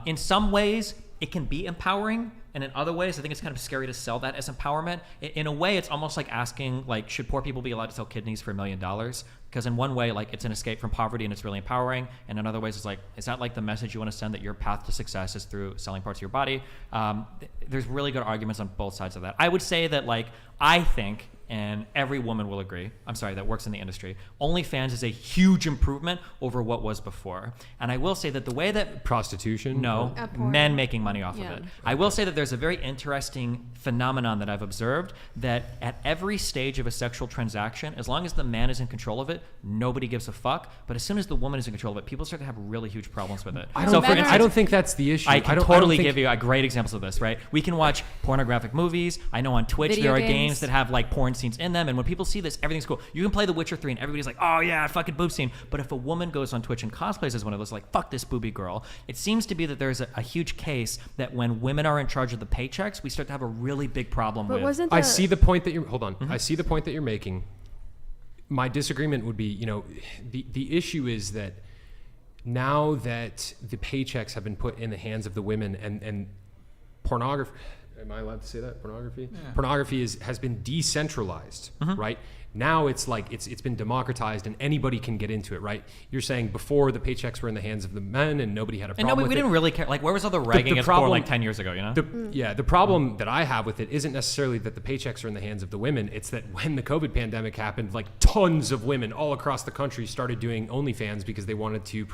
In some ways, it can be empowering, and in other ways, I think it's kind of scary to sell that as empowerment. In a way, it's almost like asking, like, should poor people be allowed to sell kidneys for $1 million? Because in one way, like, it's an escape from poverty and it's really empowering, and in other ways, it's like, is that like the message you want to send, that your path to success is through selling parts of your body? There's really good arguments on both sides of that. I would say that, like, I think and every woman will agree, that works in the industry, OnlyFans is a huge improvement over what was before. And I will say that the way that... Prostitution? No, men making money off of it. I will say that there's a very interesting phenomenon that I've observed, that at every stage of a sexual transaction, as long as the man is in control of it, nobody gives a fuck. But as soon as the woman is in control of it, people start to have really huge problems with it. I don't think that's the issue. I can totally give you a great example of this, right? We can watch pornographic movies. I know on Twitch there are games that have like porn scenes in them, and when people see this, everything's cool. You can play The Witcher 3 and everybody's like, oh yeah, fucking boob scene. But if a woman goes on Twitch and cosplays as one of those, like, fuck this booby girl, it seems to be that there's a huge case that when women are in charge of the paychecks, we start to have a really big problem with. I see the point that you're... Hold on. I see the point that you're making. My disagreement would be, the issue is that now that the paychecks have been put in the hands of the women and pornography... Am I allowed to say that? Pornography? Yeah. Pornography has been decentralized, right? Now it's like it's been democratized and anybody can get into it, right? You're saying before the paychecks were in the hands of the men and nobody had a problem with it. We didn't really care. Like, where was all the ragging at porn like 10 years ago, you know? The problem that I have with it isn't necessarily that the paychecks are in the hands of the women. It's that when the COVID pandemic happened, like tons of women all across the country started doing OnlyFans because they wanted to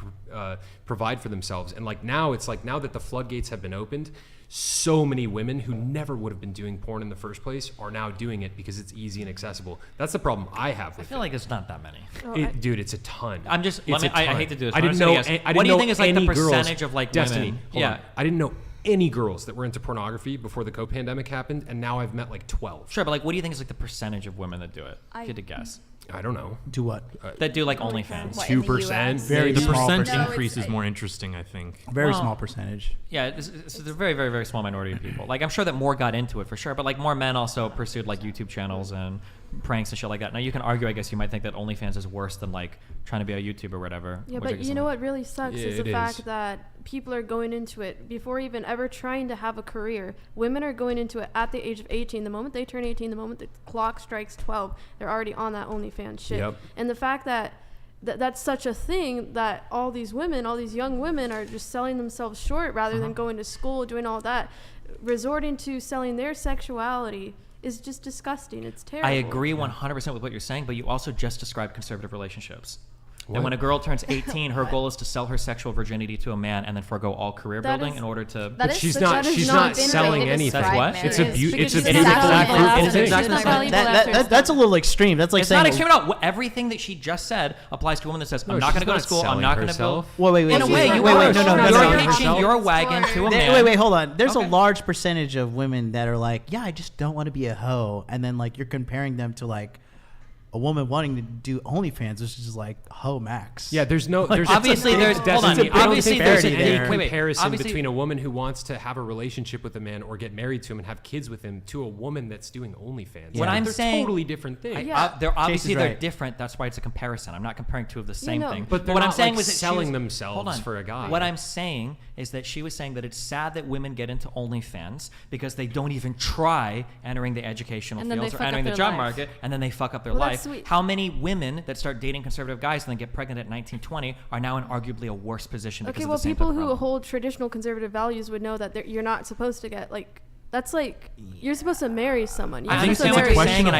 provide for themselves. And like now that the floodgates have been opened, so many women who never would have been doing porn in the first place are now doing it because it's easy and accessible. That's the problem I have with it. I feel like there's not that many. Dude, it's a ton. I'm just... I hate to do this. I didn't know... What do you think is like the percentage of like Destiny, women? Hold on. I didn't know any girls that were into pornography before the COVID pandemic happened, and now I've met like 12. Sure, but like, what do you think is like the percentage of women that do it? If you had to guess. I don't know. Do what? That do like OnlyFans. 2%. Very the small percent increase is more interesting, I think. Very small percentage. Yeah, it's a very, very, very small minority of people. Like, I'm sure that more got into it for sure, but like more men also pursued like YouTube channels and pranks and shit like that. Now you can argue, I guess you might think that OnlyFans is worse than like trying to be a YouTuber or whatever. Yeah, but you know what really sucks is the fact that people are going into it before even ever trying to have a career. Women are going into it at the age of 18. The moment they turn 18, the moment the clock strikes 12, they're already on that OnlyFans shit. Yep. And the fact that that's such a thing that all these women, all these young women are just selling themselves short rather than going to school, doing all that, resorting to selling their sexuality is just disgusting. It's terrible. I agree 100% with what you're saying, but you also just described conservative relationships. And when a girl turns 18, her goal is to sell her sexual virginity to a man and then forego all career building in order to... But she's not selling anything. That's what? It's a beautiful thing. That's a little extreme. That's like it's saying... not extreme at all. Everything that she just said applies to a woman that says, I'm not going to go to school, I'm not going to go... Wait, in a way, you're hitching your wagon to a man. Wait, hold on. There's a large percentage of women that are like, yeah, I just don't want to be a hoe. And then like you're comparing them to like a woman wanting to do OnlyFans, which is like hoe max. Yeah, there's no... obviously, there's a comparison between a woman who wants to have a relationship with a man or get married to him and have kids with him to a woman that's doing OnlyFans. What I'm saying... totally different things. They're different. That's why it's a comparison. I'm not comparing two of the same thing. But what I'm saying was selling themselves for a guy. What I'm saying is that she was saying that it's sad that women get into OnlyFans because they don't even try entering the educational fields or entering the job market, and then they fuck up their life. Sweet. How many women that start dating conservative guys and then get pregnant at 19, 20 are now in arguably a worse position because of the same type of people who problem? hold traditional conservative values would know that you're not supposed to get like... That's like you're supposed to marry someone. I understand what you're saying, and I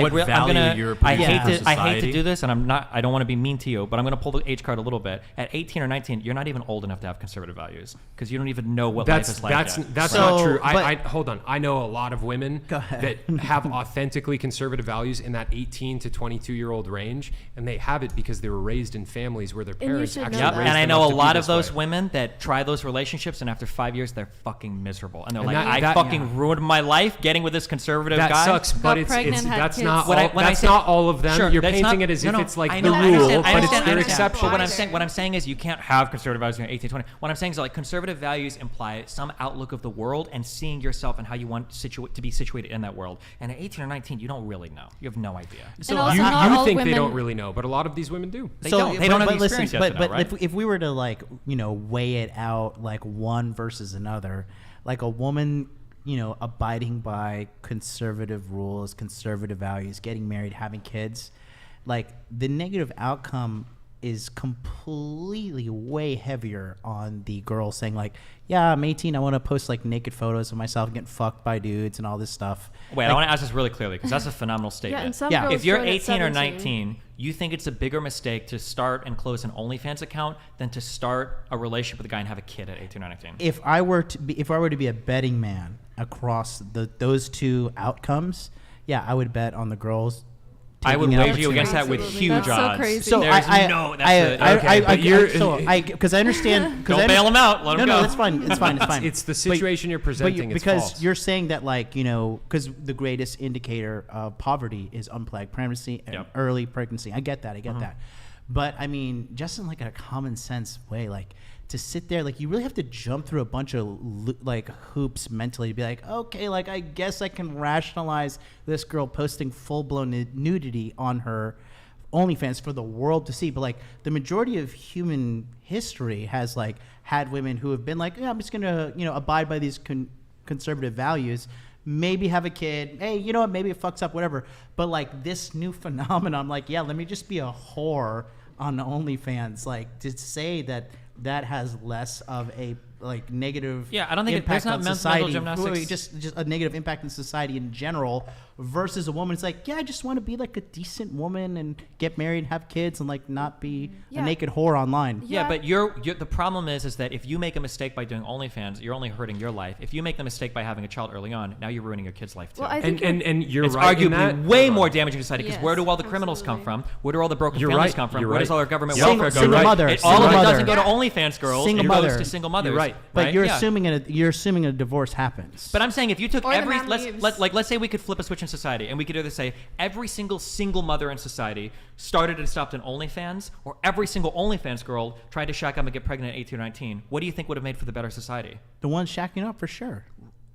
hate to do this, and I don't want to be mean to you, but I'm going to pull the age card a little bit. At 18 or 19, you're not even old enough to have conservative values because you don't even know what life is like. That's not true. Hold on. I know a lot of women that have authentically conservative values in that 18 to 22-year-old range, and they have it because they were raised in families where their parents actually raised them. And I know a lot of those women that try those relationships, and after 5 years, they're fucking miserable, and they're like, I fucking ruined my life getting with this conservative guy. That sucks, but that's not all of them. Sure, you're painting it as if it's like the rule, but it's their exception. What I'm saying is you can't have conservative values when you're 18, 20. What I'm saying is like conservative values imply some outlook of the world and seeing yourself and how you want to be situated in that world. And at 18 or 19, you don't really know. You have no idea. So you think they don't really know, but a lot of these women do. They don't have the experience yet to know, right? If we were to like, weigh it out like one versus another, like a woman, abiding by conservative rules, conservative values, getting married, having kids, like the negative outcome is completely way heavier on the girl saying like, yeah, I'm 18, I want to post like naked photos of myself getting fucked by dudes and all this stuff. Wait, like, I want to ask this really clearly because that's a phenomenal statement. and some girls If you're join at 18 or 17. 19, you think it's a bigger mistake to start and close an OnlyFans account than to start a relationship with a guy and have a kid at 18 or 19? If I were to be a betting man across those two outcomes, yeah, I would bet on the girls. I would wager you against that with huge That's so odds. crazy. So There's because I understand. Don't bail him out. Let him go. No, that's fine. It's fine. It's fine. It's the situation you're presenting. It's because false. you're saying that, like, you know, because the greatest indicator of poverty is unplanned pregnancy and early pregnancy. I get that. That. But I mean, just in like a common sense way, like to sit there, like you really have to jump through a bunch of like hoops mentally to be like, okay, like I guess I can rationalize this girl posting full-blown nudity on her OnlyFans for the world to see. But like the majority of human history has like had women who have been like, yeah, I'm just gonna, you know, abide by these conservative values, maybe have a kid, hey, you know what, maybe it fucks up, whatever. But like this new phenomenon, like, yeah, let me just be a whore on OnlyFans, like to say that has less of a like negative I don't think impact there's on not society. mental gymnastics. Wait, just a negative impact in society in general versus a woman who's like, yeah, I just want to be like a decent woman and get married and have kids and like not be a naked whore online. Yeah, but you're the problem is that if you make a mistake by doing OnlyFans, you're only hurting your life. If you make the mistake by having a child early on, now you're ruining your kid's life too. Well, I think and you're it's right in arguably that. way more damaging to society because where do all the criminals come from? Where do all the broken families come from? Where does all our government welfare go? Single mother. All of it doesn't go to OnlyFans girls. Single it mother. goes to single mothers. You're right. But you're assuming a divorce happens. But I'm saying if you took Or the every man leaves. let's say we could flip a switch in society and we could either say every single mother in society started and stopped an OnlyFans, or every single OnlyFans girl tried to shack up and get pregnant at 18 or 19. What do you think would have made for the better society? The ones shacking up for sure.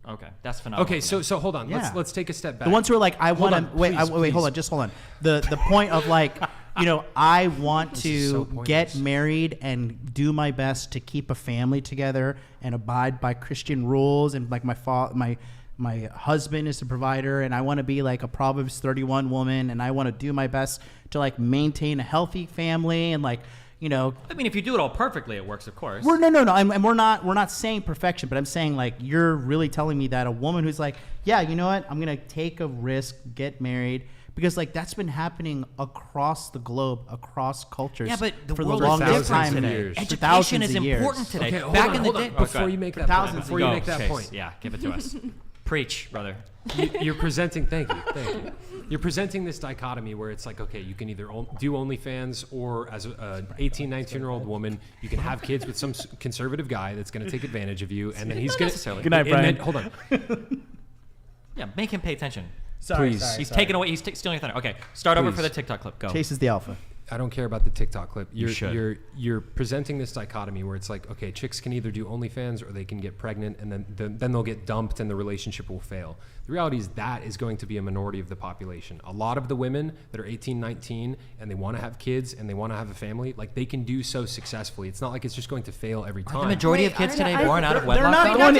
Okay, that's phenomenal. Okay, so hold on. Yeah. Let's take a step back. The ones who are like, I want to wait, please. hold on, just hold on. The point of like, you know, I want to get married and do my best to keep a family together and abide by Christian rules, and like my husband is the provider, and I want to be like a Proverbs 31 woman, and I want to do my best to like maintain a healthy family, and like, you know, I mean, if you do it all perfectly, it works, of course. No. And we're not saying perfection, but I'm saying like you're really telling me that a woman who's like, yeah, you know what, I'm gonna take a risk, get married, because like that's been happening across the globe, across cultures. Yeah, but the for world the is longest different time. today. For Education thousands is of years. important today. Okay, Back in the day, before you make that point, before you make that point, yeah, give it to us. Preach, brother. You're presenting. Thank you. You're presenting this dichotomy where it's like, okay, you can either do OnlyFans, or as an 18, 19-year-old woman, you can have kids with some conservative guy that's going to take advantage of you, and then he's going to. Good night, Brian. Hold on. Yeah, make him pay attention. Please. He's taking away. He's stealing your thunder. Okay, start over for the TikTok clip. Go. Chase is the alpha. I don't care about the TikTok clip. You should. You're presenting this dichotomy where it's like, okay, chicks can either do OnlyFans or they can get pregnant, and then they'll get dumped and the relationship will fail. The reality is that is going to be a minority of the population. A lot of the women that are 18, 19, and they want to have kids and they want to have a family, like they can do so successfully. It's not like it's just going to fail every time. The majority of kids today born out of wedlock.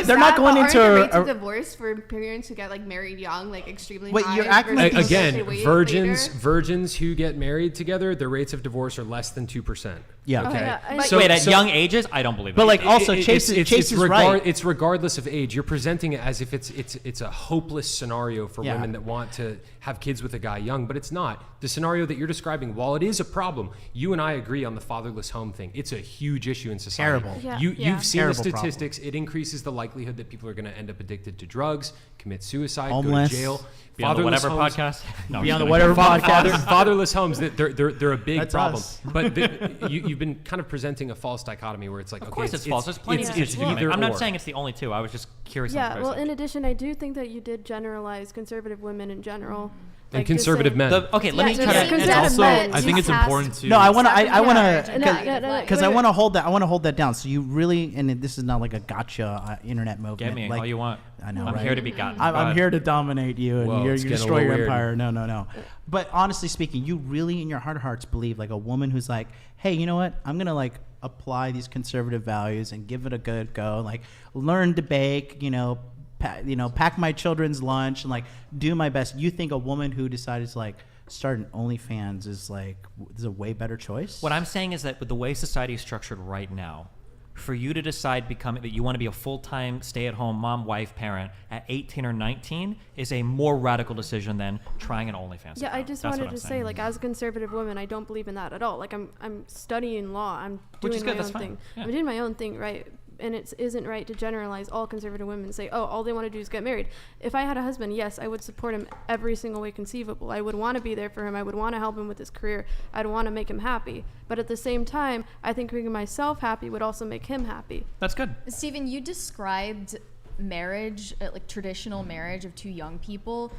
They're not going into rates of divorce for parents who get like married young, like extremely high. You're acting like again, virgins who get married together, their rates of divorce are less than 2%. Yeah. Okay. So wait, at young ages, I don't believe that. But like also, Chase is right. It's regardless of age. You're presenting it as if it's a hopeless scenario for women that want to have kids with a guy young, but it's not. The scenario that you're describing, while it is a problem, you and I agree on the fatherless home thing. It's a huge issue in society. Terrible. Yeah. You've seen Terrible the statistics. It increases the likelihood that people are going to end up addicted to drugs, commit suicide, Homeless. go to jail. Be on the whatever podcast. No, be on the whatever podcast. Fatherless homes, they're a big That's problem. us. But you've been kind of presenting a false dichotomy where it's like, Of okay, course it's false. There's plenty of it's decisions. either I'm not or. saying it's the only two. I was just curious. Yeah, well, in addition, I do think that you did generalize conservative women in general. And Like, just conservative saying- men. Okay, let me Yeah, cut yeah, it. conservative also, men I think it's just important has- to. No, I want Yeah, because I want to hold that. I want to hold that down. So you really, and this is not like a gotcha internet movement. Get me like, all you want. I know. I'm right? here to be gotten. Go I'm ahead. here to dominate you, and Whoa, you it's getting a destroy little your weird. empire. No. But honestly speaking, you really, in your heart of hearts, believe like a woman who's like, hey, you know what? I'm gonna like apply these conservative values and give it a good go. Like learn to bake, pack my children's lunch and like do my best. You think a woman who decided to like start an OnlyFans is a way better choice? What I'm saying is that with the way society is structured right now, for you to decide that you want to be a full-time stay-at-home mom, wife, parent at 18 or 19 is a more radical decision than trying an OnlyFans. Yeah, I just wanted to say, like, as a conservative woman, I don't believe in that at all. Like, I'm studying law. I'm doing my own thing. Yeah. I'm doing my own thing, right? And it isn't right to generalize all conservative women and say, oh, all they want to do is get married. If I had a husband, yes, I would support him every single way conceivable. I would want to be there for him. I would want to help him with his career. I'd want to make him happy. But at the same time, I think making myself happy would also make him happy. That's good. Stephen, you described marriage, like traditional marriage of two young people,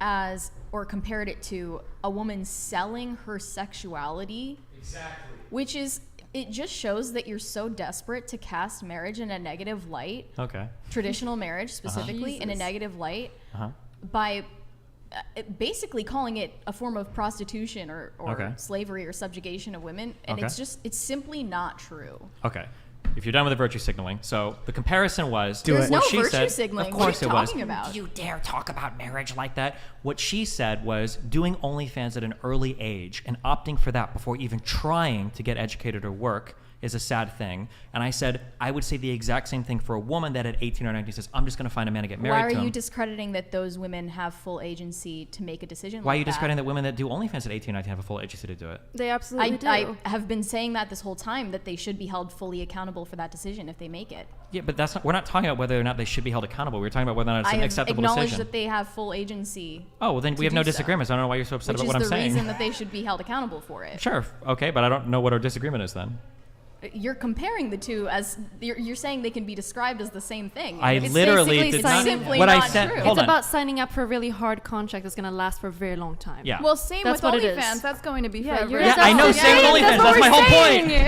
or compared it to a woman selling her sexuality. Exactly. Which is... It just shows that you're so desperate to cast marriage in a negative light. Okay. Traditional marriage specifically in a negative light by basically calling it a form of prostitution or slavery or subjugation of women. And it's simply not true. Okay. If you're done with the virtue signaling, so the comparison was there's no virtue said, signaling. Of course what are you talking about? You dare talk about marriage like that? What she said was doing OnlyFans at an early age and opting for that before even trying to get educated or work is a sad thing. And I said, I would say the exact same thing for a woman that at 18 or 19 says, I'm just going to find a man to get married to. Why are you discrediting that those women have full agency to make a decision Why like are you that? discrediting that women that do OnlyFans at 18 or 19 have a full agency to do it? They absolutely do. I have been saying that this whole time, that they should be held fully accountable for that decision if they make it. Yeah, but we're not talking about whether or not they should be held accountable. We're talking about whether or not it's an acceptable decision. I acknowledge that they have full agency. Oh, well then we have no disagreements. I don't know why you're so upset about what I'm saying. Which is the reason that they should be held accountable for it. Sure, okay, but I don't know what our disagreement is then. You're comparing the two as you're saying they can be described as the same thing. I literally did not. Simply what not I said. True. Hold It's on. about signing up for a really hard contract that's going to last for a very long time. Yeah. Well, same That's with what it OnlyFans. is. That's going to be Yeah, forever. you're- Yeah, I know. Same with OnlyFans. That's my whole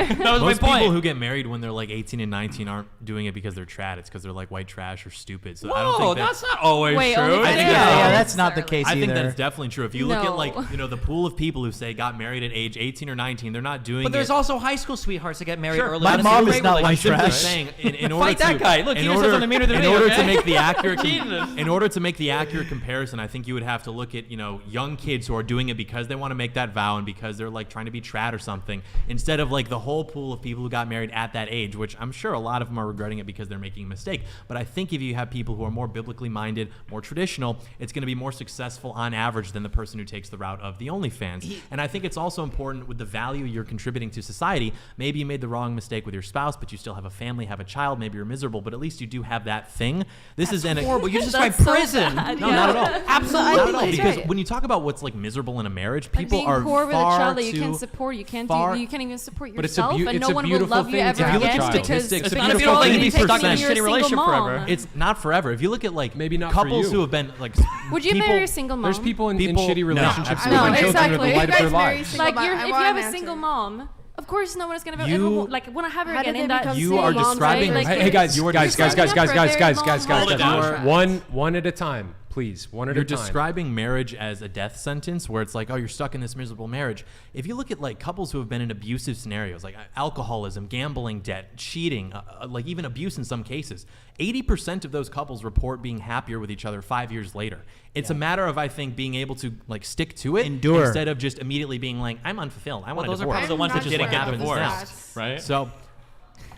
point. That was Most my point. people who get married when they're like 18 and 19 aren't doing it because they're trad. It's because they're like white trash or stupid. So I don't think that's not always Wait, true. OnlyFans I think that's not the case I either. think that's definitely true. If you look No. at like the pool of people who say got married at age 18 or 19, they're not doing it. But there's also high school sweethearts that get married early. My on. mom It's is a not great white relationship. trash. I'm just saying, in order Fight that to, guy. Look, in he just order, says something meaner than in me, order okay? to make the accurate, Jesus. in order to make the accurate comparison, I think you would have to look at young kids who are doing it because they want to make that vow and because they're like trying to be trad or something, instead of like the whole pool of people who got married at that age, which I'm sure a lot of them are regretting it because they're making a mistake. But I think if you have people who are more biblically minded, more traditional, it's going to be more successful on average than the person who takes the route of the OnlyFans. And I think it's also important with the value you're contributing to society. Maybe you made the wrong mistake with your spouse, but you still have a family, have a child, maybe you're miserable, but at least you do have that thing. This is horrible. You just described so prison. bad. No, not at all. Absolutely. Not at all. That's Because right. when you talk about what's like miserable in a marriage, Like people being are poor with a far child that you too can't support, you can't far- do, you can't even support But it's a yourself, beau- and it's no a one will beautiful love you thing ever to have If you look again at because statistics, It's if not you a look beautiful at thing to be 80%, stuck in a you're a shitty single relationship mom. forever. it's not forever. If you look at like Maybe not for couples you. who have been like Would you people, marry a single mom? There's people in People- shitty no, relationships absolutely. with No, children are the exactly. light of You their guys marry lives. single Like mom. if I you want have an a answer. single mom, of course no one is gonna You- ever like want to have her How again did in they that. become You single are moms, describing- right? Hey guys, You are guys, describing- Hold it down. one at a time, please, one at You're a time. describing marriage as a death sentence where it's like, oh, you're stuck in this miserable marriage. If you look at like couples who have been in abusive scenarios, like alcoholism, gambling debt, cheating, like even abuse in some cases, 80% of those couples report being happier with each other 5 years later. It's a matter of, I think, being able to like stick to it Endure. instead of just immediately being like, I'm unfulfilled. I want Well, to those are divorce. probably the ones that Which is didn't what get happens divorced, now. right? So,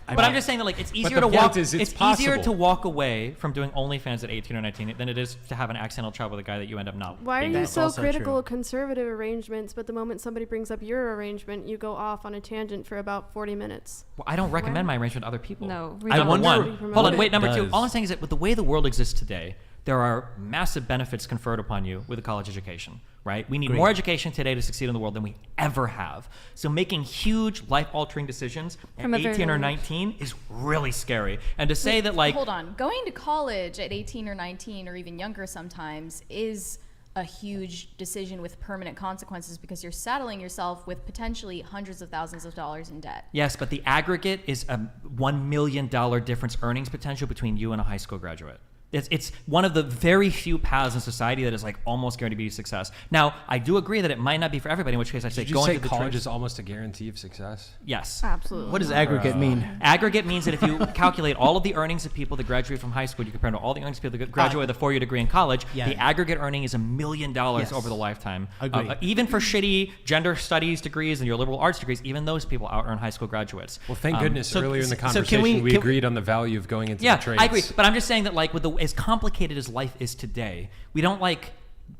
But I'm just saying that like it's easier the to walk. point is it's easier possible. to walk away from doing OnlyFans at 18 or 19 than it is to have an accidental child with a guy that you end up not. Why are being you with. so also critical true. of conservative arrangements, but the moment somebody brings up your arrangement, you go off on a tangent for about 40 minutes? Well, I don't recommend my arrangement to other people. No, we I don't. number wonder- one. Hold on, wait. Number two. Does. All I'm saying is that with the way the world exists today, there are massive benefits conferred upon you with a college education, right? We need more education today to succeed in the world than we ever have. So making huge life-altering decisions at From a very 18 or young 19 is really scary. And to say that like Hold on. Going to college at 18 or 19 or even younger sometimes is a huge decision with permanent consequences because you're saddling yourself with potentially hundreds of thousands of dollars in debt. yes, but the aggregate is a $1 million difference earnings potential between you and a high school graduate. It's one of the very few paths in society that is like almost guaranteed success. Now, I do agree that it might not be for everybody, in which case I say Did you going say to the college trade. is almost a guarantee of success? Yes. Absolutely. What does aggregate mean? Aggregate means that if you calculate all of the earnings of people that graduate from high school, you compare them to all the earnings of people that graduate with a 4-year degree in college, the aggregate earning is $1 million over the lifetime. Agreed. Even for shitty gender studies degrees and your liberal arts degrees, even those people out-earn high school graduates. Well, thank goodness earlier in the so conversation can we agreed on the value of going into the trades. I agree. But I'm just saying that like with as complicated as life is today,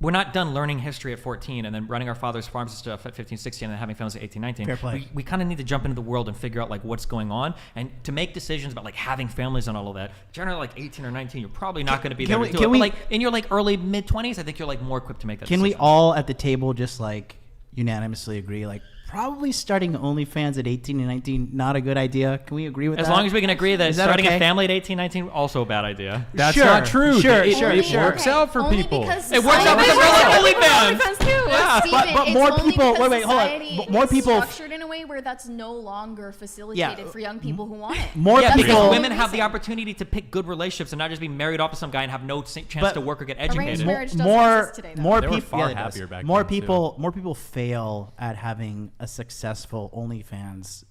we're not done learning history at 14 and then running our father's farms and stuff at 15, 16 and then having families at 18, 19. Fair play. We kind of need to jump into the world and figure out like what's going on, and to make decisions about like having families and all of that. Generally like 18 or 19, you're probably not going to be there to do it. But like in your like early mid 20s, I think you're like more equipped to make that Can decision. we all at the table just like unanimously agree like probably starting OnlyFans at 18 and 19 not a good idea? Can we agree with that? As long as we can agree that starting okay? a family at 18, 19 also a bad idea. That's not true. Sure, It works out for Only people. because It works out because we're like OnlyFans. Yeah. But more people. Wait, hold on. More people. Structured in a way where that's no longer facilitated for young people who want it. More because people. women have the opportunity to pick good relationships and not just be married off to some guy and have no chance to work or get educated. Marriage doesn't exist today, though. More They were people. far happier back More then, too. people. More people fail at having a successful OnlyFans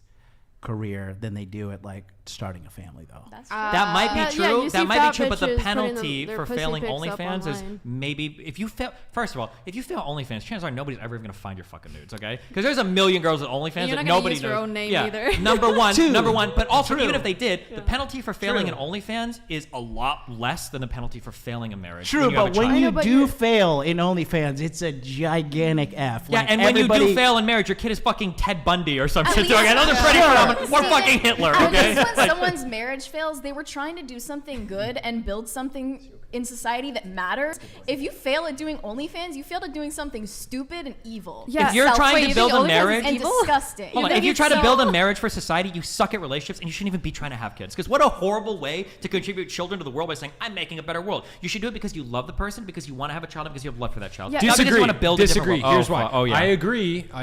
career than they do at like starting a family, though. That might be true. you that see might fat be true, but the bitches putting penalty their for pussy failing pics up OnlyFans is online. maybe if you fail. First of all, if you fail OnlyFans, chances are nobody's ever going to find your fucking nudes, okay? Because there's a million girls with OnlyFans you're that not gonna nobody use knows. your own name either. Number one. True. Number one. But also, True. even if they did, the penalty for failing True. in OnlyFans is a lot less than the penalty for failing a marriage. True, when you have but a when child. you but do you're- fail in OnlyFans, it's a gigantic F. Yeah, Like, and when you everybody- do fail in marriage, your kid is fucking Ted Bundy or some At shit. least- Okay, those are pretty phenomenal. Or fucking Hitler, At okay? least when someone's marriage fails, they were trying to do something good and build something in society that matters. If you fail at doing OnlyFans, you failed at doing something stupid and evil. Yeah. If you're trying to build a marriage, and disgusting. hold on. If you try to build a marriage for society, you suck at relationships, and you shouldn't even be trying to have kids. Because what a horrible way to contribute children to the world by saying, "I'm making a better world." You should do it because you love the person, because you want to have a child, and because you have love for that child. Yeah. Not because you want to build a Disagree. different world. Here's why. Oh yeah. I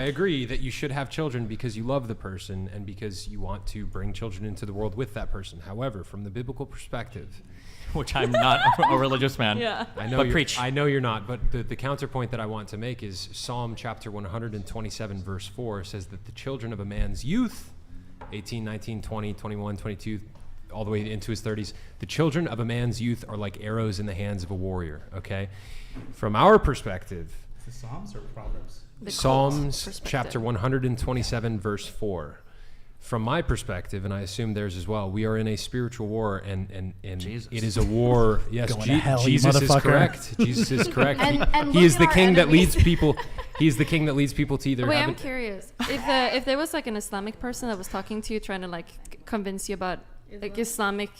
agree that you should have children because you love the person and because you want to bring children into the world with that person. However, from the biblical perspective, Which I'm not a religious man. Yeah. I know But you're, preach. I know you're not, but the counterpoint that I want to make is Psalm chapter 127 verse 4 says that the children of a man's youth, 18, 19, 20, 21, 22, all the way into his 30s, the children of a man's youth are like arrows in the hands of a warrior, okay? From our perspective, The Psalms or Proverbs? Psalms chapter 127 verse 4. From my perspective, and I assume theirs as well, we are in a spiritual war, and Jesus. it is a war. Yes, Going to hell, you Jesus is motherfucker. correct. Jesus is correct. And he look is at the our king that enemies. leads people. He is the king that leads people to either Wait, have I'm curious. If there was like an Islamic person that was talking to you, trying to like convince you about like Islamic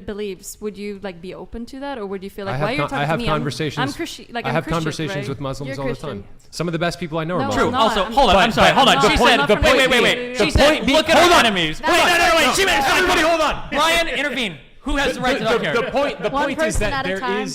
beliefs, would you like be open to that, or would you feel like, why are you talking I have to me? conversations. I'm Christian. Like I I'm have Christian, conversations right? with Muslims You're all the Christian. time. Some of the best people I know No, are True. Muslims. no, Also, I'm- hold on. But- I'm sorry. but Hold on. the She point- said, the point- wait. She the said, point be- look at hold our on. enemies. That's Wait, no. no. She made Everybody hold on. Ryan, intervene. Who has the right to talk here? The point One is person that at a time,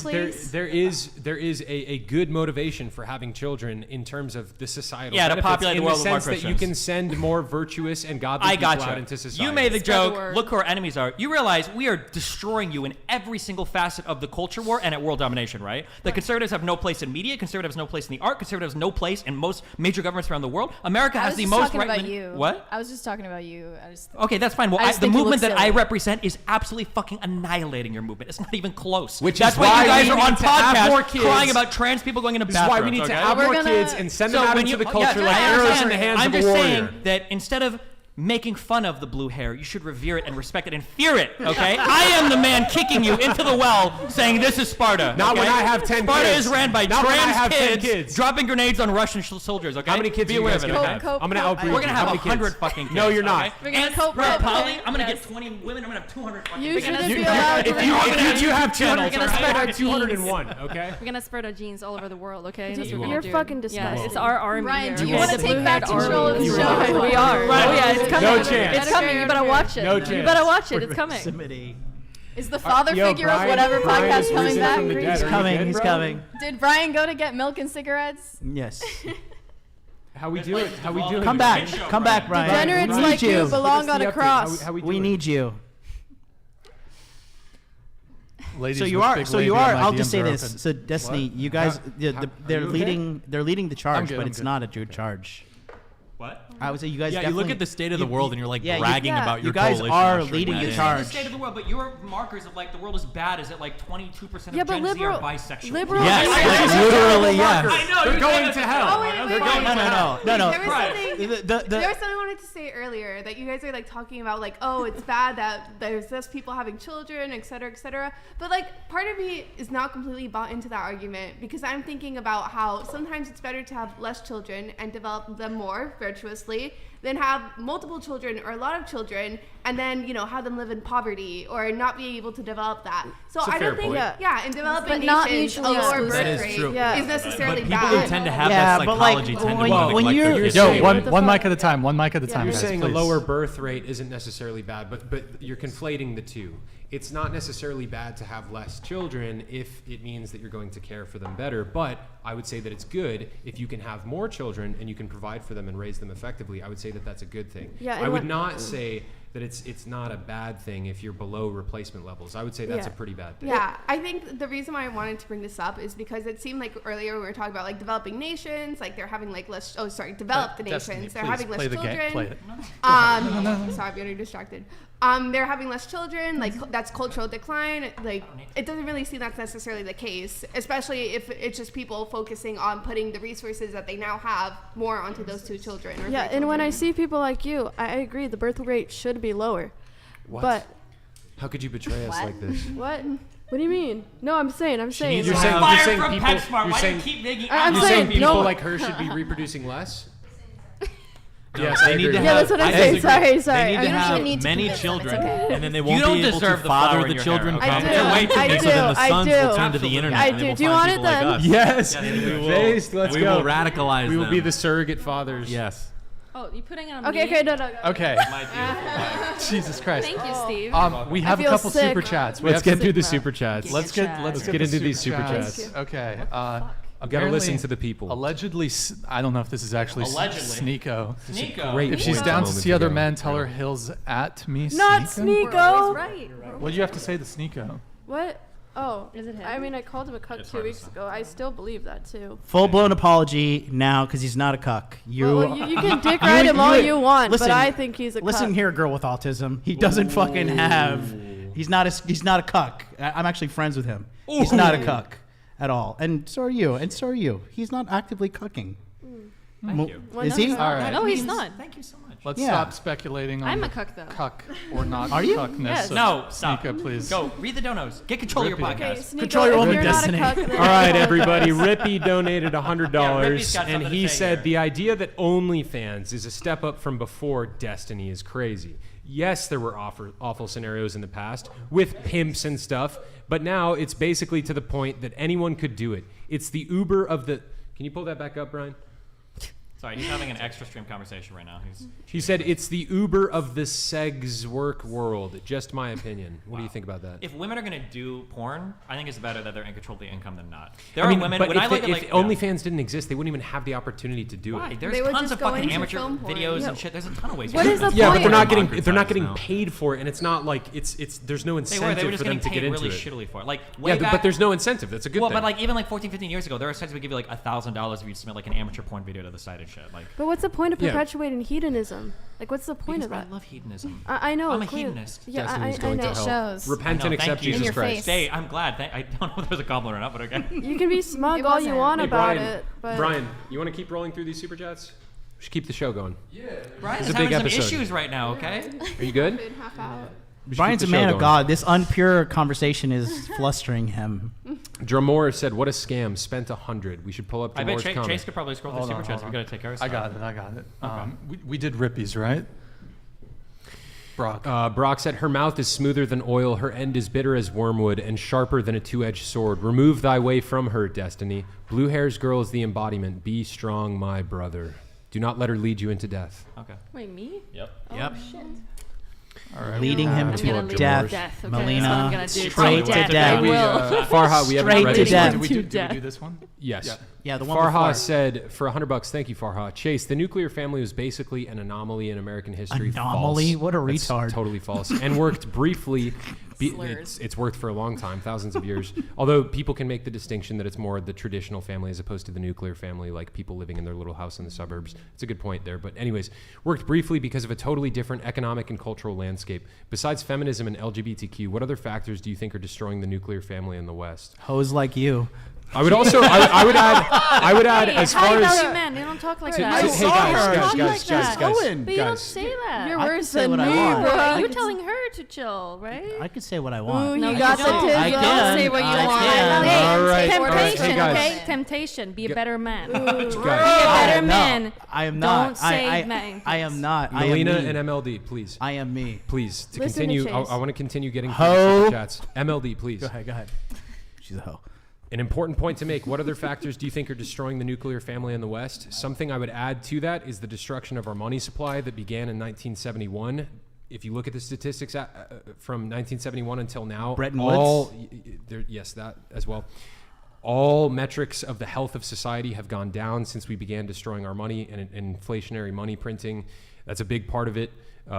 there is a good motivation for having children in terms of the societal Yeah, to benefits, populate the in world the with more sense that you Christians. can send more virtuous and godly I people got out you. into society. You made the Spread the joke. word. Look who our enemies are. You realize we are destroying you in every single facet of the culture war and at world domination, right? The conservatives have no place in media. Conservatives have no place in the art. Conservatives have no place in most major governments around the world. America I has was the just most talking about right-wing. you. What? I was just talking about you. I just Okay, that's fine. Well, I just the think you movement look that I silly. represent is absolutely fucking annihilating your movement. It's not even close. Which that's is why why you guys we are on need to have more podcasts kids. crying about trans people going into This is bathrooms. why we need to okay? have We're more gonna- kids and send them out when into the you- culture yeah, like I arrows in understand. the hands I'm of a just warrior. saying that instead of making fun of the blue hair, you should revere it and respect it and fear it, okay? I am the man kicking you into the well saying this is Sparta. Not okay? when I have 10 Sparta kids. is ran by Not when I trans have 10 kids, kids. dropping grenades on Russian soldiers, okay? How many kids Be are you aware guys of it. gonna have? I'm gonna outbreed We're going to you. have How many 100 kids? fucking kids. No, you're not. okay? We're gonna And cope we're with poly. it. I'm going to Yes. get 20 women. I'm going to have 200 fucking You kids. shouldn't We're be gonna allowed have- to if have you kids. have channels, We're gonna right? spread our genes. 201, okay? We're gonna spread our genes all over the world, okay? That's You're what we're gonna do. fucking Yeah, disgusting. it's our army Ryan, here. do you okay? wanna The take blue back haired control of army. the We show? are. We are. Right. Oh yeah, it's coming. No chance. It's coming. You better watch it. No You chance. better watch it. It's coming. Proximity. Is the father Yo, figure Brian- of whatever Brian podcast is coming risen back? from the dead. He's Are you coming. good, He's bro? coming. Did Brian go to get milk and cigarettes? Yes. How we doing? How we doing? Come back. Come back, Brian. Degenerates We need like you you. belong on a cross. How we We doing? need you. ladies So you with are. big So you labia, are. my I'll just DMs say are this. open. So Destiny, What? you guys, they're you okay? leading the charge, good, but I'm it's good. not a true charge. What? I would say you guys. Yeah, you look definitely- at the state of the world and you're like yeah, bragging about your You guys coalition are ushering leading that the in. charge. The state of the world, but your markers of like the world is bad is at like 22% of Yeah, but Gen Z liberal- are bisexual. liberal- Yes, I literally, yes. I know. They're you're going saying to it's hell. a- Oh, wait, They're wait, going wait. to hell. No. There was something. The- There was something I wanted to say earlier that you guys are like talking about, like, oh, it's bad that there's less people having children, et cetera, et cetera. But like, part of me is not completely bought into that argument because I'm thinking about how sometimes it's better to have less children and develop them more virtuously than have multiple children or a lot of children and then have them live in poverty or not be able to develop that. So It's a I fair don't think, point. in developing But not nations, a mutually lower exclusive. birth That is rate true. Yeah. is necessarily But people bad. who tend to have Yeah, that but, like, psychology tend to when- want to when neglect you're- their kids. Yo, Yo, one mic at a time. One mic at a time. You're guys, saying a please. lower birth rate isn't necessarily bad, but you're conflating the two. It's not necessarily bad to have less children if it means that you're going to care for them better, but I would say that it's good if you can have more children and you can provide for them and raise them effectively. I would say that that's a good thing. Yeah, and I would what- not say that it's not a bad thing if you're below replacement levels. I would say that's Yeah. a pretty bad thing. Yeah, I think the reason why I wanted to bring this up is because it seemed like earlier we were talking about like developing nations, like they're having like less. Oh, sorry, developed Destiny, nations. They're please, having less play the game, children. play it. Sorry, I'm getting distracted. They're having less children. Like that's cultural decline. Like it doesn't really seem that's necessarily the case, especially if it's just people focusing on putting the resources that they now have more onto those two children. Or Yeah, three and when I children. see people like you, I agree the birth rate should be lower. What? But How could you betray us like this? what? What do you mean? No, I'm saying. You're saying saying, Fire you're saying from people. PetSmart. You're Why saying, do you keep making? I'm you're saying saying people no. like her should be reproducing less. No, Yes, they I need agree. to Yeah, have. that's what I'm I saying. disagree. Sorry. They need I to usually have need to many convince them it's children, okay. and then they You won't don't be able deserve to the father flower in the your children hair, okay? properly. I do. They're way too I big, so do. then the I sons do. will turn to the internet I and they do. will Do you find want it people like then? us. Yes. Yeah, we will. Based, let's we go. will radicalize We will them. be the surrogate fathers. Yes. Oh, you putting it on Okay, me? okay, no. Okay. My beautiful wife. Jesus Christ. Thank you, Steve. We have a feel couple sick. super chats. Let's get through the Sick super chats. Let's Let's get get the into these super chats. Thank Okay. I've got to listen apparently, to the people. Allegedly, I don't know if this is actually Allegedly. Sneeko. Sneeko. Great If she's point down a to moment see other ago. men, tell her Hill's at me. Not Sneeko? Sneeko. Right. What do you have to say to Sneeko? What? Oh, Is it him? I mean, I called him a cuck It's 2 hard to weeks say. ago. I still believe that too. Full blown apology now because he's not a cuck. Well, you can dick ride him all you want, listen, but I think he's a Listen cuck. here, girl with autism. He doesn't fucking have. He's not a cuck. I'm actually friends with him. He's not a cuck at all. And so are you. And so are you. He's not actively cucking. Thank you. Well, Is no, he? he's not. All right. No, he's not. Thank you so much. Let's Yeah. stop speculating on I'm the a cuck, though. cuck or not Are you? cuckness Yes. of No, stop. Sneeko, please. Go read the donos. Get control of your Rippy. Okay, podcast. Sneeko, Control your if own you're destiny. not a cuck, then All right, no. everybody. Rippy donated $100, Yeah, Rippy's got and something to he say said here. the idea that OnlyFans is a step up from before Destiny is crazy. Yes, there were awful scenarios in the past with pimps and stuff, but now it's basically to the point that anyone could do it. It's the Uber of the. Can you pull that back up, Brian? Sorry, he's having an extra stream conversation right now. He said it's the Uber of the sex work world. Just my opinion. What do you think about that? If women are going to do porn, I think it's better that they're in control of the income than not. There I are mean, women. but When if, I look at if like OnlyFans didn't exist, they wouldn't even have the opportunity to do why? it. There's They would tons just of go fucking into amateur film porn. videos Yeah. and shit. There's a ton of ways. What is the Yeah, but point? they're not getting now. paid for it, and it's not like it's there's no They were incentive just for them getting to paid get into really it. shittily for it. Like Yeah, way but back, there's no incentive. That's a good well, thing. but like even like 14, 15 years ago, there were sites that would give you like $1,000 if you submit like an amateur porn video to the site and shit. Like, But what's the point of Yeah. perpetuating hedonism? Like, what's the point because of that? I love hedonism. I know. I'm a clearly. hedonist. Yeah, Destiny's I going know. to It hell. shows. Repent I and know, accept thank you. Jesus In your Christ. face. Stay. I'm glad. I don't know if there's a compliment or not, but okay. You can be smug It all you wasn't. want Hey, about Brian, it, but Brian, you want to keep rolling through these super chats? We should keep the show going. Brian's It's a having big some episode. issues right now. Okay. Are you good? Been half out. We should Brian's a keep the show man of going. God. This unpure conversation is flustering him. Dramore said, "What a scam! Spent 100. We should pull up I bet Dramore's comment." Chase could probably scroll through Hold super on, chats. hold We on. gotta take care of I stuff. got it. We did Rippies, right? Brock. Brock said, "Her mouth is smoother than oil, her end is bitter as wormwood, and sharper than a two-edged sword. Remove thy way from her, Destiny. Blue Hair's girl is the embodiment. Be strong, my brother. Do not let her lead you into death." Okay. Wait, me? Yep. Yep. Shit. All right. Leading him I'm to gonna lead death, to death. Okay, Melina. that's what I'm gonna do. Straight to death. I will. Farha, we haven't Straight read to this death. one. Did we To do death. this one? Yes. Yeah. Yeah, the one Farha before. said, for $100, thank you, Farha. Chase, the nuclear family was basically an anomaly in American history. Anomaly? False. What a That's retard. totally false. And worked briefly. It's worked for a long time, thousands of years. Although people can make the distinction that it's more the traditional family as opposed to the nuclear family, like people living in their little house in the suburbs. It's a good point there. But anyways, worked briefly because of a totally different economic and cultural landscape. Besides feminism and LGBTQ, what other factors do you think are destroying the nuclear family in the West? Hoes like you. I would also, I would add, as far as... man, you don't talk like Hey, that. guys, But you don't say that. You're I can worse say than what I me, want. bro. You're telling her to chill, right? I can say what I want. Ooh, No, you you got the don't. tits. I Don't can. say what you I want. can. Hey, All right, temptation, hey, guys. okay? Temptation. Be a better man. Be a Guys. better man. I am not. Don't say I man. I am not. I am Melina me. and MLD, please. I am me. Please, to Listen to continue, Chase. I want to continue getting Ho. super chats. MLD, please. Go ahead. She's a hoe. An important point to make. What other factors do you think are destroying the nuclear family in the West? Something I would add to that is the destruction of our money supply that began in 1971. If you look at the statistics from 1971 until now, Bretton yes, that as well. All metrics of the health of society have gone down since we began destroying our money and inflationary money printing. That's a big part of it.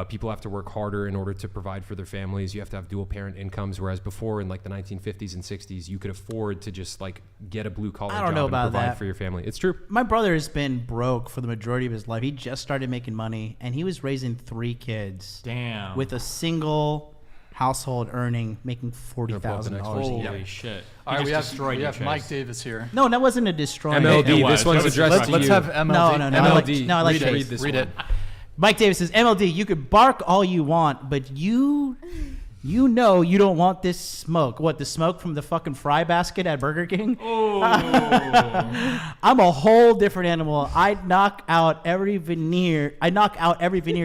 People have to work harder in order to provide for their families. You have to have dual parent incomes, whereas before in like the 1950s and 60s, you could afford to just like get a blue collar job and provide for your family. It's true. My brother has been broke for the majority of his life. He just started making money, and he was raising 3 kids. Damn. With a single household making $40,000 a Holy year. shit. All right, we have Chase. Mike Davis here. No, that wasn't a destroying. MLD, this one's addressed to you. Let's have MLD. No. MLD, I like read this Read one. it. Mike Davis says, MLD, you could bark all you want, but you know you don't want this smoke. What, the smoke from the fucking fry basket at Burger King? Oh. I'm a whole different animal. I knock out every veneer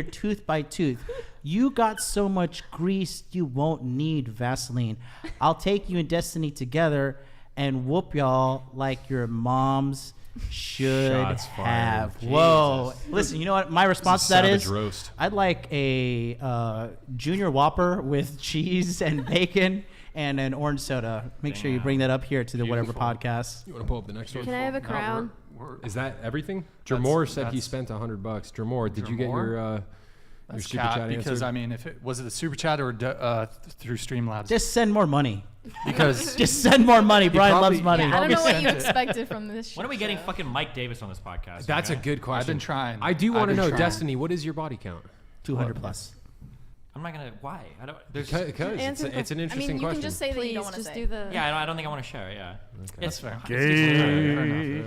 tooth by tooth. You got so much grease you won't need Vaseline. I'll take you and Destiny together and whoop y'all like your moms should Shots fired. have. Whoa. Jesus. Listen, you know what my response This to that is is? savage roast. I'd like a junior Whopper with cheese and bacon and an orange soda. Make sure you bring that up here to the whatever podcast. You want to pull up the next one? Can I have a crown? Is that everything? Jamor said he spent $100. Jamor, did you get your That's super cap chat because answered? I mean, if it was it a super chat or through Streamlabs? Just send more money. Because just send more money. Brian loves money. I don't know what you expected from this. When are we getting fucking Mike Davis on this podcast? That's a okay? good question. I've been trying. I do want to I've been know, trying. Destiny, what is your body count? 200 plus. I'm not gonna. Why? I don't. There's Because it's an interesting question. You can just say that you don't want to just say. do the. Yeah, I don't think I want to share it. Yeah, That's fair.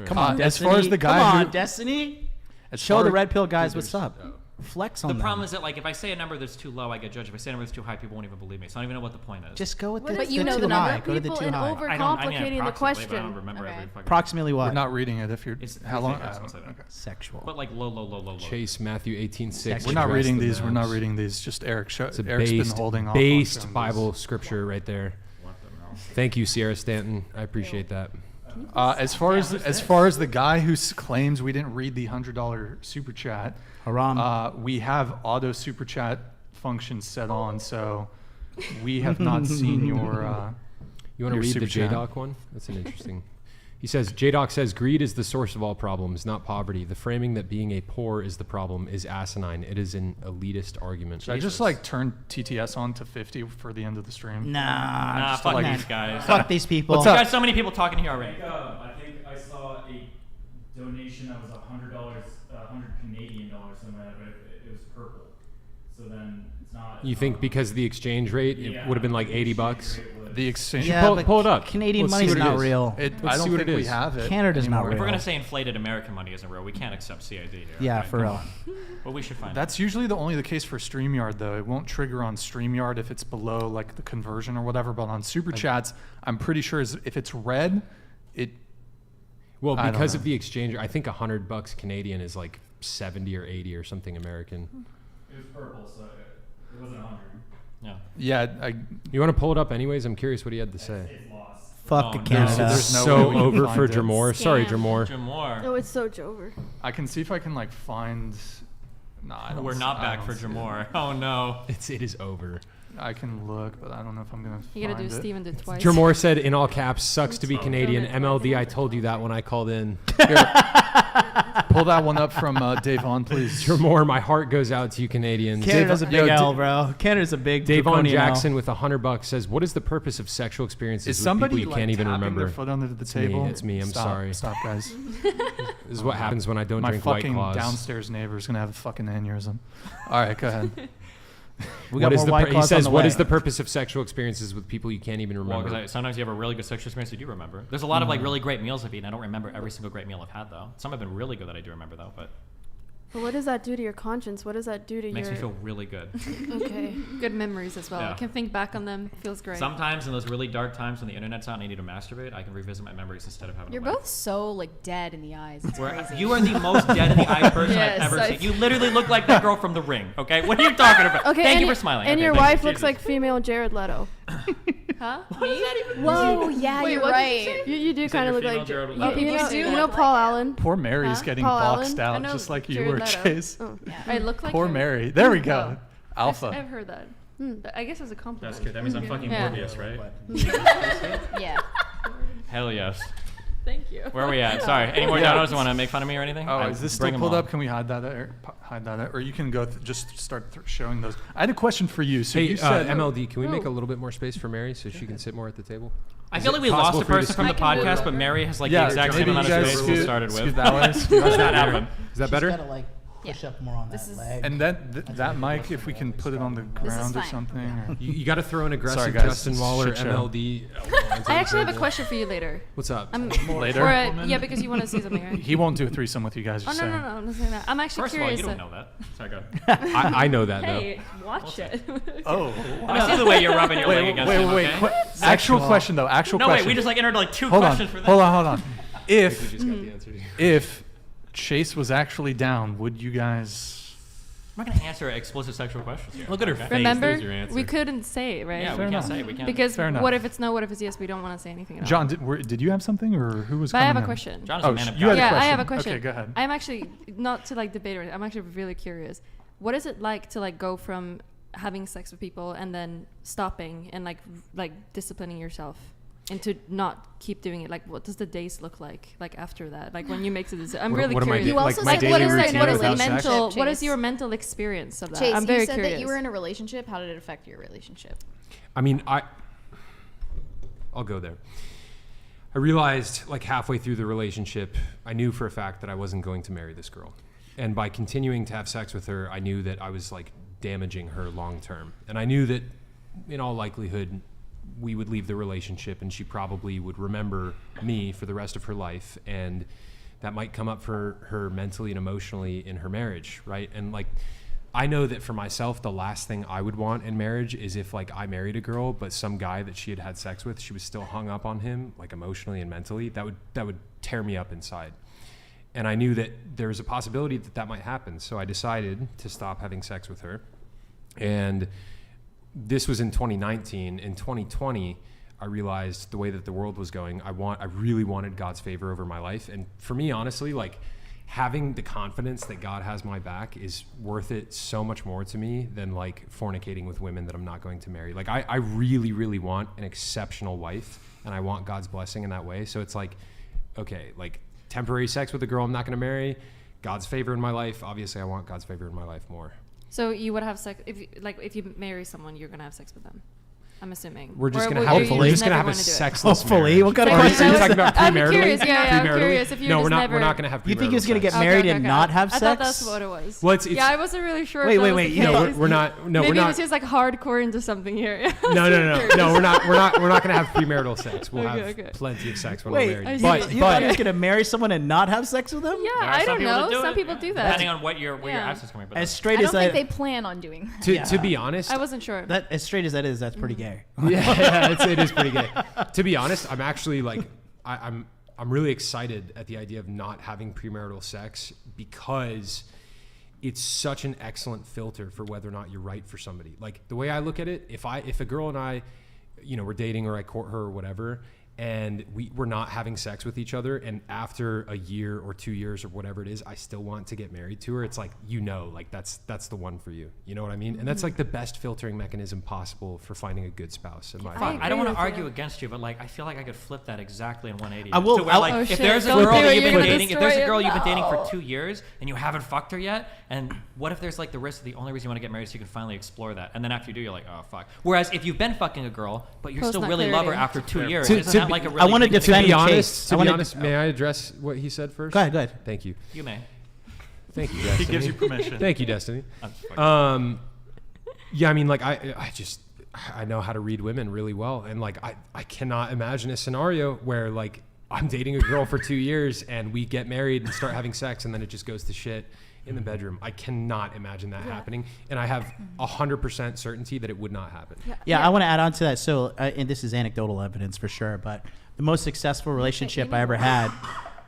Come on, Destiny. As far as the guy Come who, on, Destiny. as Show far the as- red pill guys what's up. Flex on The them. problem is that like if I say a number that's too low, I get judged. If I say a number that's too high, people won't even believe me. So I don't even know what the point is. Just go with What the, is the you know too the number high. of Go to the people too and high. overcomplicating the I question. don't remember every fucking. Approximately what? We're not reading it if you're. How long? I don't say that. Sexual. But like low. Chase Matthew 18:6. We're not reading addressed these. the We're not nouns. reading these. Just Eric. It's a Eric's based, been holding off. based Bible scripture right there. Thank you, Sierra Stanton. I appreciate that. As far as the guy who claims we didn't read the $100 super chat, Haram. We have auto super chat function set on, so we have not seen your. You want to read the JDoc one? That's an interesting. He says, JDoc says, greed is the source of all problems, not poverty. The framing that being a poor is the problem is asinine. It is an elitist argument. Should I just like turn TTS on to 50 for the end of the stream? Nah, Just to, fuck like, these guys. Fuck these people. What's You up? got so many people talking here already. I think I saw a donation that was $100, 100 Canadian dollars somewhere, but it was purple. So then it's not. You think because of the exchange rate, it would have been like $80? The exchange. Yeah, but pull it up. Canadian Let's see money's what it not is. real. I Let's don't see what think it we is. have it. Canada's not anymore. If we're real. gonna say inflated American money isn't real, we can't accept CID here. Yeah, okay? for real. But we should find. That's usually only the case for StreamYard, though. It won't trigger on StreamYard if it's below like the conversion or whatever. But on Super Chats, I'm pretty sure if it's red, it. Well, I don't because know. of the exchange, I think $100 Canadian is like 70 or 80 or something American. It was purple, so it wasn't 100. Yeah. Yeah, You want to pull it up anyways? I'm curious what he had to say. It's lost. Fuck Oh, no. Canada. There's no So way we can over find for it. Jamor. Sorry, Scam. Jamor. Jamor. Oh, it's so over. I can see if I can like find. No, I don't. We're not I back don't for see it. Jamor. Oh no. It is over. I can look, but I don't know if I'm gonna. You gotta find do it. Steven do twice. Jermore said in all caps, "Sucks to be Canadian." MLD, I told you that when I called in. Pull that one up from Davon, please. Jermore, my heart goes out to you, Canadians. Canada's a big L, bro. Canada's a big. Davon Jackson with $100 says, "What is the purpose of sexual experiences Is with somebody people you can't even tapping remember?" their foot under the table? It's me. I'm Stop, sorry. Stop, guys. This is what happens when I don't My drink White fucking Claws. downstairs neighbor is gonna have a fucking aneurysm. All right, go ahead. He says, "What is the purpose of sexual experiences with people you can't even Well, remember?" because sometimes you have a really good sexual experience you do remember. There's a lot of like really great meals I've eaten. I don't remember every single great meal I've had though. Some have been really good that I do remember though, but But what does that do to your conscience? What does that do to makes your... me feel really good. Okay. Good memories as well. Yeah. I can think back on them. Feels great. Sometimes in those really dark times when the internet's out and I need to masturbate, I can revisit my memories instead of having. You're to both so like dead in the eyes. It's Where crazy. you are the most dead in the eyes person Yes, I've ever I- seen. You literally look like that girl from The Ring. Okay, what are you talking about? Okay, Thank and you y- for smiling. And Okay, your thank you. wife looks Jesus. like female Jared Leto. Huh? Whoa, yeah, Wait, you're what did right. you say? You do You said kind of you're look female like Jared you, Leto. you know, do you look know like Paul that. Allen. Poor Mary's Huh? getting Paul boxed Allen? I out, know just like you Jared were, Leto. Chase. Oh. I look like Poor him. Mary. There we go. Oh. Alpha. I've heard that. I guess as a compliment. That's good. That means I'm fucking Yeah. Morbius, right? Yeah. Hell yes. Thank you. Where are we at? Sorry. Any more donos want to make fun of me or anything? Oh, is this still Bring 'em pulled on. up? Can we hide that? Or you can go just start showing those. I had a question for you. So Hey, you said MLD, can we make Oh. a little bit more space for Mary so she can sit more at the table? I Is feel it like we lost possible a for you to person from the speak? podcast, but Mary has like Yeah, the exact same maybe amount you of guys space we scoot- started scoot with. that way. How does that happen? Is that better? Push up more on that leg. And that mic, if we can put it on the ground or fine. something. Or, You got to throw an aggressive Sorry, guys, Justin it's a Waller shit show. MLD. I actually have a question for you later. What's up? Later? Yeah, because you want to see something, right? He won't do a threesome with you guys. Oh, Just no, saying. no, no, I'm not saying that. I'm actually First of all, curious. you don't know that. Sorry, go ahead. I know that Hey, watch it. Oh. I see the way you're rubbing your leg against him, okay? Actual question though. Actual No, question. wait, we just like entered like two hold questions on, for this. Hold on. We just got the answer. If Chase was actually down, would you guys? I'm not going to answer explicit sexual questions here. Look at her okay? face. Remember, There's your answer. we couldn't say it, right? Yeah, we Fair can't enough. say it. We can't. Because Fair enough. what if it's no, what if it's yes? We don't want to say anything at all. John, did you have something, or who was? But I have coming a in? question. John is a Oh, man of you God. had a Yeah, question. I have a question. Okay, go ahead. I'm actually not to like debate or anything. I'm actually really curious. What is it like to like go from having sex with people and then stopping and like disciplining yourself into not keep doing it? Like, what does the days look like after that? Like when you make the decision. I'm What- really what am I curious. doing? You Like also my said daily what is routine like, what is the without sex? mental? What is Chase. your mental experience of that? Chase, I'm you very said curious. that you were in a relationship. How did it affect your relationship? I mean, I'll go there. I realized like halfway through the relationship, I knew for a fact that I wasn't going to marry this girl. And by continuing to have sex with her, I knew that I was like damaging her long term. And I knew that in all likelihood, we would leave the relationship and she probably would remember me for the rest of her life. And that might come up for her mentally and emotionally in her marriage, right? And like, I know that for myself, the last thing I would want in marriage is if like I married a girl, but some guy that she had had sex with, she was still hung up on him, like emotionally and mentally. That would tear me up inside. And I knew that there was a possibility that that might happen. So I decided to stop having sex with her. And this was in 2019. In 2020, I realized the way that the world was going, I really wanted God's favor over my life. And for me, honestly, like having the confidence that God has my back is worth it so much more to me than like fornicating with women that I'm not going to marry. Like I really, really want an exceptional wife and I want God's blessing in that way. So it's like, okay, like temporary sex with a girl I'm not going to marry, God's favor in my life. Obviously I want God's favor in my life more. So you would have sex if you marry someone, you're gonna have sex with them. I'm assuming. We're just Or gonna would have you we're just just gonna never have a wanna do it? sexless Hopefully. marriage. What kind of Are you question is talking about I'm premarital? curious, yeah, I'm Premarital? curious if you're No, just we're never- not gonna have premarital. You think he's gonna get sex. married and not have I sex? thought that's what it was. Well, it's- yeah, I wasn't really sure. Wait, if that wait, was wait, the you know, case. we're not. No, Maybe we're it not. was just like hardcore into something here. No, we're not gonna have premarital sex. We'll have Okay. plenty of sex when Wait, we're married. you thought he was gonna marry someone and not have sex with them? Yeah, There are I some don't people that know. do Some it, people yeah. do that. Depending on where your Yeah. ass is coming from. As straight I as don't think that, they plan on doing. To be honest, I wasn't sure. that as straight as that is, that's pretty gay. yeah, it is pretty gay. To be honest, I'm actually like, I'm really excited at the idea of not having premarital sex because it's such an excellent filter for whether or not you're right for somebody. Like the way I look at it, if a girl and I, we're dating or I court her or whatever, and we're not having sex with each other, and after a year or 2 years or whatever it is, I still want to get married to her, it's like, like that's the one for you. You know what I mean? And that's like the best filtering mechanism possible for finding a good spouse. In my opinion. I don't want to argue against you, but like I feel like I could flip that exactly in 180. I will. To where, like, oh, if shit. there's a Don't girl do that it. you've been You're dating, if there's a girl you've been no. dating for 2 years and you haven't fucked her yet, and what if there's like the risk that the only reason you want to get married is so you can finally explore that, and then after you do, you're like, oh fuck. Whereas if you've been fucking a girl, but you still really love her after 2 years, isn't that like a really? I want to defend be honest. Chase. To be honest, may I address what he said first? Go ahead. Thank you. You may. Thank you, Destiny. He gives you permission. Thank you, Destiny. Yeah, I mean, like I know how to read women really well, and like I cannot imagine a scenario where like I'm dating a girl for 2 years and we get married and start having sex and then it just goes to shit in the bedroom. I cannot imagine that happening, and I have 100% certainty that it would not happen. Yeah, I want to add on to that. So, and this is anecdotal evidence for sure, but the most successful relationship I ever had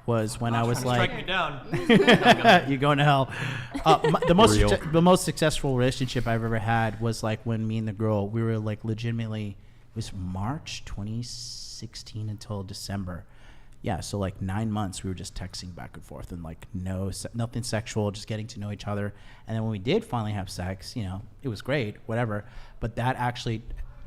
was when I was like, strike me down. you're going to hell. The most successful relationship I've ever had was like when me and the girl, we were like legitimately, it was March 2016 until December. Yeah, so like 9 months we were just texting back and forth and like nothing sexual, just getting to know each other. And then when we did finally have sex, you know, it was great, whatever. But that actually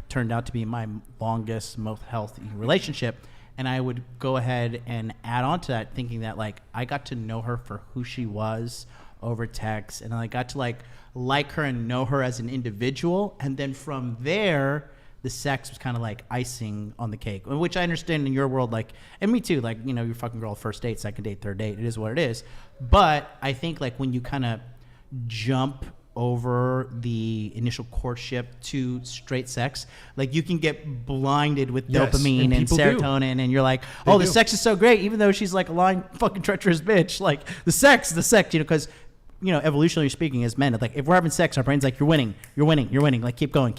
turned out to be my longest, most healthy relationship. And I would go ahead and add on to that, thinking that like I got to know her for who she was over text, and I got to like her and know her as an individual. And then from there, the sex was kind of like icing on the cake, which I understand in your world, like, and me too, like, you know, your fucking girl, first date, second date, third date, it is what it is. But I think like when you kind of jump over the initial courtship to straight sex, like you can get blinded with dopamine and serotonin, and you're like, oh, the sex is so great, even though she's like a lying fucking treacherous bitch. Like the sex, you know, because, you know, evolutionarily speaking, as men, like if we're having sex, our brain's like, you're winning, like keep going.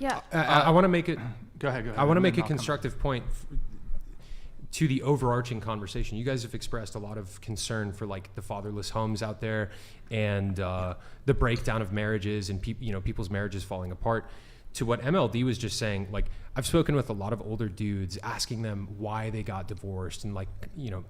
Yeah. I want to make it. Go ahead. I want to make a constructive point to the overarching conversation. You guys have expressed a lot of concern for like the fatherless homes out there, and the breakdown of marriages and people's marriages falling apart. To what MLD was just saying, like I've spoken with a lot of older dudes, asking them why they got divorced, and like, you know,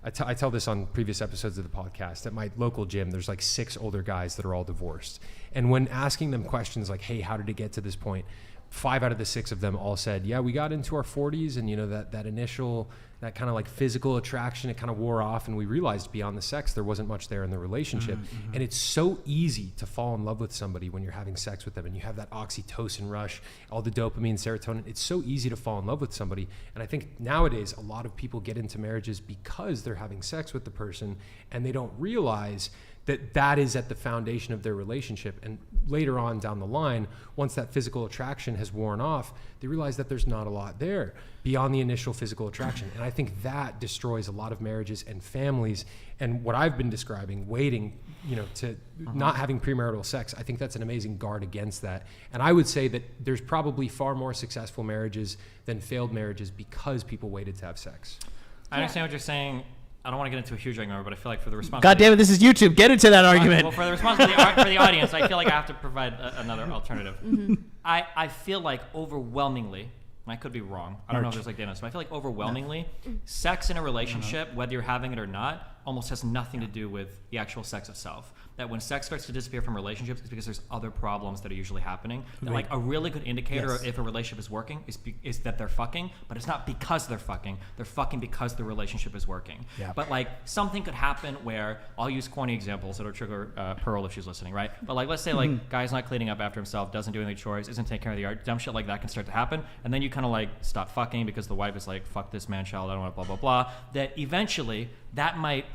I tell this on previous episodes of the podcast. At my local gym, there's like 6 older guys that are all divorced. And when asking them questions like, hey, how did it get to this point? 5 out of the 6 of them all said, yeah, we got into our 40s, and you know, that initial, that kind of like physical attraction, it kind of wore off, and we realized beyond the sex there wasn't much there in the relationship. And it's so easy to fall in love with somebody when you're having sex with them, and you have that oxytocin rush, all the dopamine, serotonin. It's so easy to fall in love with somebody. And I think nowadays a lot of people get into marriages because they're having sex with the person, and they don't realize that is at the foundation of their relationship. And later on down the line, once that physical attraction has worn off, they realize that there's not a lot there beyond the initial physical attraction. And I think that destroys a lot of marriages and families. And what I've been describing, waiting, you know, to not having premarital sex, I think that's an amazing guard against that. And I would say that there's probably far more successful marriages than failed marriages because people waited to have sex. I understand what you're saying. I don't want to get into a huge argument, but I feel like for the response. God damn it, this is YouTube. Get into that argument. Well, for the response for the audience, I feel like I have to provide another alternative. I feel like overwhelmingly, and I could be wrong, I don't know if there's like Dana, but I feel like overwhelmingly, sex in a relationship, whether you're having it or not, almost has nothing to do with the actual sex itself. That when sex starts to disappear from relationships, it's because there's other problems that are usually happening. That like a really good indicator of if a relationship is working is that they're fucking, but it's not because they're fucking because the relationship is working. But like something could happen where, I'll use corny examples that'll trigger Pearl if she's listening, right? But like let's say like guy's not cleaning up after himself, doesn't do any chores, isn't taking care of the yard, dumb shit like that can start to happen, and then you kind of like stop fucking because the wife is like, fuck this man child, I don't want blah blah blah. That eventually that might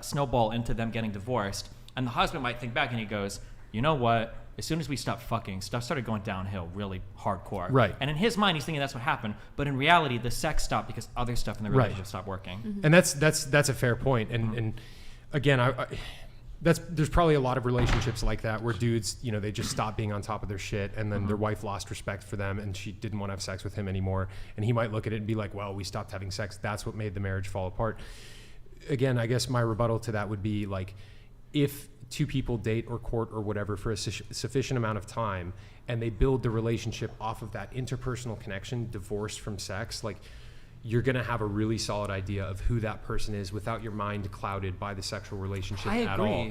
snowball into them getting divorced, and the husband might think back and he goes, you know what, as soon as we stopped fucking, stuff started going downhill really hardcore. Right. And in his mind he's thinking that's what happened, but in reality the sex stopped because other stuff in the relationship stopped working. And that's a fair point. And again, there's probably a lot of relationships like that where dudes, you know, they just stop being on top of their shit, and then their wife lost respect for them and she didn't want to have sex with him anymore, and he might look at it and be like, well, we stopped having sex, that's what made the marriage fall apart. Again, I guess my rebuttal to that would be like, if two people date or court or whatever for a sufficient amount of time, and they build the relationship off of that interpersonal connection, divorced from sex, like, you're going to have a really solid idea of who that person is without your mind clouded by the sexual relationship at all.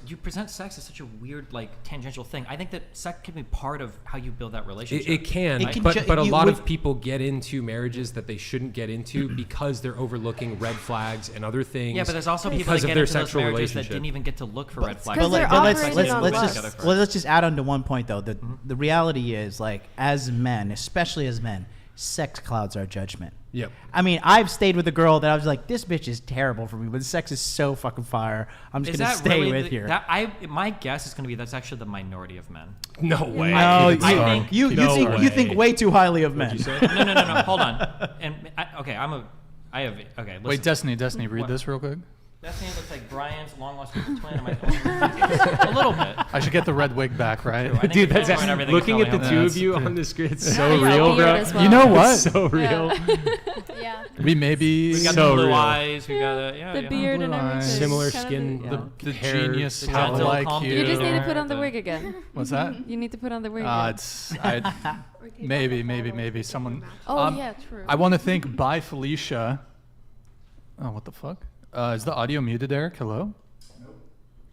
You present sex as such a weird, like, tangential thing. I think that sex can be part of how you build that relationship. It can, but a lot of people get into marriages that they shouldn't get into because they're overlooking red flags and other things. Yeah, but there's also people that get into those marriages that didn't even get to look for red flags. Let's just add on to one point though. The reality is, like, as men, especially as men, sex clouds our judgment. Yep. I mean, I've stayed with a girl that I was like, this bitch is terrible for me, but sex is so fucking fire. I'm just going to stay with you. My guess is going to be that's actually the minority of men. No way. No, you think way too highly of men. No. Hold on. Wait, Destiny, read this real quick. Destiny looks like Brian's long lost twin. A little bit. I should get the red wig back, right? Dude, that's looking at the two of you on the screen. It's so real, bro. Well. You know what? It's so real. Yeah. We got so the blue real. eyes. We got the beard and everything. Similar Kind of skin. The hair, genius talent. like you. You just need to put on the wig again. What's that? You need to put on the wig. Maybe someone. Oh yeah, true. I want to thank Bye Felicia. Oh, what the fuck? Is the audio muted, Eric? Hello?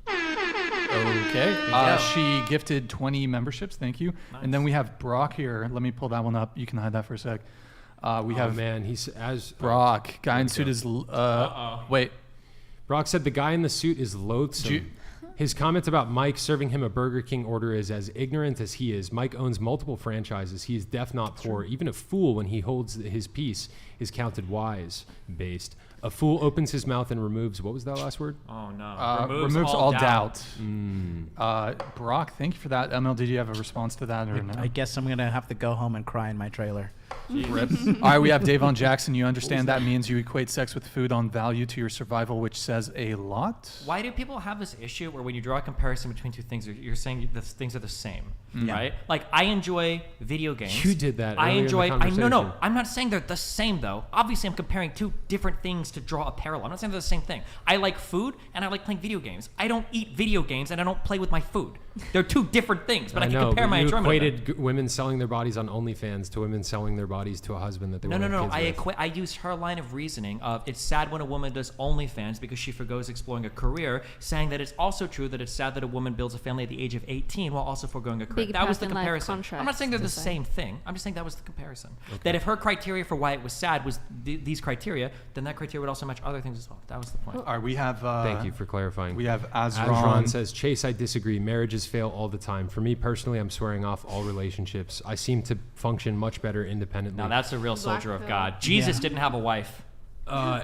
Okay. She gifted 20 memberships. Thank you. Nice. And then we have Brock here. Let me pull that one up. You can hide that for a sec. We have he's as Brock. Guy in suit is. Wait. Brock said the guy in the suit is loathsome. His comment about Mike serving him a Burger King order is as ignorant as he is. Mike owns multiple franchises. He is deaf, not poor. Even a fool, when he holds his peace, is counted wise. Based. A fool opens his mouth and removes, what was that last word? Oh, no. Removes all doubt. Mm. Brock, thank you for that. ML, did you have a response to that or no? I guess I'm going to have to go home and cry in my trailer. Rip. All right, we have Davon Jackson. You understand that means you equate sex with food on value to your survival, which says a lot. Why do people have this issue where when you draw a comparison between two things, you're saying the things are the same, right? Like, I enjoy video games. You did that. No. I'm not saying they're the same, though. Obviously, I'm comparing two different things to draw a parallel. I'm not saying they're the same thing. I like food, and I like playing video games. I don't eat video games, and I don't play with my food. They're two different things, but I can compare my enjoyment. You equated women selling their bodies on OnlyFans to women selling their bodies to a husband that they want to have kids with. I used her line of reasoning of it's sad when a woman does OnlyFans because she forgoes exploring a career, saying that it's also true that it's sad that a woman builds a family at the age of 18 while also foregoing a career. That was the comparison. I'm not saying they're the same thing. I'm just saying that was the comparison. Okay. That if her criteria for why it was sad was these criteria, then that criteria would also match other things as well. That was the point. All right, we have... Thank you for clarifying. We have Azron. Azron says, Chase, I disagree. Marriages fail all the time. For me personally, I'm swearing off all relationships. I seem to function much better independently. Now that's a real soldier of God. Jesus didn't have a wife.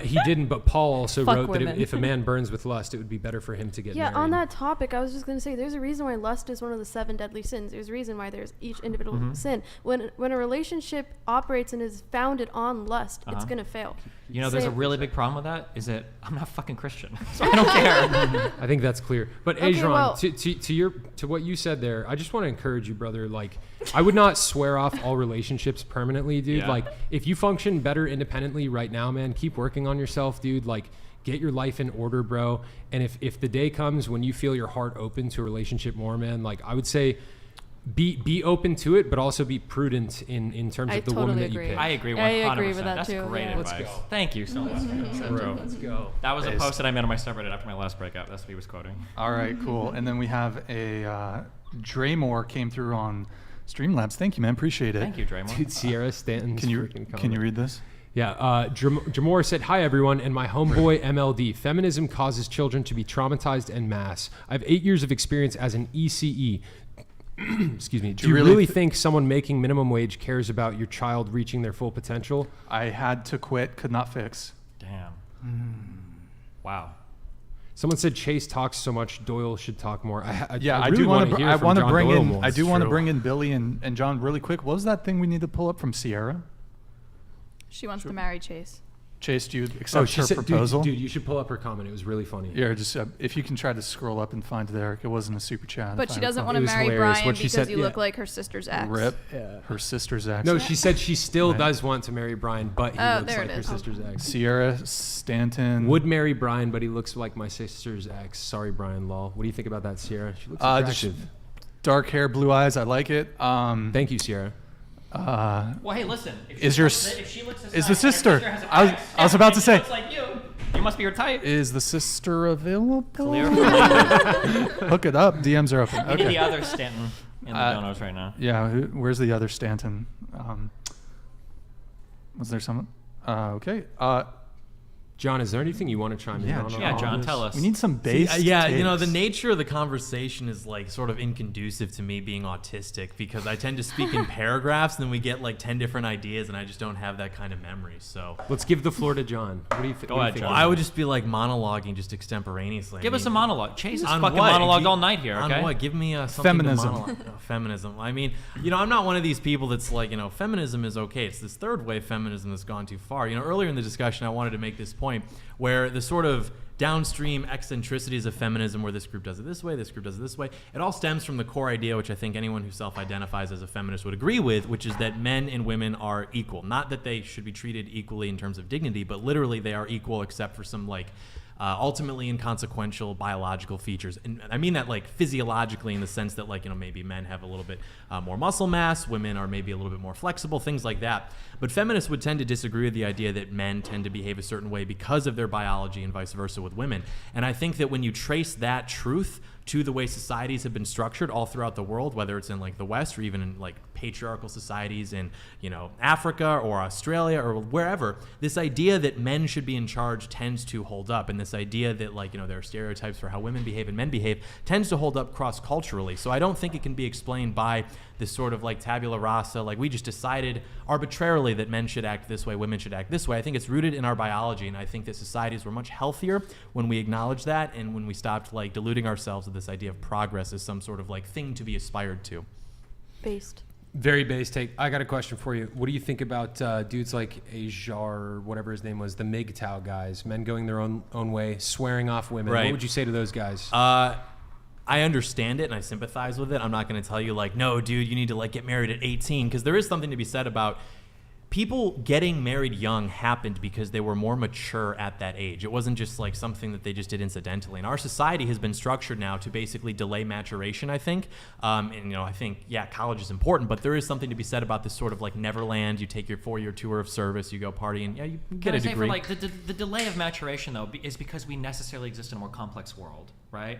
He didn't, but Paul also Fuck wrote women. that if a man burns with lust, it would be better for him to get married. Yeah, on that topic, I was just going to say there's a reason why lust is one of the 7 deadly sins. There's a reason why there's each individual sin. When a relationship operates and is founded on lust, it's going to fail. You know, there's a really big problem with that, is that I'm not fucking Christian, so I don't care. I think that's clear. But Adron, to what you said there, I just want to encourage you, brother. Like, I would not swear off all relationships permanently, dude. Yeah. Like, if you function better independently right now, man, keep working on yourself, dude. Like, get your life in order, bro. And if the day comes when you feel your heart open to a relationship more, man, like, I would say be open to it, but also be prudent in terms of the woman that you pick. I agree 100%. I agree with that That's too. great advice. Let's go. Thank you so much. Let's go. That was a post that I made on my subreddit after my last breakup. That's what he was quoting. All right, cool. And then we have a Draymore came through on Streamlabs. Thank you, man. Appreciate it. Thank you, Draymore. Dude, Sierra Stanton's Can you read this? Yeah, Jamor said, hi, everyone, and my homeboy MLD. Feminism causes children to be traumatized en masse. I have 8 years of experience as an ECE. Excuse me. Do you really think someone making minimum wage cares about your child reaching their full potential? I had to quit, could not fix. Damn. Wow. Someone said Chase talks so much, Doyle should talk more. I I really do want to. I want to bring Doyle in. more. I do want to bring in Billy and John really quick. What was that thing we need to pull up from Sierra? She wants to marry Chase. Chase, do you accept she her said, proposal? Dude, you should pull up her comment. It was really funny. Yeah, just if you can try to scroll up and find it there. It wasn't a super chat. But she doesn't want to marry Brian because you look like her sister's ex. Rip. Her sister's ex. No, she said she still does want to marry Brian, but he looks like her sister's ex. Sierra Stanton would marry Brian, but he looks like my sister's ex. Sorry, Brian Law. What do you think about that, Sierra? She looks attractive. Dark hair, blue eyes. I like it. Thank you, Sierra. Well, hey, listen. Is the sister? Sister I was about to say. Looks like you. You must be her type. Is the sister available? Clearly. Look it up. DMs are open. We need the other Stanton in the donos right now. Yeah. Where's the other Stanton? Was there someone? Okay. John, is there anything you want to chime in on? Yeah, John, tell us. We need some base. The nature of the conversation is like sort of inconducive to me being autistic because I tend to speak in paragraphs and then we get like 10 different ideas and I just don't have that kind of memory. So let's give the floor to John. What do you think? Go ahead, John. Well, I would just be like monologuing just extemporaneously. Give us a monologue. Chase is fucking monologue all night here, okay? On what? Give me something Feminism. to monologue. Feminism. I mean, I'm not one of these people that's like, feminism is okay. It's this third wave feminism that's gone too far. Earlier in the discussion, I wanted to make this point where the sort of downstream eccentricities of feminism, where this group does it this way, this group does it this way, it all stems from the core idea, which I think anyone who self-identifies as a feminist would agree with, which is that men and women are equal. Not that they should be treated equally in terms of dignity, but literally they are equal except for some ultimately inconsequential biological features. And I mean that like physiologically in the sense that maybe men have a little bit more muscle mass, women are maybe a little bit more flexible, things like that. But feminists would tend to disagree with the idea that men tend to behave a certain way because of their biology and vice versa with women. And I think that when you trace that truth to the way societies have been structured all throughout the world, whether it's in the West or even in patriarchal societies in Africa or Australia or wherever, this idea that men should be in charge tends to hold up, and this idea that there are stereotypes for how women behave and men behave tends to hold up cross-culturally. So I don't think it can be explained by this sort of tabula rasa, we just decided arbitrarily that men should act this way, women should act this way. I think it's rooted in our biology, and I think that societies were much healthier when we acknowledged that and when we stopped deluding ourselves with this idea of progress as some sort of thing to be aspired to. Based. Very base take. I got a question for you. What do you think about dudes like Ajar or whatever his name was, the MGTOW guys, men going their own way, swearing off women? Right. What would you say to those guys? I understand it and I sympathize with it. I'm not going to tell you no, dude, you need to get married at 18, because there is something to be said about people getting married young happened because they were more mature at that age. It wasn't just something that they just did incidentally. And our society has been structured now to basically delay maturation, I think. I think, college is important, but there is something to be said about this sort of Neverland. You take your 4-year tour of service, you go party, and you get a degree. The delay of maturation, though, is because we necessarily exist in a more complex world, right?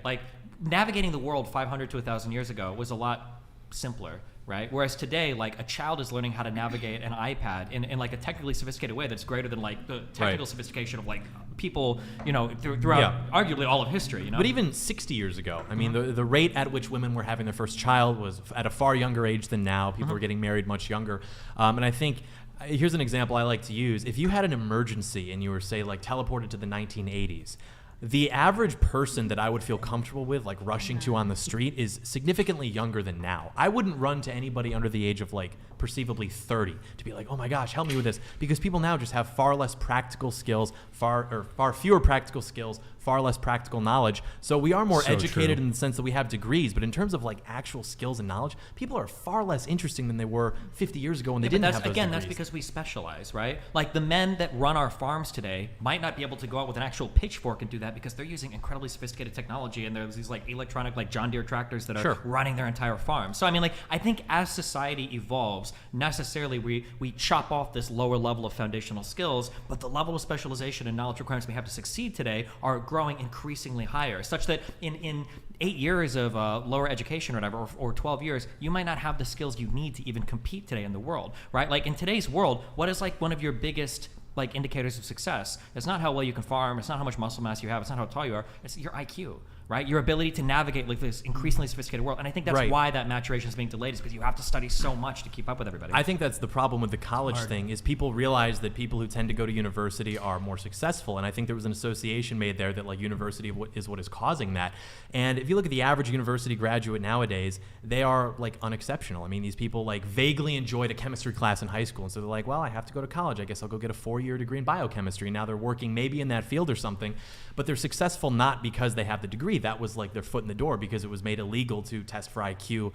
Navigating the world 500 to 1,000 years ago was a lot simpler, right? Whereas today, a child is learning how to navigate an iPad in a technically sophisticated way that's greater than the technical sophistication of people, throughout arguably all of history. But even 60 years ago, I mean, the rate at which women were having their first child was at a far younger age than now. People were getting married much younger, and I think. Here's an example I like to use. If you had an emergency and you were, say, teleported to the 1980s, the average person that I would feel comfortable with, rushing to on the street, is significantly younger than now. I wouldn't run to anybody under the age of, perceivably 30 to be oh my gosh, help me with this. Because people now just have far less practical skills, far fewer practical skills, far less practical knowledge. So we are more educated in the sense that we have degrees, but in terms of actual skills and knowledge, people are far less interesting than they were 50 years ago when they didn't have those degrees. That's because we specialize, right? The men that run our farms today might not be able to go out with an actual pitchfork and do that because they're using incredibly sophisticated technology, and there's these electronic John Deere tractors that are running their entire farm. So I mean, I think as society evolves, necessarily we chop off this lower level of foundational skills, but the level of specialization and knowledge requirements we have to succeed today are growing increasingly higher, such that in 8 years of lower education or whatever, or 12 years, you might not have the skills you need to even compete today in the world, right? In today's world, what is one of your biggest indicators of success? It's not how well you can farm, it's not how much muscle mass you have, it's not how tall you are, it's your IQ, right? Your ability to navigate like this increasingly sophisticated world. And I think that's Right. why that maturation is being delayed, is because you have to study so much to keep up with everybody. I think that's the problem with the college thing is people realize that people who tend to go to university are more successful. And I think there was an association made there that like university is what is causing that. And if you look at the average university graduate nowadays, they are like unexceptional. I mean, these people like vaguely enjoyed a chemistry class in high school. And so they're like, well, I have to go to college. I guess I'll go get a 4-year degree in biochemistry. Now they're working maybe in that field or something, but they're successful not because they have the degree. That was like their foot in the door because it was made illegal to test for IQ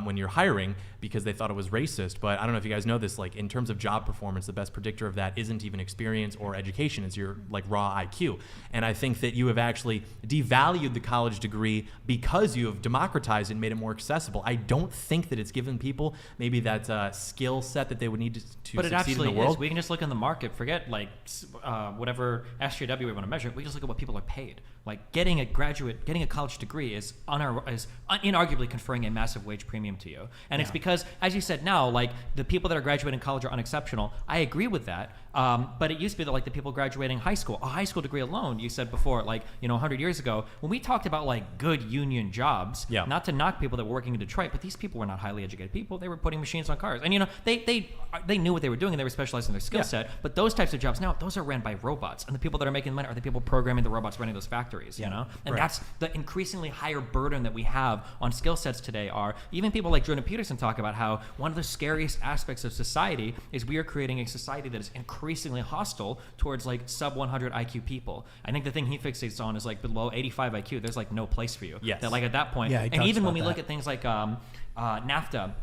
when you're hiring because they thought it was racist. But I don't know if you guys know this, like in terms of job performance, the best predictor of that isn't even experience or education, it's your like raw IQ. And I think that you have actually devalued the college degree because you have democratized it and made it more accessible. I don't think that it's given people maybe that skill set that they would need to but it succeed actually in the world. is. We can just look in the market, forget like whatever SJW we want to measure. We just look at what people are paid. Like getting a college degree is inarguably conferring a massive wage premium to you. And it's because, as you said now, like the people that are graduating college are unexceptional. I agree with that. But it used to be that like the people graduating high school, a high school degree alone, you said before, like, 100 years ago, when we talked about like good union jobs, not to knock people that were working in Detroit, but these people were not highly educated people. They were putting machines on cars. And, they knew what they were doing and they were specialized in their skill set. But those types of jobs now, those are ran by robots. And the people that are making money are the people programming the robots running those factories, you know? And that's the increasingly higher burden that we have on skill sets today are, even people like Jordan Peterson talk about how one of the scariest aspects of society is we are creating a society that is increasingly hostile towards like sub 100 IQ people. I think the thing he fixates on is like below 85 IQ, there's like no place for you. Yes. That like at that point, Yeah, he and talks even when we about look that. at things like NAFTA,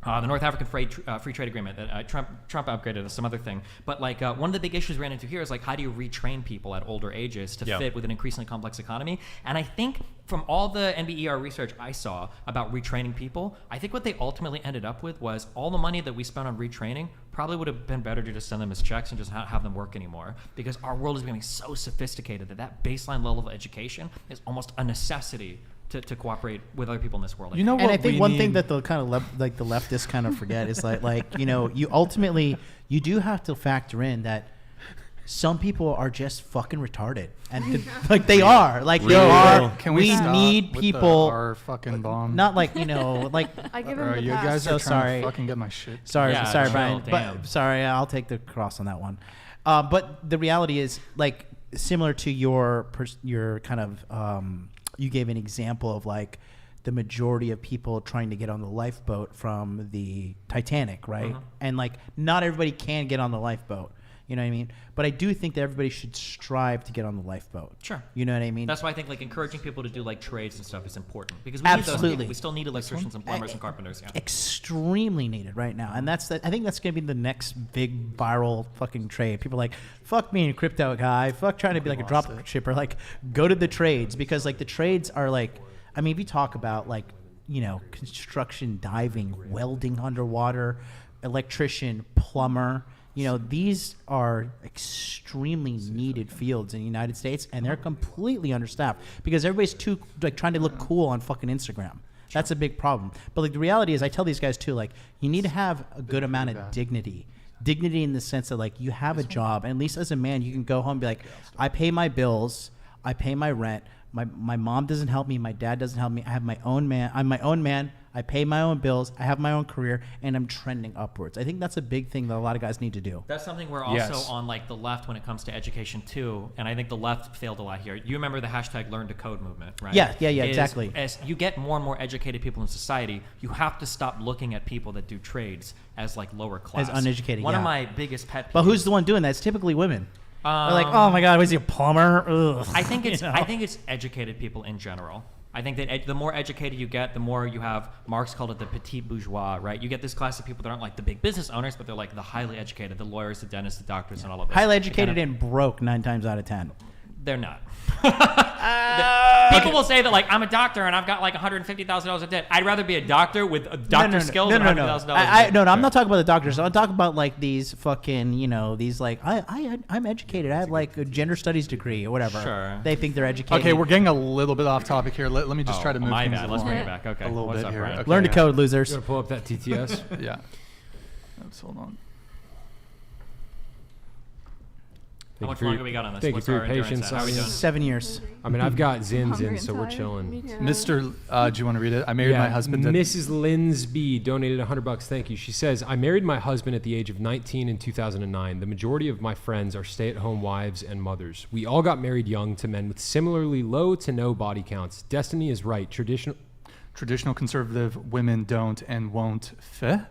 the North African free trade agreement that Trump upgraded as some other thing. But like one of the big issues we ran into here is like how do you retrain people at older ages to fit with an increasingly complex economy? And I think from all the NBER research I saw about retraining people, I think what they ultimately ended up with was all the money that we spent on retraining probably would have been better to just send them as checks and just have them work anymore, because our world is becoming so sophisticated that baseline level of education is almost a necessity to cooperate with other people in this world. You know what? And I think one thing that the kind of the leftists kind of forget is you ultimately you do have to factor in that some people are just fucking retarded, and like they are, like they are. Can we stop need with people. our fucking bomb? Not like like. I give him the you pass. guys So are trying sorry. to fucking get my shit. Sorry, Yeah, sorry, chill, Brian. damn. But sorry, I'll take the cross on that one. But the reality is, like, similar to your kind of, you gave an example of like the majority of people trying to get on the lifeboat from the Titanic, right? And like, not everybody can get on the lifeboat. You know what I mean? But I do think that everybody should strive to get on the lifeboat. Sure. You know what I mean? That's why I think like encouraging people to do like trades and stuff is important, because we need those Absolutely. people. We still need electricians and plumbers and carpenters. Yeah. Extremely needed right now, and I think that's gonna be the next big viral fucking trade. People are like, fuck being a crypto guy, fuck trying to be like a drop shipper, like go to the trades, because like the trades are like, I mean, if you talk about like, construction, diving, welding underwater, electrician, plumber, these are extremely needed fields in the United States, and they're completely understaffed because everybody's too like trying to look cool on fucking Instagram. That's a big problem. But like the reality is, I tell these guys too, like you need to have a good amount of dignity in the sense that like you have a job, and at least as a man you can go home and be like, I pay my bills, I pay my rent, my mom doesn't help me, my dad doesn't help me, I'm my own man, I pay my own bills, I have my own career, and I'm trending upwards. I think that's a big thing that a lot of guys need to do. That's something we're also on like the left when it comes to education too, and I think the left failed a lot here. You remember the hashtag Learn to Code movement, right? Yeah, exactly. As you get more and more educated people in society, you have to stop looking at people that do trades as like lower class. As uneducated, One of my biggest pet peeves. But who's the one doing that? It's typically women. They're like, oh my God, was he a plumber? Ugh. I think it's educated people in general. I think that the more educated you get, the more you have, Marx called it the petit bourgeois, right? You get this class of people that aren't like the big business owners, but they're like the highly educated, the lawyers, the dentists, the doctors, and all of this. Highly educated and broke 9 times out of 10. They're not. People will say that like I'm a doctor and I've got like $150,000 of debt. I'd rather be a doctor with a doctor's skills than $100,000. No, I'm not talking about the doctors. I'm talking about like these fucking, these like I'm educated. I have like a gender studies degree or whatever. Sure. They think they're educated. Okay, we're getting a little bit off topic here. Let me just try to move my things bad. along. Let's bring it back. Okay. A little What's bit up, here. Brian? Okay, Learn to code, losers. You gotta pull up that TTS. Yeah. Oops, hold on. How much longer we got on this? Thank What's you for our your endurance patience. at? How we doing? 7 years. I mean, I've got Zins Hungry in, and so we're tired. chilling. Me too. Mr. Do you want to read it? I married my husband. Mrs. Linsby donated $100. Thank you. She says, I married my husband at the age of 19 in 2009. The majority of my friends are stay-at-home wives and mothers. We all got married young to men with similarly low to no body counts. Destiny is right. Traditional conservative women don't and won't fit.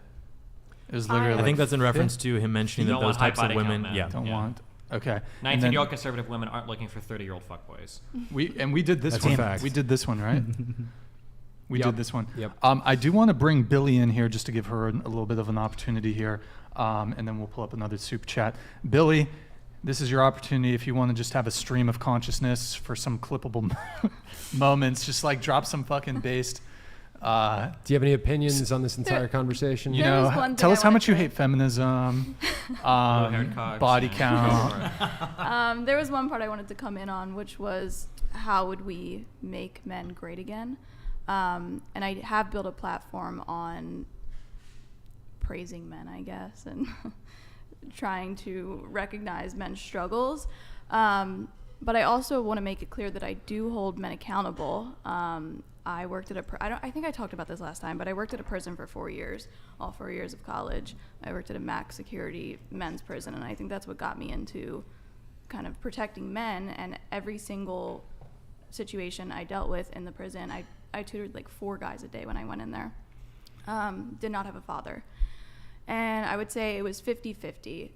It was literally. I think that's in reference to him mentioning You that don't those want high types of body count women, men. yeah, don't want. Okay. 19-year-old conservative women aren't looking for 30-year-old fuckboys. We did this That's one. a fact. We did this one, right? We Yep. did this one. Yep. I do want to bring Billie in here just to give her a little bit of an opportunity here, and then we'll pull up another soup chat. Billie, this is your opportunity if you want to just have a stream of consciousness for some clippable moments. Just like drop some fucking based. Do you have any opinions on this entire conversation? You know, tell us how much you hate feminism, body count. There was one part I wanted to come in on, which was how would we make men great again? And I have built a platform on praising men, I guess, and trying to recognize men's struggles. But I also want to make it clear that I do hold men accountable. I worked at I think I talked about this last time, but I worked at a prison for 4 years, all 4 years of college. I worked at a max security men's prison, and I think that's what got me into kind of protecting men. And every single situation I dealt with in the prison, I tutored like 4 guys a day when I went in there. Did not have a father. And I would say it was 50-50.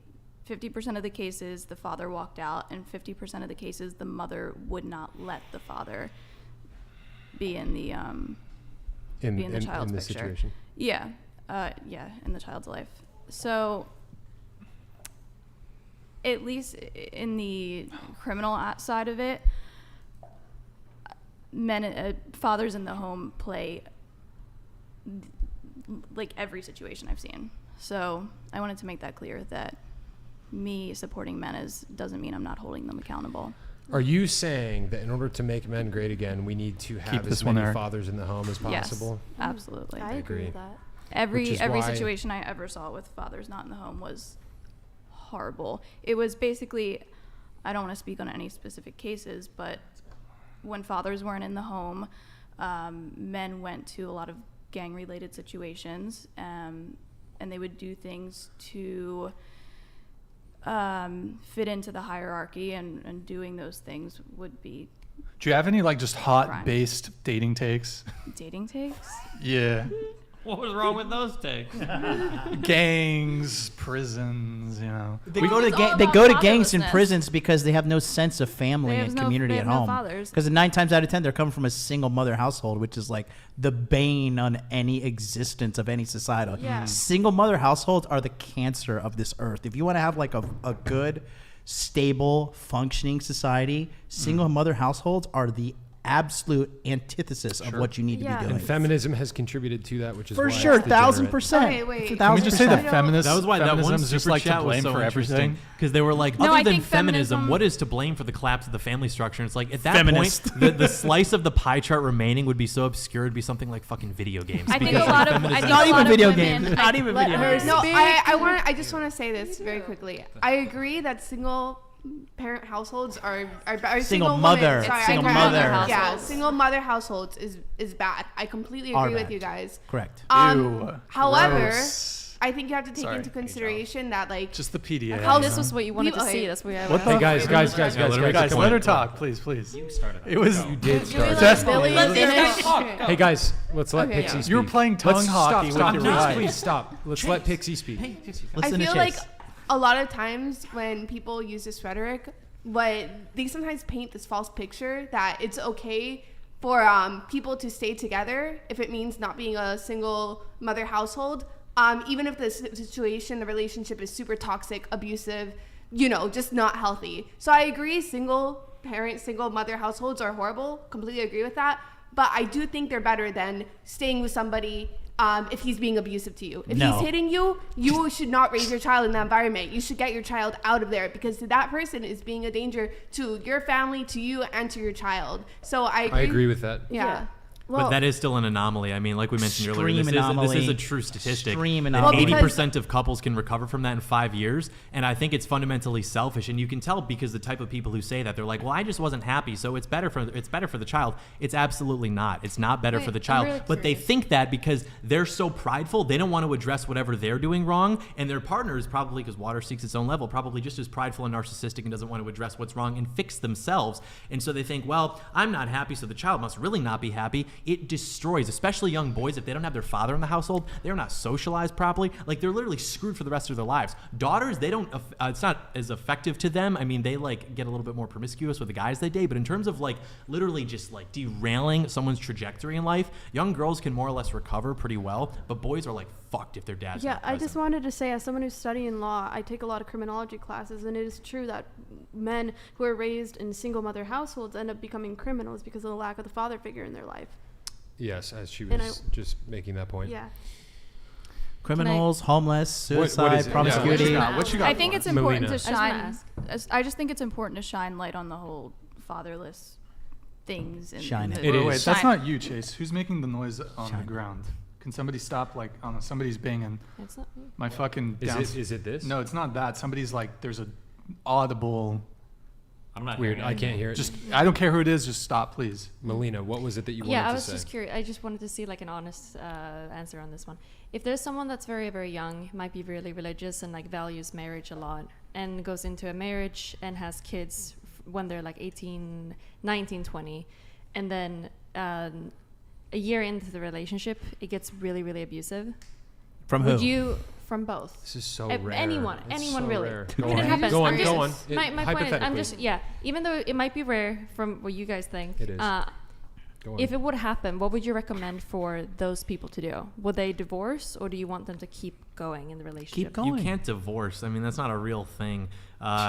50% of the cases the father walked out, and 50% of the cases the mother would not let the father be in the child's picture. Situation. Yeah, in the child's life. So at least in the criminal side of it, fathers in the home play like every situation I've seen. So I wanted to make that clear that me supporting men doesn't mean I'm not holding them accountable. Are you saying that in order to make men great again, we need to have as many fathers in the home as possible? Yes, absolutely. I agree with that. Every situation I ever saw with fathers not in the home was horrible. It was basically, I don't want to speak on any specific cases, but when fathers weren't in the home, men went to a lot of gang-related situations, and they would do things to fit into the hierarchy, and doing those things would be. Do you have any like just hot crime. based dating takes? Dating takes? Yeah. What was wrong with those takes? Gangs, prisons, you know. They go to gangs and prisons because they have no sense of family and community at home. Because 9 times out of 10, they're coming from a single mother household, which is like the bane on any existence of any society. Yeah. Single mother households are the cancer of this earth. If you want to have like a good, stable, functioning society, single mother households are the absolute antithesis of what you need to be doing. And feminism has contributed to that, which is For why sure, it's degenerate. 1000%. Okay, wait. Can we just say that feminists? That was why that one feminism is just super like to chat was blame so for interesting, everything. because they were like, No, I other than think feminism, feminism- what is to blame for the collapse of the family structure? And it's like at that Feminist. point, the slice of the pie chart remaining would be so obscure, it'd be something like fucking video games. I think Because a lot of feminism- Not even video women- games. Not even Let video her games. No, I just want to say this very quickly. I agree that single parent households are Single mother. Women, sorry, Single I mother. Yeah, single mother households is bad. I completely Are agree bad. with you guys. Correct. Ew, However, gross. I think you have to take Sorry. into consideration that like Just the PDA. How This was what you wanted to Okay. see. That's what I What Hey guys, Guys, guys, let her talk, please, please. You started that. It was. You did Can we start. let Billy finish? Hey guys, let's let Okay. Pixie speak. You were playing tongue hockey with stop, your please, right. please stop. Let's let Pixie speak. I feel like a lot of times when people use this rhetoric, what they sometimes paint this false picture that it's okay for people to stay together if it means not being a single mother household, even if the situation, the relationship is super toxic, abusive, just not healthy. So I agree, single parent, single mother households are horrible. Completely agree with that. But I do think they're better than staying with somebody if he's being abusive to you. If he's hitting you, you should not raise your child in that environment. You should get your child out of there because that person is being a danger to your family, to you, and to your child. So I agree. I agree with that. Yeah. But that is still an anomaly. I mean, like we mentioned earlier, this is a true statistic. Extreme And anomaly. 80% of couples can recover from that in 5 years. And I think it's fundamentally selfish. And you can tell because the type of people who say that, they're like, well, I just wasn't happy, so it's better for the child. It's absolutely not. It's not better for the child. really But they think that because they're so prideful, they don't want to address whatever they're doing wrong. And their partner is probably, because water seeks its own level, probably just as prideful and narcissistic and doesn't want to address what's wrong and fix themselves. And so they think, well, I'm not happy, so the child must really not be happy. It destroys, especially young boys, if they don't have their father in the household, they're not socialized properly. Like, they're literally screwed for the rest of their lives. Daughters, they don't, it's not as effective to them. I mean, they like get a little bit more promiscuous with the guys they date, but in terms of like literally just like derailing someone's trajectory in life, young girls can more or less recover pretty well, but boys are like fucked if their dad's not I just present. wanted to say, as someone who's studying law, I take a lot of criminology classes, and it is true that men who are raised in single mother households end up becoming criminals because of the lack of the father figure in their life. Yes, as she And was just making that point. Yeah. Criminals, homeless, suicide, what is it? promiscuity. Yeah. What you got I think for it's us? important Melina. to shine. I just think it's important to shine light on the whole fatherless things. Shine it. It is. Wait, Shine. that's not you, Chase. Who's making the noise on the ground? Can somebody stop? Like, somebody's banging. It's not me. My fucking. Is it this? No, it's not that. Somebody's like, there's a audible. I'm not Weird. hearing I can't hear it. Just, I don't care who it is. Just stop, please. Melina, what was it that you wanted Yeah, I to was say? just curious. I just wanted to see like an honest answer on this one. If there's someone that's very, very young, might be really religious and like values marriage a lot, and goes into a marriage and has kids when they're like 18, 19, 20, and then a year into the relationship, it gets really, really abusive. From Would who? you? From both. This is so rare. Anyone It's anyone so really. rare. I mean, it happens. Go on, I'm go just- on. My point is, I'm Hypothetically. just, even though it might be rare from what you guys think, It is. Go on. if it would happen, what would you recommend for those people to do? Would they divorce, or do you want them to keep going in the relationship? Keep going. You can't divorce. I mean, that's not a real thing.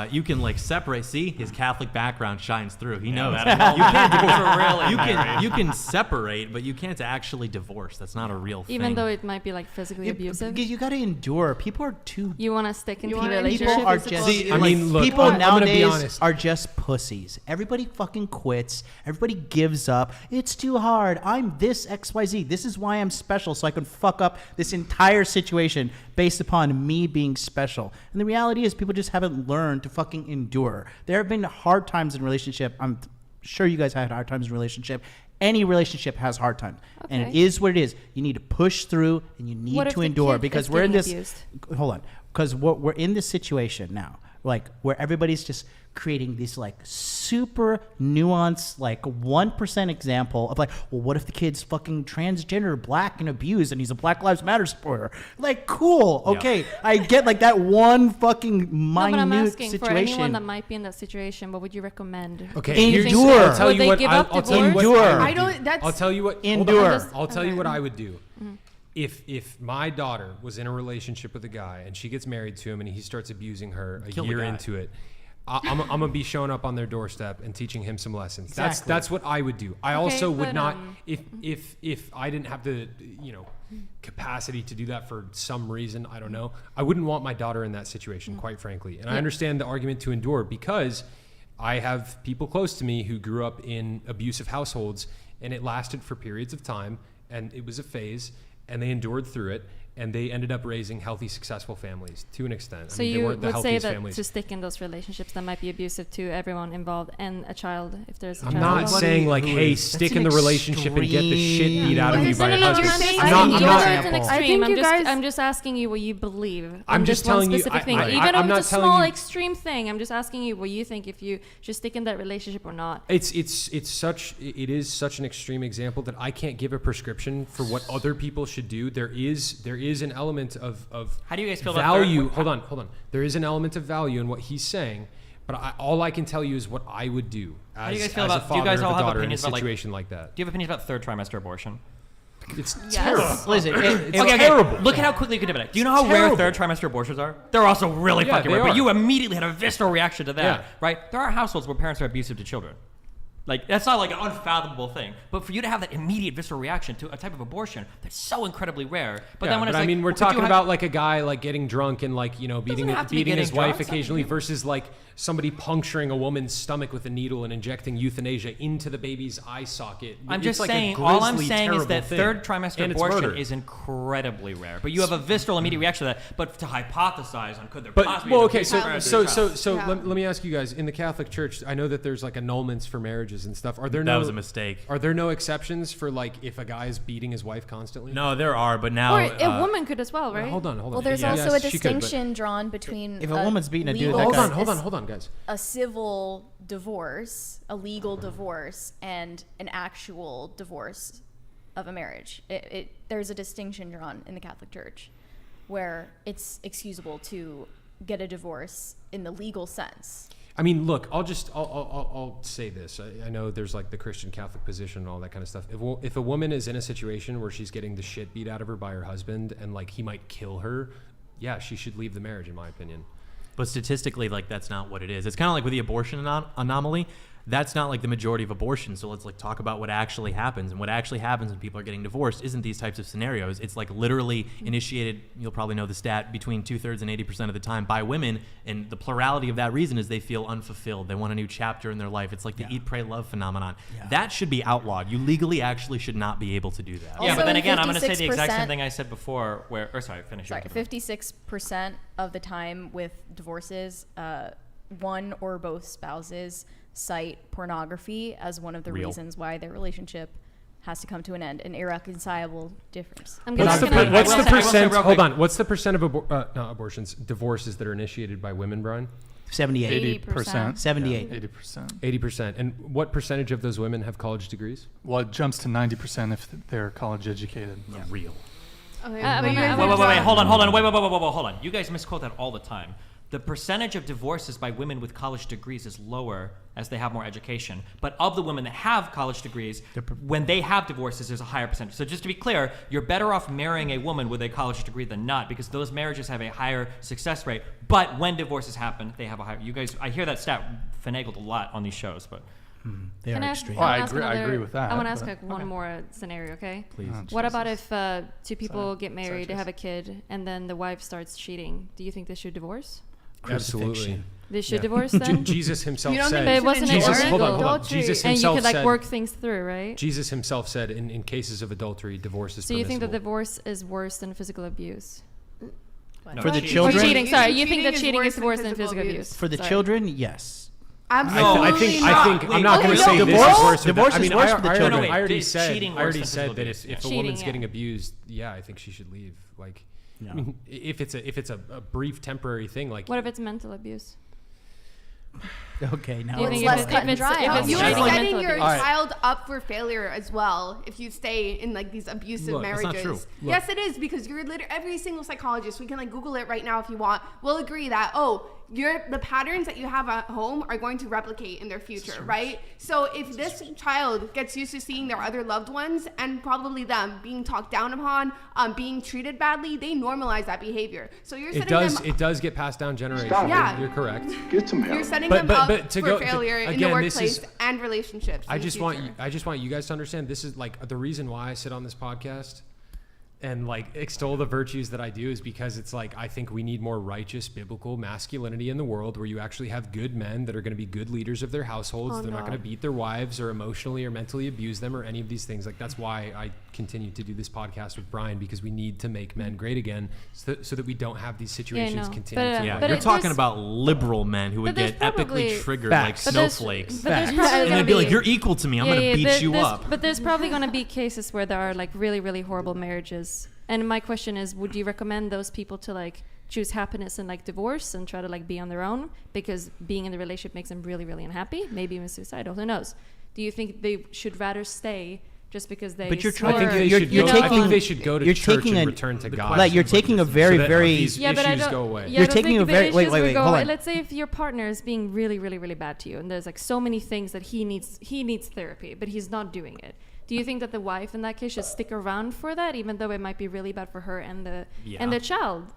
You can like separate. See, his Catholic background shines through. He knows. that- You can't divorce. Really you can married. you can separate, but you can't actually divorce. That's not a real thing. Even though it might be like physically abusive, You got to endure. People are too. you want to stick in the wanna relationship. People are physical just. abuse. I mean, look, people I'm gonna be nowadays honest. are just pussies. Everybody fucking quits. Everybody gives up. It's too hard. I'm this XYZ. This is why I'm special, so I can fuck up this entire situation based upon me being special. And the reality is, people just haven't learned to fucking endure. There have been hard times in relationship. I'm sure you guys had hard times in relationship. Any relationship has hard times, and it Okay. is what it is. You need to push through, and you need What if to the endure kid because is we're in getting this. abused? Hold on, because we're in this situation now, like where everybody's just creating these like super nuanced, like 1% example of like, well, what if the kid's fucking transgender, black, and abused, and he's a Black Lives Matter supporter? Like, cool, okay, I get like that one fucking No, minute but I'm asking situation. for anyone that might be in that situation, what would you recommend? Okay, Do you think endure. so? I'll tell Would you they what. give I'll, up I'll tell you what. Endure. I would I do. don't- that's- I'll tell you what. hold Endure. on. I'll tell you what I would do. Mm-hmm. If my daughter was in a relationship with a guy and she gets married to him and he starts abusing her a Kill the year guy. into it, I'm gonna be showing up on their doorstep and teaching him some lessons. Exactly. That's what I would do. I Okay, also would but, not if I didn't have the capacity to do that for some reason, I don't know. I wouldn't want my daughter in that situation, quite frankly. And I understand the argument to endure because I have people close to me who grew up in abusive households and it lasted for periods of time and it was a phase and they endured through it and they ended up raising healthy, successful families to an extent. So I mean, they you weren't the would say healthiest that families. to stick in those relationships that might be abusive to everyone involved and a child, if there's a I'm child not involved? saying like, hey, That's stick an in the relationship and get the shit beat out of extreme- you by No, your no, no, husband. you're I'm saying- not I'm saying not- yours is an I extreme. think you guys- I'm just asking you what you believe. I'm in just this one telling you- specific thing. I- Even I'm if not it's a telling small you- extreme thing, I'm just asking you what you think if you should stick in that relationship or not. It is such an extreme example that I can't give a prescription for what other people should do. There is an element of How do you guys feel about value. third- Hold on. There is an element of value in what he's saying, but all I can tell you is what I would do How do you as, guys feel as a about? Do you father guys of all a have daughter in a opinions about situation like that. Do you have opinions about third trimester abortion? It's Yes. terrible. Listen, It's Okay, terrible. look at how quickly you can debate it. Do you know how rare third trimester abortions are? They're also really Yeah, fucking they rare. are. But you immediately had a visceral reaction to that, Yeah. right? There are households where parents are abusive to children. Like, that's not like an unfathomable thing. But for you to have that immediate visceral reaction to a type of abortion that's so incredibly rare. But then when it's I like, mean, we're talking about like a guy like getting drunk and like, you know, beating his wife occasionally versus like somebody puncturing a woman's stomach with a needle and injecting euthanasia into the baby's eye socket. I'm It's just like a saying, all I'm grisly, saying is terrible that thing. third trimester And it's abortion murder. is incredibly rare. But you have a visceral immediate reaction to that. But to hypothesize on could there But possibly well, be okay, a so child. let me ask you guys. In the Catholic Church, I know that there's like annulments for marriages and stuff. Are there That was a mistake. Are there no exceptions for like if a guy is beating his wife constantly? No, there are, but now Or a woman could as well, right? Hold on. Well, there's also a distinction drawn between if a woman's beating a dude, legal- hold on, guys. A civil divorce, a legal divorce, and an actual divorce of a marriage. There's a distinction drawn in the Catholic Church where it's excusable to get a divorce in the legal sense. I mean, look, I'll say this. I know there's like the Christian Catholic position and all that kind of stuff. If a woman is in a situation where she's getting the shit beat out of her by her husband and like he might kill her, yeah, she should leave the marriage, in my opinion. But statistically, like, that's not what it is. It's kind of like with the abortion anomaly. That's not like the majority of abortions. So let's like talk about what actually happens. And what actually happens when people are getting divorced isn't these types of scenarios. It's like literally initiated, you'll probably know the stat, between 2/3 and 80% of the time by women. And the plurality of that reason is they feel unfulfilled. They want a new chapter in their life. It's like the eat, pray, love phenomenon. Yeah. That should be outlawed. You legally actually should not be able to do that. Yeah, but then again, I'm going to say the exact same thing I said before finish. Sorry, 56% of the time with divorces, one or both spouses cite pornography as one of the reasons why their relationship has to come to an end, an irreconcilable difference. What's the percent? Hold on. What's the percent of divorces that are initiated by women, Brian? 78. 80%. 78. 80%. 80%. And what percentage of those women have college degrees? Well, it jumps to 90% if they're college educated. Yeah. Real. Wait, hold on. You guys misquote that all the time. The percentage of divorces by women with college degrees is lower as they have more education. But of the women that have college degrees, when they have divorces, there's a higher percentage. So just to be clear, you're better off marrying a woman with a college degree than not, because those marriages have a higher success rate. But when divorces happen, they have a higher. You guys, I hear that stat finagled a lot on these shows, but. They are extreme. I agree with that. I want to ask like one more scenario, okay? Please. What about if two people get married, they have a kid, and then the wife starts cheating? Do you think they should divorce? Absolutely. They should divorce then? Jesus himself said. But it wasn't hold on. Jesus himself and you could like said, work things through, right? Jesus himself said in cases of adultery, divorce is So you think that permissible. divorce is worse than physical abuse? No, For the cheating. children? Or cheating, sorry. You Cheating think that is cheating worse is worse than than physical physical abuse? For the Sorry. children, yes. Absolutely I think I'm not going to say divorce- this is worse. divorce I is mean, worse I for the children. already Is said cheating worse than that physical if abuse? a Cheating, woman's yeah. getting abused, yeah, I think she should leave. Like, I mean, if it's a brief temporary thing, like What if it's mental abuse? Okay, now Do you It's think less if cut and it's, dry, if it's You are cheating obviously. setting mental your abuse? child up for failure as well if you stay in like these abusive Look, that's marriages. not true. Look. Yes, it is, because you're every single psychologist, we can like Google it right now if you want, will agree that the patterns that you have at home are going to replicate in their future, right? So if this child gets used to seeing their other loved ones and probably them being talked down upon, being treated badly, they normalize that behavior. So you're setting it does get passed down generationally. Yeah. You're correct. Get some help. You're setting But- them but up to for go- failure in the again, this workplace is- and relationships. I in the just future. want you guys to understand this is like the reason why I sit on this podcast and like extol the virtues that I do is because it's like I think we need more righteous biblical masculinity in the world where you actually have good men that are going to be good leaders of their households. They're not going to beat their wives or emotionally or mentally abuse them or any of these things. Like that's why I continue to do this podcast with Brian, because we need to make men great again so that we don't have these situations continue. You're talking about liberal men who would get epically triggered like snowflakes. And they'd be like, "You're equal to me. I'm going to beat you up." But there's probably going to be cases where there are like really, really horrible marriages. And my question is, would you recommend those people to like choose happiness and like divorce and try to like be on their own because being in the relationship makes them really, really unhappy? Maybe even suicidal. Who knows? Do you think they should rather stay just because they? But you're swore, trying. I think they should go to church and return to God. Like you're taking a very, very. Yeah, but I don't. go away. Yeah, You're taking a very. Wait. Hold on. Let's say if your partner is being really, really, really bad to you, and there's like so many things that he needs therapy, but he's not doing it. Do you think that the wife in that case should stick around for that, even though it might be really bad for her and the child?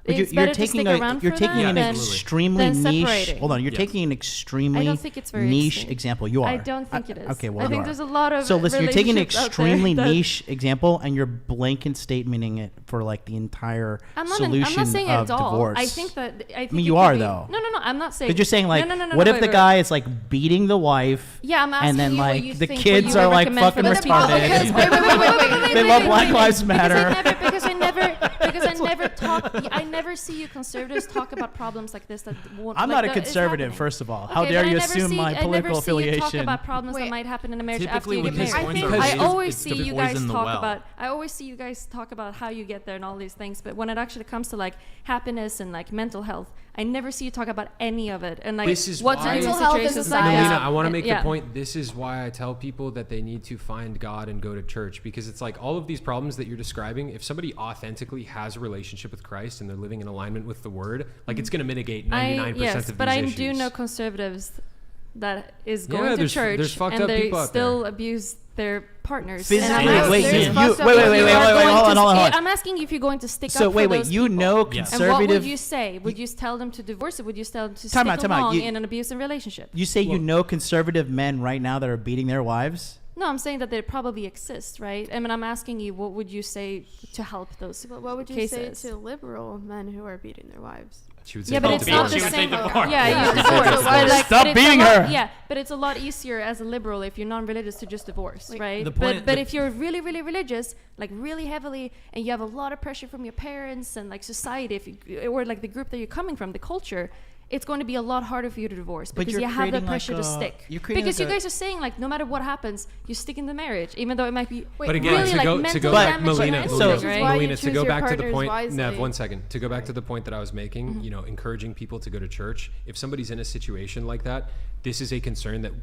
But it's you're better to stick taking around you're for taking that an than- extremely than niche. separating. Hold on, you're Yes. taking an extremely I don't think it's very niche distinct. example. You are. I don't think it is. Okay, well, I you think are. there's a lot of So listen, you're taking an relationships out there extremely that- niche example, and you're blanket statementing it for like the entire I'm not solution saying it of at all. divorce. I think that. I think you it are could be- though. No, I'm not saying. Because you're saying like, no, what if wait, the wait, guy wait. is like beating the wife? Yeah, I'm asking and then you what like you the think, kids what you are would like recommend for fucking those people. retarded. Wait, They love Black Lives Matter. Because I never see you conservatives talk about problems like this. I'm not a conservative, first of all. How dare you assume my political affiliation? I never see you talk about problems that might happen in a marriage Typically after you when get married. these points are I raised, always it's see to you poison guys the talk well. about. I always see you guys talk about how you get there and all these things. But when it actually comes to like happiness and like mental health, I never see you talk about any of it. And like This is what to why- do in Mental health is situations a like side. this. Melina, I want to make Yeah. the point. This is why I tell people that they need to find God and go to church, because it's like all of these problems that you're describing, if somebody authentically has a relationship with Christ and they're living in alignment with the Word, like it's going to mitigate 99% yes, of but these I issues. do know conservatives that is Yeah, going to there's church fucked and up they people out still abuse their partners. Physically, And I'm asking- wait, there's you- fucked up wait, people wait, who wait, are wait, going hold to on. st- I'm asking if you're going to stick So up wait, for wait, those you people. know And what conservative. would you say? Would you tell them to divorce it? Would you tell them to Time stick out, time out. along You- in an abusive relationship? You say you know conservative men right now that are beating their wives? No, I'm saying that they probably exist, right? I mean, I'm asking you, what would you say to help those But what would you cases? say to liberal men who are beating their wives? She would say Yeah, but it's not the divorce. same. divorce. Yeah, Yeah. you divorce. Stop But like, Stop but it's a beating lot- her. Yeah, but it's a lot easier as a liberal if you're non-religious to just divorce, right? the But point- but the- if you're really, really religious, like really heavily, and you have a lot of pressure from your parents and like society, if you, or like the group that you're coming from, the culture, it's going to be a lot harder for you to divorce But because you're you have that creating pressure like to a- stick. you're creating Because like you a- guys are saying like no matter what happens, you stick in the marriage, even though it might be But again, really to like go mental back, damage Melina, and Melina, everything, right? Why you Melina, to choose go your back to the partners point. wisely. Nev, one second. To go back to the point that I was making, you know, encouraging people to go to church. If somebody's in a situation like that, this is a concern that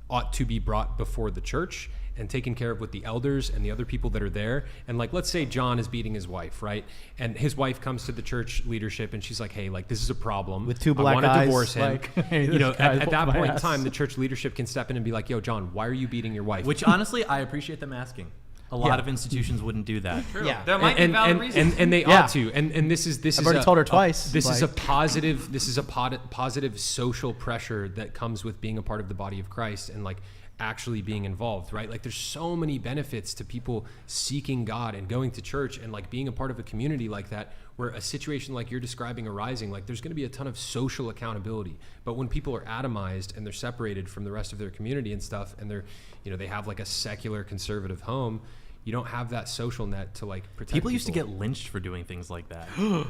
ought to be brought before the church and taken care of with the elders and the other people that are there. And like, let's say John is beating his wife, right? And his wife comes to the church leadership and she's like, hey, like this is a problem. With two black I want to eyes, divorce him. like, hey, you this know, guy's at that whooping my point in ass. time, the church leadership can step in and be like, yo, John, why are you beating your wife? Which honestly, I appreciate them asking. A lot Yeah. of institutions wouldn't do that. True. Yeah. There might be valid reasons. And they Yeah. ought to. And this is I've already told her twice, This is a like- positive. This is a positive social pressure that comes with being a part of the body of Christ and like actually being involved, right? Like there's so many benefits to people seeking God and going to church and like being a part of a community like that, where a situation like you're describing arising, like there's going to be a ton of social accountability. But when people are atomized and they're separated from the rest of their community and stuff, and they're, you know, they have like a secular conservative home, you don't have that social net to like protect People used to get lynched for doing things like that.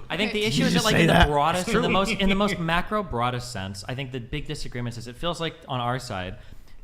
I think the Did issue you is that just like say in the that? broadest, It's in the most macro broadest sense, I think the big disagreements is it feels like on our side,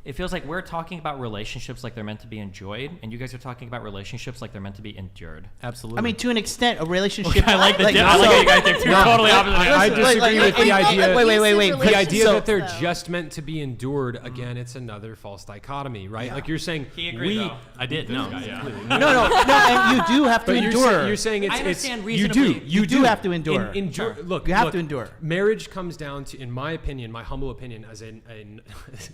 it feels like we're talking about relationships like they're meant to be enjoyed, and you guys are talking about relationships like they're meant to be endured. Absolutely. I mean, to an extent, a relationship. I like the no, I like how you guys think two no, totally opposite I answers. disagree with the idea. Wait. The idea So- that they're just meant to be endured, again, it's another false dichotomy, right? Like you're saying, He agreed, though. I did. No. No, and you do have to But endure. you're saying it's, I understand it's reasonably. You do have to endure. Endure. Look, You have look, to endure. Marriage comes down to, in my opinion, my humble opinion, as a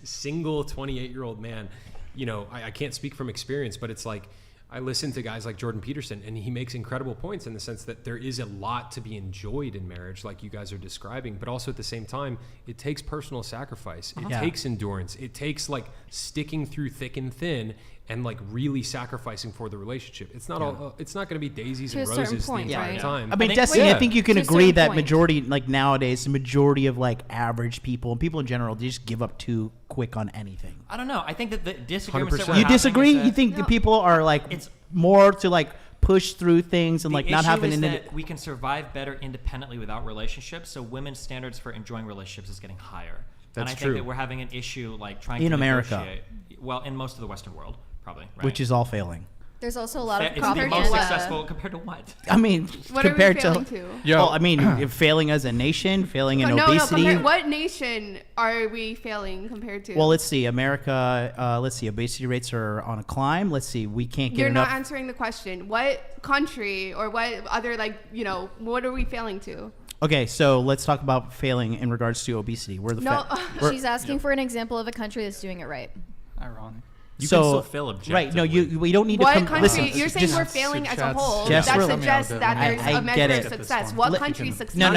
single 28-year-old man, you know, I can't speak from experience, but it's like I listen to guys like Jordan Peterson, and he makes incredible points in the sense that there is a lot to be enjoyed in marriage, like you guys are describing, but also at the same time, it takes personal sacrifice. It Yeah. takes endurance. It takes like sticking through thick and thin and like really sacrificing for the relationship. It's not all. It's not going to be daisies To and a certain roses point, the entire right? time. I mean, think- Destiny, I think you can To a agree certain that point. majority, like nowadays, the majority of like average people and people in general, they just give up too quick on anything. I don't know. I think that the disagreements that 100%. we're You having disagree? is that You think the people are like It's- more to like push through things and the like not issue having is an that we can survive better independently without relationships, so women's standards for enjoying relationships is getting higher. And That's I true. think that we're having an issue like trying In to America. negotiate. Well, in most of the Western world, probably. Right? which is all failing. There's also a lot of It's the most propaganda. successful compared to what? I mean, What are we compared failing to, to? well, I mean, failing as a nation, failing in obesity. What nation are we failing compared to? Well, let's see. America, let's see. Obesity rates are on a climb. Let's see. We can't get You're enough. not answering the question. What country or what other, like, you know, what are we failing to? Okay, so let's talk about failing in regards to obesity. We're the No, She's asking for an example of a country that's doing it right. Ironic. You can still fail objectively. Right? No, we don't need what to. country? Listen, you're saying we're failing as a whole. Just that really- suggests that there's I a get measure it. of success. What country succeeds? No.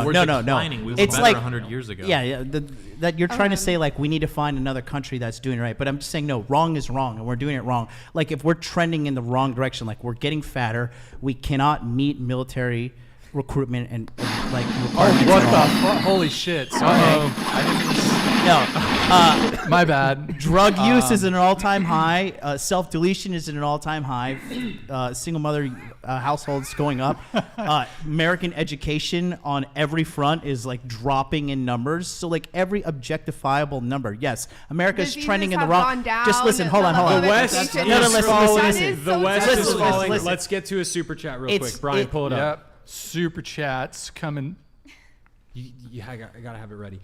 We're declining. We were It's better like 100 years ago. Yeah. That you're trying to say like we need to find another country that's doing it right, but I'm just saying no. Wrong is wrong, and we're doing it wrong. Like if we're trending in the wrong direction, like we're getting fatter, we cannot meet military recruitment and like requirements. What at the all. fuck? Holy shit. Sorry. No. My bad. Drug use is at an all-time high. Self-deletion is at an all-time high. Single mother households going up. American education on every front is like dropping in numbers. So like every objectifiable number, yes, America's Diseases trending in the have wrong. gone down, Just listen. Hold on. The West is falling. The West is falling. Listen. Let's get to a super chat real quick. Brian, pull it up. Yep. Super chats coming. I gotta have it ready.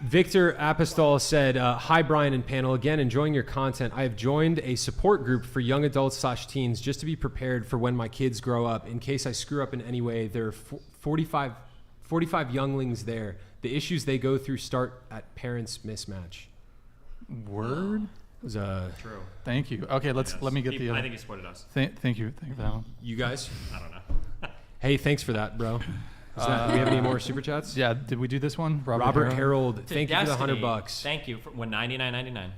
Victor Apostol said, hi, Brian and panel. Again, enjoying your content. I have joined a support group for young adults / teens just to be prepared for when my kids grow up. In case I screw up in any way, there are 45 younglings there. The issues they go through start at parents' mismatch. Word? It was True. Thank you. Okay, let me get the other. I think he supported us. Thank you for that one. You guys? I don't know. Hey, thanks for that, bro. Do we have any more super chats? Yeah, did we do this one? Robert Harold, To thank you for the Destiny, $100. Thank you for $99.99.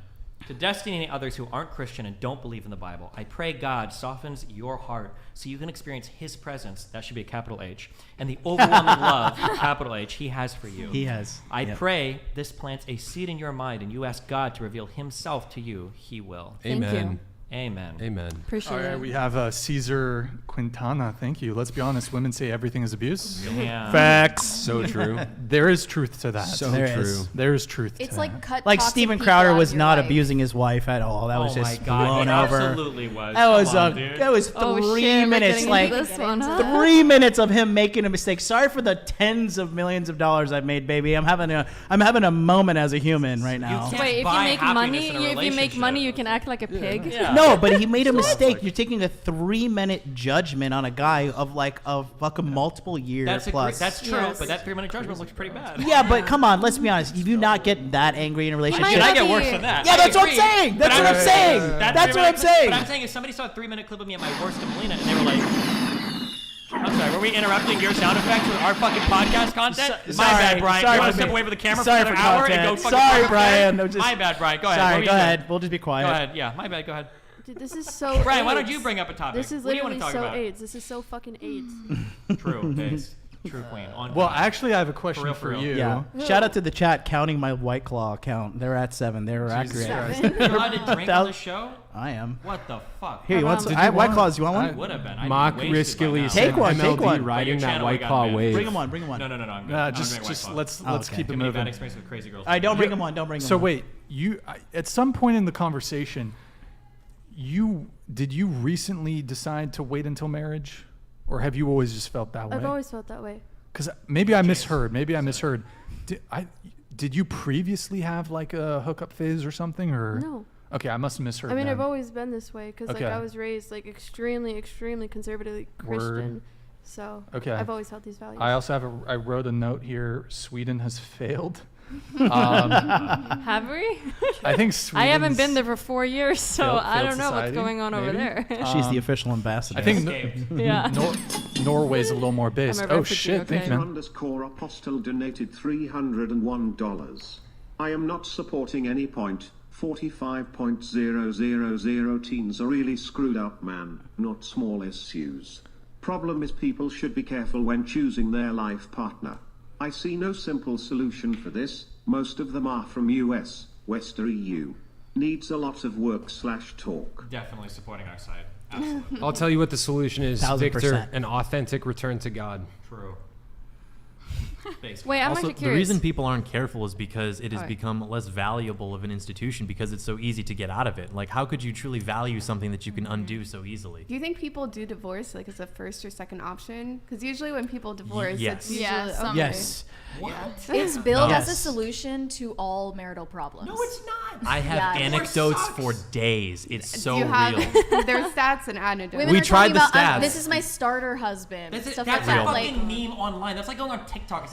To Destiny and others who aren't Christian and don't believe in the Bible, I pray God softens your heart so you can experience His presence. That should be a capital H, and the overwhelming love, capital H, He has for you. He has. I pray this plants a seed in your mind, and you ask God to reveal Himself to you. He will. Amen. Amen. Amen. Appreciate All right, it. we have Caesar Quintana. Thank you. Let's be honest. Women say everything is abuse. Yeah. Facts. So true. There is truth to that. So There true. is. There is truth It's to like that. cut Like toxic Steven people Crowder out was of your not life. abusing his wife at all. That was Oh just my God, blown it over. absolutely was. That was Come on, dude. that was 3 Oh, shit, we're minutes. getting Like into this one, huh? 3 minutes of him making a mistake. Sorry for the tens of millions of dollars I've made, baby. I'm having a moment as a human right now. can't Wait, if you buy make happiness money, in a if you make relationship. money, you can act like a pig. Yeah. No, but he made a mistake. You're taking a 3-minute judgment on a guy of like a fucking multiple years plus. That's true, Yes. but that 3-minute judgment looks pretty bad. Yeah, but come on, let's be honest. If you not get that angry in a relationship, might I not get be- worse than that. Yeah, I that's what I'm agree. saying. That's But what I'm saying. that That's what I'm 3-minute saying. But I'm saying if somebody saw a 3-minute clip of me at my worst in Molina and they were like, I'm sorry, were we interrupting your sound effects with our fucking podcast content? My bad, Brian. Sorry You want for to step me. away from the camera Sorry for another for hour content. and go fucking Sorry, talk Brian. upstairs? I'm just- My bad, Brian. Go ahead. What Sorry, were go you ahead. saying? We'll just be quiet. Go ahead. Yeah, my bad. Go ahead. Dude, this is so Brian, why AIDS. don't you bring up a topic? This is What do you literally want to talk so about? AIDS. This is so fucking AIDS. True, base. True queen. On Well, point. actually, I have a question real, for, for real. you. Yeah. Shout out to the chat counting my White Claw account. They're at 7. They're accurate. You're allowed to drink on the show? I am. What the fuck? Here, you want Did some? you I have White want- Claws. You want I one? would have been. I'd Mock be wasted by riskily now. Take one, MLD take one. riding Your that channel, White we got Claw banned. wave. Bring them on. Bring them on. No, I'm good. I don't Just drink White Claw. let's okay. keep Too it many bad moving. experiences with crazy girls. All right, don't bring them on. Don't bring them So on. wait, at some point in the conversation, did you recently decide to wait until marriage, or have you always just felt that way? I've always felt that way. Because maybe I misheard. Did you previously have like a hookup phase or something, or No. Okay, I must have misheard. I mean, then. I've always been this way because Okay. like I was raised like extremely, extremely conservatively Christian. So Okay. I've always held these values. I also I wrote a note here. Sweden has failed. Have we? I think I haven't Sweden's been there for 4 years, so failed I don't know society, what's going on over maybe? there. She's the official ambassador. I think Yeah. Norway's a little more based. I'm a Oh refugee, shit! Thank you, Peter man. underscore apostle donated $301. I am not supporting any point. 45.000 teens are really screwed up, man, not small issues. Problem is people should be careful when choosing their life partner. I see no simple solution for this. Most of them are from US, West or EU. Needs a lot of work/talk. Definitely supporting our side. Absolutely. I'll tell you what the solution is, 1000%. Victor. An authentic return to God. True. Wait, I'm Also, actually the curious. reason people aren't careful is because it has Alright. become less valuable of an institution because it's so easy to get out of it. Like, how could you truly value something that you can undo so easily? Do you think people do divorce like as a first or second option? Because usually when people divorce, yes. it's usually Yeah, some- okay. Yes. It's billed as a Yes. solution to all marital problems. No, it's not. I have Yeah. anecdotes for days. It's so Do you have real. their stats and anecdotes? Women We are tried talking the about, stats. this is my starter husband. That's stuff a like that. fucking Like, meme online. That's like going on TikTok. It's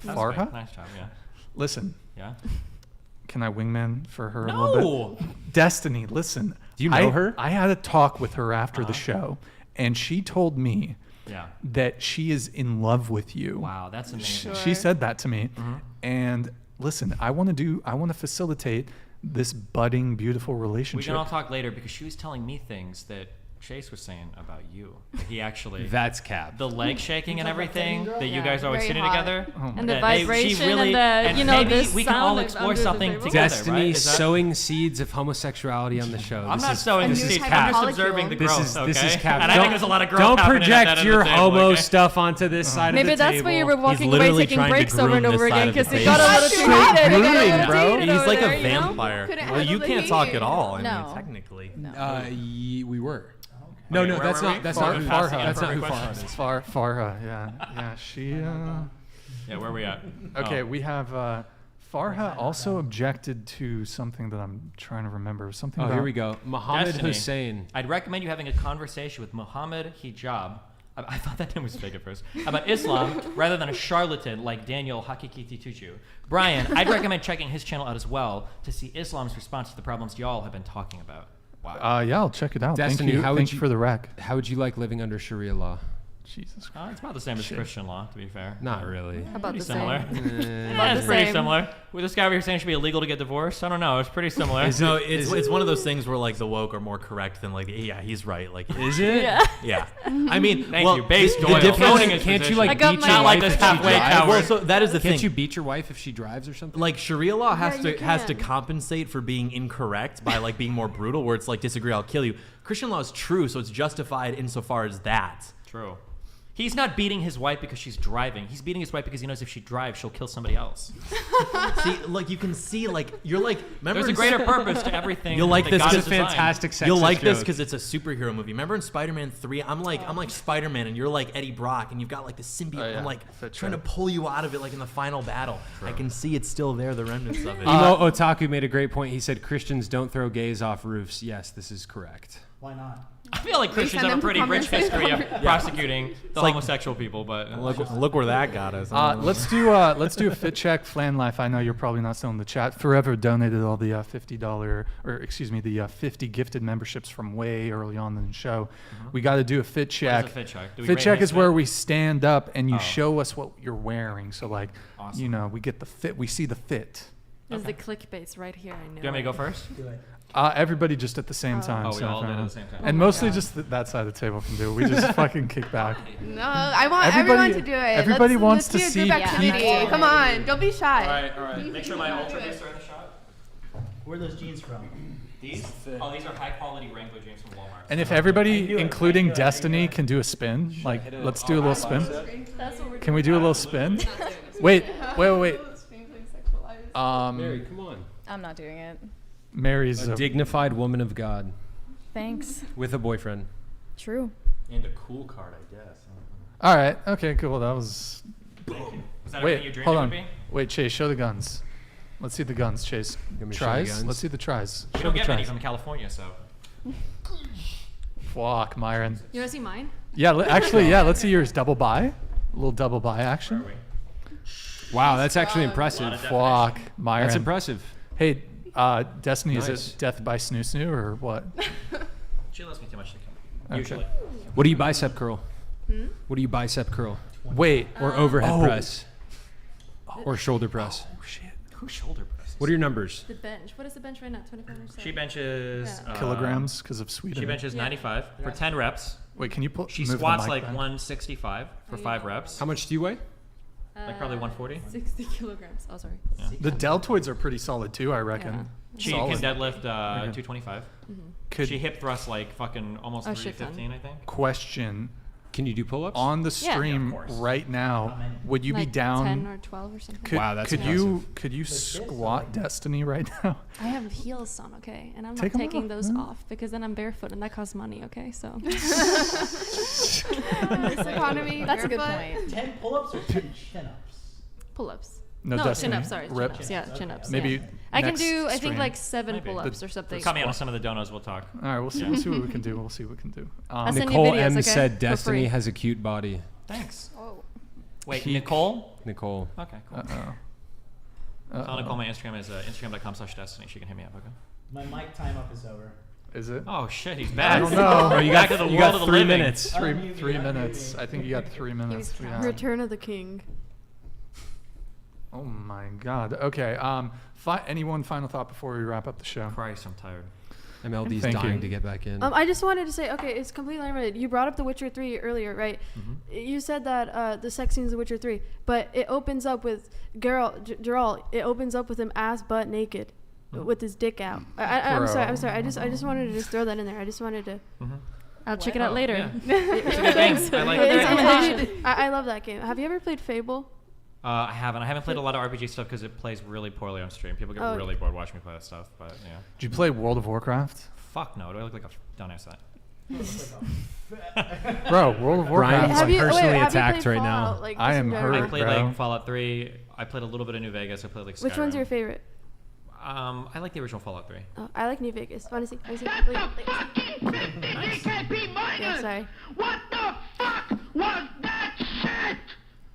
That's Farha? good. Nice job. Yeah. Listen. Yeah. Can I wingman for her a No! little bit? Destiny, listen. Do you know her? I had a talk with her after the show, and she told me Yeah. that she is in love with you. Wow, that's amazing. She said that to me. Mhm. And listen, I want to facilitate this budding, beautiful relationship. We can all talk later because she was telling me things that Chase was saying about you. That he actually That's cap. the leg shaking and everything that you Yeah, guys are always very sitting hot. together. And the that vibration she really, and the, you know, maybe this we can sound all of explore under the something table. together. Destiny right? Is that- sowing seeds of homosexuality on the show. I'm This not is- sowing this the is seeds. cap. I'm just observing the growth. This is okay? cap. And I think there's a lot of growth Don't happening at that project end your of the table, homo okay? stuff onto this side Maybe of the table. that's why you were walking away literally taking trying to breaks over groom and over this side again of the because he table. got a little He's too not heated. He got a grooming, little bro. heated He's over like there, a you know? vampire. Couldn't Well, you handle the can't talk heat. at all. I No. mean, technically. We were. Okay, No, where that's were we? not. That's Far- not who. Farha. That's not who Perfect Farha question. is. Farha, yeah. She. Yeah, where are we at? Okay, Oh. we have Farha also objected to something that I'm trying to remember. Something. Oh, about here we go. Mohammed Destiny. Hussein. I'd recommend you having a conversation with Mohammed Hijab. I thought that name was fake at first. About Islam rather than a charlatan like Daniel Hakikiti Tuju. Brian, I'd recommend checking his channel out as well to see Islam's response to the problems y'all have been talking about. Wow. Yeah, I'll check it out. Destiny, Thank you. how would Thank you you- for the rec. How would you like living under Sharia law? Jesus Christ. It's about the same as Christian law, to be fair. Not really. About Pretty the similar. same. Yeah, it's the pretty same. similar. With this guy over here saying it should be illegal to get divorced, I don't know. It's pretty similar. No, it's one of those things where like the woke are more correct than like yeah, he's right. Like Is it? Yeah. yeah. I mean, Thank well, you. Base the Doyle. difference- Owning his Can't you position. like I got beat my- your Not like wife this if she halfway drives? coward. Well, so that is the Can't thing. you beat your wife if she drives or something? Like Sharia law has Yeah, you to can. compensate for being incorrect by like being more brutal, where it's like disagree, I'll kill you. Christian law is true, so it's justified insofar as that. True. He's not beating his wife because she's driving. He's beating his wife because he knows if she drives, she'll kill somebody else. See, like you can see, like you're like. Remember There's a in greater purpose to everything. You'll like that this God because has designed. fantastic sexist You'll like this joke. because it's a superhero movie. Remember in Spider-Man 3, I'm like Spider-Man and you're like Eddie Brock and you've got like the symbiote. Oh, yeah. I'm like That's trying to right. pull you out of it like in the final battle. I can see it's still there, the remnants of it. Emo Otaku made a great point. He said Christians don't throw gays off roofs. Yes, this is correct. Why not? I feel like Christians send have a them to pretty rich comments. history of prosecuting the like- homosexual people, but Look where that got us. Let's do a fit check. Flan Life. I know you're probably not still in the chat. Forever donated all the $50 or excuse me, the 50 gifted memberships from way early on in the show. We got to do a fit check. a fit check? Do we Fit rate check his is where fit? we stand up and you Oh. show us what you're wearing. So like, Awesome. you know, we get the fit. We see the fit. There's the clickbait's right here. I know. do you want me to go first? Everybody just at the same time. Oh, we so all if, did at the same time. And Oh my mostly God. just that side of the table can do it. We just fucking kick back. No, I want Everybody- everyone to do it. everybody wants let's to be a see group activity. people- Come on, don't be shy. All right. Make sure my ultra beasts are in the shot. Where are those jeans from? These? Oh, these are high quality Wrangler jeans from Walmart. And if everybody, including Destiny, can do a spin, like let's do a little spin. That's what we're Can we do a little spin? Wait. Mary, come on. I'm not doing it. Mary's A dignified woman of God Thanks. with a boyfriend. True. And a cool card, I guess. All right. Okay. Cool. That was. Is that everything Wait. you dreamed Hold it on. would be? Wait, Chase. Show the guns. Let's see the guns, Chase. You want me to show you Tries. guns? Let's see the tries. We Show don't the get many tries. from California, so. Fuck, Myron. You want to see mine? Yeah. Actually, yeah. Let's see yours. Double buy. A little double buy Where action. are we? Wow, that's actually impressive. Fuck, Myron. That's impressive. Hey, Destiny, is Nice. it death by snoo snoo or what? She loves me too much to come. Okay. Usually. What do you bicep curl? What do you bicep curl? Wait. Or overhead Oh. press? Or shoulder press? Oh shit. Who shoulder presses? What are your numbers? The bench. What is the bench right now? 25 or She benches Yeah. Kilograms because of Sweden. She benches 95 for 10 reps. Wait, can you pull? She move the squats mic like back? 165 for 5 reps. How much do you weigh? Like probably 140. 60 kilograms. Oh, sorry. Yeah. The deltoids are pretty solid too, I reckon. She Solid. can deadlift Okay. 225. Could- She hip thrusts like fucking almost Oh, shit, 315, I think. Question. Can you do pull-ups? On the Yeah. stream Yeah, of course. right now, would you Like be down? 10 or 12 or something. Could, Wow, that's could impressive. could you squat Destiny right now? I have heels on, okay? And I'm Take 'em not taking off, those yeah. off because then I'm barefoot and that costs money, okay? So. This economy. That's a good barefoot. point. 10 pull-ups or 10 chin-ups? Pull-ups. No, No, Destiny. chin-ups, sorry. Reps. Chin-ups, yeah, chin-ups. Maybe yeah. I can next do, I think, stream. like 7 Maybe. pull-ups or something. Cut me on some of the donos, we'll talk. All right, we'll see. Yeah. We'll see what we can do. We'll see what we can do. I'll send you Nicole videos, M okay? said For Destiny free. has a cute body. Thanks. Oh. Wait, Peak. Nicole? Nicole. Okay, cool. Uh-oh. Tell Nicole my Instagram is instagram.com/destiny. She can hit me up, okay? My mic time up is over. Is it? Oh shit, he's back. I don't know. Oh, you Back got to the you world got of the 3 living. minutes. 3 minutes. I think you got 3 minutes. Yeah. Return of the King. Oh my God. Okay. Any one final thought before we wrap up the show? Christ, I'm tired. MLD's Thank dying you. to get back in. I just wanted to say, okay, it's completely unrelated. You brought up The Witcher 3 earlier, right? You said that the sex scenes in The Witcher 3, but it opens up with Geralt. It opens up with him ass butt naked, with his dick out. I'm sorry. I just wanted to just throw that in there. I just wanted to. I'll check it out later. Yeah. It's a good game. I like that. I love that game. Have you ever played Fable? I haven't. I haven't played a lot of RPG stuff because it plays really poorly on stream. People get really bored watching me play that stuff. But yeah. Did you play World of Warcraft? Fuck no. Do I look like a dumbass? Bro, World of Warcraft. Brian's personally have you attacked played right now. Fallout, like, I just am in general? hurt. I played bro. like Fallout 3. I played a little bit of New Vegas. I played like Skyrim. Which one's your favorite? I like the original Fallout 3. Oh, I like New Vegas. Want to see? Yeah, sorry. What the fuck was that shit?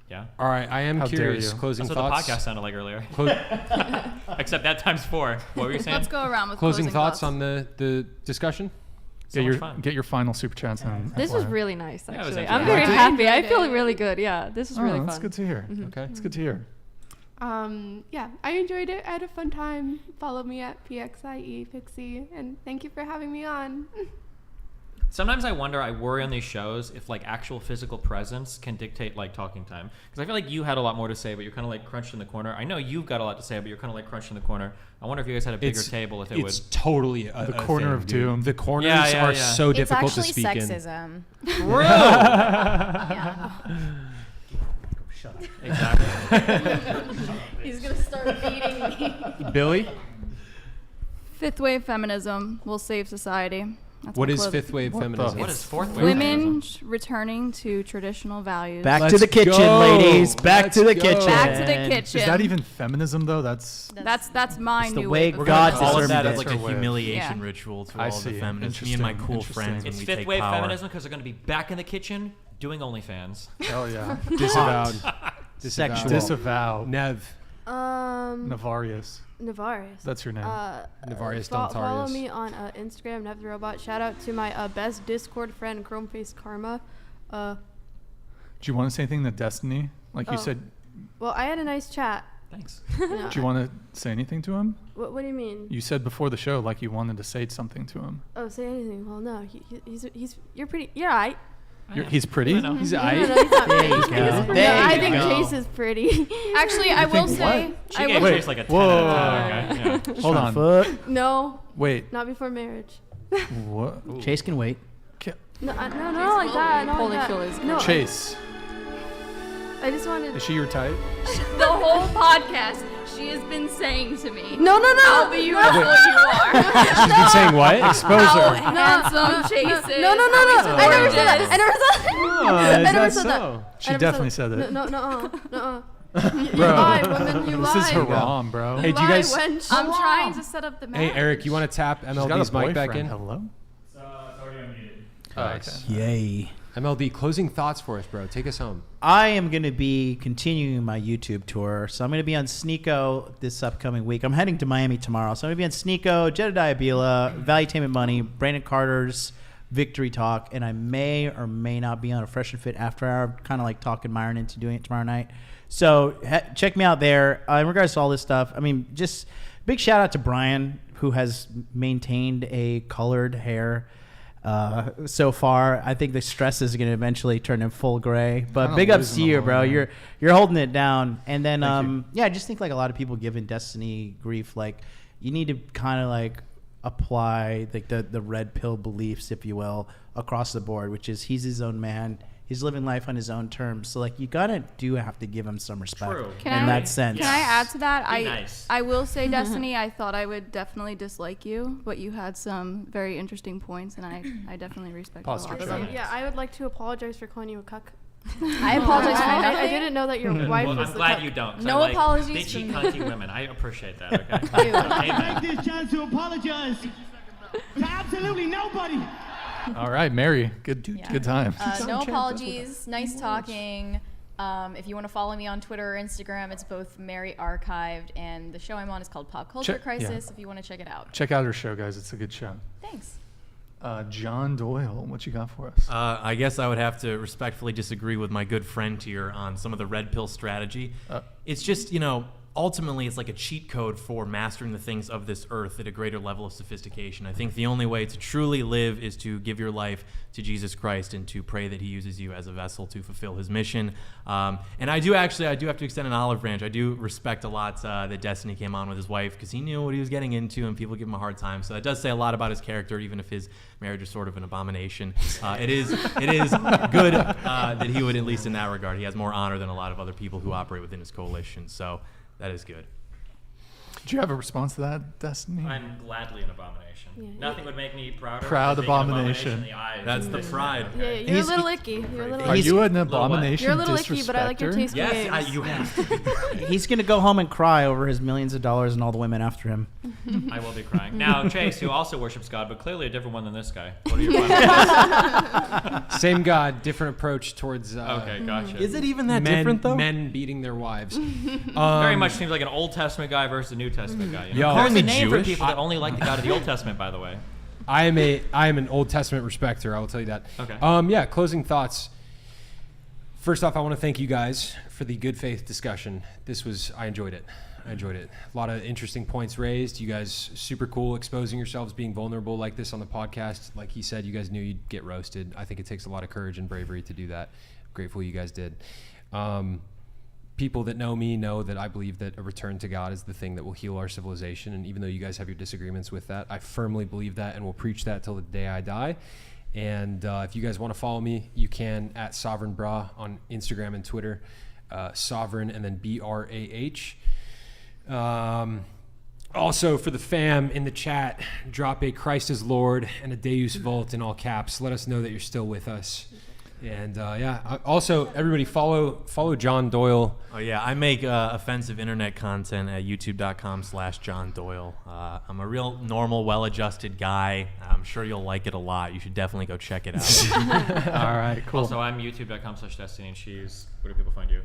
Yeah. All right, I am How dare curious. you. Closing That's what thoughts. the podcast sounded like earlier. Except that times 4. What were you saying? Let's go around with Closing thoughts on the discussion. So much fun. Get your final super chats in. This was FYI. really nice, Yeah, it was actually. actually I'm very really happy. I enjoyed feel it. really good. Yeah, this is really fun. That's good to hear. Okay. It's good to hear. Yeah, I enjoyed it. I had a fun time. Follow me at PXIE Pixie, and thank you for having me on. Sometimes I worry on these shows if like actual physical presence can dictate like talking time. Because I feel like you had a lot more to say, but you're kind of like crunched in the corner. I know you've got a lot to say, but you're kind of like crunched in the corner. I wonder if you guys had a bigger table if it would. It's totally The corner of doom. The corners Yeah. are so It's difficult to actually speak in. sexism. True. Shut up. Exactly. He's gonna start beating me. Billy, Fifth wave feminism will save society. That's what my is quote. fifth wave feminism? What is fourth wave Women feminism? returning to traditional values. Back Let's to the kitchen, go. ladies. Back Let's to the go. kitchen. Back to the kitchen. Is that even feminism though? That's That's my It's the new way wave of God All feminism. of deserved that it. as like a That's her way. humiliation Yeah. ritual to I all of see. the feminists. Me and my Interesting. cool friends when It's we fifth take wave power. feminism because they're going to be back in the kitchen doing OnlyFans. hell yeah. Disavowed. Sexual. Disavow. Nev. Navarius. Navarius. That's your name. Navarius Follow Deltarius. me on Instagram, Nev the Robot. Shout out to my best Discord friend, Chromeface Karma. Do you want to say anything to Destiny? Like you Oh. said, Well, I had a nice chat. Thanks. No, do you want to say anything to him? What do you mean? You said before the show like you wanted to say something to him. Oh, say anything. Well, no, you're pretty. You're alright. He's pretty. I know. He's No, aight. no, he's not There pretty. you go. No, There I you think go. Chase is pretty. Actually, I will think say, what? She I gave will. Chase like a 10 Whoa. out of 10. Okay? Yeah. Hold on. Foot. No, Wait. not before marriage. What? Chase can wait. No, not like that. Not Holy like kill that. is No, Chase. I just wanted. Is she your type? The whole podcast, she has been saying to me, No. how beautiful you are. She's been saying what? Expose How her. handsome Chase is. No. how I never said that. gorgeous. I never said that. Oh, I is never that said so? that. She definitely said it. No. You Bro, lie, woman. You lie. this is haram, bro. Hey, do you guys? Wench. I'm trying to set up the Hey, match. Eric, you want to tap She's got MLD's a mic back boyfriend. in? Hello? It's already unmuted. Nice. Yay. MLD, closing thoughts for us, bro. Take us home. I am going to be continuing my YouTube tour. So I'm going to be on Sneeko this upcoming week. I'm heading to Miami tomorrow. So I'm going to be on Sneeko, Jedediah Bila, Valuetainment Money, Brandon Carter's Victory Talk, and I may or may not be on a Fresh and Fit after hour, kind of like talking Myron into doing it tomorrow night. So check me out there. In regards to all this stuff, I mean, just big shout out to Brian, who has maintained a colored hair so far. I think the stress is going to eventually turn in full gray. But Kinda big ups to losing you, a bro. little. You're holding it down. And then, Thank you. yeah, I just think like a lot of people giving Destiny grief. Like, you need to kind of like apply like the red pill beliefs, if you will, across the board, which is he's his own man. He's living life on his own terms. So like you do have to give him some respect True. in that sense. Can I add to that? Be nice. I will say, Destiny, I thought I would definitely dislike you, but you had some very interesting points, and I definitely respect you a Posture lot. check. Yeah, I would like to apologize for calling you a cuck. I apologize for I nothing. didn't know that your wife Well, was I'm the glad cuck. you don't. 'cause No I like apologies bitchy, from cunty women. I appreciate that. Okay. Amen. Take this chance to apologize to absolutely nobody. All right, Mary. Good Yeah. good time. No apologies. Nice talking. If you want to follow me on Twitter or Instagram, it's both Mary Archived, and the show I'm on is called Pop Culture Check- Crisis. yeah. If you want to check it out. Check out her show, guys. It's a good show. Thanks. John Doyle, what you got for us? I guess I would have to respectfully disagree with my good friend here on some of the red pill strategy. It's just, ultimately it's like a cheat code for mastering the things of this earth at a greater level of sophistication. I think the only way to truly live is to give your life to Jesus Christ and to pray that he uses you as a vessel to fulfill his mission. And I do have to extend an olive branch. I do respect a lot that Destiny came on with his wife because he knew what he was getting into and people give him a hard time. So that does say a lot about his character, even if his marriage is sort of an abomination. It is good that he would, at least in that regard, he has more honor than a lot of other people who operate within his coalition. So that is good. Do you have a response to that, Destiny? I'm gladly an abomination. Yeah. Nothing would make me prouder. Proud than being an abomination. in the eyes. That's the pride. Yeah, you're a little icky. You're a little Are icky. you an abomination You're a little icky, but I like your disrespecter? taste in Yes, games. you have. He's gonna go home and cry over his millions of dollars and all the women after him. I will be crying. Now, Chase, who also worships God, but clearly a different one than this guy. What are your final Same God, different approach towards. Okay, gotcha. Is it even that men, different though? Men beating their wives. Very much seems like an Old Testament guy versus a New Testament guy. Yo, There's me a name Jewish? for people that only like the God of the Old Testament, by the way. I am an Old Testament respecter. I will tell you that. Okay. Yeah. Closing thoughts. First off, I want to thank you guys for the good faith discussion. I enjoyed it. A lot of interesting points raised. You guys super cool, exposing yourselves, being vulnerable like this on the podcast. Like he said, you guys knew you'd get roasted. I think it takes a lot of courage and bravery to do that. I'm grateful you guys did. People that know me know that I believe that a return to God is the thing that will heal our civilization. And even though you guys have your disagreements with that, I firmly believe that and will preach that till the day I die. And if you guys want to follow me, you can at Sovereign Bra on Instagram and Twitter. Sovereign and then BRAH. Also, for the fam in the chat, drop a Christ is Lord and a Deus Vult in all caps. Let us know that you're still with us. And also everybody follow John Doyle. Oh yeah, I make offensive internet content at youtube.com/John Doyle. I'm a real normal, well-adjusted guy. I'm sure you'll like it a lot. You should definitely go check it out. All right, cool. Also, I'm youtube.com/Destiny and She's. Where do people find you?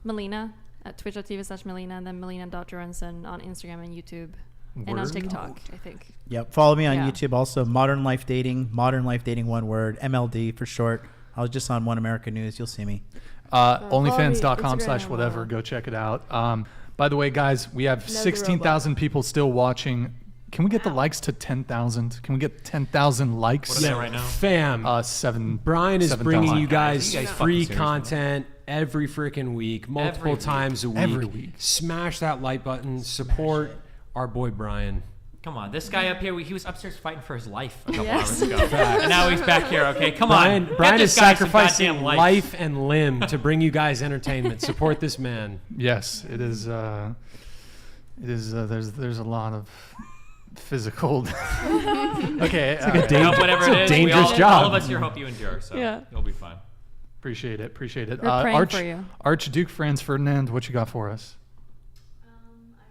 Melina at twitch.tv/Melina, and then Melina.Jorensen on Instagram and YouTube. And on Word. TikTok, I think. Yep. Follow me on Yeah. YouTube also. Modern Life Dating, one word, MLD for short. I was just on One America News. You'll see me. Onlyfans.com/whatever. Go check it out. By the way, guys, we have 16,000 people still watching. Can we get the likes to 10,000? Can we get 10,000 likes? What are they right now? Fam, 7. Brian is 7,000. bringing you guys You guys free fucking serious, content every freaking week, multiple Every week. times a week. Every week. Smash that like button. Support our boy Brian. Come on, this guy up here, he was upstairs fighting for his life a couple Yes. hours ago. And now he's back here, okay? Come Brian on. Get is this guy some sacrificing goddamn life and limb to bring you guys entertainment. Support this man. Yes, it is. There's a lot of physical. Okay, Whatever it is, dangerous all job. of us here hope you endure, so Yeah. you'll be fine. Appreciate it. We're praying for you. Archduke Franz Ferdinand, what you got for us? I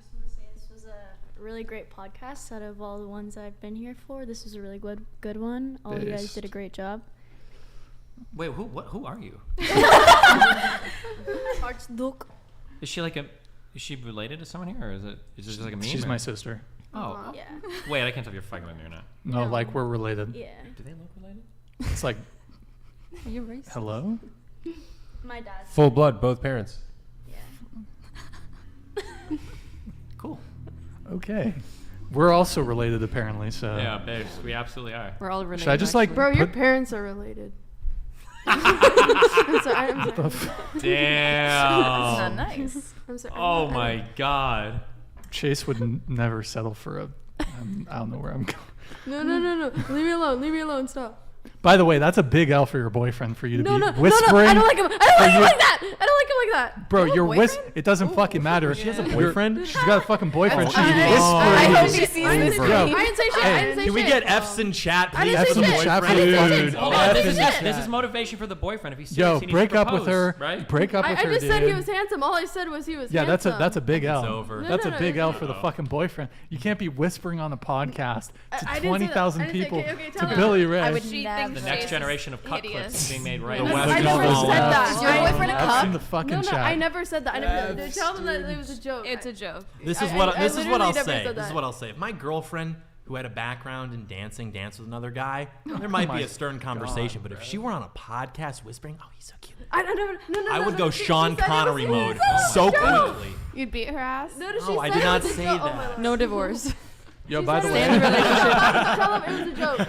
just want to say this was a really great podcast. Out of all the ones I've been here for, this was a really good one. All you guys Based. did a great job. Wait, who are you? Archduke. Is she related to someone here, or is it just like a meme? She's or? my sister. Oh. Yeah. Wait, I can't tell if you're fucking with me or not. No, like we're related. Yeah. Do they look related? It's like, Are you racist? hello? My dad's. Full blood, both parents. Cool. Okay. We're also related, apparently. So Yeah, babes, we absolutely are. We're all related. should I just like Bro, your put- parents are related. I'm sorry. I'm sorry. Damn. Nice. I'm sorry. Oh my god. Chase would never settle for a. I don't know where I'm going. No. Leave me alone. Leave me alone. Stop. By the way, that's a big L for your boyfriend for you to No. be whispering. I don't like him. I don't like him like that. I don't like him like that. Bro, you're It doesn't fucking matter. She has a boyfriend. She's got a fucking boyfriend. She's I whispering. hope she sees this. Yo, I didn't say shit. I didn't say Can we shit. get F's in chat, I please? didn't say F's in shit. chat, I didn't say dude. shit. Hold I on, didn't say shit. this is motivation for the boyfriend. If he's serious, Yo, he needs break to up with propose, her. right? Break up with her, I just said he dude. was handsome. All I said was he was Yeah, handsome. that's a big L. It's over. No, That's no, a big no. L for the fucking boyfriend. You can't be whispering on the podcast I to didn't say that. 20,000 I didn't say- people okay, to tell her. Billy Ray. I would She never. The thinks next Chase generation is of cut hideous. clips is being made right The now. West I never Coast said West. that. Is your boyfriend a F's cup? in the fucking No, chat. I never said that. I never. Tell them that it was a joke. It's a joke. This is I what I'll literally never say. said This is that. what I'll say. If my girlfriend who had a background in dancing dance with another guy, there might be a stern conversation. But if she were on a podcast whispering, "Oh, he's so cute," I would go Sean Connery mode so quickly. You'd beat her ass? No, I did not say that. No divorce. Yo, by the way, Tell him it was a joke.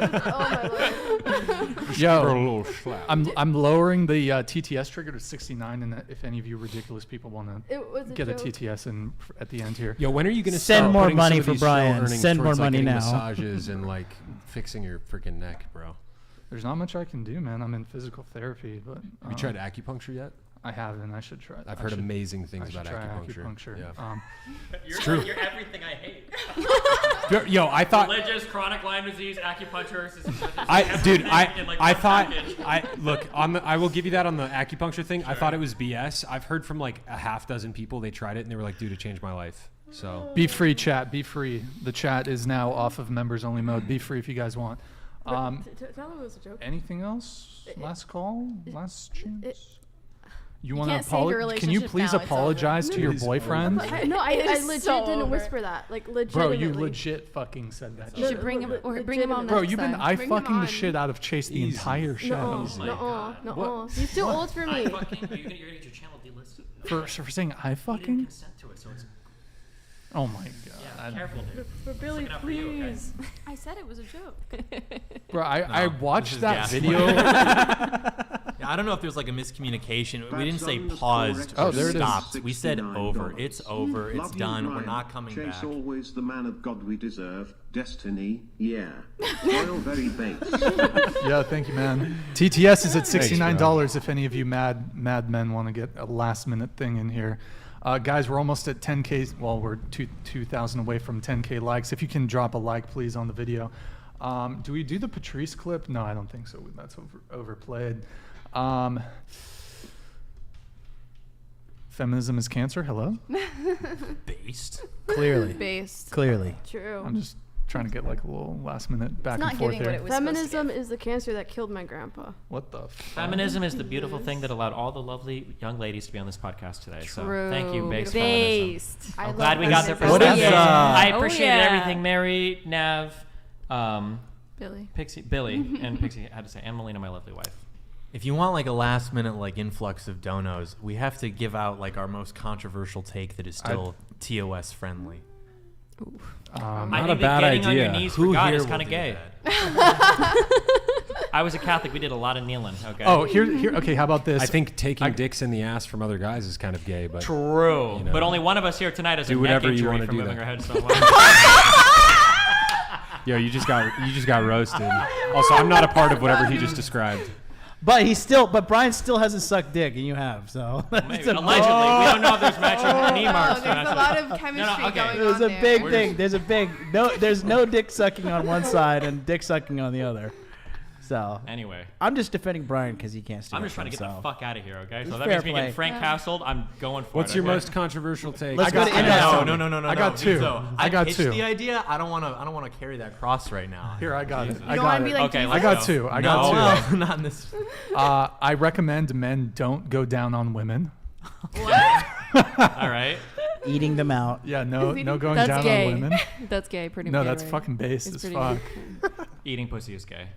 Oh my lord. yo, I'm lowering the TTS trigger to 69, and if any of you ridiculous people want to get a TTS in at the end here. Yo, when are you gonna Send start more putting money some of for these Brian. show earnings Send more towards, like, money getting now. massages and like fixing your freaking neck, bro? There's not much I can do, man. I'm in physical therapy, but Have you tried acupuncture yet? I haven't. I should try. I've heard amazing things about acupuncture. Yeah. You're, true. You're everything I hate. Yo, I thought. Religious, chronic Lyme disease, acupuncture. I will give you that on the acupuncture thing. Sure. I thought it was BS. I've heard from like a half dozen people they tried it and they were like, "Dude, it changed my life." So be free, chat. Be free. The chat is now off of members only mode. Be free if you guys want. Tell him it was a joke. Anything else? Last call? Last chance? You want can't to save your apologize? Can you relationship please now, it's apologize over. to your It is boyfriend? I legit didn't whisper that. Like, Bro, legitimately. you legit fucking said that. You should bring him on. Bro, next you've been time. I Bring him fucking the on. shit out of Chase the entire show. No. He's too old for me. You're gonna get your channel delisted. For saying I You fucking? didn't consent to it, so it's. Oh my god. Yeah, careful, dude. For Billy, Looking out for you, okay? please. I said it was a joke. Bro, I No, watched this is that gaslighting. video. Yeah, I don't know if there's like a miscommunication. We didn't say That's paused on or there it is. stopped. We said $69. over. It's over. It's Love you, done. We're Brian. not coming Chase back. always the man of God we deserve. Destiny, yeah. Royal very base. Yeah, thank you, man. TTS is at $69 if any of you mad men want to get a last minute thing in here. Guys, we're almost at 10K. Well, we're 2,000 away from 10K likes. If you can drop a like, please, on the video. Do we do the Patrice clip? No, I don't think so. That's overplayed. Feminism is cancer. Hello? Based. Clearly. Based. Clearly. True. I'm just trying to get like a little last minute back not and forth giving what here. it was Feminism is the cancer that killed my grandpa. What the fuck? Feminism is the beautiful thing that allowed all the lovely young ladies to be on this podcast today. So True. thank you, Based Based. Feminism. I I'm glad we love got there for feminism. a What second. is, I appreciated yeah. everything Mary, Nav, Billy. Pixie, Billy, and Pixie had to say, and Melina, my lovely wife. If you want like a last minute like influx of donos, we have to give out like our most controversial take that is still TOS friendly. I Not think a bad that getting on your idea. knees Who for God here is will kind of do gay. I was a Catholic. We did a lot of kneeling. Okay. Oh, here. Okay, how about this? I think taking dicks in the ass from other guys is kind of gay, but True. you know. But only one of us here tonight has Do a whatever neck you injury wanna from do moving that. her head so much. Yo, you just got roasted. Also, I'm not a part of whatever he just described. But Brian still hasn't sucked dick, and you have. So Maybe. Allegedly, we don't know if there's matching knee marks. There's a lot of chemistry going there's on a there. big thing. There's no dick sucking on one side and dick sucking on the other. So Anyway. I'm just defending Brian because he can't stand. I'm just trying to get the fuck out of here, okay? It's So that fair means me getting play. Frank Castled. I'm going for it. What's your okay? most controversial take? Let's go to Index. No. I got two. I got pitched two. the idea. I don't want to carry that cross right now. Here, I got it. I don't got wanna it. be like Okay, Jesus? I got two. I got two. No, not in this. I recommend men don't go down on women. All right. Eating them out. Yeah, no going That's down gay. on women. That's gay. Pretty. No, gay, that's right? fucking based It's as pretty fuck. gay. Eating pussy is gay.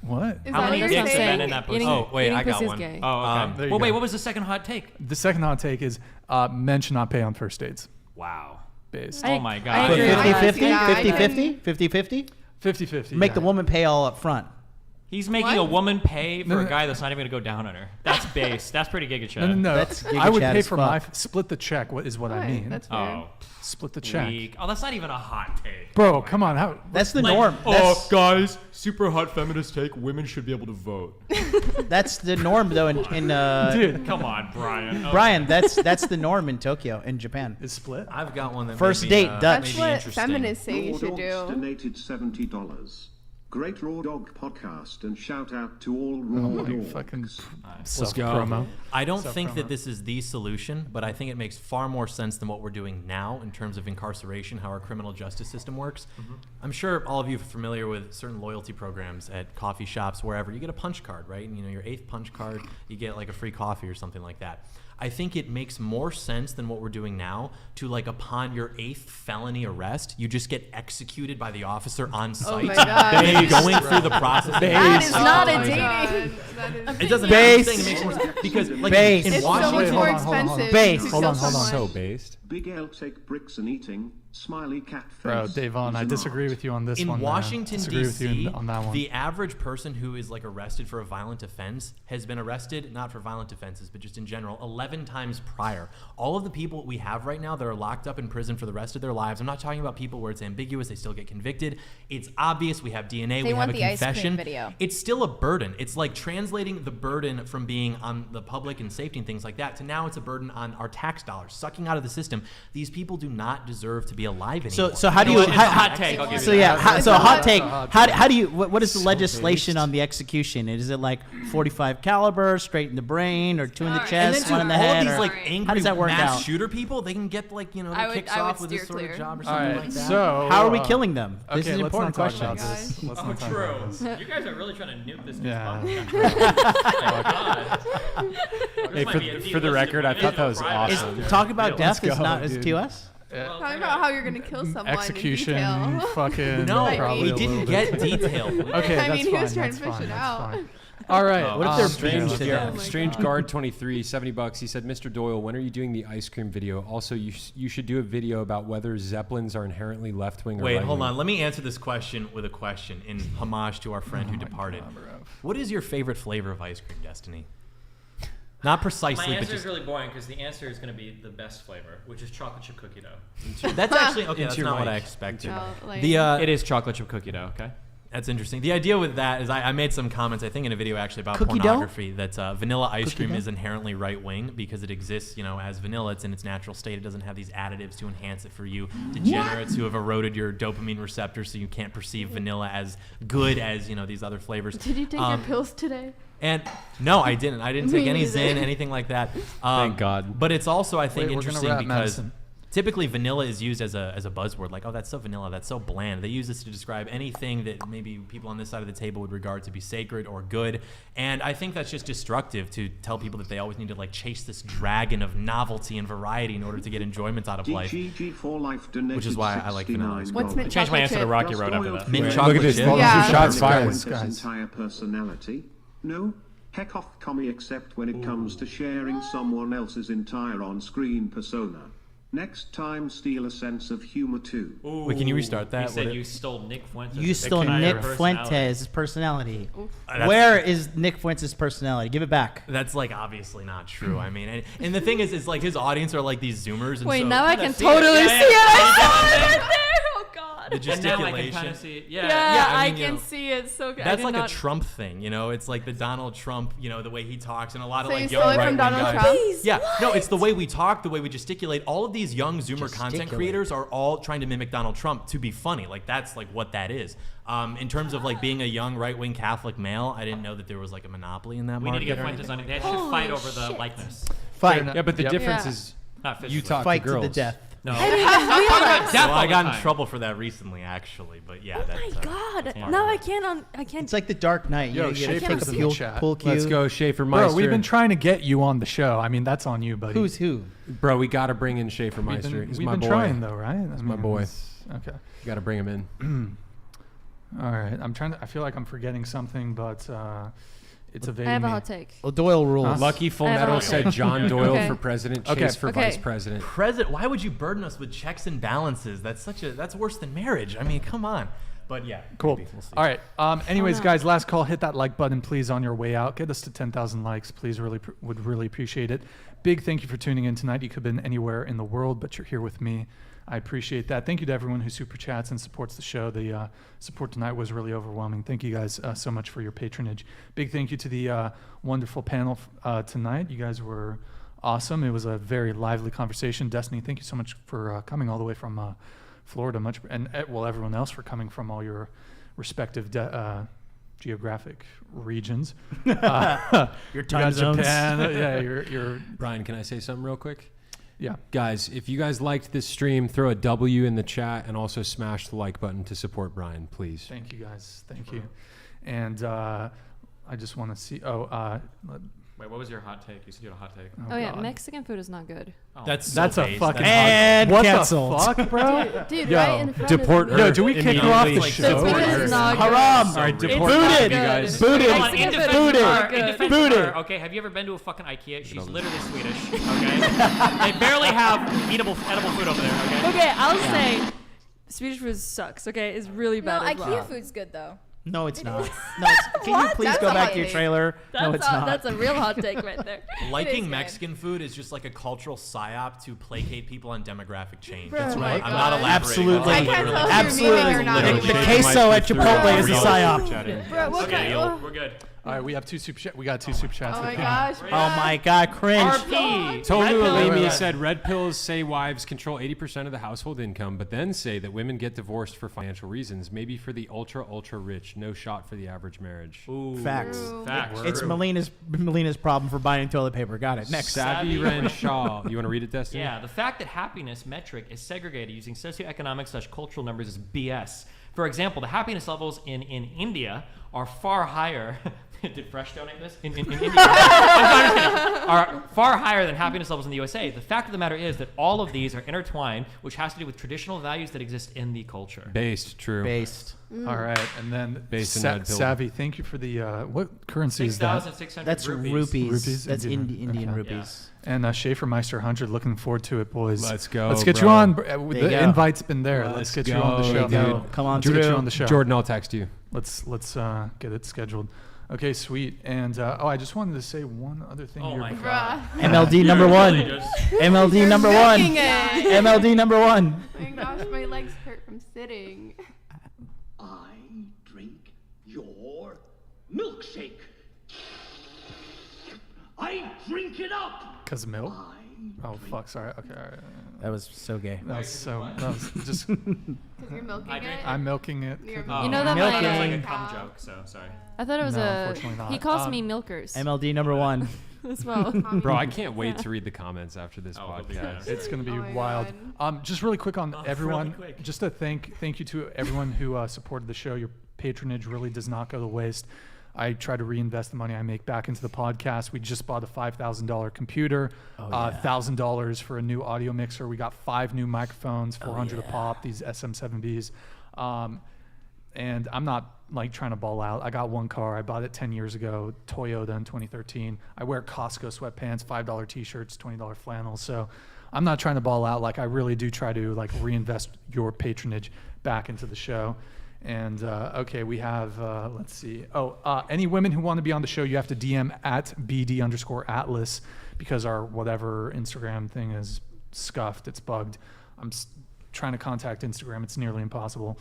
What? Is How that many what dicks you're have saying? been in that pussy? Eating- Oh, wait, eating I got pussy is one. gay. Oh, okay. There you Well, wait, go. what was the second hot take? The second hot take is men should not pay on first dates. Wow. Based. Oh my I God. agree. 50-50? 50-50? 50-50. Make the woman pay all up front. He's making a woman pay for No, a no. guy that's not even going to go down on her. That's base. That's pretty giga chat. No. That's Giga I would Chad pay as for fuck. split the check. What is what I Right, mean? that's fair. Oh. Split the check. Weak. Oh, that's not even a hot take. Bro, come on. How? That's the Like, norm. guys, super hot feminist take. Women should be able to vote. That's the norm, though. In Dude, Come on, Brian. Oh. Brian, that's the norm in Tokyo, in Japan. is split? I've got one that First may date, be, Dutch. That's may be what interesting. feminists say you Raw should Dogs do. donated $70. Great Raw Dog podcast and shout out to all Oh Raw my Dogs. fucking Let's self go. promo. I don't think Self-promo. that this is the solution, but I think it makes far more sense than what we're doing now in terms of incarceration, how our criminal justice system works. I'm sure all of you are familiar with certain loyalty programs at coffee shops, wherever. You get a punch card, right? And your 8th punch card, you get like a free coffee or something like that. I think it makes more sense than what we're doing now to, like, upon your 8th felony arrest, you just get executed by the officer on site. my God. And going through the process. That is not a dating. dating. It doesn't have to make more sense because, like, in It's Washington, so much more expensive. Hold on. So based. Big L take bricks and eating, smiley cat face. Bro, Davon, I disagree with you on this in one. Washington, disagree with D.C., you on that one. the average person who is, like, arrested for a violent offense has been arrested, not for violent offenses, but just in general, 11 times prior. All of the people we have right now that are locked up in prison for the rest of their lives, I'm not talking about people where it's ambiguous, they still get convicted. It's obvious, we have DNA, we have a confession. Video. It's still a burden. It's like translating the burden from being on the public and safety and things like that to now it's a burden on our tax dollars, sucking out of the system. These people do not deserve to be alive anymore. So how do you? It's a hot take. I'll give So you yeah, that. hot take. How do you? What is the legislation on the execution? Is it like 45 caliber, straight in the brain, or 2 in the chest, 1 in the head? All of these, or- like, angry how does that work mass out? shooter people, they can get, like, you know, their kicks off with this sort of job or All something right, like that. so How are we killing them? This Okay, is an let's important not talk question. about this. Let's not talk about this. You guys are really trying to nuke this. Hey, for the record, I thought that was awesome. Talk about death Let's is go, not is dude. TOS. Talking about how you're gonna kill someone. Execution, in detail. fucking. No, probably he a didn't little get bit. detailed. Okay, I that's mean, he fine. was trying That's to fish fine. it That's out. fine. All right. What if they're Strange, beaten to death? Strange Guard 23, $70. He said, Mr. Doyle, when are you doing the ice cream video? Also, you should do a video about whether Zeppelins are inherently left wing or Wait, right hold wing. on. Let me answer this question with a question in homage to our friend who departed. What is your favorite flavor of ice cream, Destiny? Not precisely, My but answer just is really boring because the answer is going to be the best flavor, which is chocolate chip cookie dough. that's actually okay. That's Into your not what I mic. expected. No, like- The It is chocolate chip cookie dough. Okay. That's interesting. The idea with that is I made some comments, I think, in a video actually about Cookie dough? pornography, that vanilla ice Cookie cream dough? is inherently right-wing because it exists, you know, as vanilla. It's in its natural state. It doesn't have these additives to enhance it for you degenerates who have eroded your dopamine receptors so you can't perceive vanilla as good as, you know, these other flavors. Did you take your pills today? And no, I didn't. I didn't Me take any neither. Zen, anything like that. Thank God. But it's also, I think, Wait, we're gonna interesting wrap because medicine. typically vanilla is used as a buzzword. Like, oh, that's so vanilla, that's so bland. They use this to describe anything that maybe people on this side of the table would regard to be sacred or good. And I think that's just destructive to tell people that they always need to, like, chase this dragon of novelty and variety in order to get enjoyment out of life. DGG for life donated Which is why I like vanilla. 69 What's mint Change my chocolate answer to chip? Rocky Road after that. Mint Look chocolate at this. chip. Well, Yeah. two shots Fuentes' fired. entire personality? No? Heck off commie except when it comes to sharing someone else's entire on-screen persona. Next time steal a sense of humor too. Wait, can you restart that? You said What you stole Nick Fuentes. You stole Nick Fuentes' personality. Where is Nick Fuentes' personality? Give it back. That's, like, obviously not true. I mean, and the thing is like his audience are like these Zoomers. And Wait, so now I can see totally it. see Yeah, it. yeah. I saw it right there. Oh God. the And now I gesticulation. can kind of see it. Yeah, Yeah, I I, mean, you can know, see it. So good. That's like a Trump thing, you know. It's like the Donald Trump, you know, the way he talks, and a lot of So like you young stole it right-wing from Donald guys. Trump? Yeah, no, it's the way we talk, the way we gesticulate. All of these young Zoomer content creators are all trying to mimic Donald Trump to be funny. Like, that's like what that is. In terms of like being a young right-wing Catholic male, I didn't know that there was like a monopoly in that We need market. to get or Fuentes anything. on it. They should fight over the likeness. Fight. Yeah, but the Yep. difference Yeah. is Not physically. you talk Fight to to girls. the death. No. I didn't even realize. Well, I got in trouble for that recently, actually. But yeah, Oh that's. my God! yeah. Now I can't. I can't. It's like the Dark Knight. Yo, You gotta Schaefer's take in a the chat. pool cue. Let's go, Schaefer Meister. Bro, we've been trying to get you on the show. I mean, that's on you, buddy. Who's who? Bro, we got to bring in Schaefer We've Meister. been, He's we've my been boy. trying though, right? He's my boy. Okay. Got to bring him in. All right. I'm trying to. I feel like I'm forgetting something, but it's evading I have a me. hot take. Well, Doyle rules. Huh? Lucky Full I have a Metal hot said take. John Doyle Okay. for president, Okay. Chase for Okay. vice president. Why would you burden us with checks and balances? That's worse than marriage. I mean, come on. But yeah, Cool. maybe. We'll see. All right. Anyways, no. guys, last call. Hit that like button, please, on your way out. Get us to 10,000 likes, please. Would really appreciate it. Big thank you for tuning in tonight. You could have been anywhere in the world, but you're here with me. I appreciate that. Thank you to everyone who super chats and supports the show. The support tonight was really overwhelming. Thank you guys so much for your patronage. Big thank you to the wonderful panel tonight. You guys were awesome. It was a very lively conversation. Destiny, thank you so much for coming all the way from Florida. And everyone else for coming from all your respective geographic regions. Your you time got zones. Japan. Yeah, you're Brian, can I say something real quick? yeah. Guys, if you guys liked this stream, throw a W in the chat and also smash the like button to support Brian, please. Thank you guys. Thank you. And I just want to see. Wait, what was your hot take? You said you had a hot take. Oh, yeah, Mexican food is not good. Oh. That's So a based. fucking And what canceled. the fuck, bro? Dude, Yo, right in front deport of her. me. Yo, do we kick her off the immediately. show? Food is not good. Haram. All right, So deport racist. both Booted. of you guys. Booted. Hold on, in defense of Booted. her, in defense of Booted. her, okay, have you ever been to a fucking IKEA? She's literally Swedish, okay? They barely have edible food over there, okay? Okay, I'll say Swedish food sucks, okay? It's really No, bad as IKEA well. food's good though. No, it's not. No, it's, can you please That's go a back hot to your take. trailer? No, it's not. That's a real hot take right there. Liking good. Mexican food is just like a cultural psyop to placate people on demographic change. Bro, That's oh my right. I'm not God. elaborating. Absolutely. I can't tell if Absolutely. you're moving or not. The anymore. queso at Chipotle is a psyop. Bro, what Okay, kind we're good. All right, we have two super chats. We got two super chats. Oh my that came in. gosh. Oh my God, cringe. RP. Tolu Red pill. Alimi Wait. said red pills say wives control 80% of the household income, but then say that women get divorced for financial reasons, maybe for the ultra rich. No shot for the average marriage. Ooh. Facts. Facts. It's Melina's problem for buying toilet paper. Got it. Next. Savvy Renshaw. You want to read it, Destiny? Yeah, the fact that happiness metric is segregated using socioeconomic/cultural numbers is BS. For example, the happiness levels in India are far higher. Did Fresh donate this? In India. I'm kidding. Are far higher than happiness levels in the USA. The fact of the matter is that all of these are intertwined, which has to do with traditional values that exist in the culture. Based, true. Based. All right, and then Based in red pill. Savvy, thank you for the what currency is that? 6,600 That's rupees. rupees. That's Indian. Indian Okay. rupees. And Schaefermeister 100, looking forward to it, boys. Let's go, Let's get bro. you on. There you The go. invite's been there. Let's get you on the show. There you go. Come on, Let's get you Drew. on the show. Jordan, I'll text you. Let's get it scheduled. Okay, sweet. And I just wanted to say one other thing. Oh here my before- God. MLD number one. Really just- MLD number one. milking it. MLD number one. Oh my gosh, my legs hurt from sitting. I drink your milkshake. I drink it up. Cause milk. Oh fuck! Sorry. Okay. All right. That was so gay. That was just. Because you're milking it. I'm milking it. You're Oh, You know that milking. my- It's like a cum joke, so sorry. I thought it was No, a. unfortunately not. He calls Um, me milkers MLD number one. as well. Bro, I can't wait to read the comments after this Oh, it'll be podcast. good. It's gonna be Oh my wild. God. Just really quick on Oh, everyone. really quick. Just a thank you to everyone who supported the show. Your patronage really does not go to waste. I try to reinvest the money I make back into the podcast. We just bought a $5,000 computer, $1,000 for a new audio mixer. We got 5 new microphones, 400 a pop. These SM7Bs. And I'm not like trying to ball out. I got one car. I bought it 10 years ago, Toyota in 2013. I wear Costco sweatpants, $5 t-shirts, $20 flannels. So I'm not trying to ball out. Like I really do try to like reinvest your patronage back into the show. And okay, we have, let's see. Any women who want to be on the show, you have to DM at BD_Atlas because our whatever Instagram thing is scuffed. It's bugged. I'm trying to contact Instagram. It's nearly impossible.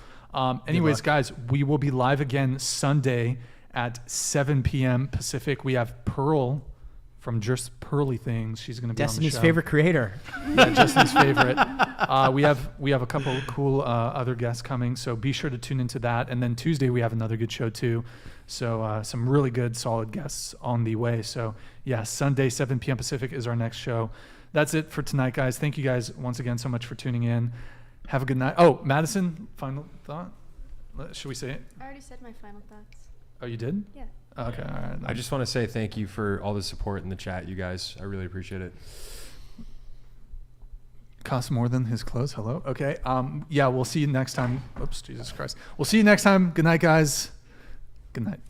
Anyways, guys, we will be live again Sunday at 7 p.m. Pacific. We have Pearl from Just Pearly Things. She's going to be Destiny's on the show. favorite creator. Yeah, Justin's favorite. We have a couple cool other guests coming, so be sure to tune into that. And then Tuesday we have another good show too. So some really good, solid guests on the way. So yeah, Sunday 7 p.m. Pacific is our next show. That's it for tonight, guys. Thank you guys once again so much for tuning in. Have a good night. Oh, Madison, final thought? Should we say it? I already said my final thoughts. Oh, you did? Yeah. Okay, all right. I just want to say thank you for all the support in the chat, you guys. I really appreciate it. Costs more than his clothes. Hello. Okay. Yeah, we'll see you next time. Oops, Jesus Christ. We'll see you next time. Good night, guys. Good night.